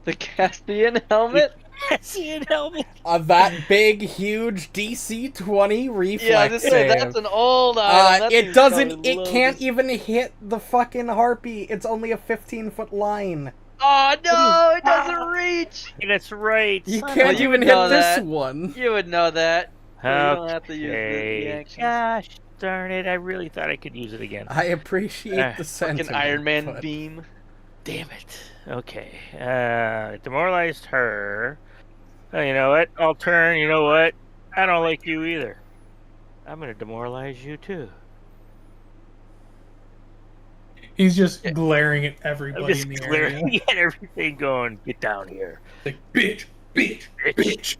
The Caspian helmet? Caspian helmet. That big, huge DC 20 reflex Yeah, this save. that's an old item. That It thing's doesn't. probably It can't loaded. even hit the fucking harpy. It's only a 15-foot line. Oh no, it doesn't reach! That's right. You Son can't of you even would hit know this that. one. You would know that. a- So you don't have to use the Okay. actions. Gosh darn it! I really thought I could use it again. I appreciate the Fucking sentiment. Iron Man but- beam. Damn it. Okay. Demoralized her. Oh, you know what? I'll turn. You know what? I don't like you either. I'm gonna demoralize you too. He's just glaring at I'm everybody just in the area. glaring at everything going, get down here. Like, bitch, bitch, bitch.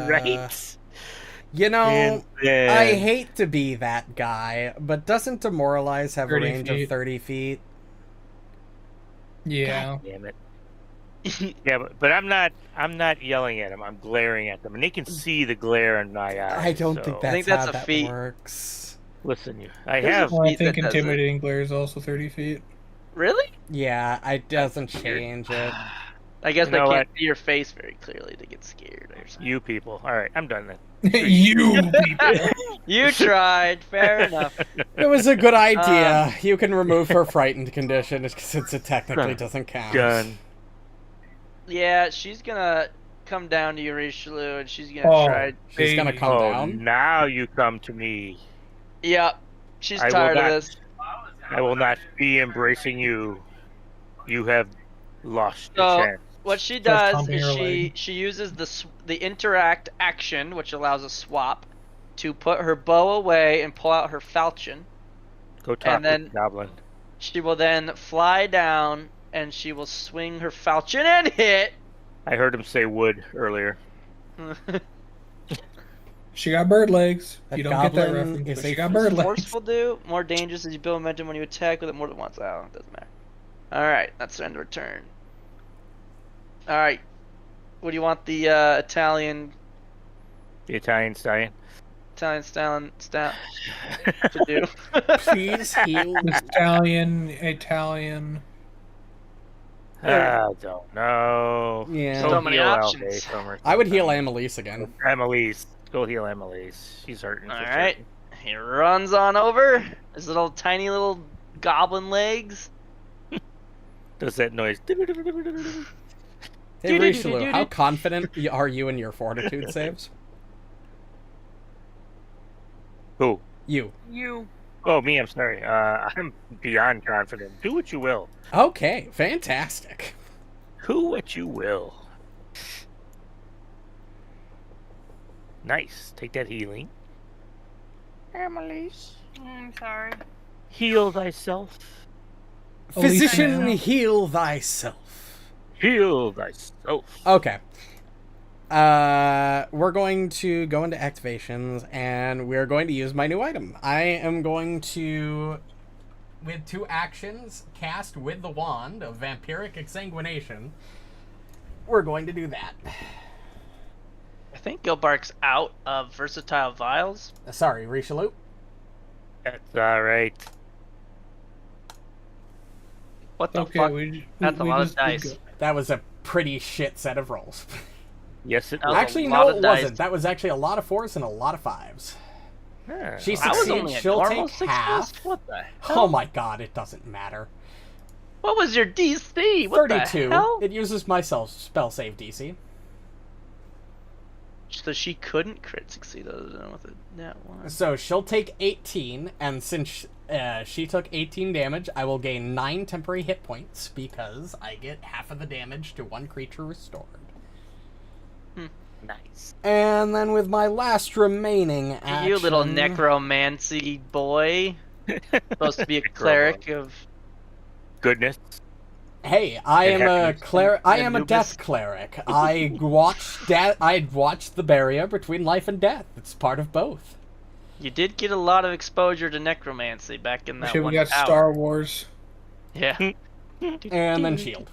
Right? You know, And then- I hate to be that guy, but doesn't Demoralize have a 30 range feet. of 30 feet? Yeah. Damn it. Yeah, but I'm not yelling at them. I'm glaring at them, and they can see the glare in my eyes. I don't so- think think that's that's how a that feat. works. Listen, I There's a have. Well, I feet think that does it. intimidating glare is also 30 feet. Really? Yeah, it doesn't change it. I guess You they know can't what? see your face very clearly to get scared or something. You people. All right, I'm done then. You people. You tried. Fair enough. It was a good idea. You can remove her frightened condition since it technically doesn't count. Done. Yeah, she's gonna come down to you, Rishalou, and she's gonna Oh, try. She's gonna baby. come Oh, down. now you come to me. Yep. She's I will tired of not- this. I will not be embracing you. You have lost So- your chance. What she Starts does pumping is her she leg. uses the interact action, which allows a swap, to put her bow away and pull out her falchion. Go talk and then- with the goblin. She will then fly down and she will swing her falchion and hit. I heard him say wood earlier. She got bird legs. That You don't get that goblin reference, is but she a got bird legs. Forceful do more dangerous as you build momentum when you attack with it more than once. Oh, it doesn't matter. All right, that's the end of her turn. All right, what do you want the Italian The Italian stallion. stallion to do? Please heal. Italian. I don't know. Yeah. Go So many heal options. Alhatham or I would heal something. Amalisce again. Amalisce. Go heal Amalisce. She's hurting. All for right, certain. he runs on over. His little tiny little goblin legs. Does that noise? Hey, Rishalou, how confident are you in your fortitude saves? Who? You. You. Oh, me. I'm sorry. I'm beyond confident. Do what you will. Okay, fantastic. Do what you will. Nice. Take that healing. Amalisce. I'm sorry. Heal thyself. Physician, now. heal thyself. Heal thyself. Okay. We're going to go into activations, and we're going to use my new item. I am going to, with 2 actions, cast with the wand of Vampiric Exsanguination. We're going to do that. I think Gilbark's out of versatile vials. Sorry, Rishalou. That's all right. What the Okay, fuck? we That's a we lot of just did dice. go. That was a pretty shit set of rolls. Yes, it That was was. a Actually, lot no, of it dice. wasn't. That was actually a lot of 4s and a lot of 5s. Yeah. She That was succeeds. only a She'll normal take 6 half. plus? What the hell? Oh my god, it doesn't matter. What was your DC? What 32. the hell? It uses my spell save DC. So she couldn't crit succeed other than with a nat 1. So she'll take 18, and since she took 18 damage, I will gain 9 temporary hit points because I get half of the damage to one creature restored. Nice. And then with my last remaining action... You little necromancy boy. Supposed to be a cleric of... Goodness. Hey, I And am a happiness. cleric. I And am a Anubis. death cleric. I watched the barrier between life and death. It's part of both. You did get a lot of exposure to necromancy back in that Shit, one we got hour. Star Wars. Yeah. And then shield.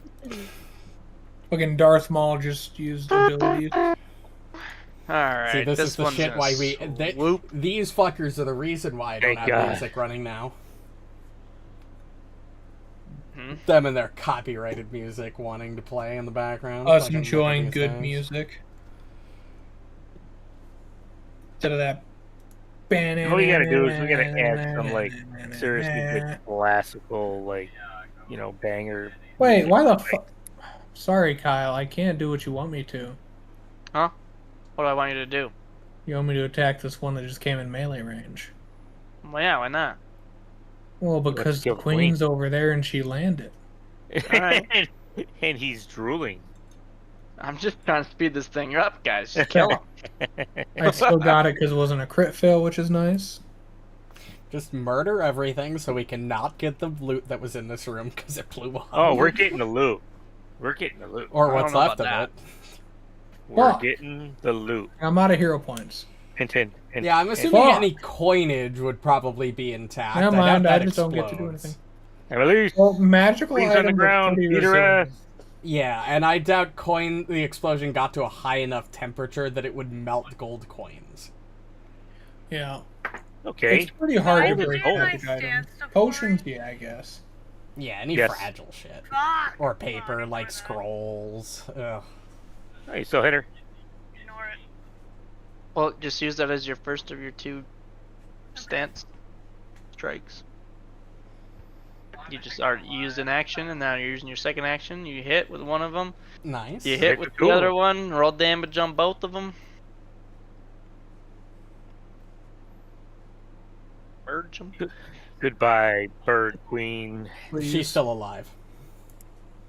Fucking Darth Maul just used abilities. Alright, See, this is the one's shit gonna why swoop. these fuckers are the reason why I don't Thank have God. music running now. Them and their copyrighted music wanting to play in the background. Us Fucking enjoying these good guys. music. Instead of that. What we gotta do is we gotta add some like seriously good classical like banger. Wait, why the fuck? Sorry, Kyle. I can't do what you want me to. Huh? What do I want you to do? You want me to attack this one that just came in melee range? Well, yeah, why not? Well, because the kill queen's over there and she landed. Alright. And he's drooling. I'm just trying to speed this thing up, guys. Just kill him. I still got it because it wasn't a crit fail, which is nice. Just murder everything so we can not get the loot that was in this room because it blew up. Oh, we're getting the loot. We're getting the loot. Or I what's don't know left of about it. We're Fuck. getting the loot. I'm out of hero points. Hint. Yeah, I'm assuming Fuck. any coinage would probably be intact. Never I doubt mind, I that just don't get to do explodes. anything. Amalisce, Well, magical Queen's on items the ground, are pretty beat her resilient. ass. Yeah, and I doubt the explosion got to a high enough temperature that it would melt gold coins. Yeah. Okay. It's pretty hard Hold to it, break hold it. magic Nice items. stance to Potions, forward. yeah, I guess. Yeah, any Yes. fragile shit. Fuck! Or paper, Ignore like that. scrolls. Ugh. Oh, you still hit her. Ignore it. Well, just use that as your first of your 2 stance strikes. You just already used an action, and now you're using your second action. You hit with one of them. Nice. You hit Make with it the cool. other one. Roll damage on both of them. Merge them. Goodbye, bird queen. She's still alive.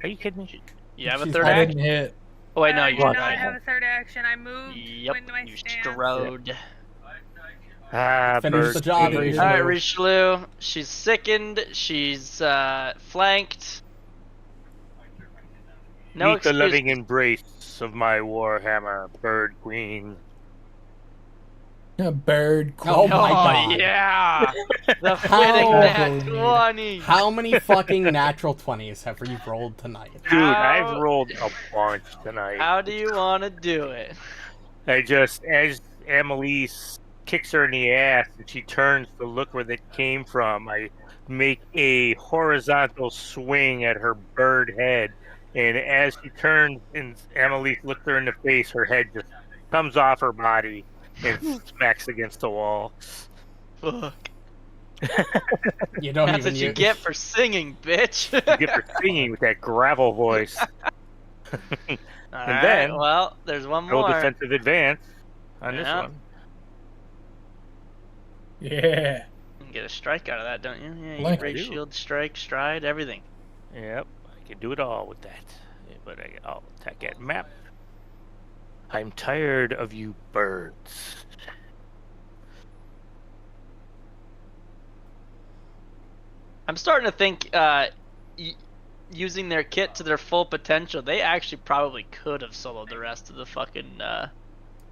Are you kidding me? You have a She's third I action. didn't hit. Oh wait, no, I you do What? not did. have a third action. I moved Yep, when my you stance. strode. Ah, Finish bird the job, queen. Rishalou. Alright, Rishalou. She's sickened. She's flanked. No Meet the excuse. loving embrace of my warhammer, bird queen. A bird. Oh my god. Yeah! The How- fitting nat Holy 20! How many fucking natural 20s have you rolled tonight? Dude, How- I've rolled a bunch tonight. How do you want to do it? I just, as Amalisce kicks her in the ass and she turns to look where that came from, I make a horizontal swing at her bird head. And as she turns and Amalisce looks her in the face, her head just comes off her body and smacks against the wall. Fuck. You don't That's even what you use- get for singing, bitch. You get her singing with that gravel voice. Alright, then- well, there's one Roll more. defensive advance on this Yeah. one. Yeah. You can get a strike out of that, don't you? Yeah, you Like get I raise do. shield, strike, stride, everything. Yep, I can do it all with that. Yeah, but I'll attack at map. I'm tired of you birds. I'm starting to think using their kit to their full potential, they actually probably could have soloed the rest of the fucking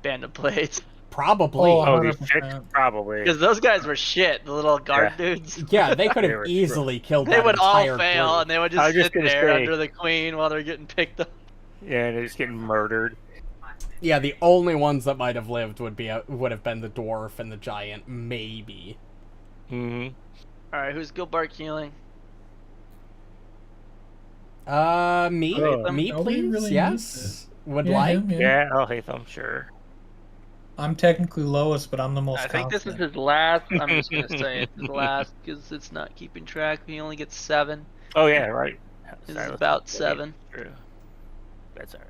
band of blades. Probably. Oh, Oh, these 100%. chicks? Probably. Because those guys were shit, the little guard Yeah. dudes. Yeah, they could They have were easily killed They that would all entire fail, group. and they would I just was just sit gonna there say- under the queen while they're getting picked up. Yeah, they're just getting murdered. Yeah, the only ones that might have lived would have been the dwarf and the giant, maybe. Mm-hmm. Alright, who's Gilbark healing? Me? Oh. Me, Nobody please? really Yes? Would Yeah, like? him, yeah. Yeah, Alhatham, sure. I'm technically lowest, but I'm the most I think this is confident. his last. I'm just gonna say it's his last because it's not keeping track. He only gets 7. Oh, yeah, right. This Sorry, is let's- about yeah, 7. True. That's alright.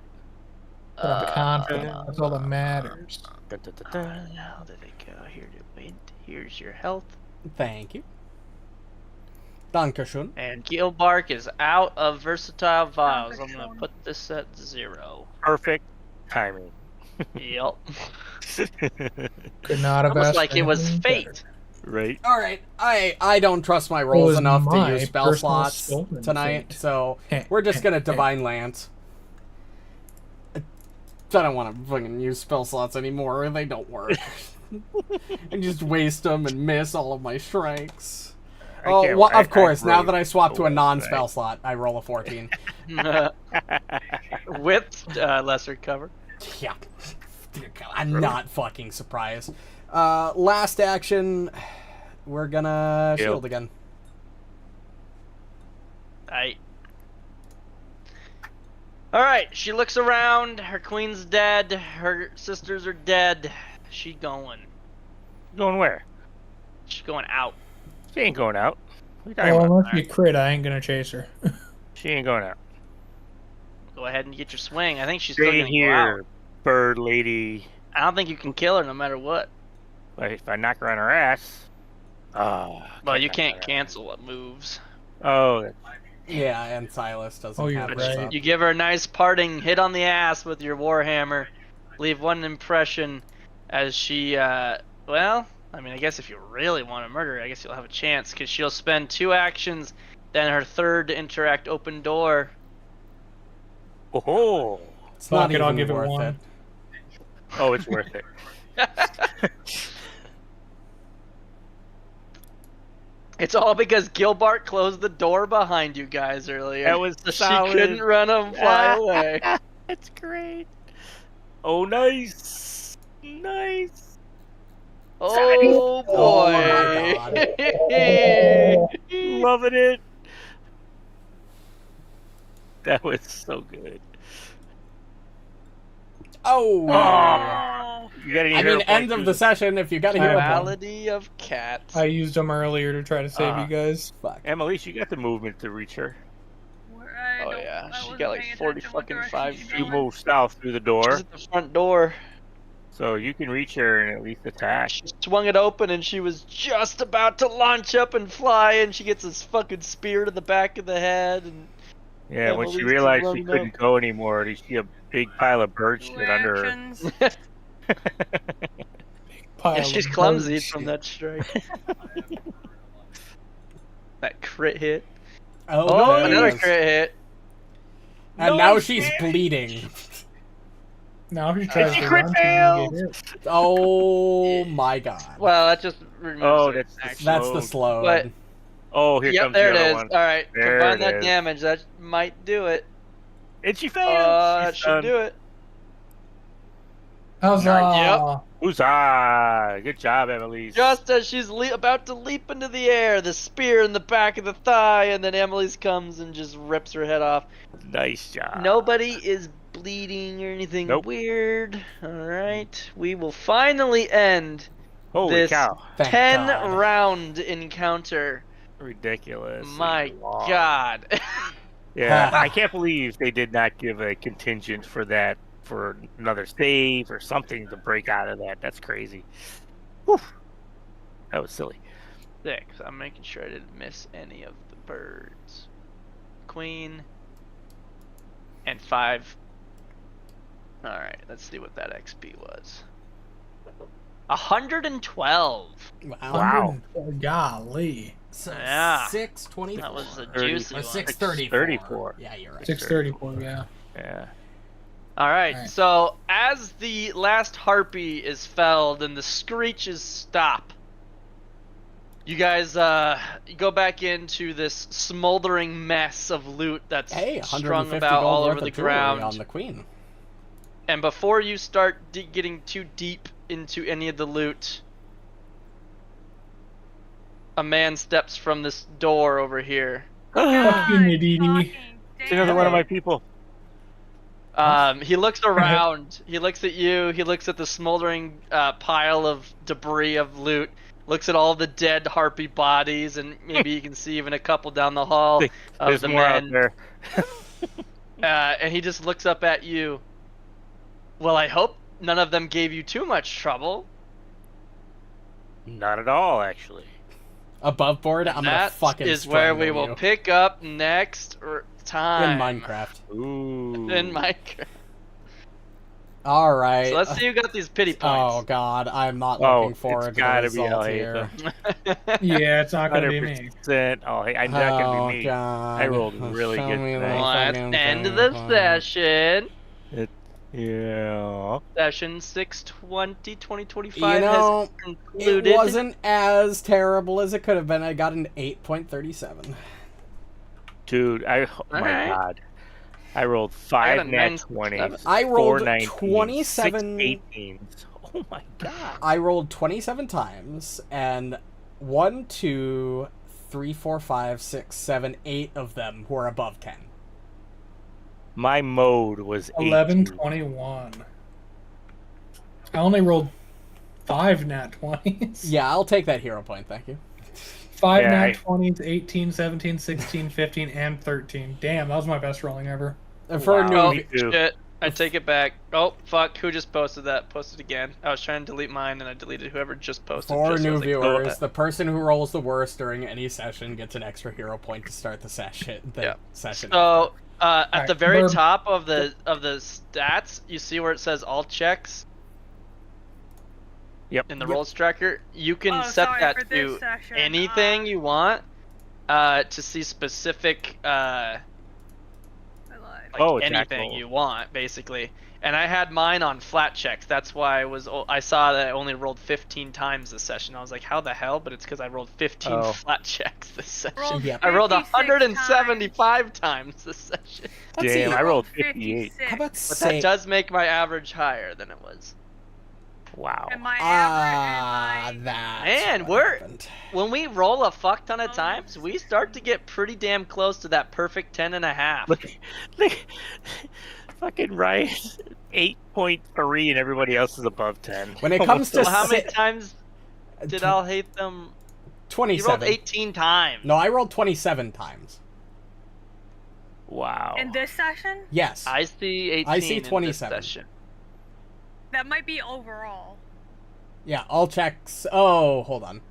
But I'm confident. That's all that matters. Dun, dun, dun, Where dun. the hell did it go? Here to wait. Here's your health. Thank you. Dankeschön. And Gilbark is out of versatile vials. I'm gonna Dankeschön. put this at 0. Perfect timing. Yep. Could not have Almost asked like it was anything fate. better. Right? Alright, I don't trust my rolls was enough to my use spell personal slots stolen tonight, fate. so we're just gonna Divine Lance. I don't want to fucking use spell slots anymore, they don't work. I just waste them and miss all of my strikes. I Oh, can't- well, I- of course, I now wrote that I swap to a away non-spell tonight. slot, I roll a 14. With lesser cover. Yeah. I'm not fucking surprised. Last action, we're gonna Shield. shield again. Aight. Alright, she looks around. Her queen's dead. Her sisters are dead. She going. Going where? She's going out. She ain't going out. What are you talking about? Unless you crit, I ain't gonna chase her. She ain't going out. Go ahead and get your swing. I think she's still Stay gonna go out. here, bird lady. I don't think you can kill her no matter what. But if I knock her on her ass... Well, you can't cancel what moves. Oh, Yeah, and Sylas doesn't you're have right. this up. You give her a nice parting hit on the ass with your warhammer. Leave one impression as she, well, I mean, I guess if you really want to murder her, I guess you'll have a chance, because she'll spend 2 actions, then her third to interact open door. oh, It's Fuck not it, even I'll give it worth one. it. oh, it's worth it. It's all because Gilbark closed the door behind you guys earlier. That was so solid. She couldn't run and fly away. That's great. Oh, nice. Nice. Oh Oh boy. my Loving it. That was so good. Oh! Oh. You got any I hero mean, end points? of the session if you got a hero point. Malady of cats. I used them earlier to try to save you guys. Fuck. Amalisce, you got the movement to reach her. Oh yeah, she got like 40 fucking 5 feet. You move south through the She's door, at the front door. so you can reach her and at least attack. She swung it open and she was just about to launch up and fly, and she gets this fucking spear to the back of the head. And Yeah, when she Amalisce realized she running couldn't up. go anymore, you see a big pile of bird shit under her. Reactions. Pile yeah, she's of clumsy bird from shit. that strike. That crit hit. Oh, Oh, there it another is. crit hit. And now she's bleeding. Now if she tries she to crit run, she's gonna get fails. hit. Oh my god. Well, that just removes Oh, her that's the action. That's the slow. slow. But- Oh, here Yep, comes there the it other is. one. Alright, There combine it that is. damage. That might do it. And she failed. That She's should done. do it. Huzzah! Huzzah! Good job, Amalisce. Just as she's about to leap into the air, the spear in the back of the thigh, and then Amalisce comes and just rips her head off. Nice job. Nobody is bleeding or anything Nope. weird. Alright, we will finally end Holy this cow. Thank 10 God. round encounter. Ridiculous. My Long. God. Yeah, I can't believe they did not give a contingent for that, for another save or something to break out of that. That's crazy. Whew. That was silly. 6. I'm making sure I didn't miss any of the birds. Queen. And 5. Alright, let's see what that XP was. 112. Wow. Golly. So Yeah. 624. That was a 30. juicy Or one. 634. 34. Yeah, you're right. 634, yeah. Yeah. Alright, Alright. so as the last harpy is felled and the screeches stop, you guys you go back into this smoldering mess of loot that's Hey, strung 150 about gold all worth over the of jewelry ground. on the queen. And before you start getting too deep into any of the loot, a man steps from this door over here. Fuck you, Nadine. It's another one of my people. He looks around. He looks at you. He looks at the smoldering pile of debris of loot. Looks at all the dead harpy bodies, and maybe you can see even a couple down the hall of There's the more out men. there. And he just looks up at you. Well, I hope none of them gave you too much trouble. Not at all, actually. Above board, I'm gonna That fucking is where we strangle will you. pick up next time. In Minecraft. Ooh. In Minecraft. Alright. So let's see who got these pity points. Oh god, I'm not Oh, looking forward it's to the gotta be result Alhatham. here. Yeah, it's not gonna be me. 100%. Oh, hey, I'm not gonna Oh be me. god. I rolled really Show good me the tonight. Well, that's fucking the end of thing. the session. Yeah. Session 620 2025 You know, has concluded. It wasn't as terrible as it could have been. I got an 8.37. Dude, oh my Alright. god. I rolled I 5 got a nat 9.7. 20s. I rolled 4 19s, 27 6 18s. Oh my god. I rolled 27 times, and 1, 2, 3, 4, 5, 6, 7, 8 of them were above 10. My mode was 1121. I only rolled 5 nat 20s. Yeah, I'll take that hero point, thank you. 5 nat 20s, 18, 17, 16, 15, and 13. Damn, that was my best rolling ever. And for a new Oh, shit. I take it back. Oh, fuck. Who just posted that? Posted again. I was trying to delete mine, and I deleted whoever just posted. For just new so viewers, the person who rolls the worst during any session gets an extra hero point to start the session. Session. So, at the very Burb. top of the stats, you see where it says all checks? Yep. In the rolls tracker, you can set sorry, that for this to session, anything you want to see specific I lied. like attack anything roll. you want, basically. And I had mine on flat checks. That's why I saw that I only rolled 15 times this session. I was like, how the hell? But it's because I rolled 15 flat checks this session. Rolled Yep. I rolled 56 175 times this session. Let's see. Damn, I rolled 58. 56. How about But say... that does make my average higher than it was. Wow. And my average and my... That's Man, what we're happened. when we roll a fuck ton of Oh. times, we start to get pretty damn close to that perfect 10.5. Look, fucking Ryan, 8.3, and everybody else is above 10. When it comes to So how many si- times did Alhatham? You 27. rolled 18 times. No, I rolled 27 times. Wow. In this session? Yes. I see 18. I see in this 27. session. That might be overall. Yeah, all checks. Oh, hold on.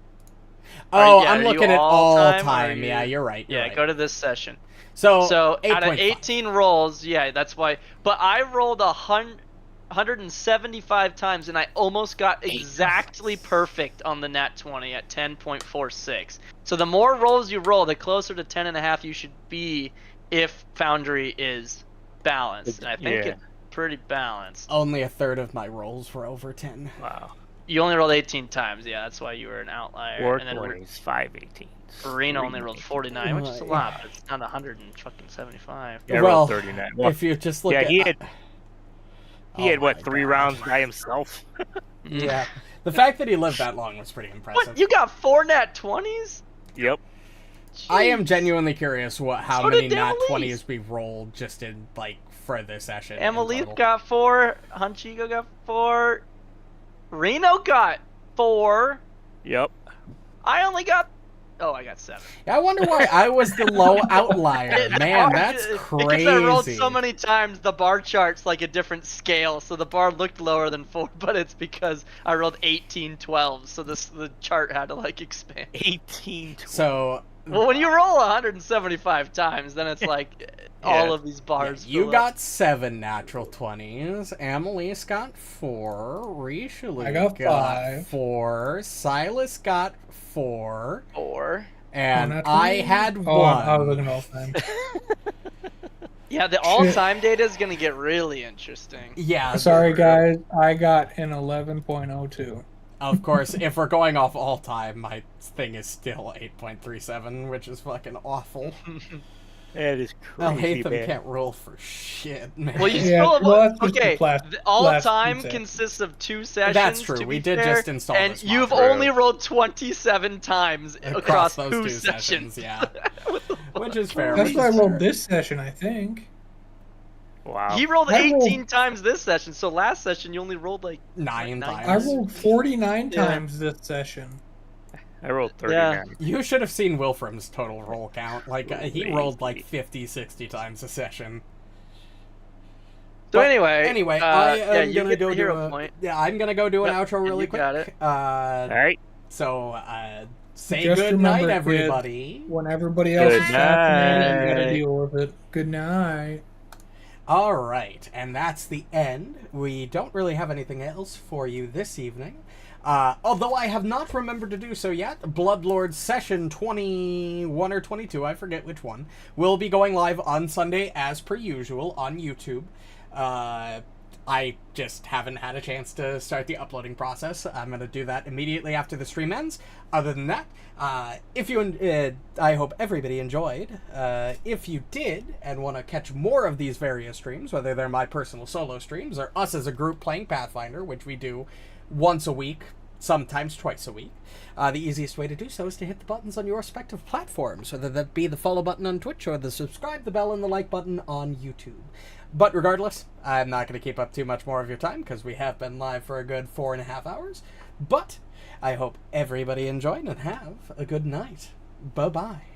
Are Oh, you- I'm are you looking at all all time, or time. are Yeah, you- you're right. You're Yeah, right. go to this session. So So out of 8.5. 18 rolls, yeah, that's why. But I rolled 175 times, and I almost got exactly perfect on the nat 20 at 10.46. So the more rolls you roll, the closer to 10.5 you should be if Foundry is balanced. And I think Yeah. it's pretty balanced. Only a third of my rolls were over 10. Wow. You only rolled 18 times, yeah, that's why you were an outlier. 4 and then 20s, 5 18s. Reno only rolled 49, which is a Right. lot, but it's not 175. Yeah, I Well, rolled 39. Well, If you just look yeah, at... he had Oh what, my 3 God. rounds by himself? Yeah. The fact that he lived that long was pretty impressive. What? You got 4 nat 20s? Yep. I am Jeez. genuinely curious how So many did nat Amalisce. 20s we rolled just in, like, for this session. in Amalisce total. got 4. Hunchigo got 4. Reno got 4. Yep. I only got. Oh, I got 7. I wonder why I was the low outlier. Man, that's Because crazy. I rolled so many times, the bar chart's like a different scale, so the bar looked lower than 4, but it's because I rolled 18 12s, so the chart had to like expand. 18 So, Well, when you roll 175 times, then it's like all of these yeah, bars. you fill got up. 7 natural 20s. Amalisce got 4. Rishalou I got 5. 4. Sylas got 4. 4. And nat I 20? had 1. Oh, I was looking all time. Yeah, the all-time data is gonna get really interesting. Yeah. Sorry, guys. I got an 11.02. Of course, if we're going off all time, my thing is still 8.37, which is fucking awful. That is crazy, Alhatham man. can't roll for shit, man. Well, you Yeah, still well, that's just okay. the last- All last time set. consists of 2 sessions. That's true, to we be did fair, just install and this you've mod. only rolled 27 times across those 2 two sessions. sessions, yeah. Which is fair. That's which what I is rolled fair. this session, I think. Wow. He rolled I rolled- 18 times this session, so last session you only rolled like 9 nine. times. I rolled 49 Yeah. times this session. I rolled 39. You should have seen Wilfram's total roll count. Like, he Crazy. rolled like 50, 60 times a session. So But anyway, I yeah, am you gonna get go the do hero a... point. Yeah, I'm gonna go do an Yep, outro and really you quick. got it. Alright. So, say Just good remember, night, kids, everybody. When everybody else Good is fascinated, you night. gotta deal with it. Good night. All right, and that's the end. We don't really have anything else for you this evening. Although I have not remembered to do so yet, Bloodlord Session 21 or 22, I forget which one, will be going live on Sunday as per usual on YouTube. I just haven't had a chance to start the uploading process. I'm going to do that immediately after the stream ends. Other than that, if you, I hope everybody enjoyed. If you did and want to catch more of these various streams, whether they're my personal solo streams or us as a group playing Pathfinder, which we do once a week, sometimes twice a week. The easiest way to do so is to hit the buttons on your respective platforms, whether that be the follow button on Twitch or the subscribe, the bell, and the like button on YouTube. But regardless, I'm not going to keep up too much more of your time because we have been live for a good 4.5 hours. But I hope everybody enjoyed and have a good night. Bye-bye.